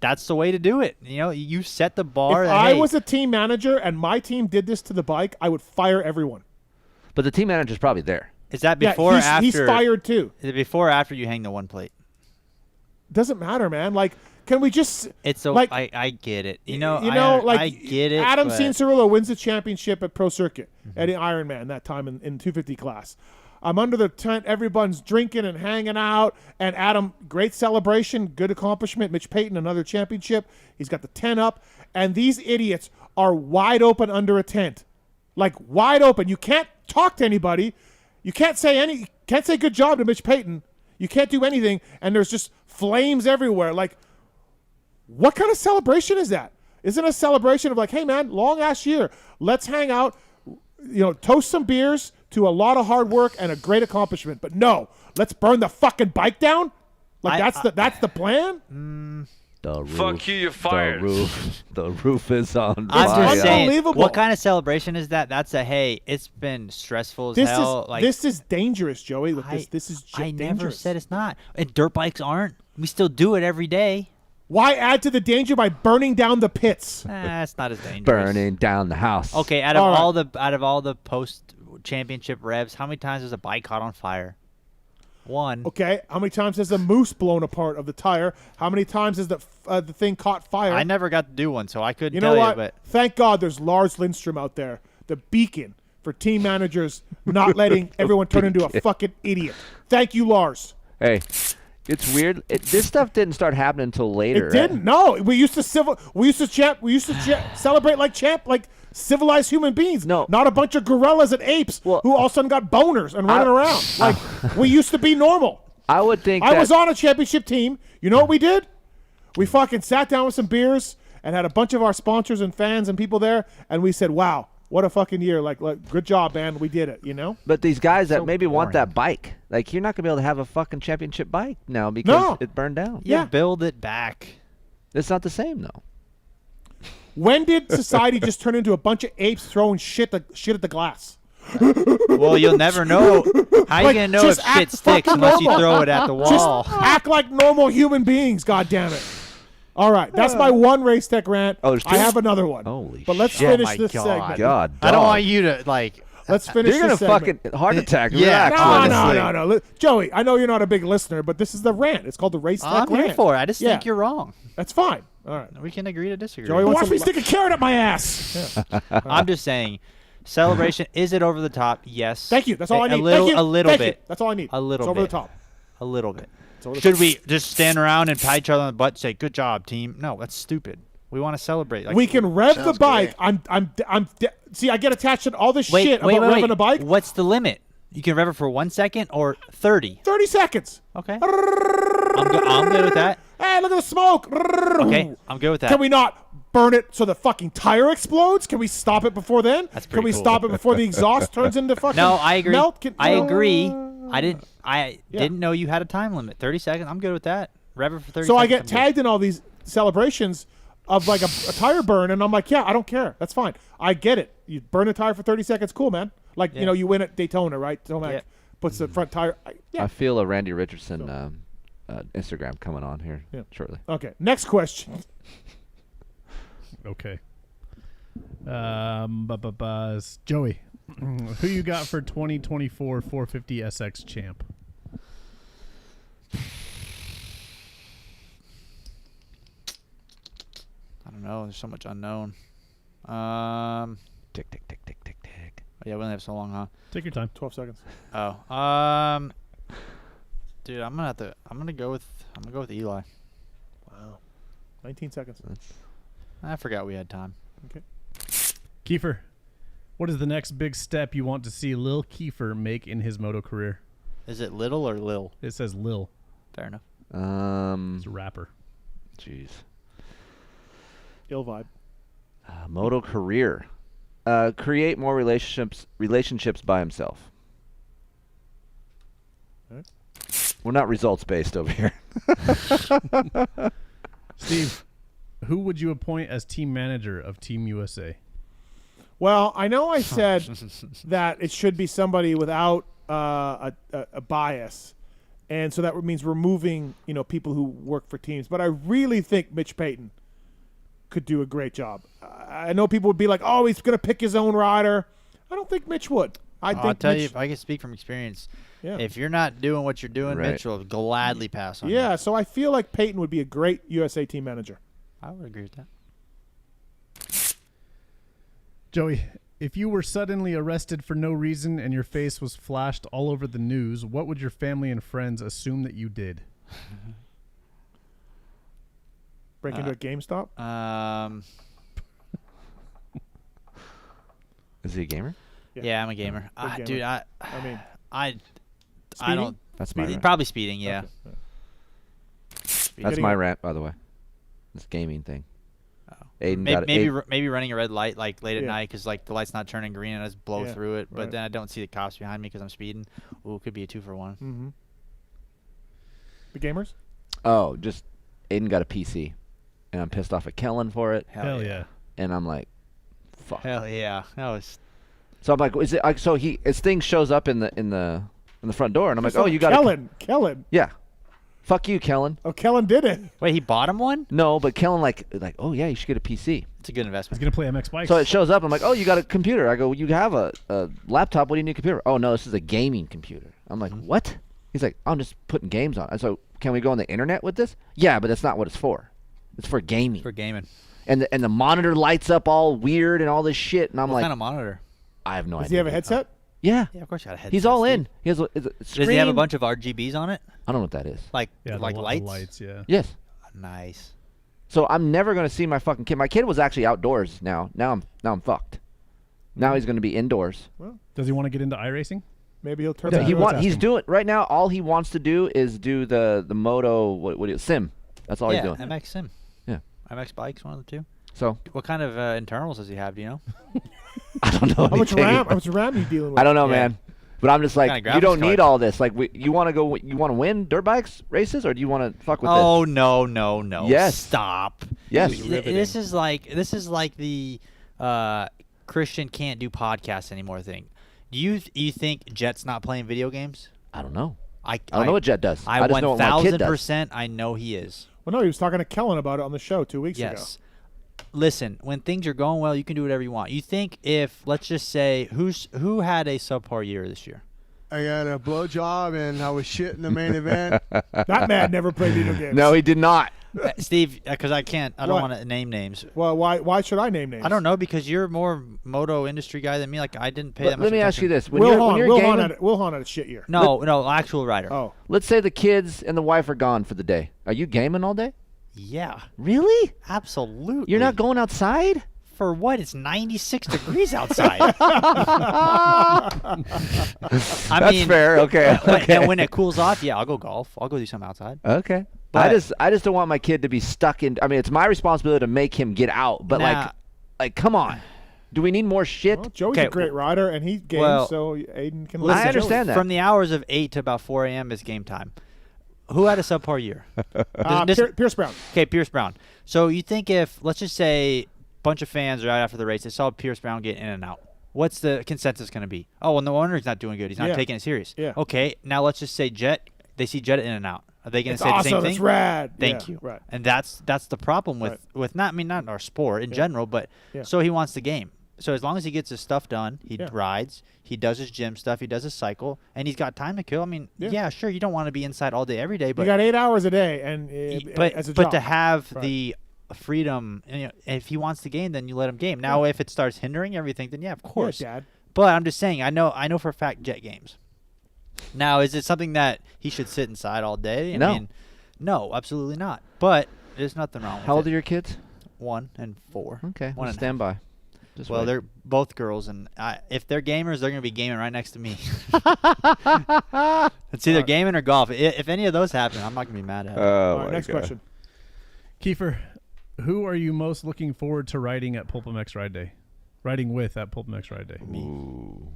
That's the way to do it. You set the bar. If I was a team manager and my team did this to the bike, I would fire everyone. But the team manager's probably there. Is that before or after? He's fired too. Is it before or after you hang the one plate? Doesn't matter, man. Can we just? It's I get it. I get it. Adam Cianciarulo wins the championship at Pro Circuit at the Ironman that time in 250 class. I'm under the tent. Everyone's drinking and hanging out. And Adam, great celebration, good accomplishment. Mitch Payton, another championship. He's got the tent up. And these idiots are wide open under a tent. Wide open. You can't talk to anybody. You can't say good job to Mitch Payton. You can't do anything. And there's just flames everywhere. What kind of celebration is that? Isn't a celebration of like, hey man, long ass year. Let's hang out, toast some beers to a lot of hard work and a great accomplishment. But no, let's burn the fucking bike down. Like that's the plan. The roof, fuck you, you're fired. The roof is on I'm fire. just saying, Unbelievable. what kind of celebration is that? That's a, hey, it's been stressful as hell. This is dangerous, Joey. This is I dangerous. never said it's not. And dirt bikes aren't. We still do it every day. Why add to the danger by burning down the pits? It's not as dangerous. Burning down the house. Okay, out of all the post championship revs, how many times has a bike caught on fire? One. Okay, how many times has a moose blown apart of the tire? How many times has the thing caught fire? I never got to do one, so I couldn't You tell know what? you. But thank God there's Lars Lindstrom out there, the beacon for team managers not letting everyone turn into a fucking idiot. Thank you, Lars. Hey, it's weird. This stuff didn't start happening until later. It didn't. No, we used to celebrate like civilized human beings. No, not a bunch of gorillas and apes who all of a sudden got boners and running around. Like we used to be normal. I would think. I was on a championship team. You know what we did? We fucking sat down with some beers and had a bunch of our sponsors and fans and people there, and we said, "Wow, what a fucking year! Like good job, man. We did it." You know. But these guys that maybe want that bike, like you're not gonna be able to have a fucking championship bike now because it burned down. Yeah, build it back. It's not the same though. When did society just turn into a bunch of apes throwing shit at the glass? Well, you'll never know. How you gonna know if shit sticks unless you throw it at the wall? Just act like normal human beings, goddammit. All right, that's my one race tech rant. Oh, there's two? I have another one. Holy but let's shit. finish Oh my this God. segment. God, I don't want you to like. Let's finish You're this gonna segment. fucking heart attack. Yeah, Relax. No. Joey, I know you're not a big listener, but this is the rant. It's called the race tech I'm rant. here for it. I just think you're wrong. That's fine. All right. We can agree to disagree. Joey, watch me stick a carrot up my ass. I'm just saying, celebration. Is it over the top? Yes. Thank you. That's all I need. A little, Thank you. a little Thank bit. You. That's all I need. A little it's bit. over the top. A little bit. over the Should top. we just stand around and pat each other on the butt and say, "Good job, team"? No, that's stupid. We want to celebrate. Like, we can rev the bike. See, I get attached to all this shit about revving a bike. What's the limit? You can rev it for 1 second or 30. 30 seconds. Okay. I'm good with that. Hey, look at the smoke. Okay, I'm good with that. Can we not burn it so the fucking tire explodes? Can we stop it before then? That's Can we pretty cool. stop it before the exhaust turns into fucking No, I agree. melt? I agree. I didn't know you had a time limit. 30 seconds. I'm good with that. Rev it for 30 So seconds. I get tagged in all these celebrations of like a tire burn, and I'm like, yeah, I don't care. That's fine. I get it. You burn a tire for 30 seconds, cool, man. Like, you know, you win at Daytona, right? Tomac puts the front tire. I feel a Randy Richardson Instagram coming on here shortly. Okay, next question. Okay. Joey, who you got for 2024 450 SX champ? I don't know. There's so much unknown. Tick, tick, tick, tick, tick, tick. Yeah, we only have so long, huh? Take your time. 12 seconds. Oh. Dude, I'm gonna go with Eli. Wow. 19 seconds. I forgot we had time. Okay. Keefer, what is the next big step you want to see Lil Keefer make in his moto career? Is it Little or Lil? It says Lil. Fair enough. It's a rapper. Jeez. Ill vibe. Moto career. Create more relationships by himself. Right. We're not results based over here. Steve, who would you appoint as team manager of Team USA? Well, I know I said that it should be somebody without a bias, and so that means removing people who work for teams. But I really think Mitch Payton could do a great job. I know people would be like, "Oh, he's going to pick his own rider." I don't think Mitch would. I'll tell you, if I can speak from experience, if you're not doing what you're doing, Right. Mitch will gladly pass on. Yeah, you. so I feel like Payton would be a great USA team manager. I would agree with that. Joey, if you were suddenly arrested for no reason and your face was flashed all over the news, what would your family and friends assume that you did? Break into a GameStop? Is he a gamer? Yeah, I'm a gamer. Big gamer. Dude, I Speeding? don't. That's my rant. Probably speeding. Yeah. Okay. That's my rant, by the way. This gaming thing. Oh. Maybe running a red light like late at night because like the light's not turning green and I just blow Yeah, through it. But right. then I don't see the cops behind me because I'm speeding. Ooh, it could be a 2-for-1. Mm-hmm. The gamers? Oh, just Aiden got a PC, and I'm pissed off at Kellen for it. Hell yeah. And I'm like, fuck. Hell yeah. That was. So I'm like, is it? So his thing shows up in the front door, and I'm like, oh, you got Kellen. Yeah. Fuck you, Kellen. Oh, Kellen did it. Wait, he bought him one? No, but Kellen like, oh yeah, you should get a PC. It's a good investment. He's gonna play MX bikes. So it shows up. I'm like, oh, you got a computer. I go, you have a laptop. What do you need a computer? Oh no, this is a gaming computer. I'm like, what? He's like, I'm just putting games on. So can we go on the internet with this? Yeah, but that's not what it's for. It's for gaming. For gaming. And the monitor lights up all weird and all this shit. And I'm What like, kind of monitor? I have no idea. Does he have a headset? Yeah. Yeah, of course you got a headset. He's all Steve. in. He has a Does he have a screen. bunch of RGBs on it? I don't know what that is. Like Yeah, like the lights? lights, yeah. Yes. Nice. So I'm never gonna see my fucking kid. My kid was actually outdoors now. Now I'm fucked. Now he's gonna be indoors. Well, Does he want to get into iRacing? maybe he'll turn. Yeah, he's doing right now. All he wants to do is do the moto what is sim. That's all yeah, he's doing. MX Sim. Yeah. MX Bikes, one of the two. So what kind of internals does he have? Do you know? I don't know. How much anything. RAM you dealing with? I don't know, man. But I'm just like, What kind of you don't graphics need card? all this. Like, you want to go? You want to win dirt bikes races, or do you want to fuck with Oh this? no. Yes. Stop. Yes. This is like the Christian can't do podcasts anymore thing. Do you think Jet's not playing video games? I don't know. I don't know what Jet does. I just know what my kid does. 1000% I know he is. Well, no, he was talking to Kellen about it on the show 2 weeks ago. Yes. Listen, when things are going well, you can do whatever you want. You think if, let's just say, who had a subpar year this year? I got a blowjob and I was shit in the main event. That man never played video games. No, he did not. Steve, because I don't What? want to name names. Well, why should I name names? I don't know, because you're more moto industry guy than me. Like, I didn't pay that much Let me ask attention. you this: when Will you're Hahn gaming, Will Hahn had a shit year. No, actual rider. Oh, let's say the kids and the wife are gone for the day. Are you gaming all day? Yeah. Really? Absolutely. You're not going outside? For what? It's 96 degrees outside. That's fair. Okay. And when it cools off, yeah, I'll go golf. I'll go do something outside. Okay. But I just don't want my kid to be stuck in. I mean, it's my responsibility to make him get out. But Nah. like, come on. Do we need more shit? well, Joey's a great rider, and he games, well, so Aiden can. listen, listen. I understand that. From the hours of 8 to about 4 a.m. is game time. Who had a subpar year? Pierce Brown. Okay, Pierce Brown. So you think if, let's just say, a bunch of fans are out after the race, they saw Pierce Brown get in and out. What's the consensus going to be? Oh, well, no wonder he's not doing good. He's not taking it serious. Yeah. Okay, now let's just say Jet. They see Jet in and out. Are they going to say awesome. the same thing? It's rad. Thank Yeah, you. right. And that's the problem with not in our sport in general, but so he wants the game. So as long as he gets his stuff done, he rides, he does his gym stuff, he does his cycle, and he's got time to kill. I mean, yeah, sure, you don't want to be inside all day every day, but you got 8 hours a day, and as a job. to have Right. the freedom, and, if he wants the game, then you let him game. Now, if it starts hindering everything, then of course. Yeah, Dad. But I'm just saying, I know for a fact Jet games. Now, is it something that he should sit inside all day? I No. mean, no, absolutely not. But there's nothing wrong with it. How old are your kids? 1 and 4. Okay. One and a stand half. by. Just Well, wait. they're both girls, and if they're gamers, they're going to be gaming right next to me. It's either gaming or golf. If any of those happen, I'm not going to be mad at it. All right, next question. Kiefer, who are you most looking forward to riding at PulpMX Ride Day? Riding with at PulpMX Ride Day? Ooh.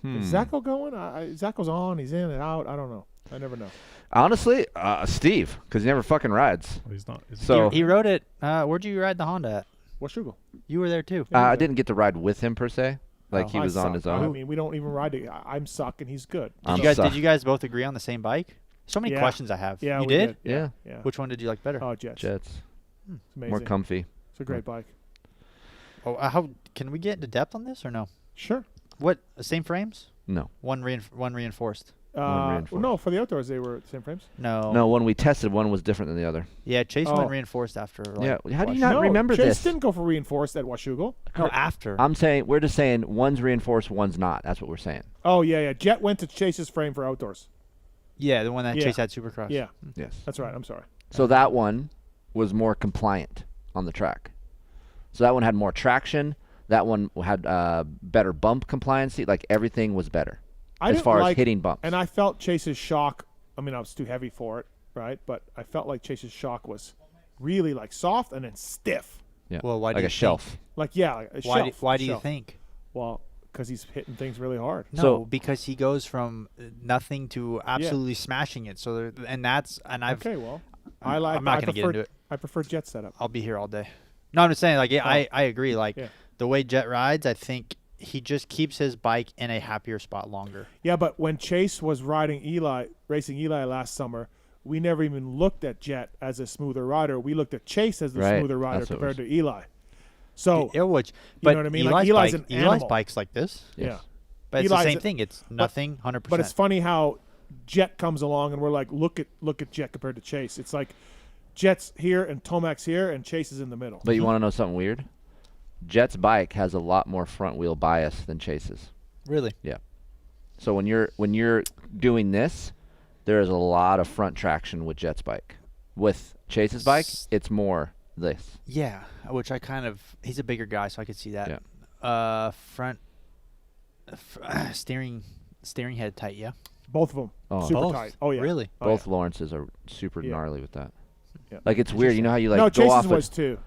Is Zacho going? Zacho's on. He's in and out. I don't know. I never know. Honestly, Steve, because he never fucking rides. Well, he's not. So He rode it. Where'd you ride the Honda at? Washougal. You were there too. I didn't get to ride with him per se. Like he I was on suck. his I own. mean, we don't even ride together. I'm suck and he's good. Did you guys both agree on the same bike? So many Yeah. questions I have. Yeah, you we did? Yeah. Which one did you like better? Oh, Jets. Jets. It's amazing. More comfy. It's a great bike. Oh, how can we get into depth on this or no? Sure. What same frames? No. One reinforced. No, for the outdoors they were the same frames. No. When we tested, one was different than the other. Yeah, Chase Oh. went reinforced after. Yeah, how do you not No, remember Chase this? didn't go for reinforced at Washougal. No, after. We're just saying one's reinforced, one's not. That's what we're saying. Oh yeah. Jet went to Chase's frame for outdoors. Yeah, the one that Yeah. Chase had Supercross. Yeah. Yes. That's right. I'm sorry. So that one was more compliant on the track. So that one had more traction. That one had better bump compliancy. Like everything was better as far as hitting bumps. And I felt Chase's shock. I mean, I was too heavy for it, right? But I felt like Chase's shock was really like soft and then stiff. Yeah. Well, why do like you a shelf. Like a shelf. Why do you shelf. think? Well, because he's hitting things really hard. No, because he goes from nothing to absolutely smashing it. So Okay, well, I'm not going to get into it. I prefer jet setup. I'll be here all day. No, I'm just saying, like, I agree. Like, the way Jet rides, I think he just keeps his bike in a happier spot longer. Yeah, but when Chase was racing Eli last summer, we never even looked at Jet as a smoother rider. We looked at Chase as the smoother rider compared to Eli. So, you know what I mean? Eli's an Eli's animal. bike's like this. Yeah. But it's the same thing. It's nothing, 100%. But it's funny how Jet comes along and we're like, look at Jet compared to Chase. It's like Jet's here and Tomac's here and Chase is in the middle. But you want to know something weird? Jet's bike has a lot more front wheel bias than Chase's. Really? Yeah. So when you're doing this, there is a lot of front traction with Jet's bike. With Chase's bike, it's more this. Yeah, which he's a bigger guy, so I could see that. Yeah. Front steering head tight, yeah. Both of them. Oh, super both? tight. Oh yeah. Really? Both Lawrences are super gnarly with that. Yeah. Like it's weird, you know how you no, go Chase's off was too.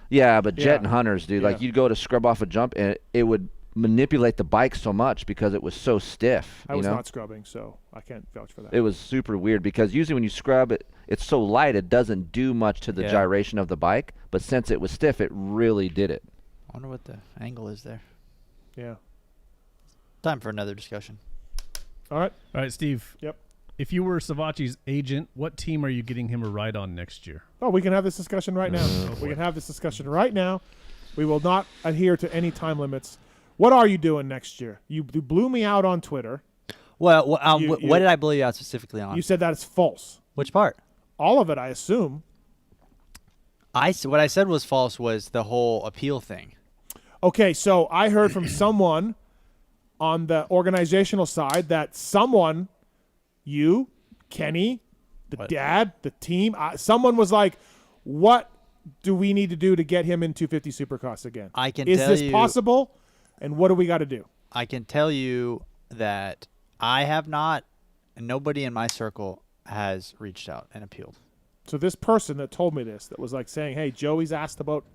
Yeah, but Jet and Hunters, dude, like you'd go to scrub off a jump and it would manipulate the bike so much because it was so stiff. I was not scrubbing, so I can't vouch for that. It was super weird because usually when you scrub it, it's so light it doesn't do much to the gyration of the bike. But since it was stiff, it really did it. I wonder what the angle is there. Yeah. Time for another discussion. All right, Steve. Yep. If you were Savatgy's agent, what team are you getting him a ride on next year? Oh, we can have this discussion right now. We can have this discussion right now. We will not adhere to any time limits. What are you doing next year? You blew me out on Twitter. Well, what did I blow you out specifically on? You said that it's false. Which part? All of it, I assume. What I said was false was the whole appeal thing. Okay, so I heard from someone on the organizational side that someone, you, Kenny, the dad, the team, someone was like, what do we need to do to get him in 250 Supercross again? Is this possible? And what do we got to do? I can tell you that I have not, and nobody in my circle has reached out and appealed. So this person that told me this, that was like saying, hey, Joey's asked about,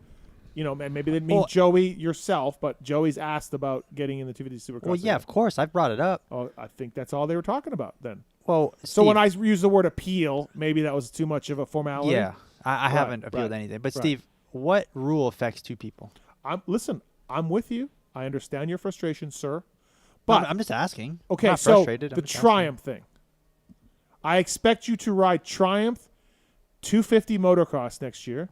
maybe they didn't mean Joey yourself, but Joey's asked about getting in the 250 Supercross. Well, yeah, of course. I've brought it up. Oh, I think that's all they were talking about then. Well, so when I use the word appeal, maybe that was too much of a formality. Yeah, I haven't appealed anything. But Steve, what rule affects two people? Listen, I'm with you. I understand your frustration, sir. But I'm just asking. Okay, I'm not so frustrated. the Triumph thing. I expect you to ride Triumph 250 motocross next year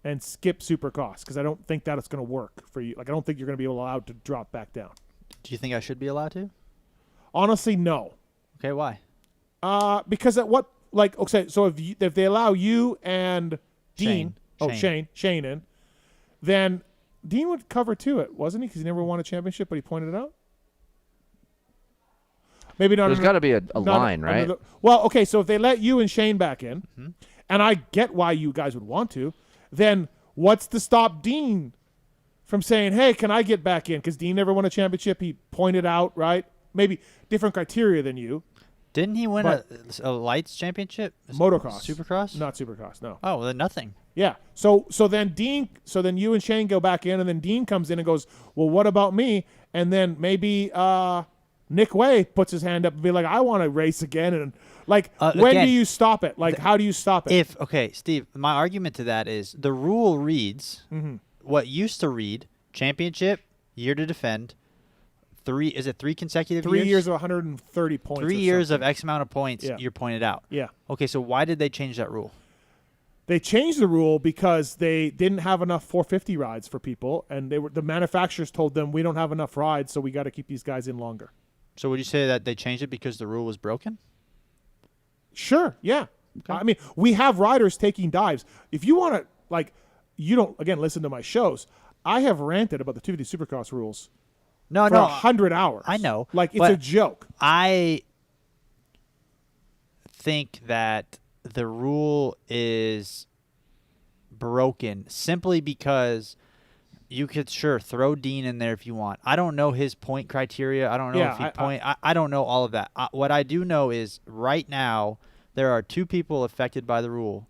and skip Supercross because I don't think that it's going to work for you. Like, I don't think you're going to be allowed to drop back down. Do you think I should be allowed to? Honestly, no. Okay, why? Because at what, like, okay, so if they allow you and Shane in, then Dean would cover to it, wasn't he? Because he never won a championship, but he pointed it out. Maybe not. There's got to be a line, right? Well, okay, so if they let you and Shane back in, and I get why you guys would want to, then what's to stop Dean from saying, hey, can I get back in? Because Dean never won a championship. He pointed out, right? Maybe different criteria than you. Didn't he win a lights championship? Motocross. Supercross? Not Supercross, no. Oh, well, then nothing. Yeah. So then you and Shane go back in, and then Dean comes in and goes, well, what about me? And then maybe Nick Way puts his hand up and be like, I want to race again. And like, when do you stop it? Like, how do you stop it? Steve, my argument to that is the rule reads what used to read championship, year to defend. Three consecutive 3 years of 130 points. 3 years of X amount of points. You're pointed out. Yeah. Okay, so why did they change that rule? They changed the rule because they didn't have enough 450 rides for people, and the manufacturers told them we don't have enough rides, so we got to keep these guys in longer. So would you say that they changed it because the rule was broken? Sure. Yeah. Okay. I mean, we have riders taking dives. If you want to, you don't listen to my shows. I have ranted about the 250 Supercross rules. For 100 hours. I know. It's a joke. I think that the rule is broken simply because you could throw Dean in there if you want. I don't know his point criteria. I don't know if he I don't know all of that. What I do know is right now there are two people affected by the rule,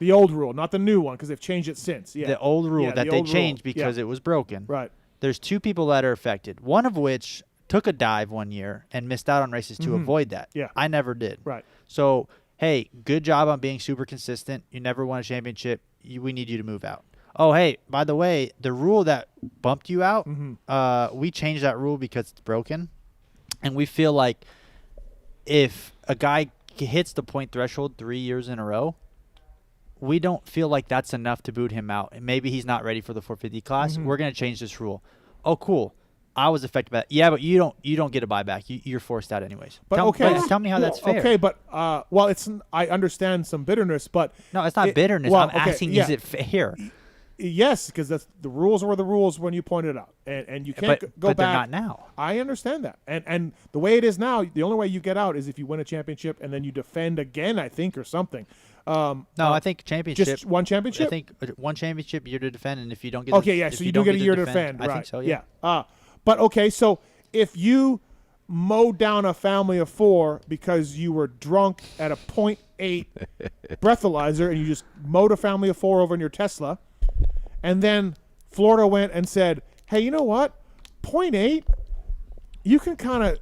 The old rule, not the new one, because they've changed it since. Yeah. The old rule Yeah, that the they old changed rule. because Yeah. it was broken. Right. There's 2 people that are affected, one of which took a dive one year and missed out on races to Mhm. avoid that. Yeah. I never did. Right. So, hey, good job on being super consistent. You never won a championship. We need you to move out. Oh, hey, by the way, the rule that bumped you out, we changed that rule because it's broken. And we feel like if a guy hits the point threshold 3 years in a row, we don't feel like that's enough to boot him out. And maybe he's not ready for the 450 class. Mhm. We're going to change this rule. Oh, cool. I was affected by that. Yeah, but you don't get a buyback. You're forced out anyways. But Tell me how that's fair. Okay, but well, I understand some bitterness, but No, it's not bitterness. well, I'm okay, asking, yeah. is it fair? Yes, because that's the rules were the rules when you pointed it out, and you can't But- go but they're back. not now. I understand that, and the way it is now, the only way you get out is if you win a championship and then you defend again, I think, or something. No, I think championship. Just one championship. I think one championship year to defend, and if you don't get Okay, yeah. if So you don't do get a to year to defend, I right? think so. Yeah. But okay, so if you mowed down a family of 4 because you were drunk at a .8 breathalyzer and you just mowed a family of 4 over in your Tesla, and then Florida went and said, "Hey, you know what? .8, you can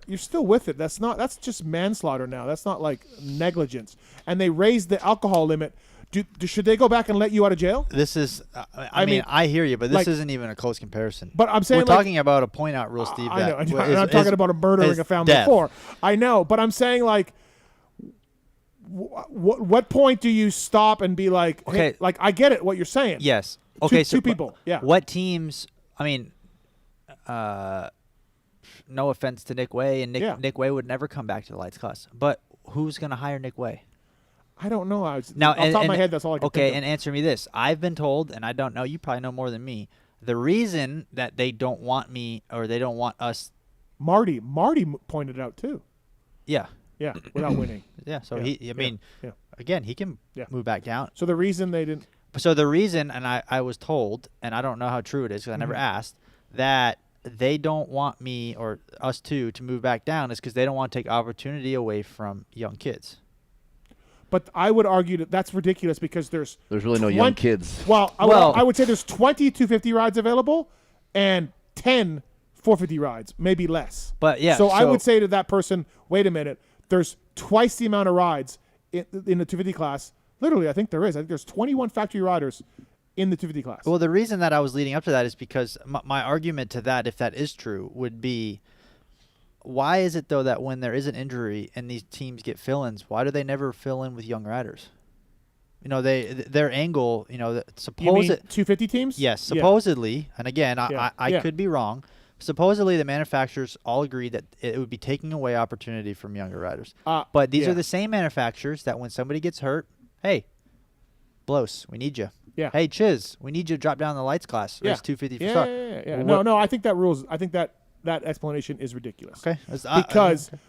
you're still with it. That's just manslaughter now. That's not like negligence." And they raised the alcohol limit. Should they go back and let you out of jail? This is, I mean, I hear you, but this like- isn't even a close comparison. But I'm saying we're talking about a point out rule, Steve. I know. that And is- I'm talking is- about a murdering is a family death. of 4. I know, but I'm saying like, what point do you stop and be like, hey, Okay. like I get it, what you're saying. Yes. Okay. Two people. Yeah. What teams? I mean, no offense to Nick Way, and Nick Way would never come back to the lights class. But who's going to hire Nick Way? I don't know. Now, off the top of my head, that's all I can okay, think of. and answer me this. I've been told, and I don't know, you probably know more than me, the reason that they don't want me or they don't want us. Marty pointed it out too. Yeah. Yeah, without winning. Yeah, so Yeah, I mean, yeah. again, he can move back down. So the reason they didn't. So the reason, and I was told, and I don't know how true it is because I never Mhm. asked, that they don't want me or us to move back down is because they don't want to take opportunity away from young kids. But I would argue that that's ridiculous because there's really no young kids. Well, I would say there's 20 250 rides available and 10 450 rides, maybe less. But yeah, so I would say to that person, wait a minute, there's twice the amount of rides in the 250 class. Literally, I think there is. I think there's 21 factory riders in the 250 class. Well, the reason that I was leading up to that is because my argument to that, if that is true, would be, why is it though that when there is an injury and these teams get fill-ins, why do they never fill in with young riders? You know, their angle, you know, You mean 250 teams? Yes, Yeah. supposedly, and again, Yeah. I Yeah. could be wrong. Supposedly, the manufacturers all agreed that it would be taking away opportunity from younger riders. But these yeah. are the same manufacturers that when somebody gets hurt, hey, Blos, we need you. Yeah. Hey, Chiz, we need you to drop down the lights class. Yeah. Race 250 for Yeah, start. yeah. No, I think that rules. I think that explanation is ridiculous. Okay.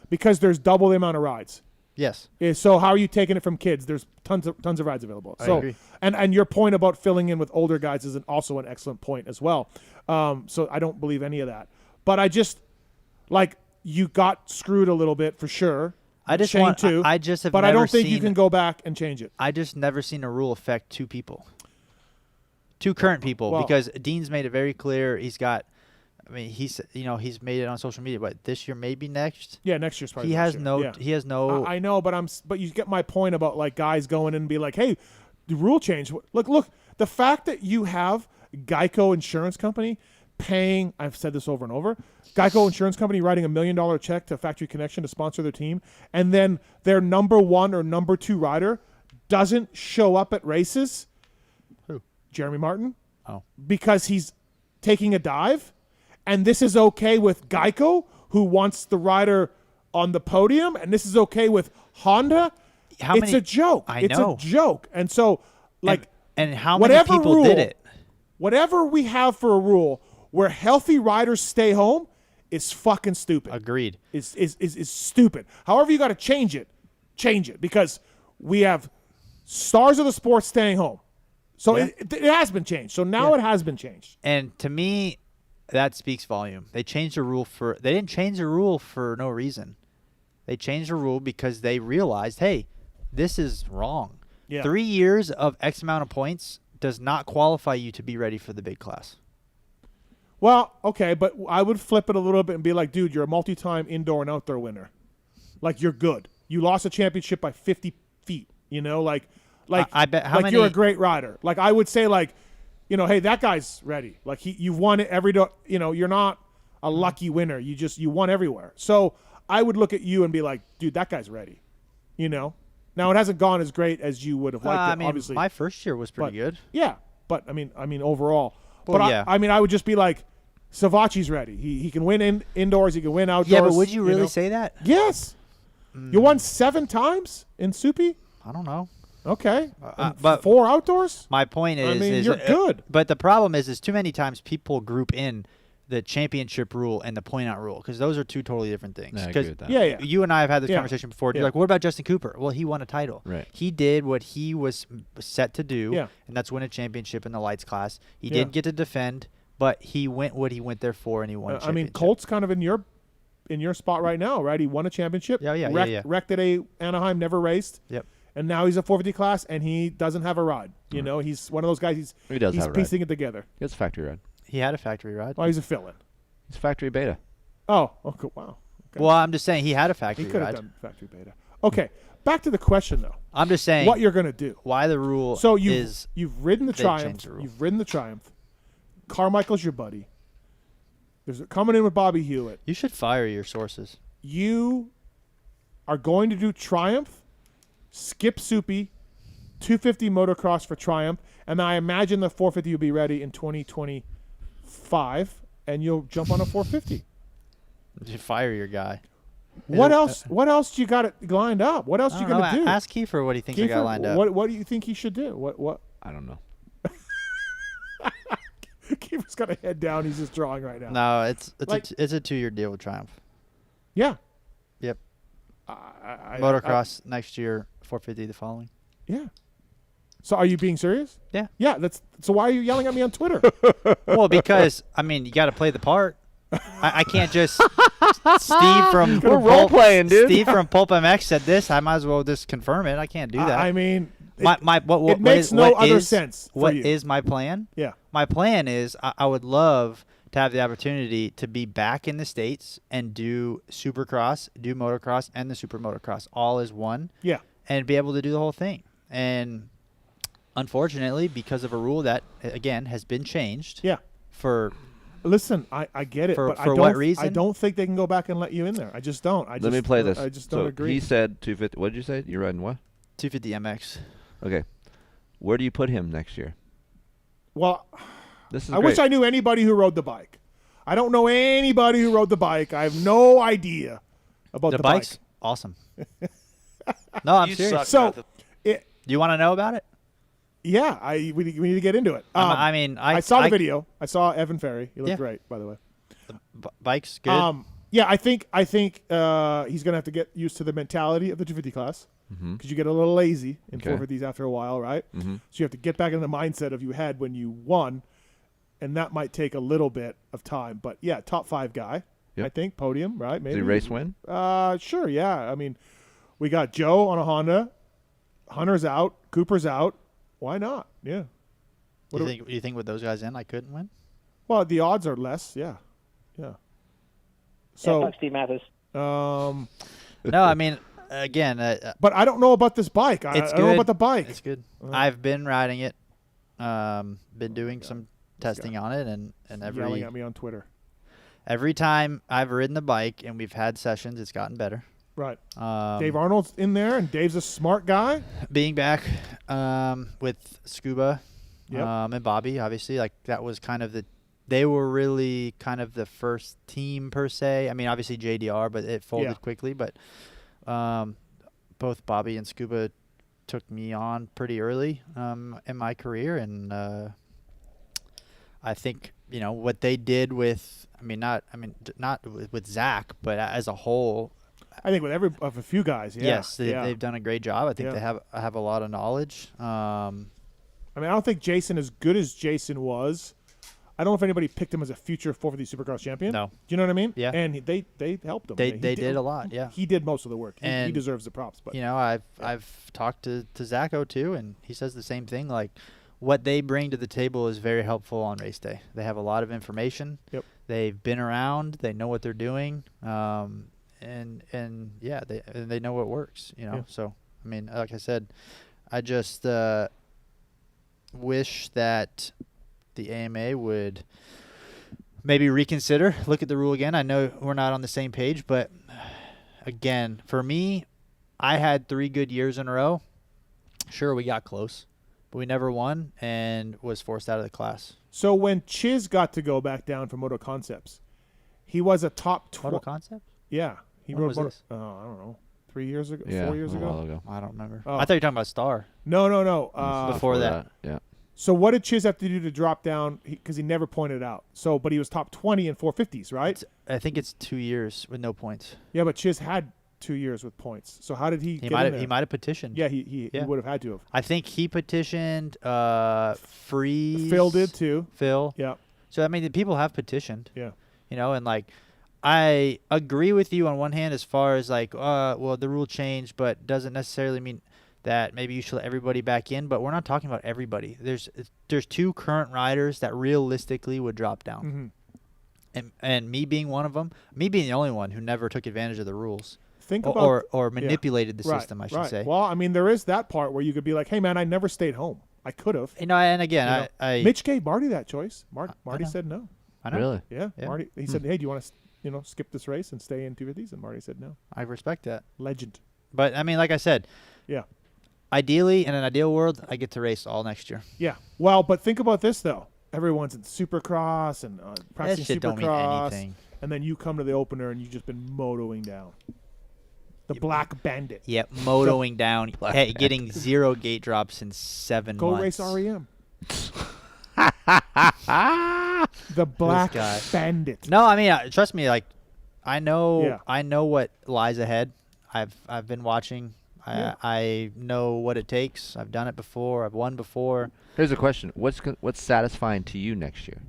Because there's double the amount of rides. Yes. Yeah, so how are you taking it from kids? There's tons of rides available. I So agree. and your point about filling in with older guys is also an excellent point as well. So I don't believe any of that. But I just like you got screwed a little bit for sure. I just Shane want. too. I just have. But never I don't think you seen- can go back and change it. I just never seen a rule affect 2 people. 2 current people, Well- because Dean's made it very clear. He's got. I mean, he's made it on social media, but this year, maybe next. Yeah, next year's probably. He next has year. no. Yeah. He has no. I know, but you get my point about like guys going in and be like, hey, the rule change. Look, the fact that you have Geico Insurance Company paying, I've said this over and over, Geico Insurance Company writing $1 million check to Factory Connection to sponsor their team, and then their number 1 or number 2 rider doesn't show up at races. Who? Jeremy Martin. Oh. Because he's taking a dive, and this is okay with Geico, who wants the rider on the podium, and this is okay with Honda. It's a joke. I it's know. a joke. And so, like, and how many whatever people rule, did it? Whatever we have for a rule where healthy riders stay home is fucking stupid. Agreed. Is stupid. However, you got to change it because we have stars of the sport staying home. So Yeah. it has been changed. So now it has been changed. And to me, that speaks volume. They changed the rule for. They didn't change the rule for no reason. They changed the rule because they realized, hey, this is wrong. Yeah. 3 years of X amount of points does not qualify you to be ready for the big class. Well, okay, but I would flip it a little bit and be like, dude, you're a multi-time indoor and outdoor winner. Like, you're good. You lost a championship by 50 feet, you know? Like I bet how many, you're a great rider. Like, I would say, like, you know, hey, that guy's ready. Like, you've won it you know, you're not a lucky winner. You won everywhere. So I would look at you and be like, dude, that guy's ready, you know? Now, it hasn't gone as great as you would have liked I it, mean, obviously. my first year was pretty good. Yeah, but, I mean, overall. Well, but yeah. I mean, I would just be like, Savatgy's ready. He can win indoors. He can win outdoors. Yeah, but would you really know? say that? Yes. You won 7 times in Soupy? I don't know. Okay. But 4 outdoors? My point is, I mean, you're good. But the problem is too many times people group in the championship rule and the point out rule because those are two totally different things. Yeah, I agree with that. Yeah. You and I have had this Yeah. conversation before. You're Yeah. like, what about Justin Cooper? Well, he won a title. Right. He did what he was set to do, Yeah. and that's win a championship in the lights class. He Yeah. didn't get to defend, but he went what he went there for, and he won a I mean, championship. Colt's kind of in your spot right now, right? He won a championship. Yeah. Wrecked at Anaheim, never raced. Yep. And now he's a 450 class, and he doesn't have a ride. You know, he's one of those guys. He does He's have a ride. piecing it together. He has a factory ride. He had a factory ride. Well, he's a fill-in. He's factory beta. Oh, okay, wow. Okay. Well, I'm just saying he had a factory He could have ride. done factory beta. Okay, back to the question though. I'm just saying what you're gonna do. Why the rule So is you've ridden the they Triumph. changed the rule. You've ridden the Triumph. Carmichael's your buddy. There's coming in with Bobby Hewitt. You should fire your sources. You are going to do Triumph, skip Soupy, 250 motocross for Triumph, and I imagine the 450 will be ready in 2025, and you'll jump on a 450. You fire your guy. What else? What else do you got it lined up? What else I you don't gonna know. do? Ask Kiefer what he thinks I got lined up. What do you think he should do? What? I don't know. Kiefer's got a head down. He's just drawing right now. No, it's Like- it's a 2-year deal with Triumph. Yeah. Yep. I- Motocross next year, 450 the following. Yeah. So are you being serious? Yeah. Yeah. So why are you yelling at me on Twitter? Well, because I mean, you got to play the part. I can't just Steve from We're role-playing, dude. Steve from PulpMX said this. I might as well just confirm it. I can't do that. I mean, what it makes no other sense for What you. is my plan? Yeah. My plan is I would love to have the opportunity to be back in the States and do Supercross, do motocross, and the Super Motocross all as one. Yeah. And be able to do the whole thing. And unfortunately, because of a rule that, again, has been changed. Yeah. For Listen, I get it, For- but for I don't. what reason? I don't think they can go back and let you in there. I just don't. Let me play this. I just so don't agree. He said 250. What did you say? You're riding what? 250 MX. Okay. Where do you put him next year? Well, This is I wish great. I knew anybody who rode the bike. I don't know anybody who rode the bike. I have no idea about the bike's bike. awesome. No, I'm You serious. suck, So, Do you want to know about it? yeah, we need to get into it. I mean, I saw the video. I saw Evan Ferry. He looked Yeah. great, by the way. Bike's good. Yeah, I think he's gonna have to get used to the mentality of the 250 class because you get a little lazy in Okay. 450s after a while, right? Mhm. So you have to get back in the mindset of you had when you won, and that might take a little bit of time. But yeah, top 5 guy, Yep. I think, podium, right? Maybe Does he race win? Sure, yeah. I mean, we got Joe on a Honda, Hunter's out, Cooper's out. Why not? Yeah. What do you think with those guys in, I couldn't win? Well, the odds are less. Yeah. So, fuck Steve Mathis. No, I mean, again, but I don't know about this bike. I it's don't know good. about the bike. It's good. I've been riding it. Been doing some testing on it, and Yelling at me on Twitter. every time I've ridden the bike and we've had sessions, it's gotten better. Right. Dave Arnold's in there, and Dave's a smart guy. Being back with Scuba Yep. and Bobby, obviously, like that was kind of they were really kind of the first team per se. I mean, obviously JDR, but it folded Yeah. quickly. But both Bobby and Scuba took me on pretty early in my career, and I think what they did with not with Zach, but as a whole. I think with a few guys. Yeah. Yes, they've done a great job. I think they have a lot of knowledge. I mean, I don't think Jason, as good as Jason was, I don't know if anybody picked him as a future 450 Supercross champion. No. Do you know what I mean? Yeah. And they helped him. They He did a lot. Yeah. He did most of the work. He And, deserves the props. But I've talked to Zacho too, and he says the same thing. Like, what they bring to the table is very helpful on race day. They have a lot of information. Yep. They've been around. They know what they're doing. And yeah, they know what works. Yeah. So I mean, like I said, I just wish that the AMA would maybe reconsider, look at the rule again. I know we're not on the same page, but again, for me, I had 3 good years in a row. Sure, we got close, but we never won and was forced out of the class. So when Chiz got to go back down for Moto Concepts, he was a top 12. Moto Concepts? Yeah. He When rode was Moto, this? I don't know, 3 years ago, Yeah, 4 years a ago? while ago. I don't remember. Oh. I thought you were talking about Star. No. Before that. Yeah. So what did Chiz have to do to drop down? Because he never pointed out. So, but he was top 20 in 450s, right? I think it's 2 years with no points. Yeah, but Chiz had 2 years with points. So how did he He get might in have there? he might have petitioned. Yeah, he would have had to have. I think he petitioned. Freeze. Phil did too. Phil. Yeah. So I mean, the people have petitioned. Yeah. And like, I agree with you on one hand as far as like, well, the rule changed, but doesn't necessarily mean that maybe you should let everybody back in. But we're not talking about everybody. There's 2 current riders that realistically would drop down, and me being one of them, me being the only one who never took advantage of the rules. Think about or manipulated the Right, system, I should right. say. Well, I mean, there is that part where you could be like, "Hey, man, I never stayed home. I could have." And again, Mitch gave Marty that choice. Marty know. said no. I know. Really? Yeah. Marty. He said, "Hey, do you want to, skip this race and stay in 250s?" And Marty said no. I respect that. Legend. But I mean, like I said, yeah. Ideally, in an ideal world, I get to race all next year. Yeah. Well, but think about this though. Everyone's in Supercross and practicing shit don't mean Supercross, anything. and then you come to the opener and you've just been motoing down. The Black Bandit. Yep, motoing down, getting 0 gate drops in 7 Go months. race REM. The Black Bandit. No, I mean, trust me. Like, I know Yeah. what lies ahead. I've been watching. Yeah. I know what it takes. I've done it before. I've won before. Here's a question: What's satisfying to you next year?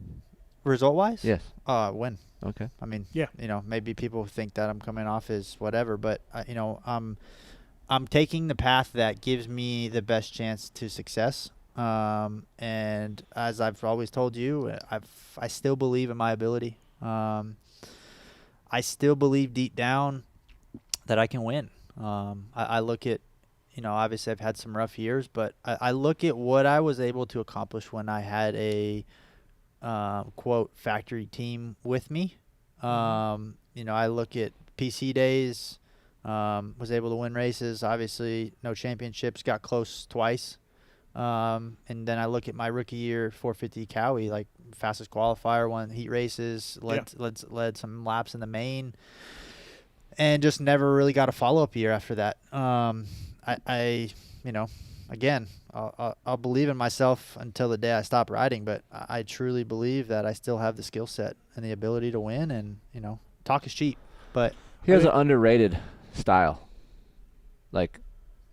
Result wise? Yes. Win. Okay. I mean, yeah. Maybe people think that I'm coming off as whatever, but I'm taking the path that gives me the best chance to success. And as I've always told you, I still believe in my ability. I still believe deep down that I can win. I look at, obviously I've had some rough years, but I look at what I was able to accomplish when I had a quote factory team with me. I look at PC days, was able to win races, obviously no championships, got close twice. And then I look at my rookie year 450 Cowie, like fastest qualifier, won heat races, led some laps in the main, and just never really got a follow-up year after that. Again, I'll believe in myself until the day I stop riding, but I truly believe that I still have the skill set and the ability to win, and, talk is cheap. But he has an underrated style. Like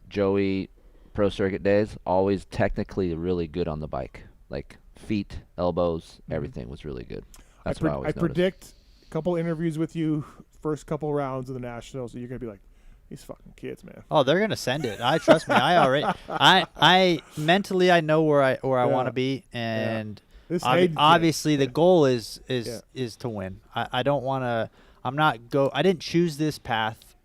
Joey, pro circuit days, always technically really good on the bike. Like feet, elbows, everything was really good. That's what I always noticed. Predict a couple interviews with you, first couple rounds of the Nationals, and you're going to be like, these fucking kids, man. Oh, they're gonna send it. Trust me. I mentally I know where I want to be, and obviously the goal is to win. I don't want to. I didn't choose this path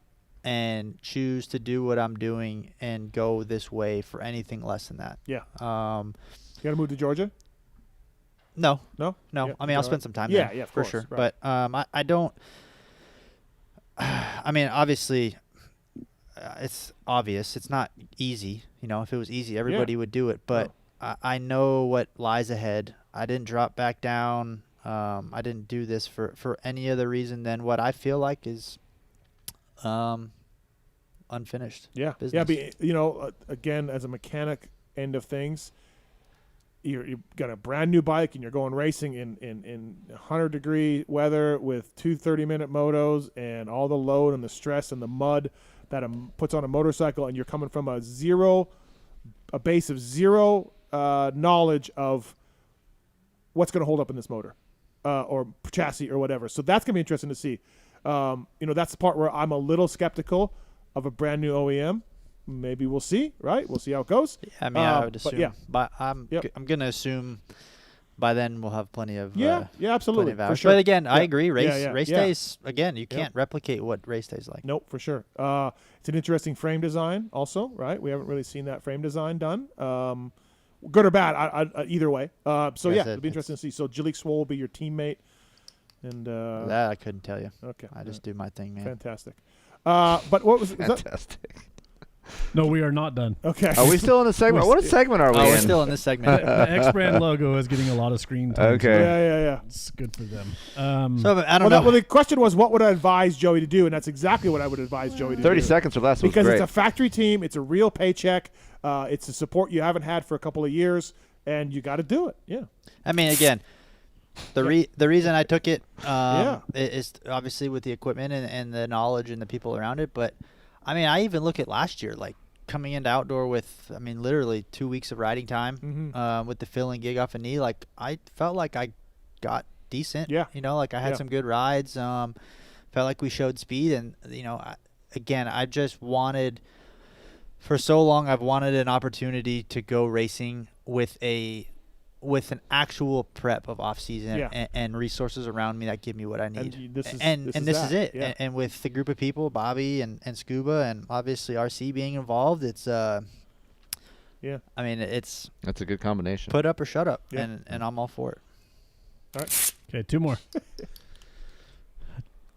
and choose to do what I'm doing and go this way for anything less than that. Yeah. You got to move to Georgia? No. No. Yeah, I mean, I'll spend some time there. Yeah, for course, sure. Right. But I don't. I mean, obviously. It's obvious. It's not easy. If it was easy, everybody would do it. But I know what lies ahead. I didn't drop back down. I didn't do this for any other reason than what I feel like is unfinished. Yeah. business. Yeah. But, again, as a mechanic end of things, you've got a brand new bike and you're going racing in 100-degree weather with 2 30-minute motos and all the load and the stress and the mud that puts on a motorcycle, and you're coming from a base of zero knowledge of what's going to hold up in this motor or chassis or whatever. So that's going to be interesting to see. That's the part where I'm a little skeptical of a brand new OEM. Maybe we'll see, right? We'll see how it goes. I mean, I would assume. But I'm going to assume by then we'll have plenty of absolutely, plenty of for sure. But again, I agree. Race yeah. days, again, you can't replicate what race days like. Nope, for sure. It's an interesting frame design also, right? We haven't really seen that frame design done. Good or bad, I either way. It'll be interesting to see. So Jalik Swoll will be your teammate. And that I couldn't tell you. Okay. I just do my thing, man. Fantastic. But what was fantastic? No, we are not done. Okay. Are we still in the segment? What segment are we in? We're still in this segment. The X-Brand logo is getting a lot of screen time. Okay. Yeah. It's good for them. So I don't know. Well, the question was, what would I advise Joey to do? And that's exactly what I would advise Joey to do. 30 seconds or less was because great. It's a factory team. It's a real paycheck. It's a support you haven't had for a couple of years, and you got to do it. Yeah. I mean, again, the reason I took it is obviously with the equipment and the knowledge and the people around it. But, I mean, I even look at last year, like coming into outdoor with, I mean, literally 2 weeks of riding time with the fill and gig off a knee. Like, I felt like I got decent. Yeah. Like I had some good rides. Felt like we showed speed. And, I just wanted, for so long, I've wanted an opportunity to go racing with an actual prep of off season and resources around me that give me what I need. And this is it. Yeah. And with the group of people, Bobby and Scuba and obviously RC being involved, it's I mean, that's a good combination. Put up or shut up, and I'm all for it. All right. Okay, 2 more.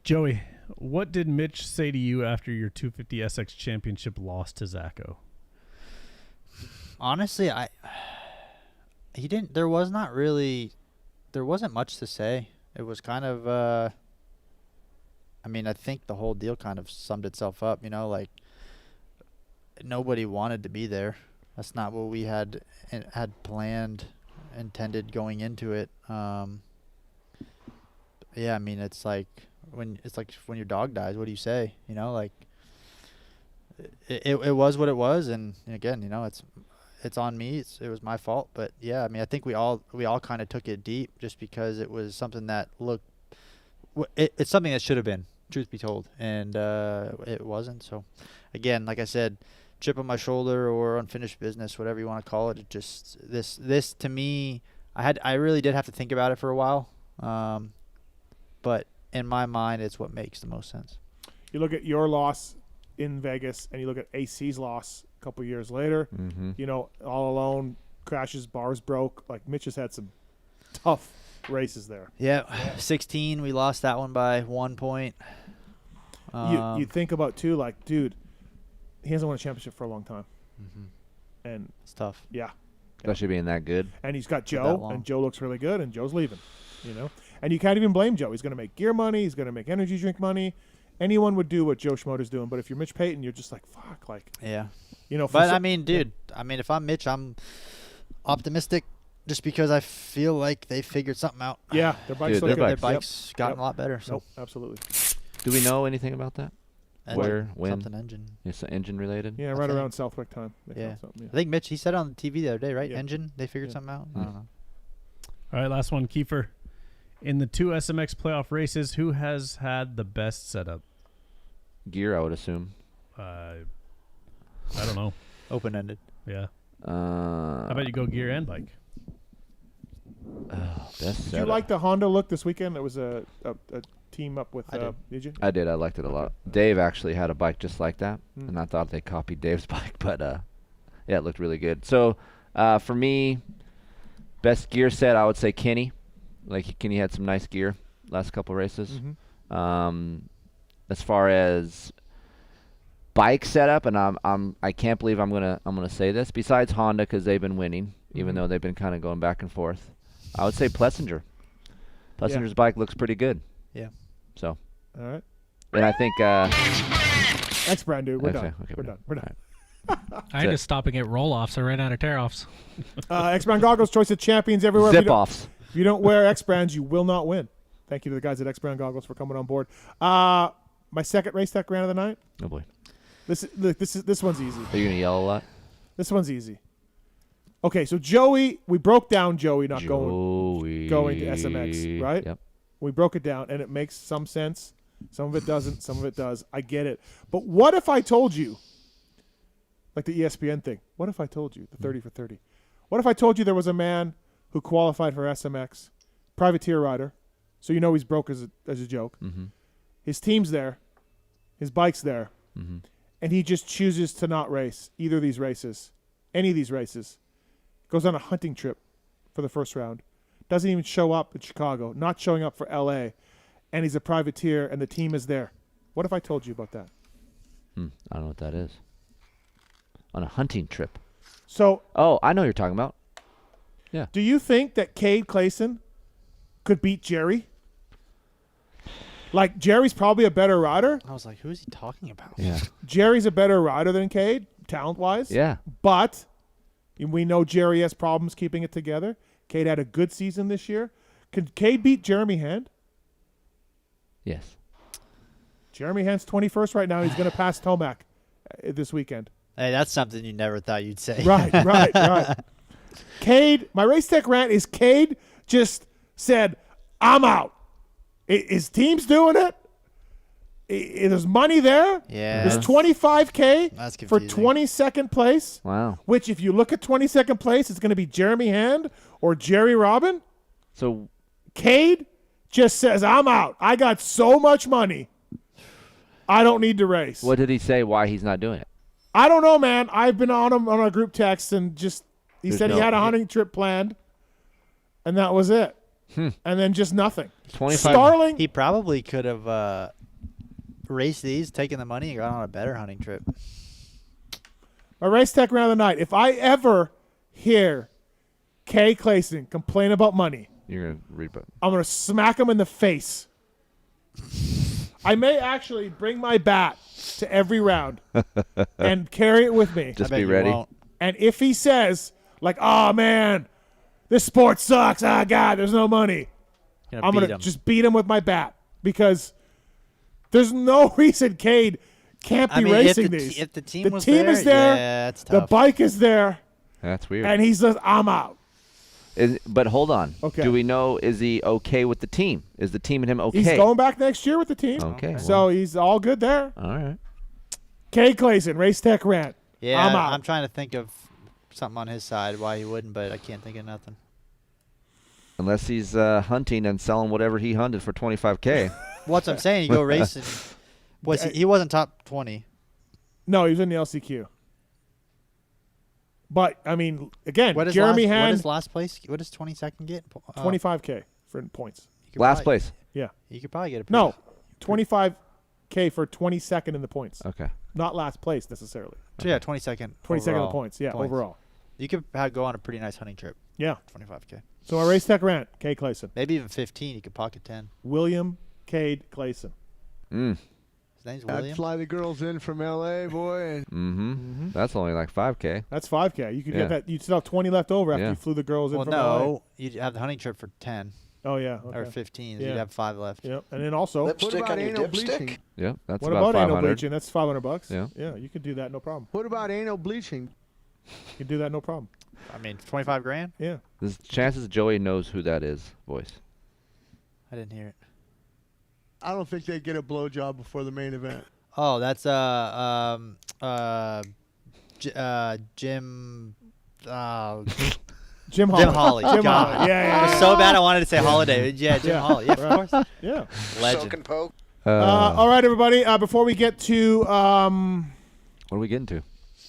Joey, what did Mitch say to you after your 250 SX championship loss to Zacho? Honestly, he didn't. There wasn't much to say. It was kind of. I mean, I think the whole deal kind of summed itself up. Like nobody wanted to be there. That's not what we had planned, intended going into it. I mean, it's like when your dog dies. What do you say? Like it was what it was, and again, it's on me. It was my fault, but yeah, I mean, I think we all kind of took it deep just because it was something that it's something that should have been, truth be told, and it wasn't. So, again, like I said, chip on my shoulder or unfinished business, whatever you want to call it. It just this to me, I really did have to think about it for a while, but in my mind, it's what makes the most sense. You look at your loss in Vegas, and you look at AC's loss a couple years later. All alone, crashes, bars broke. Like Mitch has had some tough races there. Yeah. 16, we lost that one by 1 point. You think about too, like, dude, he hasn't won a championship for a long time, and it's tough. Yeah, especially being that good. And he's got Joe, and Joe looks really good, and Joe's leaving. And you can't even blame Joe. He's going to make gear money. He's going to make energy drink money. Anyone would do what Joe Schmoder's doing, but if you're Mitch Payton, you're just like, fuck, like, yeah. But I mean, dude, I mean, if I'm Mitch, I'm optimistic just because I feel like they figured something out. Yeah, their bikes gotten a lot better. So absolutely. Do we know anything about that? Where, when? Something engine. It's engine related. Yeah, right around Southwick time. Yeah. I think Mitch, he said on the TV the other day, right? Yeah. Engine, they figured something out. I don't know. All right, last one, Keefer. In the 2 SMX playoff races, who has had the best setup? Gear, I would assume. I don't know. Open-ended. Yeah. How about you go gear and bike? Best Did setup. you like the Honda look this weekend? It was a team up with. Did you? I did. I liked it a lot. Dave actually had a bike just like that, and I thought they copied Dave's bike, but yeah, it looked really good. So for me, best gear set, I would say Kenny. Like Kenny had some nice gear last couple races. As far as bike setup, and I can't believe I'm gonna say this. Besides Honda, because they've been winning, even though they've been kind of going back and forth, I would say Plessinger. Plessinger's bike looks pretty good. Yeah. So. All right. And I think. X-Brand, dude. We're done. Okay, We're done. We're done. I had to stop and get roll-offs. I ran out of tear-offs. X-Brand goggles, choice of champions everywhere. Zip-offs. If you don't wear X-Brands, you will not win. Thank you to the guys at X-Brand Goggles for coming on board. My second race tech rant of the night. Oh boy. This one's easy. Are you gonna yell a lot? This one's easy. Okay, so Joey, we broke down Joey not going to SMX, right? Yep. We broke it down, and it makes some sense. Some of it doesn't. Some of it does. I get it. But what if I told you, like the ESPN thing, what if I told you, the 30 for 30? What if I told you there was a man who qualified for SMX, privateer rider, so you know he's broke as a joke. Mm-hmm. His team's there. His bike's there. Mm-hmm. And he just chooses to not race either of these races, any of these races. Goes on a hunting trip for the first round. Doesn't even show up in Chicago. Not showing up for LA. And he's a privateer and the team is there. What if I told you about that? I don't know what that is. On a hunting trip. So. Oh, I know what you're talking about. Yeah. Do you think that Cade Clayson could beat Jerry? Like, Jerry's probably a better rider. I was like, who is he talking about? Yeah. Jerry's a better rider than Cade, talent-wise. Yeah. But we know Jerry has problems keeping it together. Cade had a good season this year. Could Cade beat Jeremy Hand? Yes. Jeremy Hand's 21st right now. He's going to pass Tomac this weekend. Hey, that's something you never thought you'd say. Right. Cade, my race tech rant is Cade just said, I'm out. His team's doing it. There's money there. Yeah. There's $25K That's for confusing. 22nd place. Wow. Which, if you look at 22nd place, it's going to be Jeremy Hand or Jerry Robin. So Cade just says, I'm out. I got so much money. I don't need to race. what did he say why he's not doing it? I don't know, man. I've been on him on a group text, and he There's said he had a hunting trip planned, and that was it. And then just nothing. 25. Starling. He probably could have raced these, taken the money, and gone on a better hunting trip. A race tech round of the night. If I ever hear Kay Clayson complain about money, You're going to read about I'm going to smack him in the face. I may actually bring my bat to every round and carry it with me. Just be ready. And if he says, like, oh, man, this sport sucks. Ah, God, there's no money. I'm going to just beat him with my bat because there's no reason Cade can't be racing these. If the team was is there. yeah, that's The tough. bike is there. That's weird. And he says, I'm out. But hold on. Okay. Do we know, is he okay with the team? Is the team and him okay? He's going back next year with the team. Okay. So he's all good there. All right. Cade Clayson, Race Tech Rant. Yeah, I'm out. I'm trying to think of something on his side why he wouldn't, but I can't think of nothing. Unless he's hunting and selling whatever he hunted for $25K. What's I'm saying? You go racing. He wasn't top 20. No, he was in the LCQ. But, I mean, again, What is Jeremy last, Hand. What does last place? What does 22nd get? 25K for points. Last place. Yeah. You could probably get a. No, 25K for 22nd in the points. Okay. Not last place necessarily. So yeah, 22nd. 22nd in overall the points. Yeah, overall. You could go on a pretty nice hunting trip. Yeah. 25K. So a Race Tech Rant, Cade Clayson. Maybe even 15. You could pocket 10. William Cade Clayson. His name's William. I'd fly the girls in from L.A., boy. And That's only like 5K. That's 5K. You could Yeah. get that. You'd still have 20 left over after Yeah. you flew the girls in Well, from no, LA. you'd have the hunting trip for 10. Oh, yeah. Or okay. 15. Yeah. You'd have 5 left. Yep. And then also, what about anal bleaching? Yeah, that's what about about anal 500. bleaching? That's $500. Yeah. Yeah, you could do that, no problem. What about anal bleaching? You can do that, no problem. I mean, 25 grand? Yeah. There's chances Joey knows who that is, voice. I didn't hear it. I don't think they get a blowjob before the main event. Oh, that's Jim. Jim Holly. Jim Holly. Jim God. Holly. Yeah. It was so bad I wanted to say Holiday. Yeah, Jim Holly. Yeah, Right. of course. Yeah. Legend. Soak and poke. All right, everybody. Before we get to What are we getting to?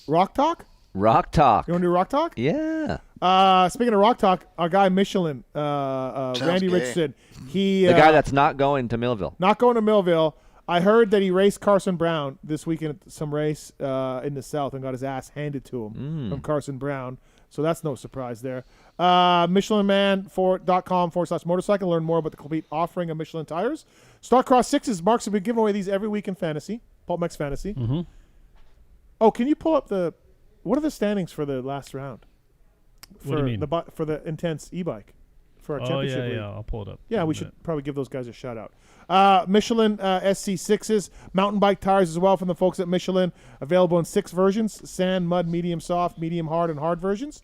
Rock Talk, Rock Talk. you want to do Rock Talk? Yeah. Speaking of Rock Talk, our guy Michelin, Randy gay. Richardson, he The guy that's not going to Millville. not going to Millville. I heard that he raced Carson Brown this weekend at some race in the South and got his ass handed to him from Carson Brown. So that's no surprise there. MichelinMan.com/motorcycle. Learn more about the complete offering of Michelin tires. Starcross 6s. Marks will be giving away these every week in Fantasy, PulpMX Fantasy. Mm-hmm. Oh, can you pull up what are the standings for the last round? What do you mean? For the Intense e-bike for our Oh, championship league. yeah. I'll pull it up. Yeah, in we a should minute. probably give those guys a shout out. Michelin SC6s, mountain bike tires as well from the folks at Michelin. Available in 6 versions: sand, mud, medium, soft, medium, hard, and hard versions.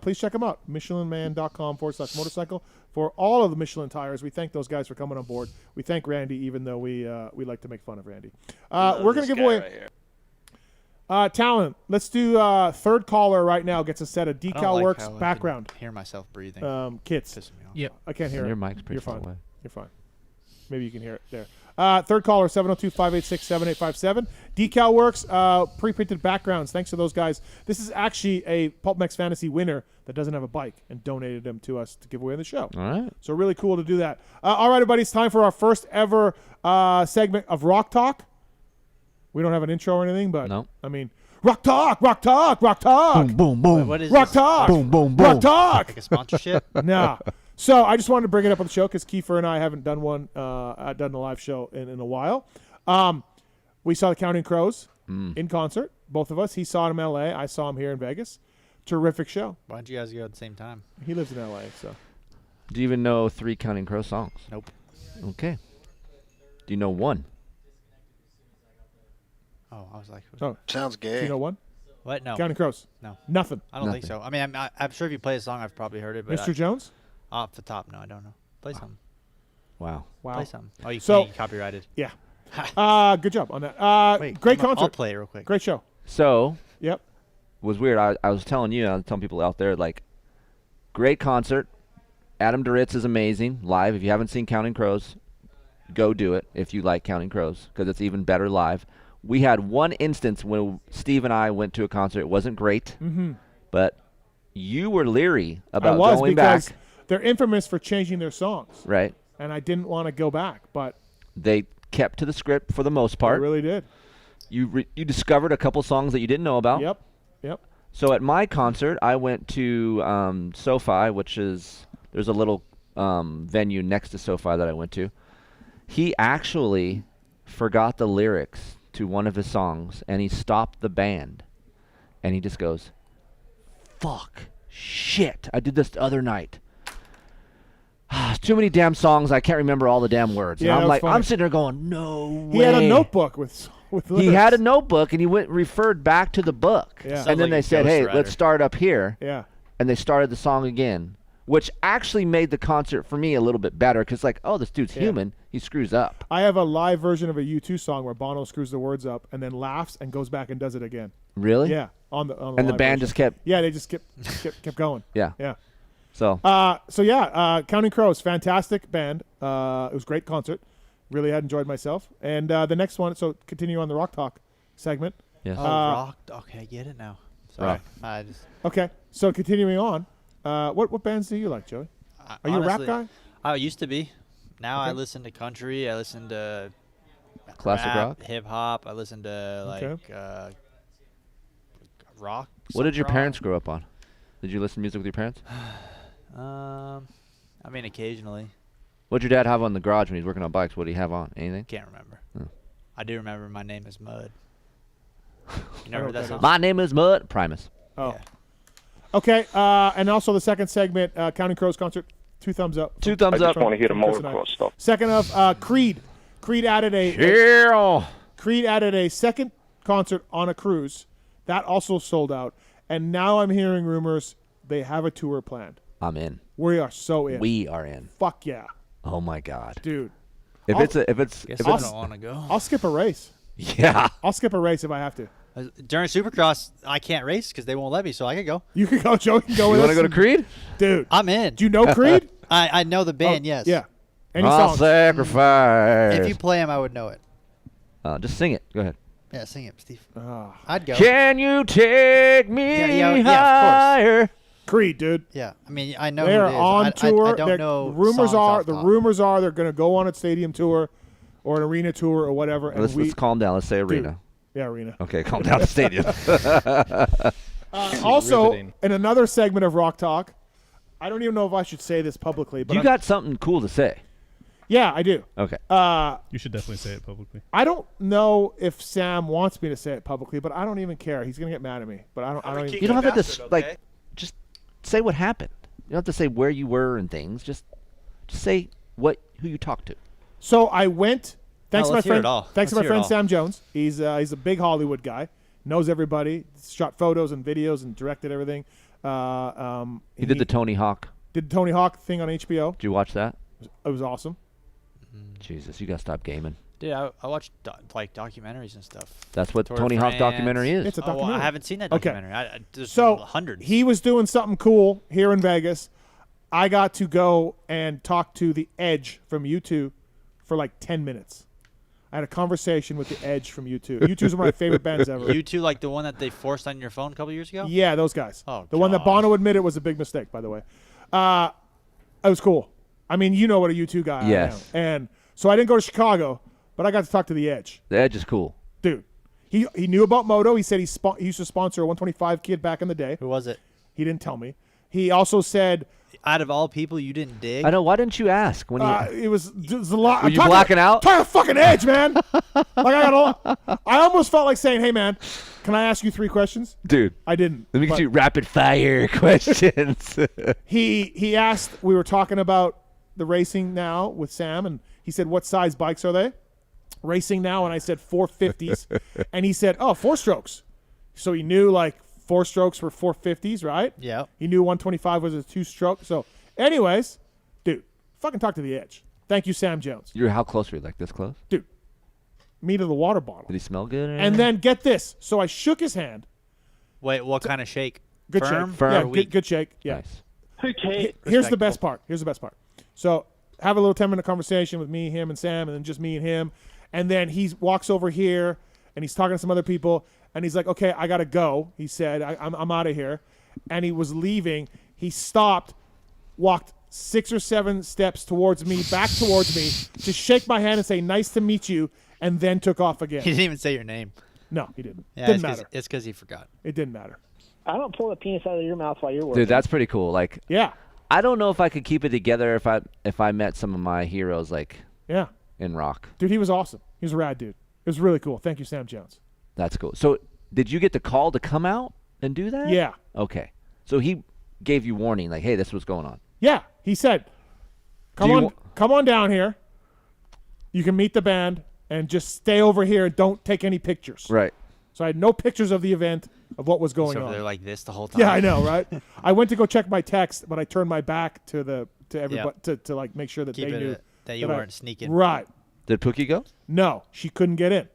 please check them out. MichelinMan.com/motorcycle for all of the Michelin tires. We thank those guys for coming on board. We thank Randy, even though we like to make fun of Randy. We're going to give away Tallon. Let's do third caller right now. Gets a set of Decal Works background. I hear myself breathing. Kits. Yep. I can't hear Your it. mic's pretty You're far fine. away. You're fine. Maybe you can hear it there. Third caller, 702-586-7857. Decal Works, pre-printed backgrounds. Thanks to those guys. This is actually a PulpMX Fantasy winner that doesn't have a bike and donated them to us to give away on the show. All right. So really cool to do that. All right, everybody, it's time for our first ever segment of Rock Talk. We don't have an intro or anything, but I mean, Rock Talk, Rock Talk, Rock Talk. Boom, boom, boom. What is Rock this? Talk. Boom, boom, boom. Rock Talk. Like a sponsorship? Nah. So I just wanted to bring it up on the show because Kiefer and I haven't done one, done a live show in a while. We saw the Counting Crows in concert, both of us. He saw him in L.A. I saw him here in Vegas. Terrific show. Why don't you guys go at the same time? He lives in L.A., so. Do you even know 3 Counting Crow songs? Nope. Okay. Do you know one? Oh, I was like. Oh, sounds gay. Do you know one? What? No. Counting Crows? No. Nothing. I don't think so. I mean, I'm sure if you play a song, I've probably heard it. But Mr. Jones? Off the top, no, I don't know. Play something. Wow. Play something. Oh, you So- can't get copyrighted. Yeah. Good job on that. Wait, great I'll concert. play it real quick. Great show. So, Yep. was weird. I was telling you, I was telling people out there, like, great concert. Adam Duritz is amazing live. If you haven't seen Counting Crows, go do it if you like Counting Crows because it's even better live. We had one instance when Steve and I went to a concert. It wasn't great, but you were leery about going because back. they're infamous for changing their songs. Right. And I didn't want to go back, but They kept to the script for the most they part. really did. You discovered a couple songs that you didn't know about. Yep. Yep. So at my concert, I went to SoFi, which is there's a little venue next to SoFi that I went to. He actually forgot the lyrics to one of his songs, and he stopped the band, and he just goes, "Fuck, shit! I did this the other night. Too many damn songs. I can't remember all the damn words." Yeah, and that I'm was like, funny. I'm sitting there going, "No way." He had a notebook with lyrics. He had a notebook, and he referred back to the book. Yeah. And Sounds then like they a said, "Hey, ghostwriter. let's start up here." Yeah. And they started the song again, which actually made the concert for me a little bit better because, like, oh, this dude's human. He screws up. I have a live version of a U2 song where Bono screws the words up and then laughs and goes back and does it again. Really? Yeah. On the And the live band version. just kept. Yeah, they just kept going. Yeah. Yeah. So. Counting Crows, fantastic band. It was a great concert. Really had enjoyed myself. And the next one, so continue on the Rock Talk segment. Yes. Rock. Okay, I get it now. Sorry. Rock. I just. Okay, so continuing on, what bands do you like, Joey? Are you a rap honestly, guy? I used to be. Now I Okay. listen to country. I listen to Classic rap, rock? hip hop. I listen to like Okay. rock. What did your rock. parents grow up on? Did you listen to music with your parents? I mean, occasionally. What did your dad have on the garage when he was working on bikes? What did he have on? Anything? Can't remember. Oh. I do remember My Name Is Mud. You I never know heard that what song? My name is Mud. Primus. Oh. Yeah. Okay, and also the second segment, Counting Crows concert, 2 thumbs up. Two thumbs I up. just want to hear the from Chris and I. motocross stuff. Second of Creed. Creed added Yeah. Creed added a second concert on a cruise. That also sold out. And now I'm hearing rumors they have a tour planned. I'm in. We are so in. We are in. Fuck yeah. Oh my God. Dude. If I'll- it's Guess if I it's don't want to go. I'll skip a race. yeah. I'll skip a race if I have to. During Supercross, I can't race because they won't let me, so I could go. You can go, Joe. You can go You with want us. to go to Creed? Dude. I'm in. Do you know Creed? I know the band, yes. Yeah. Any I'll songs? sacrifice. If you play them, I would know it. Just sing it. Go ahead. Yeah, sing it, Steve. Ah. I'd go. Can you take me Yeah, of course. higher? Creed, dude. Yeah, I mean, I know They who are it is. on I tour. don't They're- know. rumors songs are off the top. rumors are they're going to go on a stadium tour or an arena tour or whatever. And Let's calm down. Let's say arena. Yeah, arena. Okay, calm down. The stadium. Also, Riveting. in another segment of Rock Talk, I don't even know if I should say this publicly, but You got something cool to say. yeah, I do. Okay. You should definitely say it publicly. I don't know if Sam wants me to say it publicly, but I don't even care. He's gonna get mad at me, but I don't even. You don't have to like just say what happened. You don't have to say where you were and things. Just say who you talked to. So I went. Thanks to my let's hear friend. it all. Thanks to Let's my hear it friend all. Sam Jones. He's a big Hollywood guy. Knows everybody. Shot photos and videos and directed everything. He did the Tony Hawk. Did the Tony Hawk thing on HBO. Did you watch that? It was awesome. Jesus, you got to stop gaming. Dude, I watch documentaries and stuff. That's what Tour Tony de Hawk France. documentary is. It's a documentary. I haven't seen that Okay. documentary. There's So hundreds. he was doing something cool here in Vegas. I got to go and talk to the Edge from U2 for like 10 minutes. I had a conversation with the Edge from U2. U2 is one of my favorite bands ever. U2, like the one that they forced on your phone a couple years ago? Yeah, those guys. Oh, the one that Bono admitted was a big mistake, by the way. It was cool. I mean, you know what a U2 guy I Yes. am. And so I didn't go to Chicago, but I got to talk to the Edge. The Edge is cool. Dude, he knew about Moto. He said he used to sponsor a 125 kid back in the day. Who was it? He didn't tell me. He also said, out of all people you didn't dig? I know. Why didn't you ask? When it was a lot. Were you blacking out? Talking to fucking Edge, man. I almost felt like saying, hey, man, can I ask you 3 questions? Dude. I didn't. Let me but get you rapid fire questions. He asked, we were talking about the racing now with Sam, and he said, what size bikes are they? Racing now, and I said 450s. And he said, 4 strokes. So he knew like 4 strokes were 450s, right? Yeah. He knew 125 was a 2-stroke. So anyways, dude, fucking talk to the Edge. Thank you, Sam Jones. You're how close were you? Like this close? Dude, me to the water bottle. Did he smell good? And then get this. So I shook his hand. Wait, what kind of shake? Good Firm? shake. Firm? Yeah, or weak? good shake. Yeah. Nice. Okay. Here's the best part. So have a little 10-minute conversation with me, him, and Sam, and then just me and him. And then he walks over here, and he's talking to some other people, and he's like, okay, I got to go. He said, I'm out of here. And he was leaving. He stopped, walked 6 or 7 steps towards me, back towards me, to shake my hand and say, nice to meet you, and then took off again. He didn't even say your name. No, he didn't. Yeah, Didn't matter. It's because he forgot. It didn't matter. I don't pull the penis out of your mouth while you're working. Dude, that's pretty cool. Like, yeah. I don't know if I could keep it together if I met some of my heroes like Yeah. in rock. Dude, he was awesome. He was a rad dude. It was really cool. Thank you, Sam Jones. That's cool. So, did you get the call to come out and do that? Yeah. Okay. So he gave you warning, like, hey, this was going on. Yeah, he said, come on down here. You can meet the band and just stay over here and don't take any pictures. Right. So I had no pictures of the event of what was going So on. they're like this the whole time. Yeah, I know, right? I went to go check my text, but I turned my back to everybody to like make sure that Keep they it, knew that you weren't sneaking. Right. Did Pookie go? No, she couldn't get in.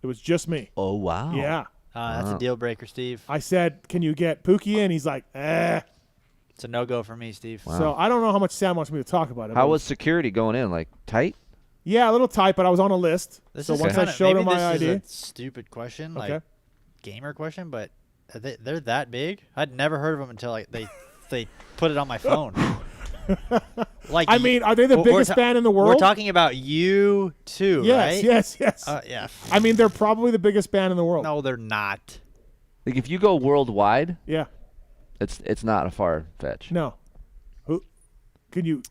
It was just me. Oh, wow. Yeah. That's a deal breaker, Steve. I said, can you get Pookie in? He's like, It's a no-go for me, Steve. Wow. So I don't know how much Sam wants me to talk about it. How but- was security going in? Like, tight? Yeah, a little tight, but I was on a list. This so is once kinda, I showed maybe him my this ID. is a stupid question, like Okay. gamer question, but they're that big. I'd never heard of them until they put it on my phone. Like, I mean, are they the biggest band in the world? We're talking about you too, right? Yes. Yeah. I mean, they're probably the biggest band in the world. No, they're not. Like, if you go worldwide, Yeah. it's not a far fetch. No. Who? Can you?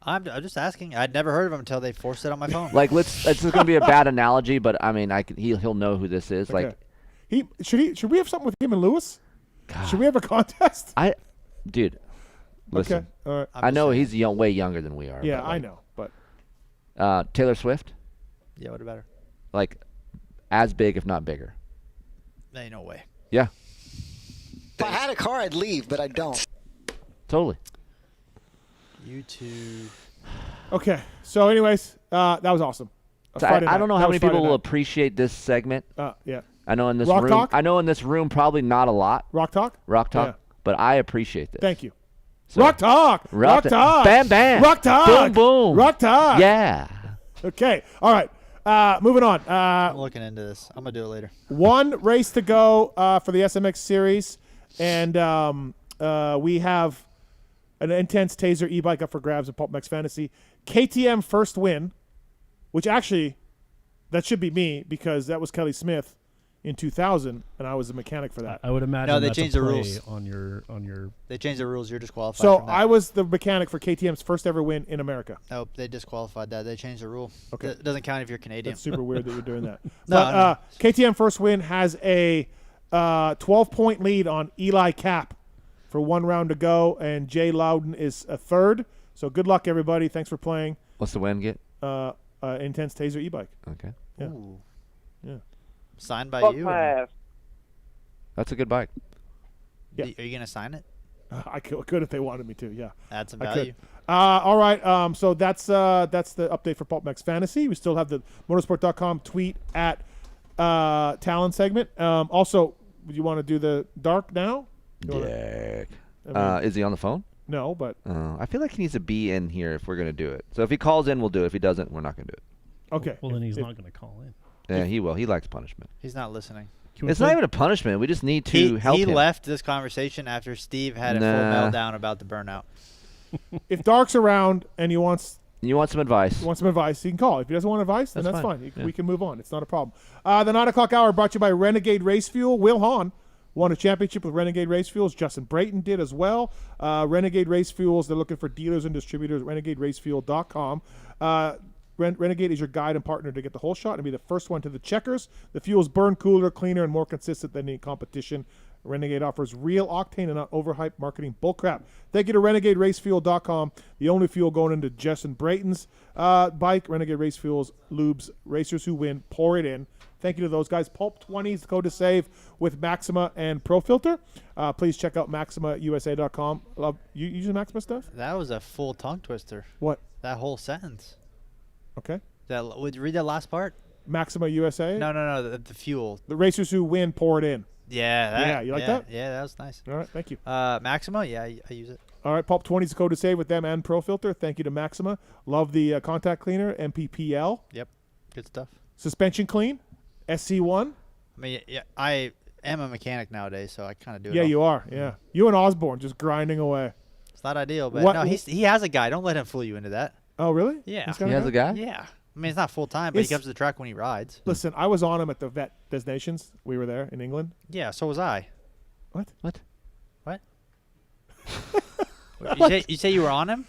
I'm just asking. I'd never heard of them until they forced it on my phone. Like, it's going to be a bad analogy, but I mean, he'll know who this is. Okay. Like, should we have something with him and Lewis? Should we have a contest? Dude, listen. Okay. All right. I know he's way younger than we are. Yeah, but, I like, know, but Taylor Swift, Yeah, what about her? like, as big, if not bigger. Ain't no way. Yeah, If I had a car, I'd leave, but I don't. totally. YouTube. okay. So, anyways, that was awesome. So I don't know how many people will appreciate this segment. Yeah. I know in this Rock room. Talk? I know in this room probably not a lot. Rock Talk. Rock Talk. Yeah. But I appreciate this. Thank you. So- Rock Talk. Rock Talk. Bam bam. Rock Talk. Boom boom. Rock Talk. Yeah. Okay. All right. Moving on. I'm looking into this. I'm gonna do it later. One race to go for the SMX series, and we have an intense Taser e-bike up for grabs in PulpMX Fantasy. KTM first win, which actually that should be me because that was Kelly Smith in 2000, and I was a mechanic for that. I would imagine. No, they that's a changed the play rules on your. They changed the rules. You're disqualified. So from that. I was the mechanic for KTM's first ever win in America. Nope, they disqualified that. They changed the rule. Okay. It doesn't count if you're Canadian. That's super weird that you're doing that. No, But KTM first win has a 12-point lead on Eli Cap for 1 round to go, and Jay Loudon is a third. So good luck, everybody. Thanks for playing. What's the win get? Intense Taser e-bike. Okay. Yeah. Ooh. Yeah. Signed by Fuck you. my ass. That's a good bike. Yeah. Are you gonna sign it? I could if they wanted me to. Yeah, add some I value. could. All right. So that's the update for PulpMX Fantasy. We still have the motorsport.com tweet at Tallon segment. Also, do you want to do the dark now? Dick. I mean, Is he on the phone? No, but I feel like he needs to be in here if we're going to do it. So if he calls in, we'll do it. If he doesn't, we're not going to do it. Okay. Well, then he's not going to call in. Yeah, he will. He likes punishment. He's not listening. It's not even a punishment. We just need to help him. He left this conversation after Steve had a full meltdown about the burnout. If Dark's around and he wants some advice, he can call. If he doesn't want advice, then that's fine. Yeah. We can move on. It's not a problem. The 9 o'clock hour brought to you by Renegade Race Fuel. Will Hahn won a championship with Renegade Race Fuels. Justin Brayton did as well. Renegade Race Fuels, they're looking for dealers and distributors. RenegadeRaceFuel.com. Renegade is your guide and partner to get the whole shot and be the first one to the checkers. The fuels burn cooler, cleaner, and more consistent than any competition. Renegade offers real octane and not overhyped marketing bullcrap. Thank you to RenegadeRaceFuel.com, the only fuel going into Justin Brayton's bike. Renegade Race Fuels, lubes, racers who win, pour it in. Thank you to those guys. Pulp20 is the code to save with Maxima and ProFilter. Please check out MaximaUSA.com. Love you using Maxima stuff? That was a full tongue twister. What? That whole sentence. Okay. Would you read that last part? Maxima USA? No. The fuel. The racers who win, pour it in. Yeah. You like that? Yeah, that was nice. All right, thank you. Maxima? Yeah, I use it. All right, Pulp20 is the code to save with them and ProFilter. Thank you to Maxima. Love the contact cleaner, MPPL. Yep, good stuff. Suspension clean, SC1. I mean, yeah, I am a mechanic nowadays, so I kind of do it. Yeah, all. you are. Yeah, you and Osborne just grinding away. It's not ideal, but no, he has a guy. Don't let him fool you into that. Oh, really? Yeah. He has a guy? Yeah. I mean, it's not full time, but he comes to the track when he rides. Listen, I was on him at the Vet Destinations. We were there in England. Yeah, so was I. What? What? You say you were on him?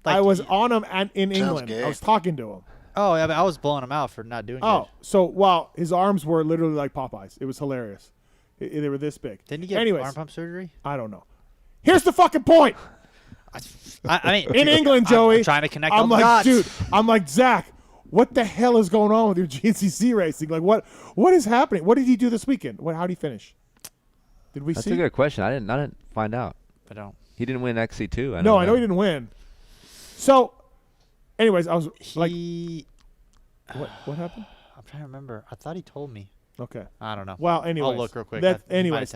Like, I was on him in England. I was talking to him. Oh, yeah, but I was blowing him out for not doing Oh, good. so his arms were literally like Popeyes. It was hilarious. They were this big. Didn't you get arm pump surgery? I don't know. Here's the fucking point. I mean, in England, Joey, I'm trying to connect I'm all the like, dots. dude, I'm like, Zach, what the hell is going on with your GNCC racing? Like, what is happening? What did he do this weekend? How did he finish? Did we see? That's a good question. I didn't find out. I don't. He didn't win XC2. I know he didn't win. So, anyways, I was like, what happened? I'm trying to remember. I thought he told me. Okay. I don't know. Well, anyways, I'll look real quick. Anyways,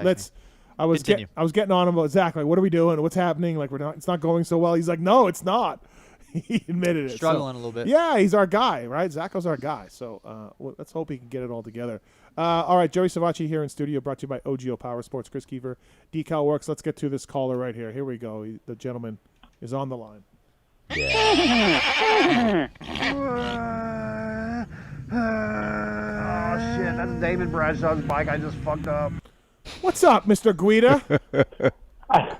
I was getting on him about Zach. Like, what are we doing? What's happening? Like, it's not going so well. He's like, no, it's not. He admitted it. Struggling a little bit. Yeah, he's our guy, right? Zacho's our guy. So let's hope he can get it all together. All right, Joey Savatgy here in studio, brought to you by OGO Power Sports. Kris Keefer, Decal Works. Let's get to this caller right here. Here we go. The gentleman is on the line. Yeah. Oh, shit. That's David Bradshaw's bike. I just fucked up. What's up, Mr. Guida?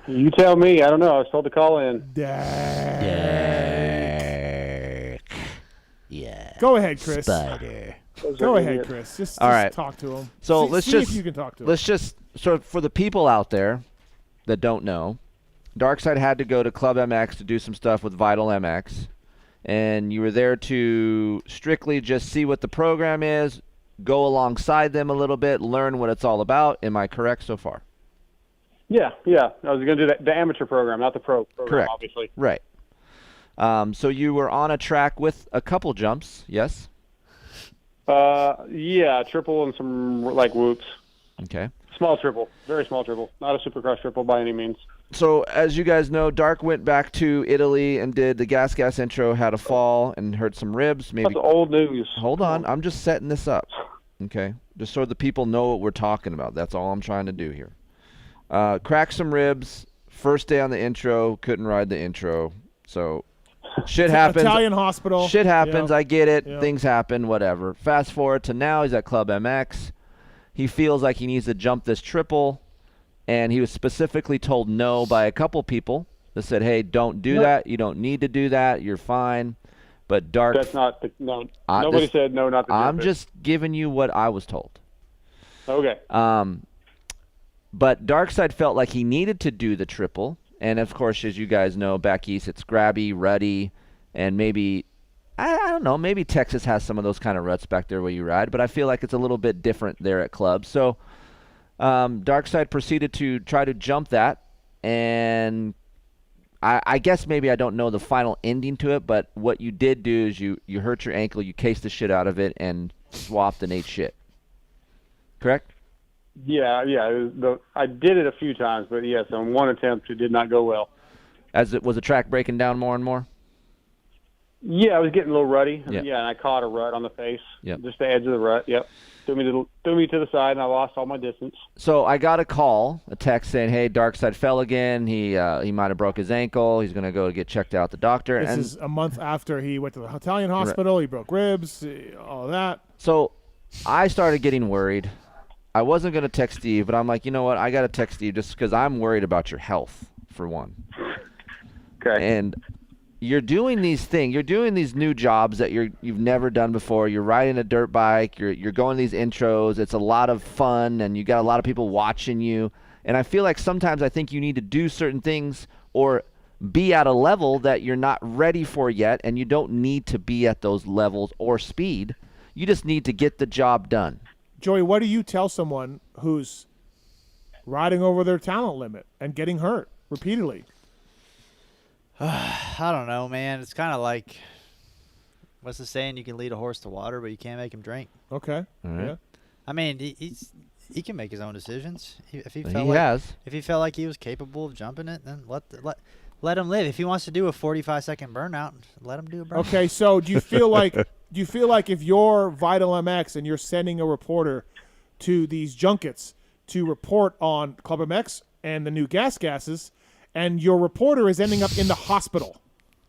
You tell me. I don't know. I was told to call in. Yeah. Go ahead, Chris. Spider. Go ahead, Chris. Just all right. Talk to him. So see if you can talk to him. Let's just for the people out there that don't know, Darkside had to go to Club MX to do some stuff with Vital MX, and you were there to strictly just see what the program is, go alongside them a little bit, learn what it's all about. Am I correct so far? Yeah. I was going to do the amateur program, not the pro program, Correct. obviously. Right. So you were on a track with a couple jumps, yes? Yeah, triple and some whoops. Okay. Small triple, very small triple, not a supercross triple by any means. So as you guys know, Dark went back to Italy and did the gas intro, had a fall and hurt some ribs. Maybe that's old news. Hold on, I'm just setting this up. Okay, just so the people know what we're talking about. That's all I'm trying to do here. Cracked some ribs. First day on the intro, couldn't ride the intro. So shit happens. Italian hospital. Shit happens. Yep. I get it. Yep. Things happen. Whatever. Fast forward to now, he's at Club MX. He feels like he needs to jump this triple, and he was specifically told no by a couple people that said, "Hey, don't do that. You don't need to do that. You're fine." But Dark. That's not no. Nobody said no, not to jump I'm just giving you what I was told. Okay. But Darkside felt like he needed to do the triple, and of course, as you guys know, back east it's grabby, ruddy, and maybe I don't know, maybe Texas has some of those kind of ruts back there where you ride, but I feel like it's a little bit different there at Club. So Darkside proceeded to try to jump that, and I guess maybe I don't know the final ending to it, but what you did do is you hurt your ankle, you cased the shit out of it, and swapped and ate shit. Correct? Yeah. I did it a few times, but yes, on one attempt it did not go well. Was the track breaking down more and more? Yeah, I was getting a little ruddy. Yep. Yeah, and I caught a rut on the face. Yep. Just the edge of the rut. Yep. Threw me to the side, and I lost all my distance. So I got a text saying, "Hey, Darkside fell again. He might have broke his ankle. He's gonna go get checked out at the doctor." This is a month after he went to the Italian hospital. He broke ribs, all that. So I started getting worried. I wasn't gonna text Steve, but I'm like, you know what? I gotta text Steve just because I'm worried about your health, for one. Okay. And you're doing these things. You're doing these new jobs that you've never done before. You're riding a dirt bike. You're going to these intros. It's a lot of fun, and you got a lot of people watching you. And I feel like sometimes I think you need to do certain things or be at a level that you're not ready for yet, and you don't need to be at those levels or speed. You just need to get the job done. Joey, what do you tell someone who's riding over their talent limit and getting hurt repeatedly? I don't know, man. It's kind of like, what's the saying? You can lead a horse to water, but you can't make him drink. Okay. All right. Yeah. I mean, he can make his own decisions. If he felt like he was capable of jumping it, then let him live. If he wants to do a 45-second burnout, let him do a burnout. Okay, so do you feel like if you're Vital MX and you're sending a reporter to these junkets to report on PulpMX and the new gases, and your reporter is ending up in the hospital?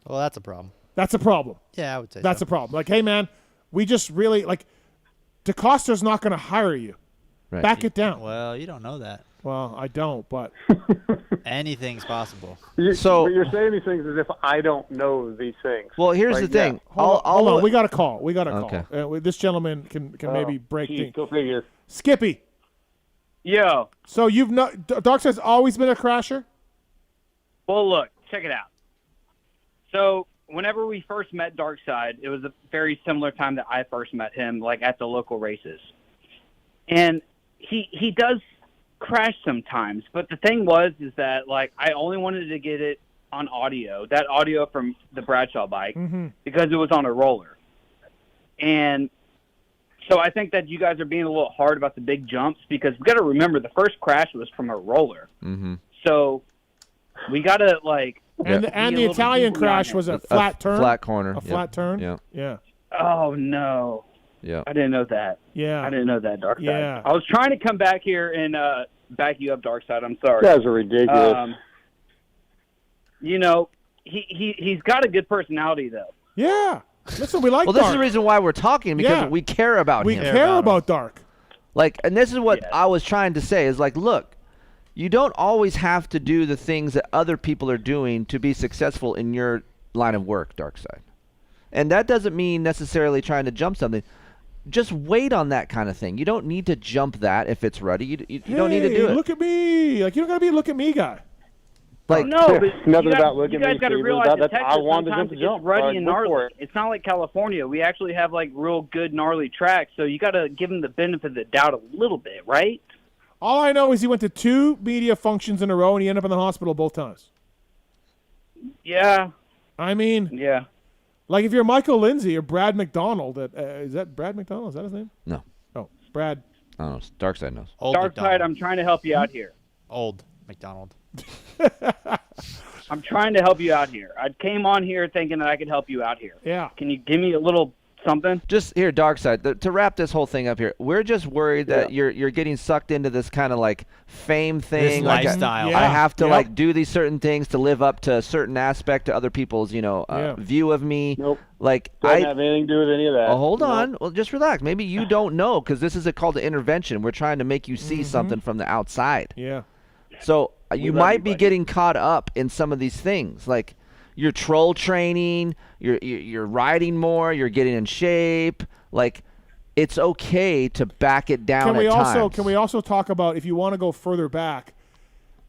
Well, that's a problem. That's a problem. Yeah, I would say that's a problem. Like, hey, man, we just really DeCosta's not going to hire you. Right. Back it down. Well, you don't know that. Well, I don't, but anything's possible. But you're saying these things as if I don't know these things. Well, here's the thing. Hold on. We got a call. Okay. Call. This gentleman can maybe break things. Go figure. Skippy. Yo. So Darkside's always been a crasher? Well, look, check it out. So whenever we first met Darkside, it was a very similar time that I first met him, like at the local races. And he does crash sometimes, but the thing is that like I only wanted to get it on audio, that audio from the Bradshaw bike, because it was on a roller. And so I think that you guys are being a little hard about the big jumps, because we got to remember the first crash was from a roller. Mm-hmm. So we got to And the Italian crash was a flat turn? Flat corner. A flat turn? Yeah. Yeah. Oh, no. Yeah. I didn't know that. Yeah. I didn't know that, Darkside. Yeah. I was trying to come back here and back you up, Darkside. I'm sorry. You guys are ridiculous. He's got a good personality, though. Yeah. Listen, we like Well, Dark. this is the reason why we're talking, because we care about him. We care about Dark. Like, and this is what I was trying to say is like, look, you don't always have to do the things that other people are doing to be successful in your line of work, Darkside. And that doesn't mean necessarily trying to jump something. Just wait on that kind of thing. You don't need to jump that if it's ready. You don't need to do it. Look at me. Like, you don't got to be a look at me guy. Like, no, but nothing you about looking you guys at got to me, realize Steve. that Texas I wanted sometimes them it to gets jump. ruddy and Look for gnarly. it. It's not like California. We actually have like real good gnarly tracks, so you got to give them the benefit of the doubt a little bit, right? All I know is he went to 2 media functions in a row, and he ended up in the hospital both times. Yeah. I mean, yeah. Like if you're Michael Lindsay or Brad McDonald, is that Brad McDonald? Is that his name? No. Oh, Brad. I don't know. Darkside knows. Darkside, I'm trying to help you out here. Old McDonald. I'm trying to help you out here. I came on here thinking that I could help you out here. Yeah. Can you give me a little something? Just here, Darkside, to wrap this whole thing up here, we're just worried that you're getting sucked into this kind of like fame thing. This like lifestyle. I have to like do these certain things to live up to a certain aspect to other people's, view of me. Nope. Like Doesn't have anything to do with any of that. Oh, hold Nope. on. Well, just relax. Maybe you don't know, because this is a call to intervention. We're trying to make you see something from the outside. Yeah. So you might be getting caught up in some of these things, like you're troll training, you're riding more, you're getting in shape. Like, it's okay to back it down. Can we also talk about, if you want to go further back,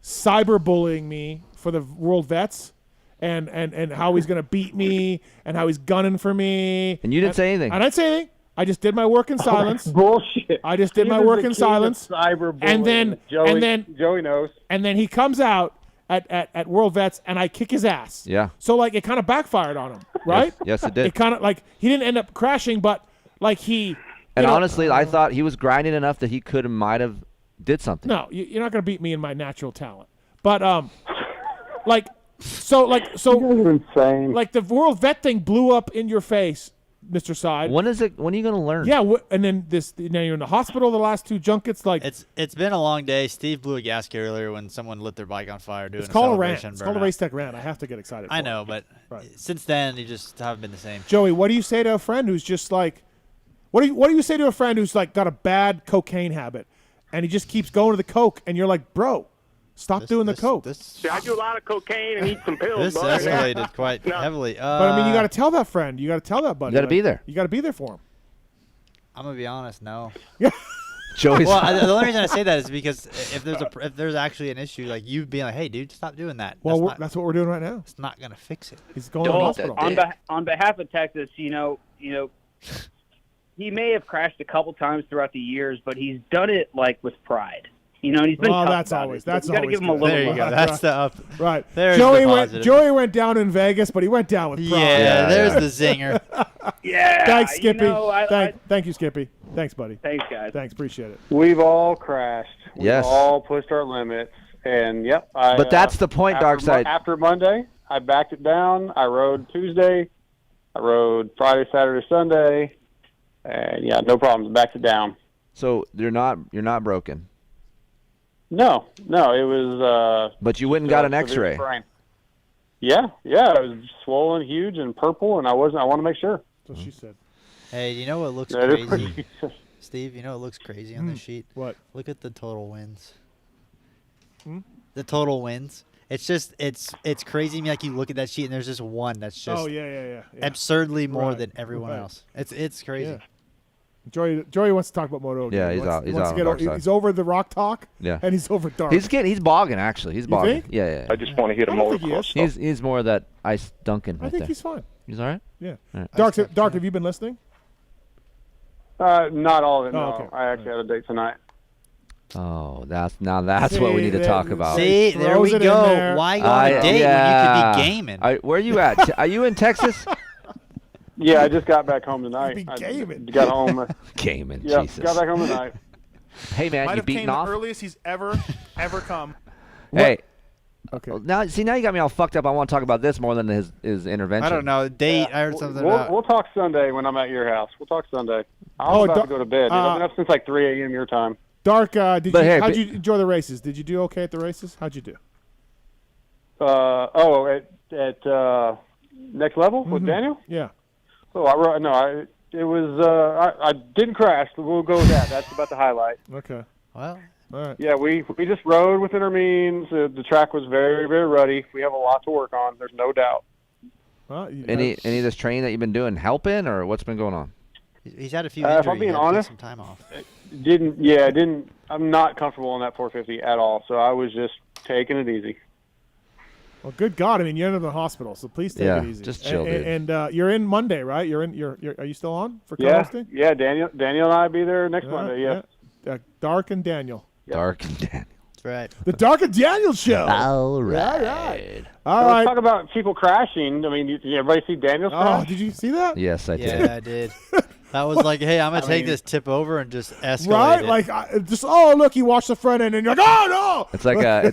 cyberbullying me for the World Vets, and how he's going to beat me, and how he's gunning for me. And you didn't say anything. I didn't say anything. I just did my work in silence. Bullshit. I just did my work in silence. And then Joey knows. And then he comes out at World Vets, and I kick his ass. Yeah. So like it kind of backfired on him, right? Yes, it did. It kind of like he didn't end up crashing, but like he. And honestly, I thought he was grinding enough that he might have did something. No, you're not gonna beat me in my natural talent, but so insane. Like the World Vet thing blew up in your face, Mr. Side. When are you gonna learn? Yeah, and then now you're in the hospital. The last 2 junkets, like it's been a long day. Steve blew a gasket earlier when someone lit their bike on fire doing it's called a celebration rant. It's called a Race Tech rant. I have to get excited. I know, but since then you just haven't been the same. Joey, what do you say to a friend who's just like, what do you say to a friend who's like got a bad cocaine habit, and he just keeps going to the coke, and you're like, bro, stop doing the coke. See, I do a lot of cocaine and eat some pills. This escalated quite heavily. But I mean, you got to tell that friend. You got to tell that buddy. You got to be there. You got to be there for him. I'm gonna be honest. No. Joey's. Well, the only reason I say that is because if there's actually an issue, like you being like, hey, dude, stop doing that. Well, that's what we're doing right now. It's not gonna fix it. He's going to the hospital. On behalf of Texas, you know, he may have crashed a couple times throughout the years, but he's done it like with pride. You know, and he's been tough that's about always it. that's you got to always give him a good. little. There you go. That's the up. Right. There's Joey the went. positive. Joey went down in Vegas, but he went down with pride. Yeah, there's the zinger. Yeah. Thanks, Skippy. You know, Thank you, Skippy. Thanks, buddy. Thanks, guys. Thanks, appreciate it. We've all crashed. We've Yes. all pushed our limits, and yep. But that's the point, Darkside. After Monday, I backed it down. I rode Tuesday. I rode Friday, Saturday, Sunday, and yeah, no problems. Backed it down. So you're not broken. No, it was. But you went and got an severe X-ray. sprain. Yeah, it was swollen, huge, and purple, and I want to make sure. That's what she said. Hey, you know what looks Yeah, it is crazy? Steve, you know what looks crazy on this sheet? What? Look at the total wins. The total wins. It's just it's crazy to me. Like you look at that sheet and there's just one that's just yeah. absurdly more Right, than everyone right. else. It's crazy. Yeah. Joey wants to talk about Moto. Yeah, again. he's out. He's wants out to on dark side. He's over the rock talk. Yeah. And he's over dark. He's bogging actually. He's bogging. think? Yeah. I just want to hit him over. He's more of that ice Duncan right I think there. he's fine. He's all right. Yeah. All right. Dark. Have you been listening? Not all of it. Oh, No, okay. I actually had a date tonight. Oh, that's what we need to talk about. See, there we go. Why go on a date when you could be gaming? Where are you at? Are you in Texas? Yeah, I just got back home tonight. Be gaming. Got home. Gaming. Yeah, Jesus. got back home tonight. Hey man, Might you have beaten came off? the earliest he's ever come. Hey. Okay. Well, now you got me all fucked up. I want to talk about this more than his intervention. I don't know. Date. I heard something about. We'll talk Sunday when I'm at your house. We'll talk Sunday. I'm about to go to bed. I've been up since like 3 a.m. your time. Dark. How'd you enjoy the races? Did you do okay at the races? How'd you do? At Next Level with Daniel? Yeah. Oh, I didn't crash. We'll go with that. That's about the highlight. Okay. Well. All right. Yeah, we just rode within our means. The track was very, very ruddy. We have a lot to work on. There's no doubt. Well, any of this training that you've been doing helping, or what's been going on? He's had a few injuries. If I'm being He had to take honest, some time off. I'm not comfortable on that 450 at all. So I was just taking it easy. Well, good God! I mean, you're in the hospital, so please take it easy. Just chill, dude. And you're in Monday, right? You're are you still on for Yeah, co-hosting? yeah. Daniel and I be there next Monday. Yeah. Dark and Daniel. Dark and Daniel. That's right. The Dark and Daniel show. All right. All Let's right. talk about people crashing. I mean, did everybody see Daniel's Oh, crash? did you see that? Yes, I did. Yeah, I did. That was like, hey, I'm gonna take this tip over and just escalate Right? it. Like, look, he watched the front end, and you're like, oh no! It's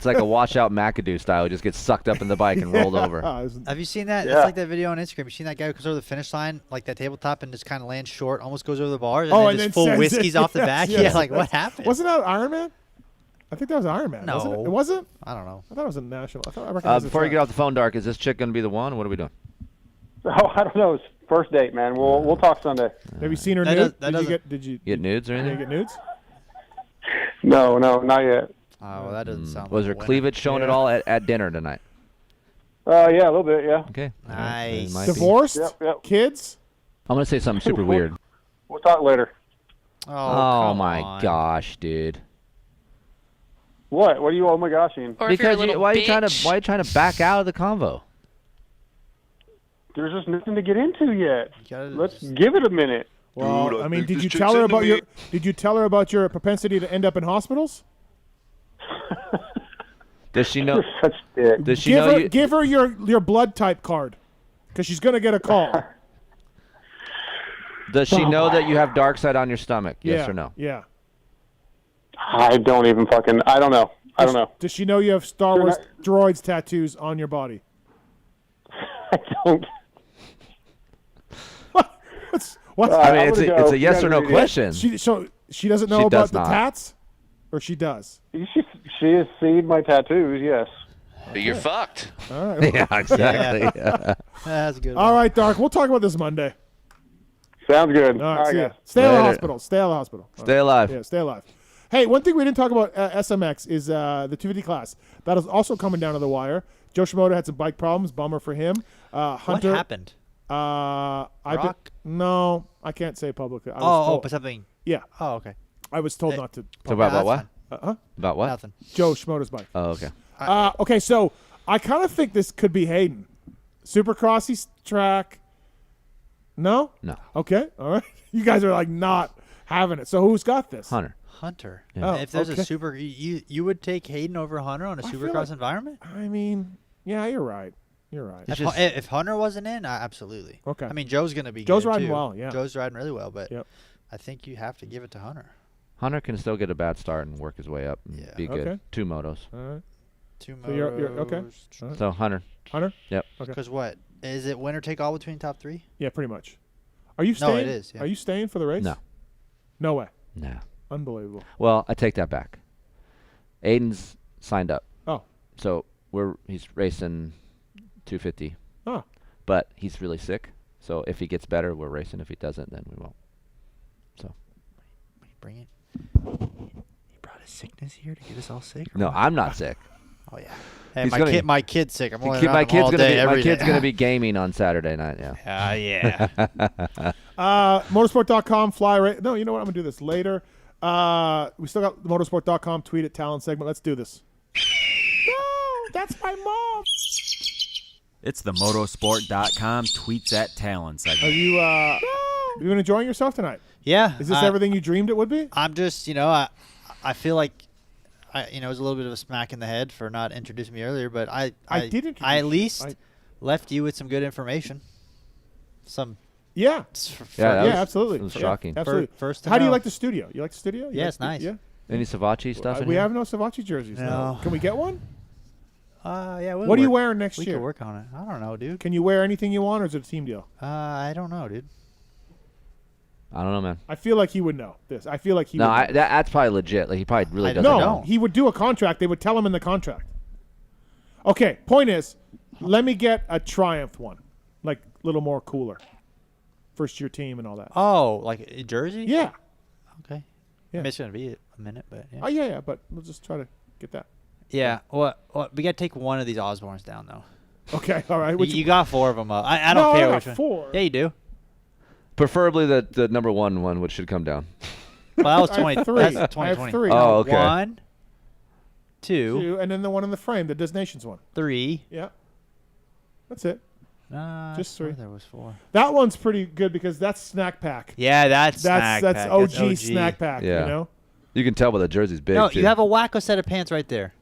like a wash out McAdoo style. He just gets sucked up in the bike and rolled over. Have you seen that? Yeah. It's like that video on Instagram. You seen that guy who comes over the finish line, like that tabletop, and just kind of lands short, almost goes over the bars, and then just full sends whiskeys it. off the Yes, back? yes, Yeah, like what that's- happened? Wasn't that Iron Man? I think that was Iron Man. No. Wasn't it? It wasn't? I don't know. I thought it was a national. I thought I recognized the Before you track. get off the phone, Dark, is this chick going to be the one? What are we doing? Oh, I don't know. It's first date, man. We'll talk Sunday. Have you seen her That nude? does- that Did you Get nudes or Did you anything? get nudes? No, not yet. Oh, well, that doesn't sound. Was like her a winner. cleavage shown at all at dinner tonight? Yeah, a little bit. Yeah. Okay. Nice. It might be. Divorced? Yep. Kids? I'm going to say something super weird. We'll talk later. Oh, come my on. gosh, dude. What? What are you? Oh my gosh, Ian. Or if you're a Because little why are you bitch. trying to back out of the convo? There's just nothing to get into yet. gotta Let's give it a minute. Well, Dude, I I mean, think did this you chick's tell her into about me. Did you tell her about your propensity to end up in hospitals? Does she know? Such dick. Does she know you? Give her your blood type card, because she's gonna get a call. Does she know that you have dark side on your stomach? Yes yeah, or no? Yeah. I don't even fucking. I don't know. I don't know. Does she know you have Star Wars droids tattoos on your body? I don't. What? I mean, it's a yes or no question. So she doesn't know She about does the not. tats, or she does. She has seen my tattoos. Yes. You're fucked. All right. Yeah, exactly. That's a good. All right, Dark. We'll talk about this Monday. Sounds good. All right, see ya. guys. Stay out of the Later. hospital. Stay out of the hospital. All Stay right. alive. Yeah, stay alive. Hey, one thing we didn't talk about SMX is the 250 class. That is also coming down to the wire. Joe Shimoda had some bike problems. Bummer for him. Hunter. What happened? No, I can't say publicly. I was Oh, told, but something. Yeah. Oh, okay. I was told not to. So about what? Huh? About what? Nothing. Joe Shimoda's bike. Oh, okay. Okay, so I kind of think this could be Hayden. Supercrossy track. No? No. Okay, all right. You guys are like not having it. So who's got this? Hunter. Hunter. Yeah. Oh, If there's okay. a super, you would take Hayden over Hunter on a I feel supercross like- environment? I mean, yeah, you're right. You're right. If Hunter wasn't in, absolutely. Okay. I mean, Joe's going to be Joe's good, riding too. well, yeah. Joe's riding really well, but Yep. I think you have to give it to Hunter. Hunter can still get a bad start and work his way up and Yeah. be good. Okay. 2 motos. All right. Two So you're okay. All right. So Hunter. Hunter? Yep. Okay. Because what? Is it winner take all between top 3? Yeah, pretty much. Are you staying? No, it is. Yeah. Are you staying for the race? No. No way. No. Unbelievable. Well, I take that back. Aiden's signed up. Oh. So he's racing 250. Oh. But he's really sick. So if he gets better, we're racing. If he doesn't, then we won't. So. Bring it. He brought his sickness here to get us all sick? or No, what? I'm not sick. Oh, yeah. Hey, He's my kid's sick. I'm only my around him all day, every kid's day. gonna be gaming on Saturday night. Yeah. Yeah. Motorsport.com, fly rate. No, you know what? I'm going to do this later. We still got the motorsport.com tweet at Tallon segment. Let's do this. No, that's my mom. It's the motorsport.com tweets at Tallon segment. Are you you been enjoying yourself tonight? Yeah. Is this everything you dreamed it would be? I'm just, I feel like, it was a little bit of a smack in the head for not introducing me earlier, but I did introduce I at you. least left you with some good information. Yeah. Absolutely. It was Yeah, shocking. absolutely. First to How do you know. like the studio? You like the studio? You Yeah, like it's nice. Yeah. Any Savatgy stuff in We here? have no Savatgy jerseys. No. Can we get one? Yeah. What are you wearing next we year? We can work on it. I don't know, dude. Can you wear anything you want, or is it a team deal? I don't know, dude. I don't know, man. I feel like he would know this. I feel like he No, would know. that's probably legit. Like he probably really doesn't No, know. he would do a contract. They would tell him in the contract. Okay, point is, let me get a Triumph one, like a little more cooler. First year team and all that. Oh, like a jersey? Yeah. Okay. Yeah. I mean, it's going to be a minute, but yeah. Oh, yeah, but we'll just try to get that. Yeah. Well, we got to take one of these Osbornes down, though. Okay, all right. You got 4 of them up. I don't No, care I got which one. 4. Yeah, you do. Preferably the number one, which should come down. Well, that was I have 20. 3. That's I have 2020. 3. Oh, okay. 1, 2, and then the one in the frame, the Designations one. 3. Yeah. That's it. Just 3. There was 4. That one's pretty good because that's snack pack. Yeah, that's snack that's pack. OG, That's OG. snack pack. Yeah. You know. You can tell by the jersey's big. No, too. you have a wacko set of pants right there.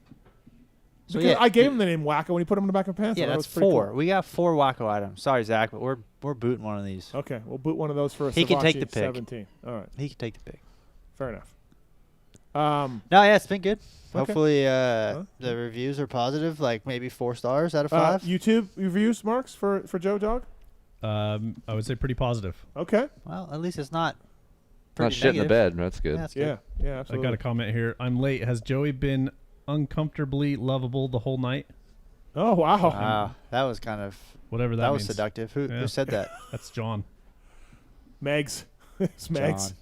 So Because yeah, I gave him the name Wacko when he put him in the back of pants. yeah, so that that's was pretty 4. cool. We got 4 wacko items. Sorry, Zach, but we're booting one of these. Okay, we'll boot one of those for a He can take Savatgy the pick. 17. All right. He can take the pick. Fair enough. No, yeah, it's been good. Okay. Hopefully, the reviews are positive, like maybe 4 stars out of 5. YouTube reviews, Marks, for Joe Dog? I would say pretty positive. Okay. Well, at least it's not Not pretty shit in the negative. bed. That's good. Yeah, that's good. Yeah, I absolutely. got a comment here. I'm late. Has Joey been uncomfortably lovable the whole night? Oh, wow. Wow, that was kind of Whatever that that was means. seductive. Who Yeah. said that? That's John. Megs. It's Megs.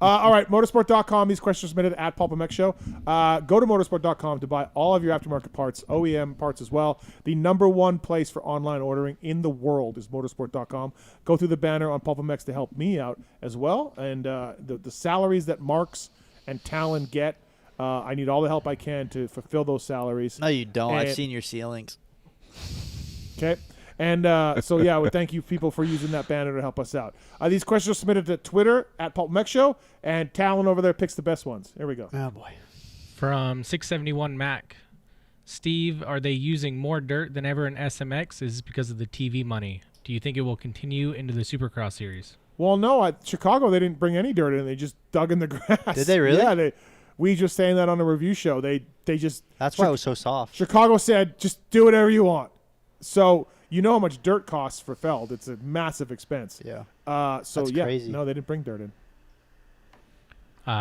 All right, motorsport.com. These questions are submitted at PulpMX Show. Go to motorsport.com to buy all of your aftermarket parts, OEM parts as well. The #1 place for online ordering in the world is motorsport.com. Go through the banner on PulpMX to help me out as well. And the salaries that Marks and Tallon get, I need all the help I can to fulfill those salaries. No, you don't. I've And- seen your ceilings. Okay. And so, yeah, I would thank you people for using that banner to help us out. These questions are submitted to Twitter at PulpMX Show, and Tallon over there picks the best ones. Here we go. Oh, boy. From 671 Mac. Steve, are they using more dirt than ever in SMX? Is this because of the TV money? Do you think it will continue into the Supercross series? Well, no. At Chicago, they didn't bring any dirt in. They just dug in the grass. Did they really? Yeah. We just saying that on a review show. They just. That's why it was so soft. Chicago said, just do whatever you want. So you know how much dirt costs for Feld. It's a massive expense. Yeah. So That's yeah, crazy. no, they didn't bring dirt in.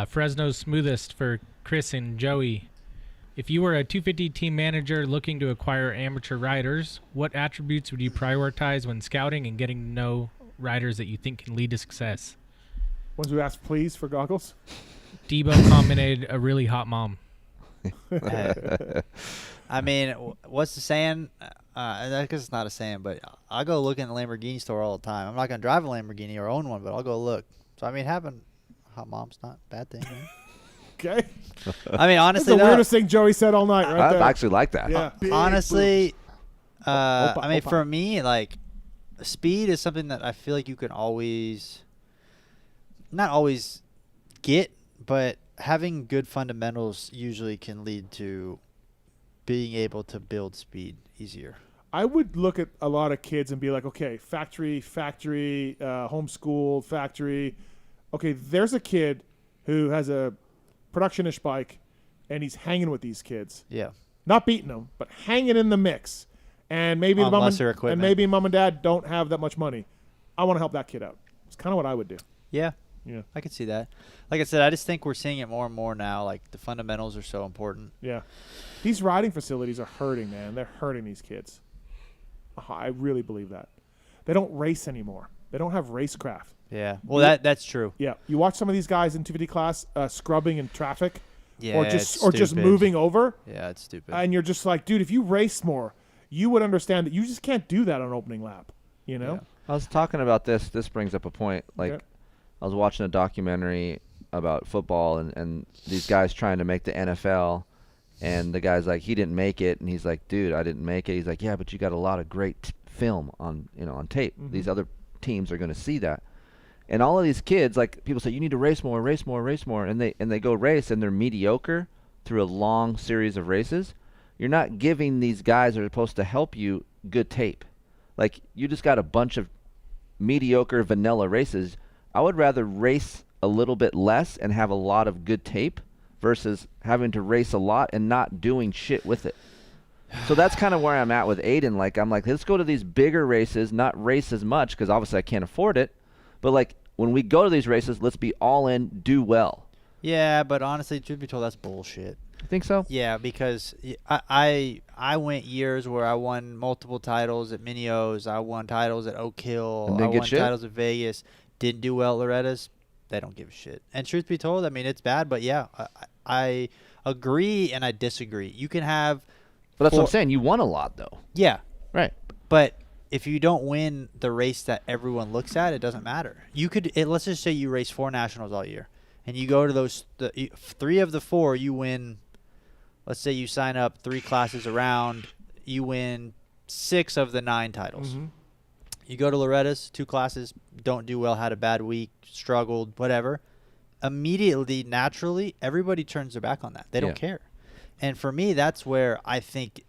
Fresno's smoothest for Chris and Joey. If you were a 250 team manager looking to acquire amateur riders, what attributes would you prioritize when scouting and getting to know riders that you think can lead to success? Ones who ask please for goggles. Debo commented, a really hot mom. I mean, what's the saying? I guess it's not a saying, but I'll go look in the Lamborghini store all the time. I'm not going to drive a Lamborghini or own one, but I'll go look. So, I mean, having a hot mom's not a bad thing, man. Okay. I mean, honestly, that's the weirdest thing Joey said all night, right there. I actually like that. Yeah. Honestly, I mean, Opa. for me, like, speed is something that I feel like you can not always get, but having good fundamentals usually can lead to being able to build speed easier. I would look at a lot of kids and be like, okay, factory, homeschooled, factory. Okay, there's a kid who has a production-ish bike, and he's hanging with these kids. Yeah. Not beating them, but hanging in the mix. And maybe On lesser equipment. and maybe mom and dad don't have that much money. I want to help that kid out. It's kind of what I would do. Yeah. Yeah. I could see that. Like I said, I just think we're seeing it more and more now. Like, the fundamentals are so important. Yeah. These riding facilities are hurting, man. They're hurting these kids. I really believe that. They don't race anymore. They don't have racecraft. Yeah. Well, that's true. Yeah. You watch some of these guys in 250 class scrubbing in traffic, Yeah, or just moving over. Yeah, it's stupid. And you're just like, dude, if you race more, you would understand that you just can't do that on opening lap. You know. Yeah. I was talking about this. This brings up a point. Like, Okay. I was watching a documentary about football and these guys trying to make the NFL, and the guy's like, he didn't make it, and he's like, dude, I didn't make it. He's like, yeah, but you got a lot of great film on on tape. Mhm. These other teams are going to see that. And all of these kids, like, people say, you need to race more, and they go race, and they're mediocre through a long series of races. You're not giving these guys that are supposed to help you good tape. Like, you just got a bunch of mediocre vanilla races. I would rather race a little bit less and have a lot of good tape versus having to race a lot and not doing shit with it. So that's kind of where I'm at with Aiden. Like, I'm like, let's go to these bigger races, not race as much because obviously I can't afford it. But, like, when we go to these races, let's be all in, do well. Yeah, but honestly, truth be told, that's bullshit. You think so? Yeah, because I went years where I won multiple titles at Minios. I won titles at Oak Hill. And I didn't get won shit? titles at Vegas. Didn't do well at Loretta's. They don't give a shit. And truth be told, I mean, it's bad, but yeah, I agree and I disagree. You can have... But that's what I'm saying. You won a lot, though. Yeah. Right. But if you don't win the race that everyone looks at, it doesn't matter. You could... let's just say you race 4 nationals all year, and you go to those... 3 of the 4, you win... Let's say you sign up 3 classes around, you win 6 of the 9 titles. Mm-hmm. You go to Loretta's, 2 classes, don't do well, had a bad week, struggled, whatever. Immediately, naturally, everybody turns their back on that. They don't care. And for me, that's where I think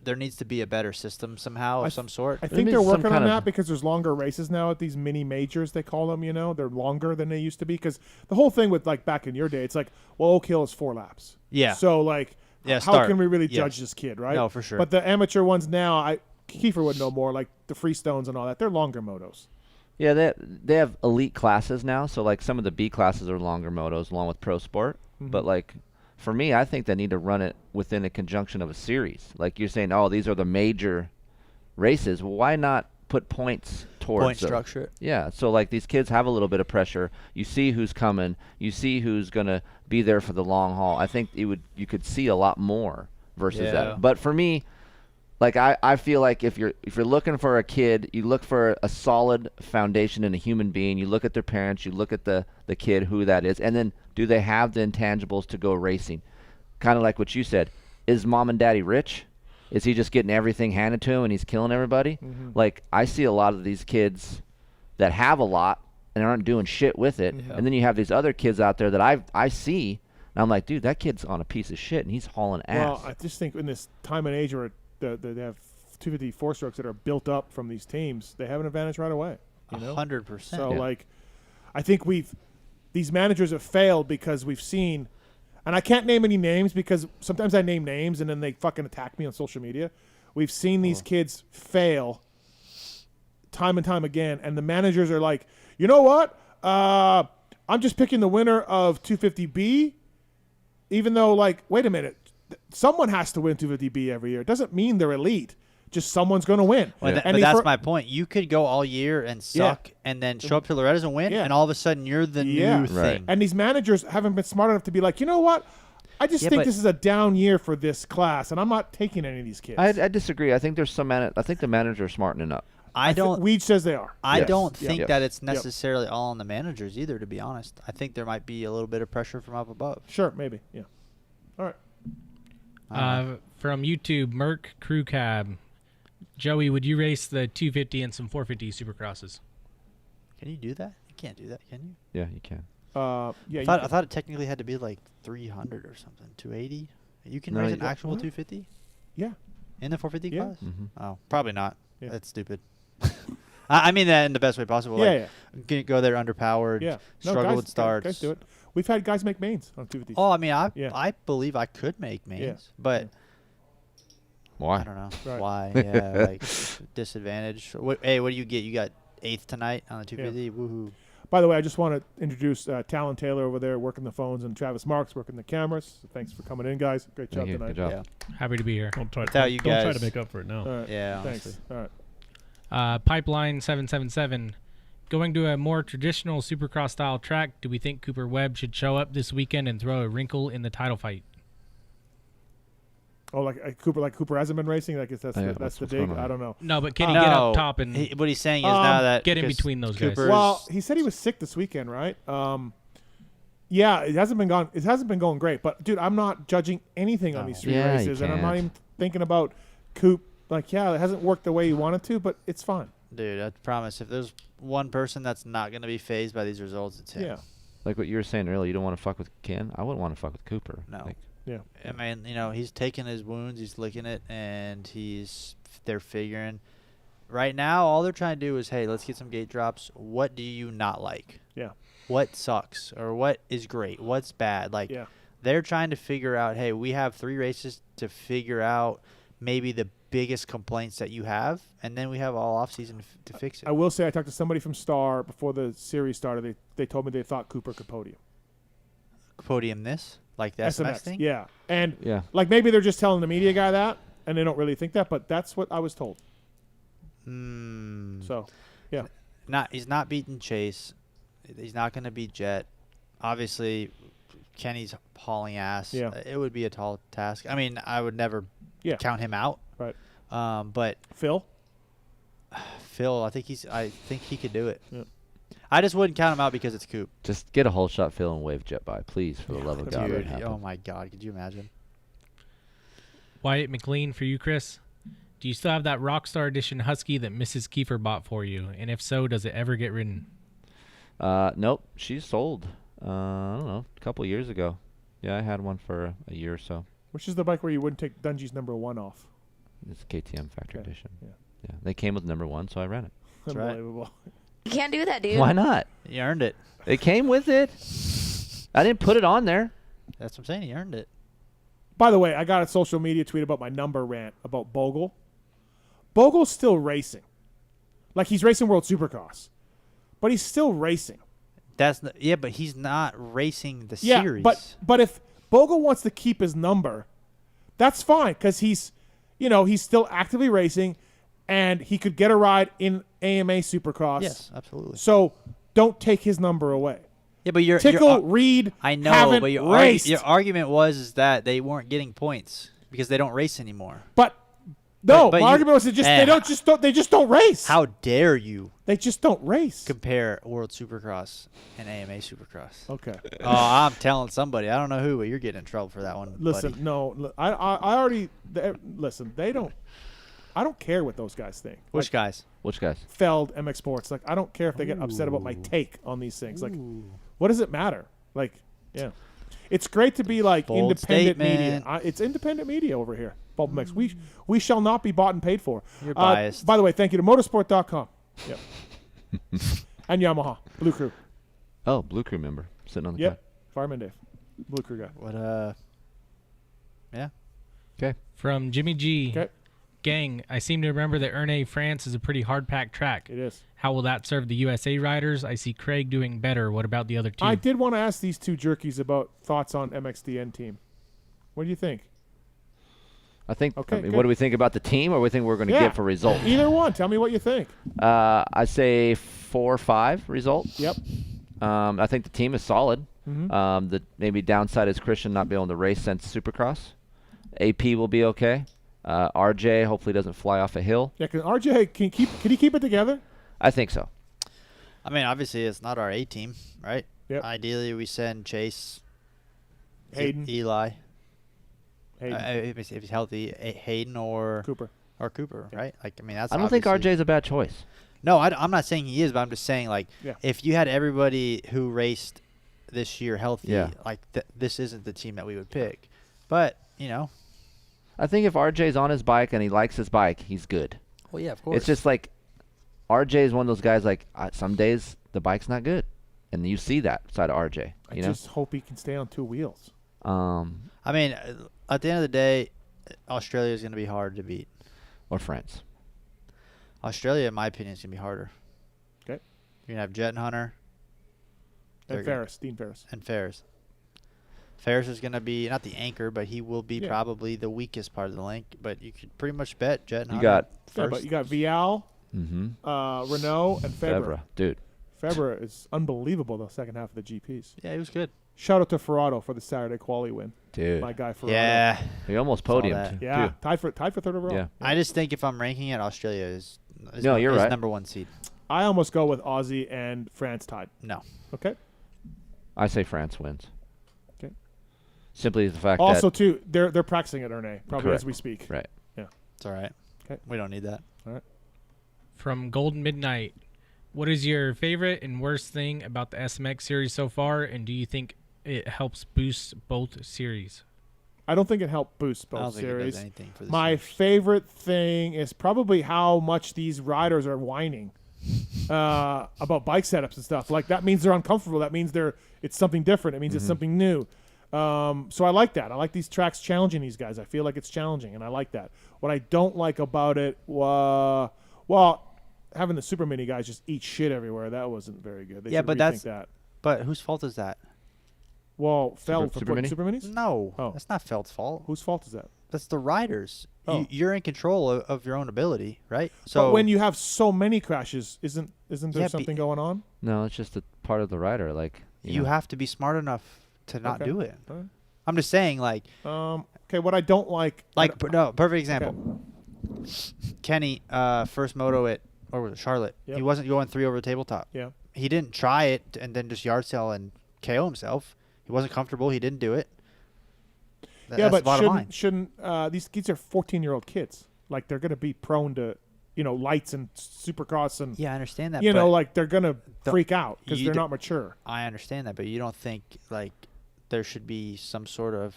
there needs to be a better system somehow of some sort. I think they're working on that because there's longer races now at these mini majors, they call them, they're longer than they used to be. Because the whole thing with, like, back in your day, it's like, well, Oak Hill is 4 laps. Yeah. So, like, how can we really judge this kid, right? No, for sure. But the amateur ones now, Kiefer would know more, like the Freestones and all that. They're longer motos. Yeah, they have elite classes now. So, like, some of the B classes are longer motos along with Pro Sport. Mhm. But, like, for me, I think they need to run it within a conjunction of a series. Like, you're saying, oh, these are the major races. Well, why not put points towards Point structure. Yeah, so, like, these kids have a little bit of pressure. You see who's coming. You see who's going to be there for the long haul. I think you could see a lot more versus that. But for me, like, I feel like if you're looking for a kid, you look for a solid foundation in a human being. You look at their parents. You look at the kid, who that is, and then do they have the intangibles to go racing? Kind of like what you said. Is mom and daddy rich? Is he just getting everything handed to him and he's killing everybody? Mhm. Like, I see a lot of these kids that have a lot and aren't doing shit with it. Yeah. And then you have these other kids out there that I see And I'm like, dude, that kid's on a piece of shit, and he's hauling ass. Well, I just think in this time and age where they have 250 four-strokes that are built up from these teams, they have an advantage right away. 100%. So, I think these managers have failed because we've seen, and I can't name any names because sometimes I name names and then they fucking attack me on social media. We've seen these kids fail time and time again, and the managers are like, you know what? I'm just picking the winner of 250B, even though, wait a minute, someone has to win 250B every year. It doesn't mean they're elite. Just someone's going to win. Well, but that's my point. You could go all year and suck and then show up to Loretta's and win, and all of a sudden you're the new thing. And these managers haven't been smart enough to be like, you know what? I just think this is a down year for this class, and I'm not taking any of these kids. I disagree. I think there's some I think the managers are smartening up. Weed says they are. I don't think that it's necessarily all on the managers either, to be honest. I think there might be a little bit of pressure from up above. Sure, maybe. Yeah. All right. From YouTube, Merc Crew Cab. Joey, would you race the 250 and some 450 Supercrosses? Can you do that? You can't do that, can you? Yeah, you can. Yeah. I thought it technically had to be like 300 or something. 280? You can race an actual 250? Yeah. In the 450 Yeah. class? Mm-hmm. Oh, probably not. Yeah. That's stupid. I mean that in the best way possible. Go there underpowered. Yeah. Struggle with starts. Guys do it. We've had guys make mains on 250. Oh, I mean, I believe I could make mains, but why? I don't know Right. why. Yeah, disadvantage. Hey, what do you get? You got 8th tonight on the 250. Yeah. Woohoo! By the way, I just want to introduce Tallon Taylor over there working the phones and Travis Marks working the cameras. So thanks for coming in, guys. Great job tonight. Good job. Yeah. Happy to be here. Don't try guys to make up for it now. All right. Yeah, Thanks. honestly. All right. Pipeline 777. Going to a more traditional Supercross style track, do we think Cooper Webb should show up this weekend and throw a wrinkle in the title fight? Oh, Cooper hasn't been racing. I guess that's the dig. I don't know. No, but can he get up top and what he's saying is now that get in between those guys? Well, he said he was sick this weekend, right? Yeah, it hasn't been going great. But dude, I'm not judging anything on these 3 races, and I'm not even thinking about Coop. It hasn't worked the way he wanted to, but it's fine. Dude, I promise. If there's one person that's not going to be fazed by these results, it's him. Yeah. Like what you were saying earlier, you don't want to fuck with Ken. I wouldn't want to fuck with Cooper. No. Yeah. I mean, he's taking his wounds, he's licking it, and they're figuring. Right now, all they're trying to do is, hey, let's get some gate drops. What do you not like? Yeah. What sucks or what is great? What's bad? They're trying to figure out, hey, we have 3 races to figure out maybe the biggest complaints that you have, and then we have all off season to fix it. I will say I talked to somebody from Star before the series started. They told me they thought Cooper could podium. Podium this? Like the SMX thing? Yeah. And maybe they're just telling the media guy that, and they don't really think that, but that's what I was told. So, yeah. He's not beating Chase. He's not going to beat Jet. Obviously, Kenny's hauling ass. Yeah. It would be a tall task. I mean, I would never count him out. Right. But Phil, I think he could do it. Yeah. I just wouldn't count him out because it's Coop. Just get a whole shot, Phil, and wave Jet by, please, for the love of God. Dude, oh my God, could you imagine? Wyatt McLean for you, Chris. Do you still have that Rockstar Edition Husky that Mrs. Keefer bought for you? And if so, does it ever get ridden? Nope. She's sold. I don't know, a couple years ago. Yeah, I had one for a year or so. Which is the bike where you wouldn't take Dungey's #1 off? It's KTM Factory Edition. Yeah. They came with #1, so I ran it. That's Unbelievable. You can't do that, dude. Why not? You earned it. It came with it. I didn't put it on there. That's what I'm saying. He earned it. By the way, I got a social media tweet about my number rant about Bogle. Bogle's still racing. He's racing World Supercross. But he's still racing. But he's not racing the Yeah, series. but if Bogle wants to keep his number, that's fine because he's still actively racing, and he could get a ride in AMA Supercross. Yes, absolutely. So don't take his number away. Yeah, but Reed. I know, haven't but your argument was that they weren't getting points because they don't race anymore. But my argument was they just don't race. How dare you? They just don't race. Compare World Supercross and AMA Supercross. Okay. Oh, I'm telling somebody. I don't know who, but you're getting in trouble for that one. Listen, buddy. no, I already listen. They don't. I don't care what those guys think. Which guys? Feld, MX Sports. I don't care if they get upset about my take on these things. What does it matter? Yeah. It's great to be like Bold independent media. statement. It's independent media over here. PulpMX. We shall not be bought and paid for. You're biased. By the way, thank you to motorsport.com. Yep. And Yamaha. Blue Crew. Oh, Blue Crew member sitting on the Yep. Fireman Dave. Blue Crew guy. What yeah. Okay. From Jimmy G. Okay. Gang, I seem to remember that Ernée, France is a pretty hard-packed track. It is. How will that serve the USA riders? I see Craig doing better. What about the other two? I did want to ask these two jerkies about thoughts on MXDN team. What do you think? I think. Okay, I mean, good. what do we think about the team, or what do we think we're going to get for results? Either one. Tell me what you think. I say 4-5 result. Yep. I think the team is solid. Mhm. The maybe downside is Christian not being able to race since Supercross. AP will be okay. RJ hopefully doesn't fly off a hill. Yeah, can RJ can he keep it together? I think so. I mean, obviously, it's not our A team, right? Yep. Ideally, we send Chase, Hayden. Eli. Hayden. If he's healthy, Hayden or Cooper. Right? Like, I mean, that's. I don't think obviously- RJ's a bad choice. No, I'm not saying he is, but I'm just saying, like, Yeah. if you had everybody who raced this year healthy, Yeah. like, this isn't the team that we would pick. But, you know. I think if RJ's on his bike and he likes his bike, he's good. Well, yeah, of course. It's just like RJ is one of those guys. Like some days the bike's not good, and you see that side of RJ. I You know. just hope he can stay on two wheels. I mean, at the end of the day, Australia is going to be hard to beat. Or France. Australia, in my opinion, is going to be harder. Okay. You're going to have Jet and Hunter. And Ferris, Dean Ferris. And Ferris. Ferris is going to be not the anchor, but he will be probably the weakest part of the link. But you could pretty much bet Jet and You Hunter got- first. Yeah, but you got Vial, Renault, and Febvre. Febvre, dude. Febvre is unbelievable the second half of the GPs. Yeah, he was good. Shout out to Ferrado for the Saturday quali win. Dude. My guy Ferrado. Yeah. He almost Saw podiumed. that. Yeah, too. tied for third overall. Yeah. I just think if I'm ranking it, Australia is No, you're right. number one seed. I almost go with Aussie and France tied. No. Okay. I say France wins. Okay. Simply the fact Also, that too, they're practicing at Ernée probably Correct. as we speak. Right. Yeah. It's all right. Okay. We don't need that. All right. From Golden Midnight, what is your favorite and worst thing about the SMX series so far, and do you think it helps boost both series? I don't think it helped boost I don't both think it does series. anything for the My favorite thing is probably how much these riders are whining about bike setups and stuff. Like that means they're uncomfortable. That means it's something different. It means it's something new. So I like that. I like these tracks challenging these guys. I feel like it's challenging, and I like that. What I don't like about it, well, having the super mini guys just eat shit everywhere. That wasn't very good. They Yeah, should but rethink that. But whose fault is that? Well, Feld for Super putting Mini? super minis? No, Oh. that's not Feld's fault. Whose fault is that? That's the riders. Oh. You're in control of your own ability, right? But when you have so many crashes, isn't there Yeah, something going on? No, it's just a part of the rider. Like you know. have to be smart enough to not Okay. do it. All right. I'm just saying, like, Okay, what I don't like, no, perfect example. Kenny, first moto or was it Charlotte? Yep. He wasn't going 3 over the tabletop. Yeah. He didn't try it and then just yard sell and KO himself. He wasn't comfortable. He didn't do it. yeah, That's the but bottom line. shouldn't these kids are 14-year-old kids? Like they're gonna be prone to, lights and supercross and Yeah, I understand that. like they're gonna freak out because they're not mature. I understand that, but you don't think like there should be some sort of.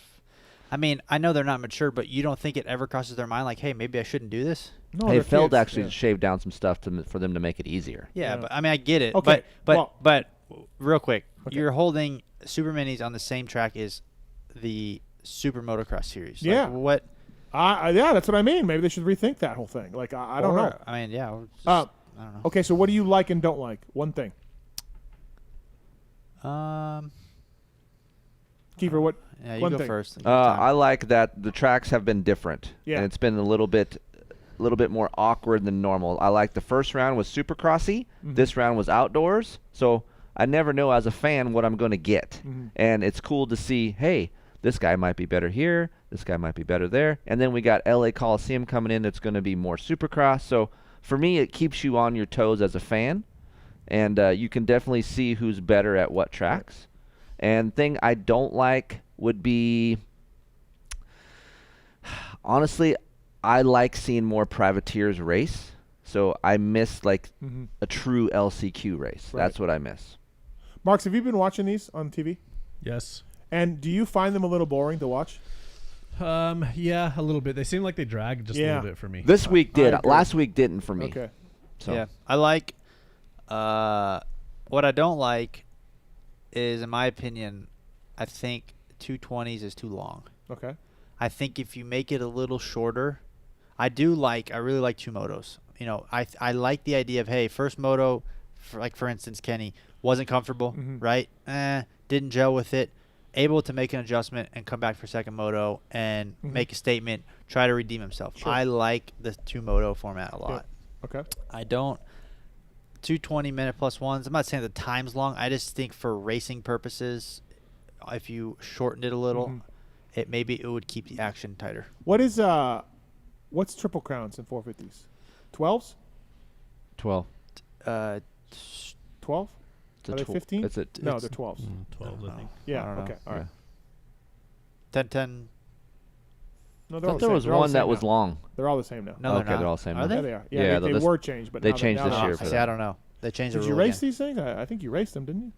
I mean, I know they're not mature, but you don't think it ever crosses their mind like, hey, maybe I shouldn't do this? No, Hey, they're Feld kids, actually yeah. shaved down some stuff for them to make it easier. Yeah, but I mean, I get it. Okay, But real quick, you're holding super minis on the same track as the Super Motocross series. Yeah. Like, what? Yeah, that's what I mean. Maybe they should rethink that whole thing. Like I don't know. I mean, yeah. Just, I don't know. Okay, so what do you like and don't like? One thing. Kiefer, what? Yeah, you one go thing. first. I like that the tracks have been different. Yeah. And it's been a little bit more awkward than normal. I like the first round was super crossy. Mhm. This round was outdoors. So I never know as a fan what I'm going to get. Mhm. And it's cool to see, hey, this guy might be better here. This guy might be better there. And then we got LA Coliseum coming in that's going to be more supercross. So for me, it keeps you on your toes as a fan. And you can definitely see who's better at what tracks. And thing I don't like would be, honestly, I like seeing more privateers race. So I miss like a true LCQ race. Right. That's what I miss. Marks, have you been watching these on TV? Yes. And do you find them a little boring to watch? Yeah, a little bit. They seem like they drag just a little bit for me. This week did. Last week didn't for me. Okay. So. Yeah, I like. What I don't like is, in my opinion, I think 220s is too long. Okay. I think if you make it a little shorter, I really like 2 motos. You know, I like the idea of, hey, first moto, for instance, Kenny wasn't comfortable, right? Didn't gel with it. Able to make an adjustment and come back for second moto and make a statement, try to redeem himself. Sure. I like the 2 moto format a lot. Okay. I don't. 220-minute plus ones. I'm not saying the time's long. I just think for racing purposes, if you shortened it a little, it would keep the action tighter. What's Triple Crowns in 450s? 12s? 12. 12? Are they 15? No, they're 12s. 12, I think. Yeah. I don't know. Okay. All right. 10. No, I thought there was one that was long. They're all the same now. No, they're all the same. Are they? Yeah, they are. Yeah, they were changed, but they now changed this year. I don't know. They changed the Did rule you race again. these things? I think you raced them, didn't you?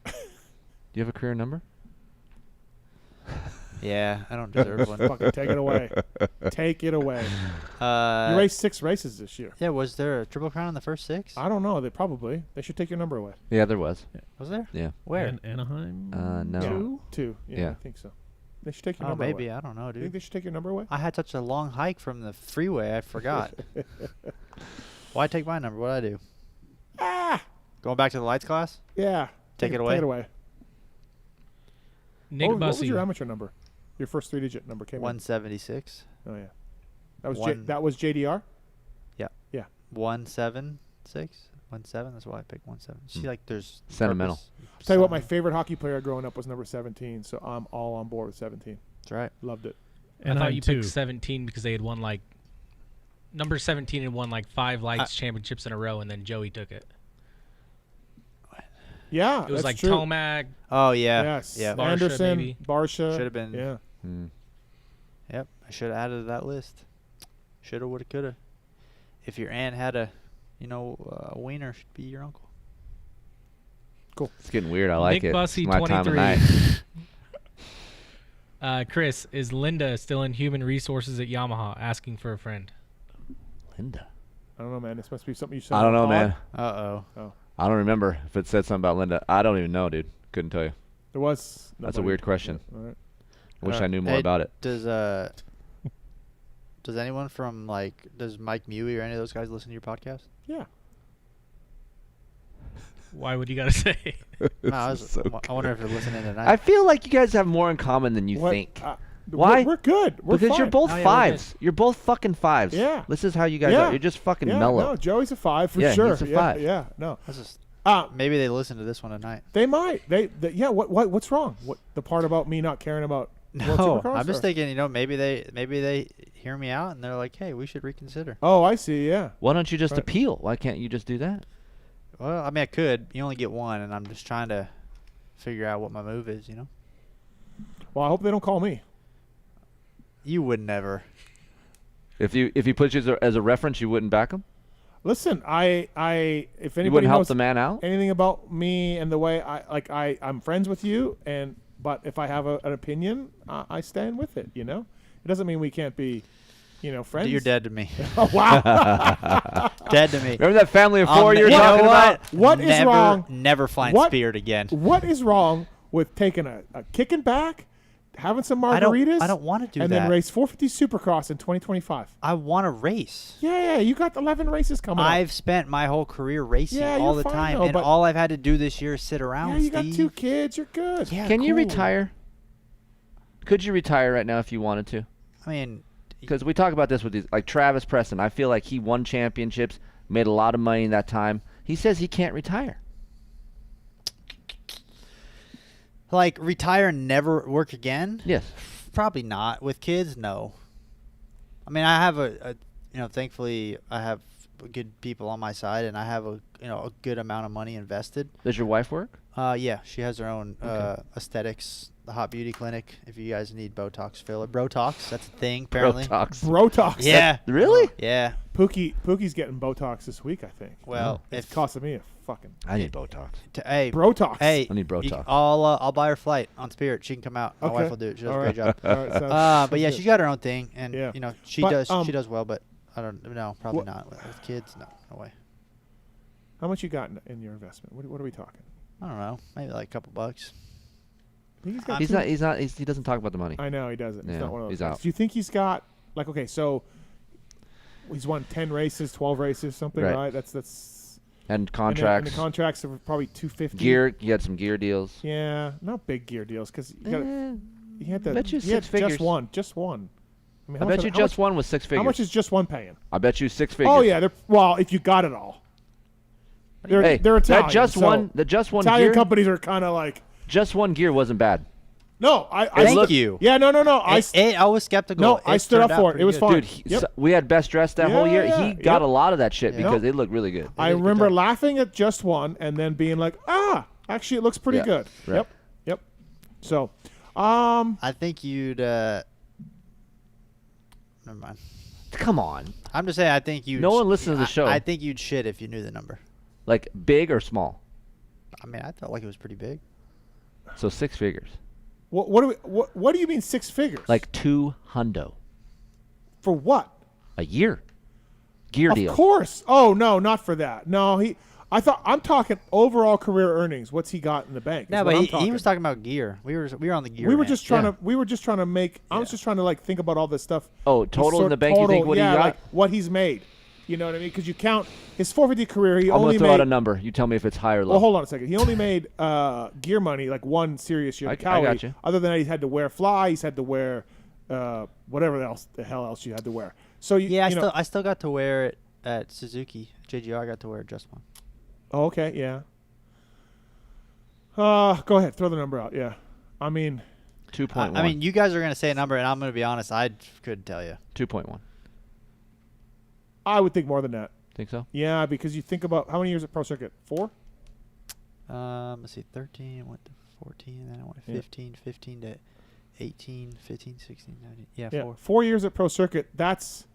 Do you have a career number? Yeah, I don't deserve one. Fucking take it away. Take it away. You raced 6 races this year. Yeah, was there a Triple Crown in the first 6? I don't know. They should take your number away. Yeah, there was. Was there? Yeah. Where? Anaheim? No. 2? Yeah, I think so. They should take your number maybe. away. I don't know, dude. You think they should take your number away? I had such a long hike from the freeway, I forgot. Why take my number? What'd I do? Going back to the lights class? Yeah. Take it away? Take it away. Nick What was Bussey. your amateur number? Your first 3-digit number came 176. Oh, yeah. That was JDR? Yeah. Yeah. 176. 17. That's why I picked 17. See, like, there's sentimental. I'll tell you what, my favorite hockey player growing up was number 17, so I'm all on board with 17. That's right. Loved it. I thought you picked 17 because they had won number 17 had won 5 lights championships in a row, and then Joey took it. Yeah, it was that's true. Tomac. Oh yeah, yes, yeah. Anderson, Barsha. Should have been. Yeah. Yep, I should have added to that list. Shoulda, woulda, coulda. If your aunt had a wiener, should be your uncle. Cool. It's getting weird. I like Nick it. Bussey, It's my 23. time of night. Chris, is Linda still in human resources at Yamaha asking for a friend? Linda. I don't know, man. This must be something you said. I don't know, man. Uh-oh. Oh. I don't remember if it said something about Linda. I don't even know, dude. Couldn't tell you. There was. That's a weird question. All right. I wish I knew more about it. Does anyone from does Mike Mewey or any of those guys listen to your podcast? Yeah. Why would you gotta say? I wonder if they're listening tonight. I feel like you guys have more in common than you think. Why? We're good. We're because fine. you're both Oh, yeah, fives. You're both fucking fives. Yeah. This is how you guys are. You're just fucking mellow. No, Joey's a 5 for Yeah, sure. he's a 5. Yeah. No. That's just, maybe they listen to this one tonight. They might. Yeah. What's wrong? What the part about me not caring about? World No, Supercross, I'm just or? thinking. Maybe they hear me out and they're like, hey, we should reconsider. Oh, I see. Yeah. Why don't you just Right. appeal? Why can't you just do that? Well, I mean, I could. You only get one, and I'm just trying to figure out what my move is. Well, I hope they don't call me. You would never. If he puts you as a reference, you wouldn't back him? Listen, if anybody You wouldn't help knows the man out? anything about me and the way I'm friends with you, but if I have an opinion, I stand with it. It doesn't mean we can't be, friends. You're dead to me. Oh, wow. Dead to me. Remember that family of 4 you're talking about? What is wrong? Never find Spirit again. What is wrong with taking a kicking back, having some margaritas? I don't want to do and that. then race 450 Supercross in 2025. I want to race. Yeah, you got 11 races coming I've spent my whole career racing all you're the fine, time, though, and but- all I've had to do this year is sit around. Yeah, you got Steve. 2 kids. You're good. Yeah, Can you cool. retire? Could you retire right now if you wanted to? I mean, because we talk about this with these, like Travis Preston. I feel like he won championships, made a lot of money in that time. He says he can't retire. Retire and never work again? Yes. Probably not. With kids, no. I mean, I have thankfully I have good people on my side, and I have a good amount of money invested. Does your wife work? Yeah, she has her own aesthetics, the Hot Beauty Clinic. If you guys need Botox filler, Brotox, that's a thing apparently. Brotox. Yeah. Really? Yeah. Pookie's getting Botox this week, I think. Well, it's costing me a fucking. I need Botox. Hey, Brotox. Hey, I need Brotox. I'll buy her flight on Spirit. She can come out. My Okay. wife will do it. She does All a great right. job. All right, But yeah, sounds she's good. got her own thing, and Yeah. you know she But, does well. But I don't know. Probably What- not with kids. No way. How much you got in your investment? What are we talking? I don't know. Maybe like a couple bucks. I think got He's two- not. He doesn't talk about the money. I know he doesn't. He's Yeah, not one of those he's guys. out. Do you think he's got like so? He's won 10 races, 12 races, something, Right. right? That's And contracts. And the contracts are probably 250. Gear. You had some gear deals. Yeah, not big gear deals because you got. He had bet you he had six figures. Just one. I mean, I bet you just one was 6 figures. How much is just one paying? I bet you 6 figures. Oh yeah, well, if you got it all. They're Hey, Italian. that just so one. The just one Italian gear. companies are kind of like. Just one gear wasn't bad. No, I Thank you. Yeah, no. I was skeptical. No, I stood up for it. It was fine. Dude, Yep. we had best dressed that whole year. Yeah, He got yep. a lot of that shit because No. they look really good. I remember laughing at just one and then being like, actually, it looks pretty Yeah, good. right. Yep. So, I think you'd. Never mind. Come on. I'm just saying. I think you. No one listens to the show. I think you'd shit if you knew the number. Like big or small. I mean, I felt like it was pretty big. So 6 figures. what do you mean 6 figures? Like 2 hundo For what? a year. Gear Of deal. course. Oh no, not for that. No, I'm talking overall career earnings. What's he got in the bank? No, is but what I'm he talking. was talking about gear. We were on the gear. We were rant. just trying to make. I was just trying to like think about all this stuff. Oh, total in the bank, you think what he got? Like what he's made. You know what I mean? Because you count his 450 career. He I'm only gonna throw made. out a number. You tell me if it's high or low. Well, hold on a second. He only made gear money like one serious year. I at Cali. got you. Other than that, he's had to wear fly. He's had to wear whatever the hell else you had to wear. So I still got to wear it at Suzuki. JGR, I got to wear just one. Oh, okay, yeah. Go ahead, throw the number out. Yeah, I mean, 2.1. I mean, you guys are gonna say a number, and I'm gonna be honest. I couldn't tell you. 2.1. I would think more than that. Think so? Yeah, because you think about how many years at Pro Circuit? 4? Let's see, 13 went to 14, then I went 15, 15 to 18, 15, 16, 19. Yeah, 4. 4 years at Pro Circuit. That's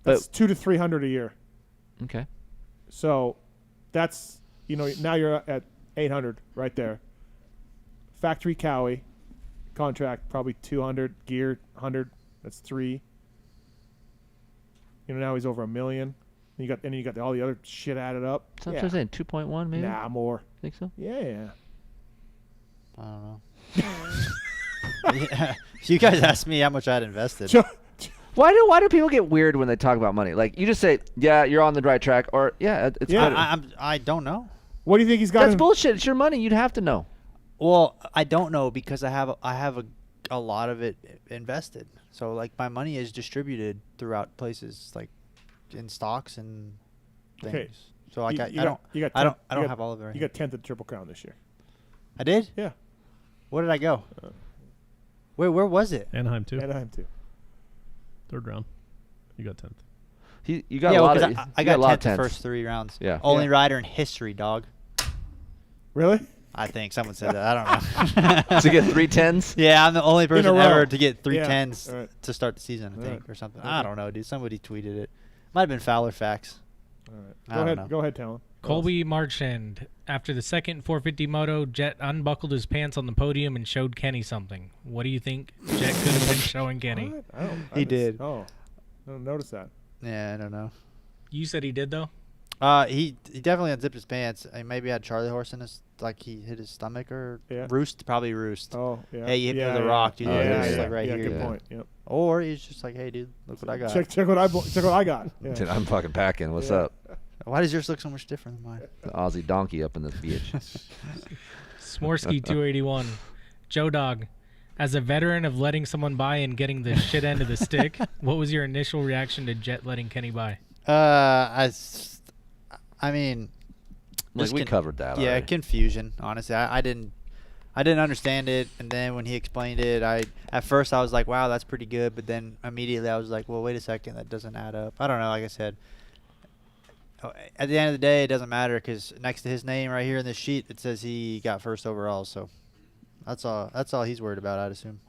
200 to 300 a year. Okay. So that's now you're at 800 right there. Factory Cowie contract probably 200, gear 100. That's 3. Now he's over $1 million. You got all the other shit added up. So I'm saying 2.1 maybe. Nah, more. Think so? Yeah. I don't know. Yeah. You guys asked me how much I'd invested. Why do people get weird when they talk about money? Like you just say, yeah, you're on the right track, or it's good. I don't know. What do you think he's got? That's bullshit. It's your money. You'd have to know. Well, I don't know because I have a lot of it invested. So like my money is distributed throughout places like in stocks and things. Okay. So like I don't have all of it. Right You got 10th at Triple Crown this year. I did? Yeah. Where did I go? Where was it? Anaheim 2. Anaheim 2. 3rd round. You got 10th. You got a lot of. I got 10th the first 3 rounds. Yeah. Only rider in history, dog. Really? I think someone said that. I don't know. To get 3 10s? Yeah, I'm the only person row. ever to get 3 Yeah. 10s Right. to start the season, I think, Right. or something. Okay. I don't know, dude. Somebody tweeted it. Might have been Fowler Facts. All right. I don't know. Go ahead, Tallon. Colby Marchand. After the second 450 moto, Jet unbuckled his pants on the podium and showed Kenny something. What do you think Jet could have been showing Kenny? What? He did. Oh, I don't notice that. Yeah, I don't know. You said he did, though? He definitely unzipped his pants. He maybe had Charlie horse in his, like he hit his stomach or roost, probably roost. Oh, yeah. Hey, you hit me Yeah, with a yeah. rock, dude. Oh, It yeah, was yeah. like right Yeah, here. good point. Yep. Or he's just like, hey, dude, look what I got. Check what I got. Yeah. Dude, I'm fucking packing. What's Yeah. up? Why does yours look so much different than mine? The Aussie donkey up in this bitch. Smorsky 281. Joe Dog. As a veteran of letting someone by and getting the shit end of the stick, what was your initial reaction to Jet letting Kenny by? I mean, Like just we covered that. Yeah, already. confusion. Honestly, I didn't understand it, and then when he explained it, at first I was like, wow, that's pretty good, but then immediately I was like, well, wait a second, that doesn't add up. I don't know. Like I said, at the end of the day, it doesn't matter because next to his name right here in this sheet, it says he got first overall. So that's all he's worried about, I'd assume.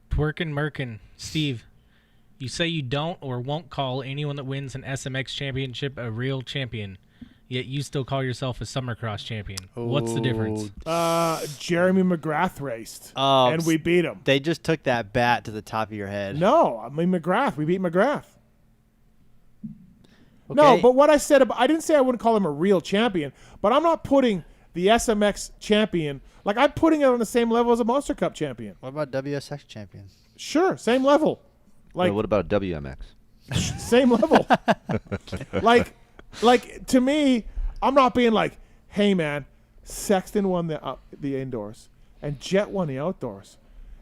Twerkin' Merkin, Steve, you say you don't or won't call anyone that wins an SMX championship a real champion, yet you still call yourself a Summercross champion. What's the difference? Jeremy McGrath raced, Oh, and we beat him. They just took that bat to the top of your head. No, I mean McGrath. We beat McGrath. Okay. No, but what I said about, I didn't say I wouldn't call him a real champion, but I'm not putting the SMX champion, like I'm putting it on the same level as a Monster Cup champion. What about WSX champion? Sure, same level. Like, what about WMX? Same level. like to me, I'm not being like, hey man, Sexton won the indoors and Jet won the outdoors,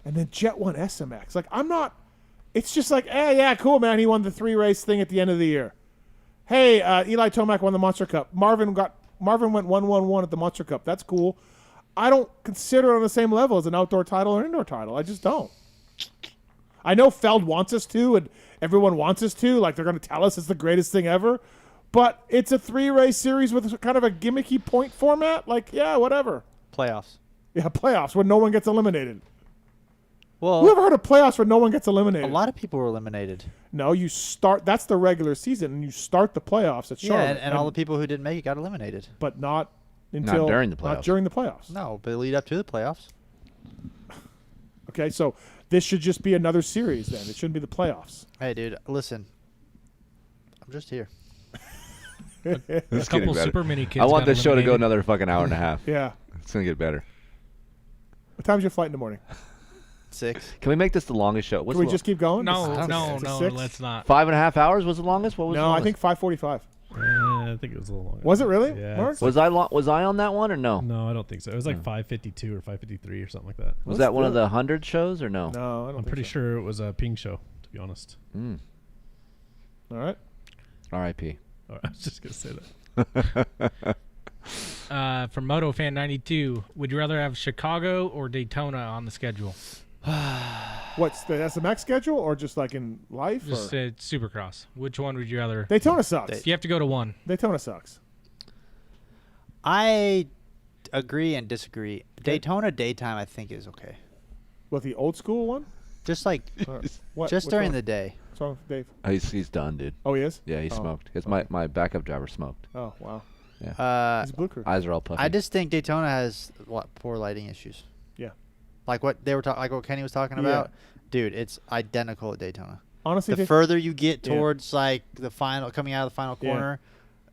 and then Jet won SMX. Like I'm not. It's just like, hey, yeah, cool man, he won the 3-race thing at the end of the year. Hey, Eli Tomac won the Monster Cup. Marvin went 1-1-1 at the Monster Cup. That's cool. I don't consider it on the same level as an outdoor title or indoor title. I just don't. I know Feld wants us to, and everyone wants us to. Like, they're going to tell us it's the greatest thing ever. But it's a 3-race series with kind of a gimmicky point format. Like, yeah, whatever. Playoffs. Yeah, playoffs where no one gets eliminated. Well, who ever heard of playoffs where no one gets eliminated? A lot of people were eliminated. No, you start. That's the regular season, and you start the playoffs at Charlotte. Yeah, and all the people who didn't make it got eliminated. But not until not during the playoffs. Not during the playoffs. No, but lead up to the playoffs. Okay, so this should just be another series then. It shouldn't be the playoffs. Hey, dude, listen. I'm just here. A couple super mini kids. I want got this show to go eliminated. another fucking hour and a half. Yeah. It's going to get better. What time's your flight in the morning? 6. Can we make this the longest show? Can we just keep going? No, It's no, a 6? let's not. 5.5 hours was the longest? What was the No, I longest? think 5:45. I think it was a little longer. Was it really? Yeah. Mark? Was I on that one or no? No, I don't think so. It was like 5:52 or 5:53 or something like that. Was that one of the 100 shows or no? No, I don't I'm pretty sure it was a Ping show, to be honest. Mm. All right. R.I.P. Oh, I was just going to say that. From MotoFan92, would you rather have Chicago or Daytona on the schedule? What's the SMX schedule, or just like in life? Just or? Supercross. Which one would you rather? Daytona sucks. You have to go to one. Daytona sucks. I agree and disagree. Daytona daytime, I think, is okay. What, the old school one? Just like, What? just What's during wrong? the day. What's wrong with Dave? He's done, dude. Oh, he is? Yeah, he Oh. smoked. Because my backup driver smoked. Oh, wow. Yeah. He's a blue crew. Eyes are all puffy. I just think Daytona has poor lighting issues. Yeah. Like what they were talking, like what Kenny was talking Yeah. about. Dude, it's identical at Daytona. Honestly, the further you get Yeah. towards like the final, coming out of the final Yeah. corner,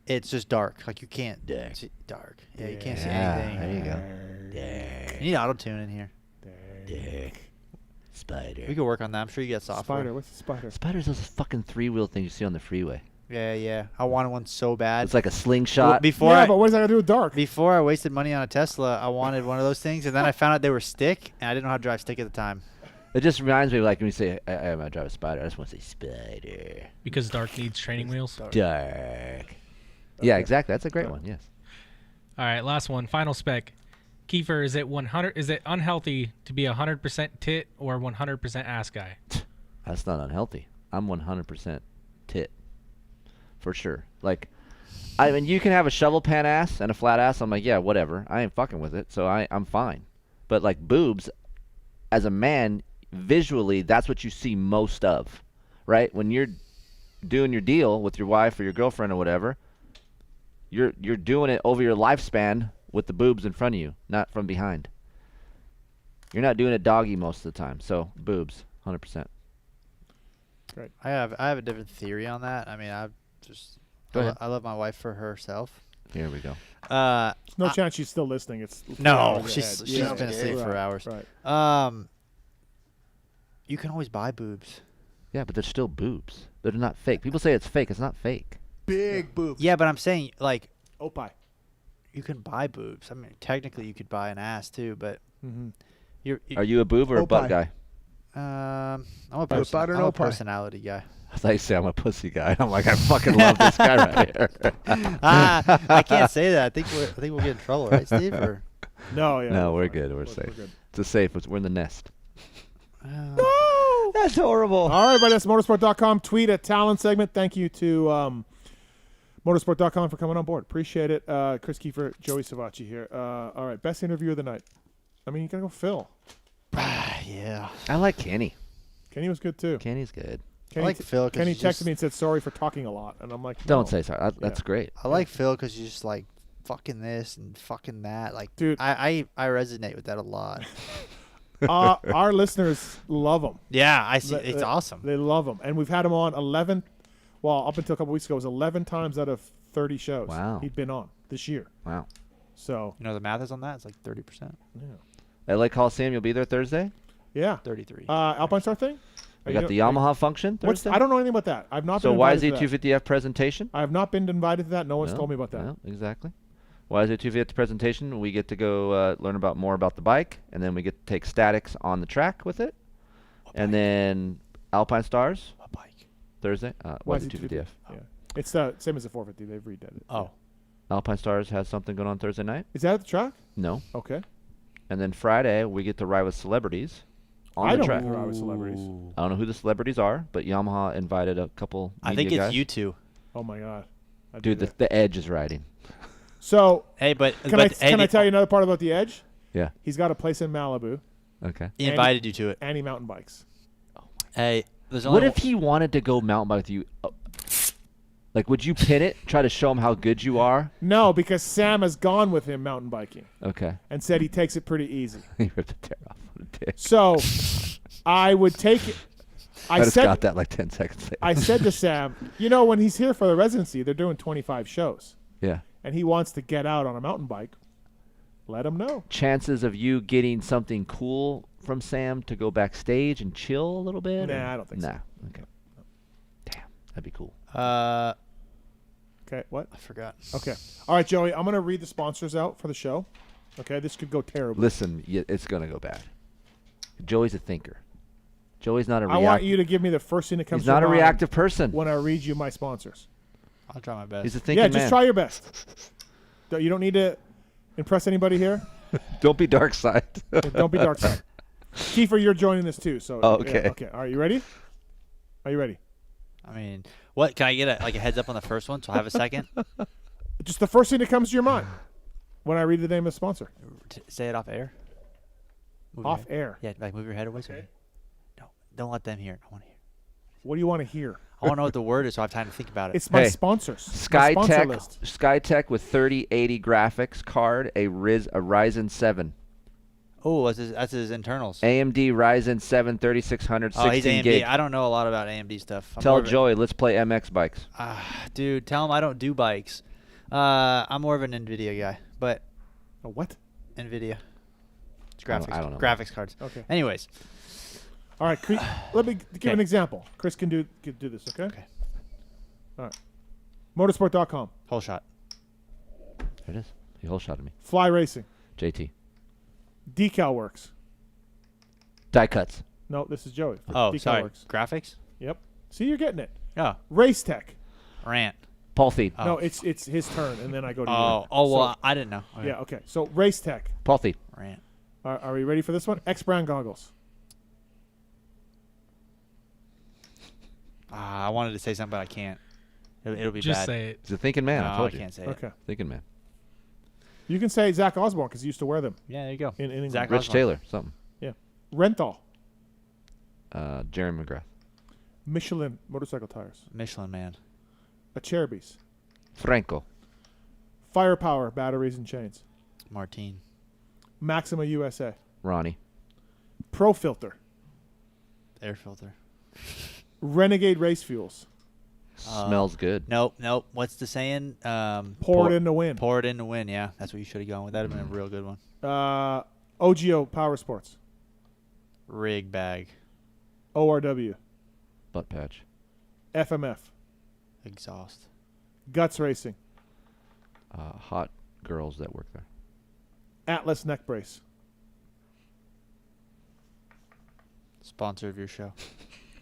it's just dark. Like you can't see dark. Yeah, you can't see anything. There you go. You need auto tune in here. Spider. We could work on that. I'm sure you got software. Spider. What's the spider? Spider's those fucking 3-wheel things you see on the freeway. Yeah. I wanted one so bad. It's like a slingshot. Yeah, but what does that got to do with dark? Before I wasted money on a Tesla, I wanted one of those things, and then I found out they were stick, and I didn't know how to drive stick at the time. It just reminds me of like when you say, I'm going to drive a Spider. I just want to say Spider. Because dark needs training wheels. Dark. Yeah, exactly. That's a great one, yes. All right, last one. Final spec. Kiefer, is it unhealthy to be 100% tit or 100% ass guy? That's not unhealthy. I'm 100% tit. For sure. Like, I mean, you can have a shovel pan ass and a flat ass. I'm like, yeah, whatever. I ain't fucking with it, so I'm fine. But like boobs, as a man, visually, that's what you see most of, right? When you're doing your deal with your wife or your girlfriend or whatever, you're doing it over your lifespan with the boobs in front of you, not from behind. You're not doing it doggy most of the time, so boobs, 100%. Great. I have a different theory on that. I mean, I love my wife for herself. Here we go. There's no chance she's still listening. It's 3 no, hours she's ahead. been asleep for hours. Right. You can always buy boobs. Yeah, but they're still boobs. They're not fake. People say it's fake. It's not fake. Big boobs. Yeah, but I'm saying like, Opie. You can buy boobs. I mean, technically, you could buy an ass too, but Are you a boob or a butt guy? I'm a Opie. personality guy. I thought you said I'm a pussy guy. I'm like, I fucking love this guy right here. I can't say that. I think we'll get in trouble, right, Steve? Or? No, yeah. No, we're good. We're safe. good. It's a safe. We're in the nest. No! That's horrible. All right, everybody. That's motorsport.com. Tweet at Tallon segment. Thank you to Motorsport.com for coming on board. Appreciate it. Kris Keefer, Joey Savatgy here. All right, best interview of the night. I mean, you got to go Phil. Yeah. I like Kenny. Kenny was good, too. Kenny's good. Kenny, I like Phil. Kenny texted me and said sorry for talking a lot. And I'm like, Don't say sorry. That's great. I like Phil because you're just like, fucking this and fucking that. Like, dude, I resonate with that a lot. Our listeners love him. Yeah, I see. It's awesome. They love him. And we've had him on 11, well, up until a couple weeks ago, it was 11 times out of 30 shows he'd been on this year. Wow. So. You know, the math is on that. It's like 30%. Yeah. LA Coliseum, you'll be there Thursday? Yeah. 33. Alpine Star thing? We got the Yamaha function Thursday? I don't know anything about that. I've not been invited to that. So YZ250F presentation? I have not been invited to that. No one's told me about that. No, exactly. YZ250 presentation, we get to go learn more about the bike, and then we get to take statics on the track with it. And then Alpine Stars. What bike? Thursday. YZ250F. Yeah. It's the same as the 450. They've redone it. Oh. Alpine Stars has something going on Thursday night. Is that at the track? No. Okay. And then Friday, we get to ride with celebrities on the track. I don't ride with celebrities. I don't know who the celebrities are, but Yamaha invited a couple media I think it's guys. you two. Oh, my God. Dude, the Edge is riding. So, hey, can I tell you another part about the Edge? Yeah. He's got a place in Malibu. Okay. He invited you to it. And he mountain bikes. Hey, what if he wanted to go mountain bike with you? Like, would you pin it, try to show him how good you are? No, because Sam has gone with him mountain biking. Okay. And said he takes it pretty easy. He ripped the tear off on a dick. So, I would take it. I just got that like 10 seconds later. I said to Sam, you know, when he's here for the residency, they're doing 25 shows. Yeah. And he wants to get out on a mountain bike. Let him know. Chances of you getting something cool from Sam to go backstage and chill a little bit? Nah, I don't think so. Nah. Okay. Damn, that'd be cool. Okay, what? I forgot. Okay. All right, Joey, I'm going to read the sponsors out for the show. Okay, this could go terribly. Listen, it's going to go bad. Joey's a thinker. Joey's not a I want you to give me the first thing that comes to mind. He's not a mind reactive person. when I read you my sponsors. I'll try my best. He's a thinking man. Yeah, just try your best. You don't need to impress anybody here. Don't be dark side. Don't be dark side. Kiefer, you're joining this too. So okay. Yeah, okay. All right, you ready? Are you ready? I mean, what can I get a heads up on the first one so I have a second? Just the first thing that comes to your mind when I read the name of the sponsor. Say it off air. Off air. Yeah, like move your head away. Okay. No, don't let them hear it. I want to hear. What do you want to hear? I want to know what the word is so I have time to think about it. It's my sponsors. SkyTech with 3080 graphics card, a Ryzen 7. Oh, that's his internals. AMD Ryzen 7 3600 16 he's AMD. gig. I don't know a lot about AMD stuff. Tell Joey, let's play MX bikes. Dude, tell him I don't do bikes. I'm more of an NVIDIA guy. But a what? NVIDIA. It's graphics. I don't know. Graphics cards. Okay. Anyways. All right, let me give an example. Chris can do this, okay? Okay. All right. Motorsport.com. Whole shot. There it is. He whole shotted me. Fly Racing. JT. Decal Works. Die cuts. No, this is Joey. Decal sorry. Works. Graphics? Yep. See, you're getting it. Oh. Race Tech. Rant. Paul Feed. Oh. No, it's his turn, and then I go to you. Well, I didn't know. Okay. Yeah, okay. So, Race Tech. Paul Feed. Rant. Are we ready for this one? X-Brand Goggles. I wanted to say something, but I can't. It'll be Just bad. say it. He's a thinking man. No, I told you. can't say it. Okay. Thinking man. You can say Zach Osborne because he used to wear them. Yeah, there you go. In England. Zach Rich Osborne. Taylor. Something. Yeah. Renthal. Jeremy McGrath. Michelin motorcycle tires. Michelin man. Acerbis. Franco. Firepower batteries and chains. Martine. Maxima USA. Ronnie. Pro Filter. Air filter. Renegade Race Fuels. Smells good. Nope. What's the saying? Pour it in the wind. Pour it in the wind. Yeah, that's what you should have gone with. That'd have been a real good one. OGO Power Sports. Rig bag. ORW. Butt patch. FMF. Exhaust. Guts Racing. Hot girls that work there. Atlas Neck Brace. Sponsor of your show.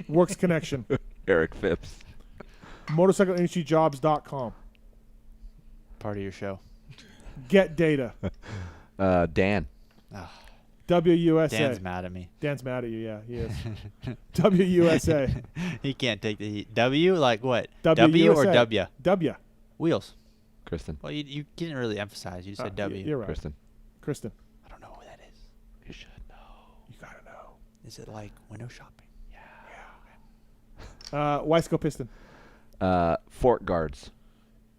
Works Connection. Eric Phipps. MotorcycleIndustryJobs.com. Part of your show. Get Data. Dan. WUSA. Dan's mad at me. Dan's mad at you, yeah, he is. WUSA. He can't take the heat. W? Like what? WUSA. W or W? W. Wheels. Kristen. Well, you didn't really emphasize. You said W. You're right. Kristen. I don't know who that is. You should know. You gotta know. Is it like window shopping? Weisco piston. Fork guards.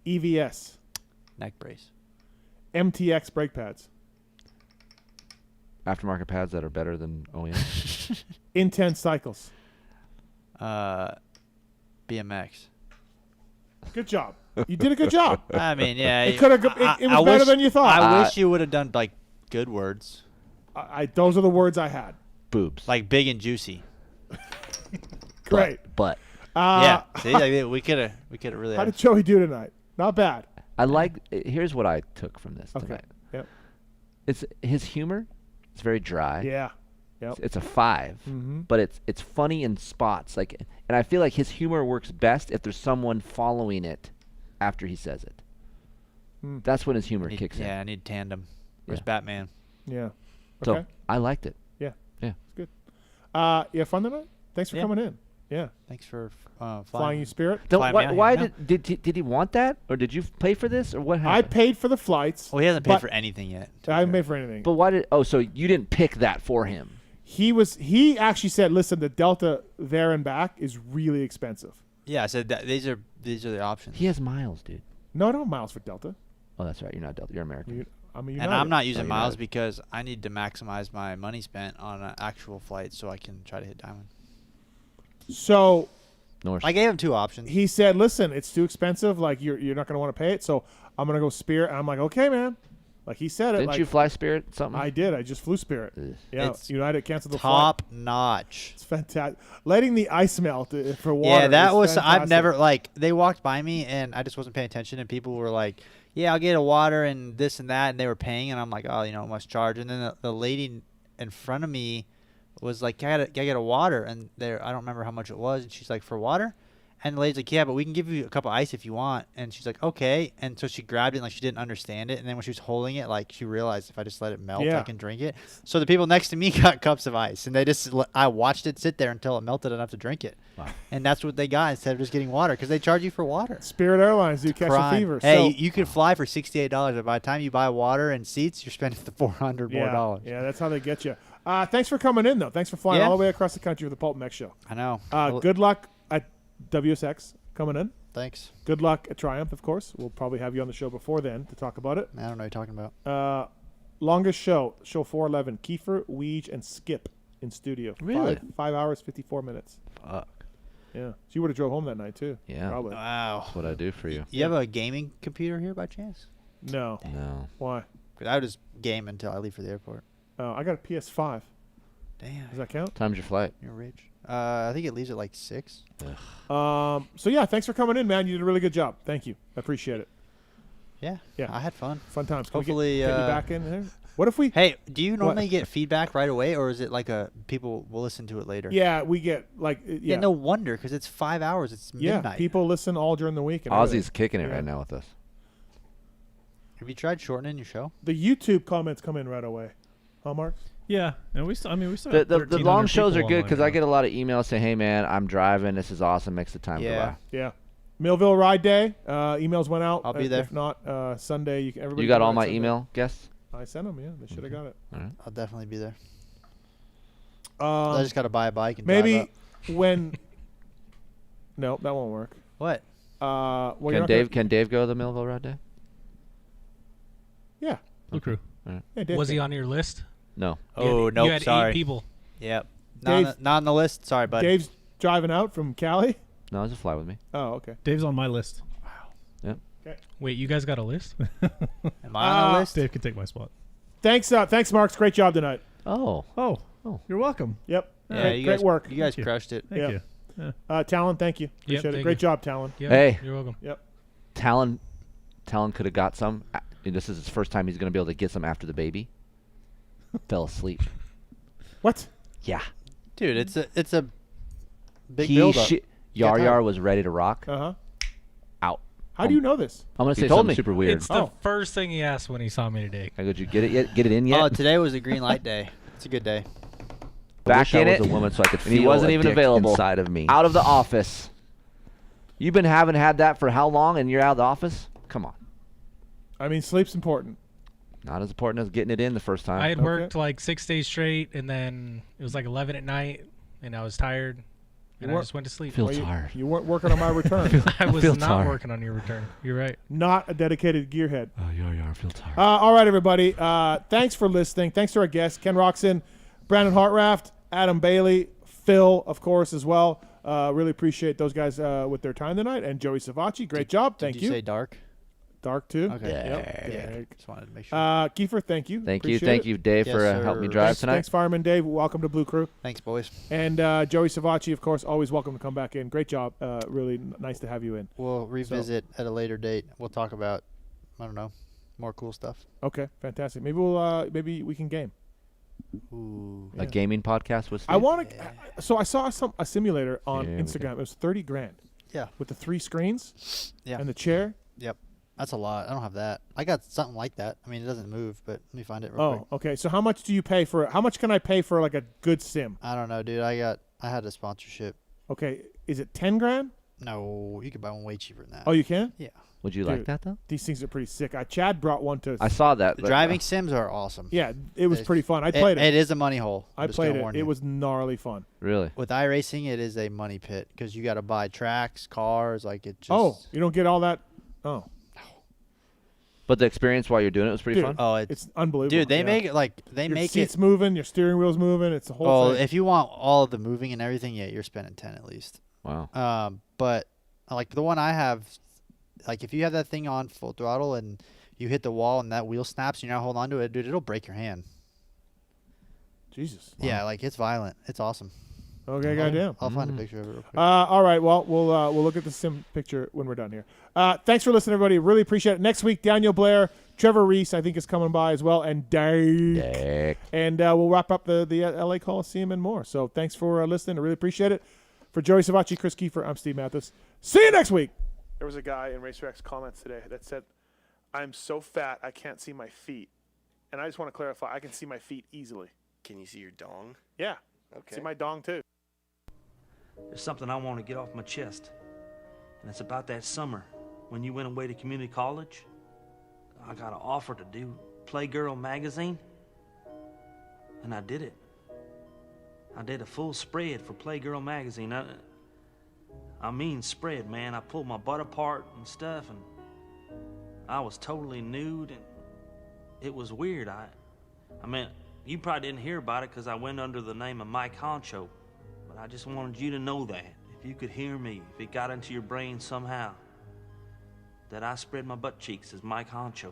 EVS. Neck brace. MTX brake pads. Aftermarket pads that are better than OEM. Intense cycles. BMX. Good job. You did a good job. I mean, yeah. It could have. It was better than you thought. I wish you would have done like good words. Those are the words I had. Boobs. Like big and juicy. Great. But. Yeah. See, like, we could have really. How did Joey do tonight? Not bad. Here's what I took from this tonight. Yep. It's his humor. It's very dry. Yeah. Yep. It's a 5, but it's funny in spots. And I feel like his humor works best if there's someone following it after he says it. That's when his humor kicks in. Yeah, I need tandem. Where's Batman? Yeah. So Okay. I liked it. Yeah. Yeah. It's good. You have fun tonight? Thanks for coming in. Yeah. Thanks for flying you Spirit. Why did he want that, or did you pay for this, or what happened? I paid for the flights. Well, he hasn't paid for anything yet. I haven't paid for anything. But why did? Oh, so you didn't pick that for him? He actually said, "Listen, the Delta there and back is really expensive." Yeah, I said that these are the options. He has miles, dude. No, I don't have miles for Delta. Oh, that's right. You're not Delta. You're American. I'm and I'm not using miles because I need to maximize my money spent on an actual flight so I can try to hit Diamond. So, I gave him 2 options. He said, "Listen, it's too expensive. Like you're not going to want to pay it. So I'm going to go Spirit." And I'm like, "Okay, man." Like he said it. Didn't you fly Spirit? Something? I did. I just flew Spirit. Yeah, It's United canceled the top flight. notch. It's fantastic. Letting the ice melt for water. Yeah, that was. fantastic. I've never they walked by me and I just wasn't paying attention and people were like, "Yeah, I'll get a water and this and that," and they were paying and I'm like, "Oh, it must charge." And then the lady in front of me was like, "I gotta get a water," and I don't remember how much it was, and she's like, "For water?" And the lady's like, "Yeah, but we can give you a cup of ice if you want." And she's like, "Okay." And so she grabbed it, and like she didn't understand it. And then when she was holding it, like she realized if I just let it melt, I can drink it. So the people next to me got cups of ice, and I watched it sit there until it melted enough to drink it. Wow. And that's what they got instead of just getting water, because they charge you for water. Spirit Airlines do catch a fever. Hey, you could fly for $68, but by the time you buy water and seats, you're spending the $400 more dollars. Yeah, that's how they get you. Thanks for coming in, though. Thanks for flying all the way across the country for the PulpMX show. I know. Good luck at WSX coming in. Thanks. Good luck at Triumph, of course. We'll probably have you on the show before then to talk about it. I don't know what you're talking about. Longest show 411. Kiefer, Weege, and Skip in studio. Really? 5 hours, 54 minutes. Fuck. Yeah. So you would have drove home that night, too. Yeah. Probably. Wow. That's what I do for you. You have a gaming computer here by chance? No. No. Why? Because I would just game until I leave for the airport. Oh, I got a PS5. Damn. Does that count? Time's your flight? You're rich. I think it leaves at like 6. So yeah, thanks for coming in, man. You did a really good job. Thank you. I appreciate it. Yeah. Yeah. I had fun. Fun times. Can Hopefully, we get you back in there? What if we? Hey, do you normally get feedback right away, or is it like people will listen to it later? Yeah, we get Yeah, no wonder, because it's 5 hours. It's midnight. Yeah, people listen all during the week. And Ozzy's kicking it right now with us. Have you tried shortening your show? The YouTube comments come in right away. Huh, Mark? Yeah, and we still have the long shows are good because I get get a lot of emails saying, "Hey man, I'm driving. This is awesome. Makes the time go by." Yeah. Millville Ride Day. Emails went out. I'll be there. If not, Sunday. You got all my email guests? I sent them. Yeah, they should have got it. All right. I'll definitely be there. I just got to buy a bike and maybe drive up. when. No, that won't work. What? Well, Can Dave go to the Millville Ride Day? Yeah. Blue Crew. Right. Yeah, Was he on your list? No. Oh, you had sorry. 8 people. Yep. Not on the list. Sorry, buddy. Dave's driving out from Cali. No, just fly with me. Oh, okay. Dave's on my list. Yep. Okay. Wait, you guys got a list? Am I on the list? Dave can take my spot. Thanks, Marks. Great job tonight. Oh. You're welcome. Yep. Yeah, Great work. You guys crushed it. Thank you. Yeah. Tallon, thank you. Appreciate it. thank Great you. job, Tallon. Yep, Hey. you're welcome. Yep. Tallon could have got some. This is his first time he's going to be able to get some after the baby. Fell asleep. What? Yeah. Dude, it's a big build-up. Yar was ready to rock. Uh-huh. Out. How do you know this? I'm going to He say told something me. super weird. It's the first thing he asked when he saw me today. I go, did you get it yet? Get it in yet? Oh, today was a green light day. It's a good day. Back in it. I was a woman so I could and he feel wasn't a even dick available. inside of me. Out of the office. You've been had that for how long, and you're out of the office? Come on. I mean, sleep's important. Not as important as getting it in the first time. I had worked like 6 days straight, and then it was like 11 at night, and I was tired, and I just went to sleep. Tired. You weren't working on my return. I was not working on your return. You're right. Not a dedicated gearhead. Oh, I feel tired. All right, everybody. Thanks for listening. Thanks to our guests, Ken Roczen, Brandon Hartranft, Adam Bailey, Phil, of course, as well. Really appreciate those guys with their time tonight. And Joey Savatgy, great job. Thank you. Did you say dark? Dark, too. Okay. Yep. Yeah. Just wanted to make sure. Kiefer, thank you. Thank Appreciate you, Dave, for helping me drive tonight. Thanks, Fireman Dave. Welcome to Blue Crew. Thanks, boys. And Joey Savatgy, of course, always welcome to come back in. Great job. Really nice to have you in. We'll revisit at a later date. We'll talk about, I don't know, more cool stuff. Okay, fantastic. Maybe we can game. Ooh. A gaming podcast with Steve? I want to. So I saw a simulator on Instagram. It was $30,000. Yeah. With the 3 screens. Yeah. And the chair. Yep. That's a lot. I don't have that. I got something like that. I mean, it doesn't move, but let me find it real quick. Oh, okay. So how much do you pay for? How much can I pay for like a good sim? I don't know, dude. I had a sponsorship. Okay. Is it $10,000? No, you could buy one way cheaper than that. Oh, you can? Yeah. Would you like that though? These things are pretty sick. Chad brought one to. I saw that. The driving sims are awesome. Yeah, it was pretty fun. I played it. It is a money hole. I played it. It was gnarly fun. Really? With iRacing, it is a money pit because you got to buy tracks, cars, like it just. Oh, you don't get all that. Oh. But the experience while you're doing it was pretty fun. Oh, it's unbelievable. Dude, they make it your make seats moving, your steering wheel's moving. It's a whole thing. If you want all of the moving and everything, yeah, you're spending 10 at least. Wow. But like the one I have, like if you have that thing on full throttle and you hit the wall and that wheel snaps and you're not holding on to it, dude, it'll break your hand. Jesus. Yeah, like it's violent. It's awesome. Okay, goddamn. I'll find a picture of it real quick. All right, well, we'll look at the sim picture when we're done here. Thanks for listening, everybody. Really appreciate it. Next week, Daniel Blair, Trevor Reese, I think, is coming by as well, and Dave. And we'll wrap up the LA Coliseum and more. So thanks for listening. I really appreciate it. For Joey Savatgy, Kris Keefer, I'm Steve Mathis. See you next week. There was a guy in RacerX comments today that said, "I'm so fat I can't see my feet," and I just want to clarify: I can see my feet easily. Can you see your dong? Yeah. Okay. See my dong too. There's something I want to get off my chest, and it's about that summer when you went away to community college. I got an offer to do Playgirl magazine, and I did it. I did a full spread for Playgirl magazine. I mean spread, man. I pulled my butt apart and stuff, and I was totally nude, and it was weird. I mean, you probably didn't hear about it because I went under the name of Mike Honcho, but I just wanted you to know that. If you could hear me, if it got into your brain somehow, that I spread my butt cheeks as Mike Honcho.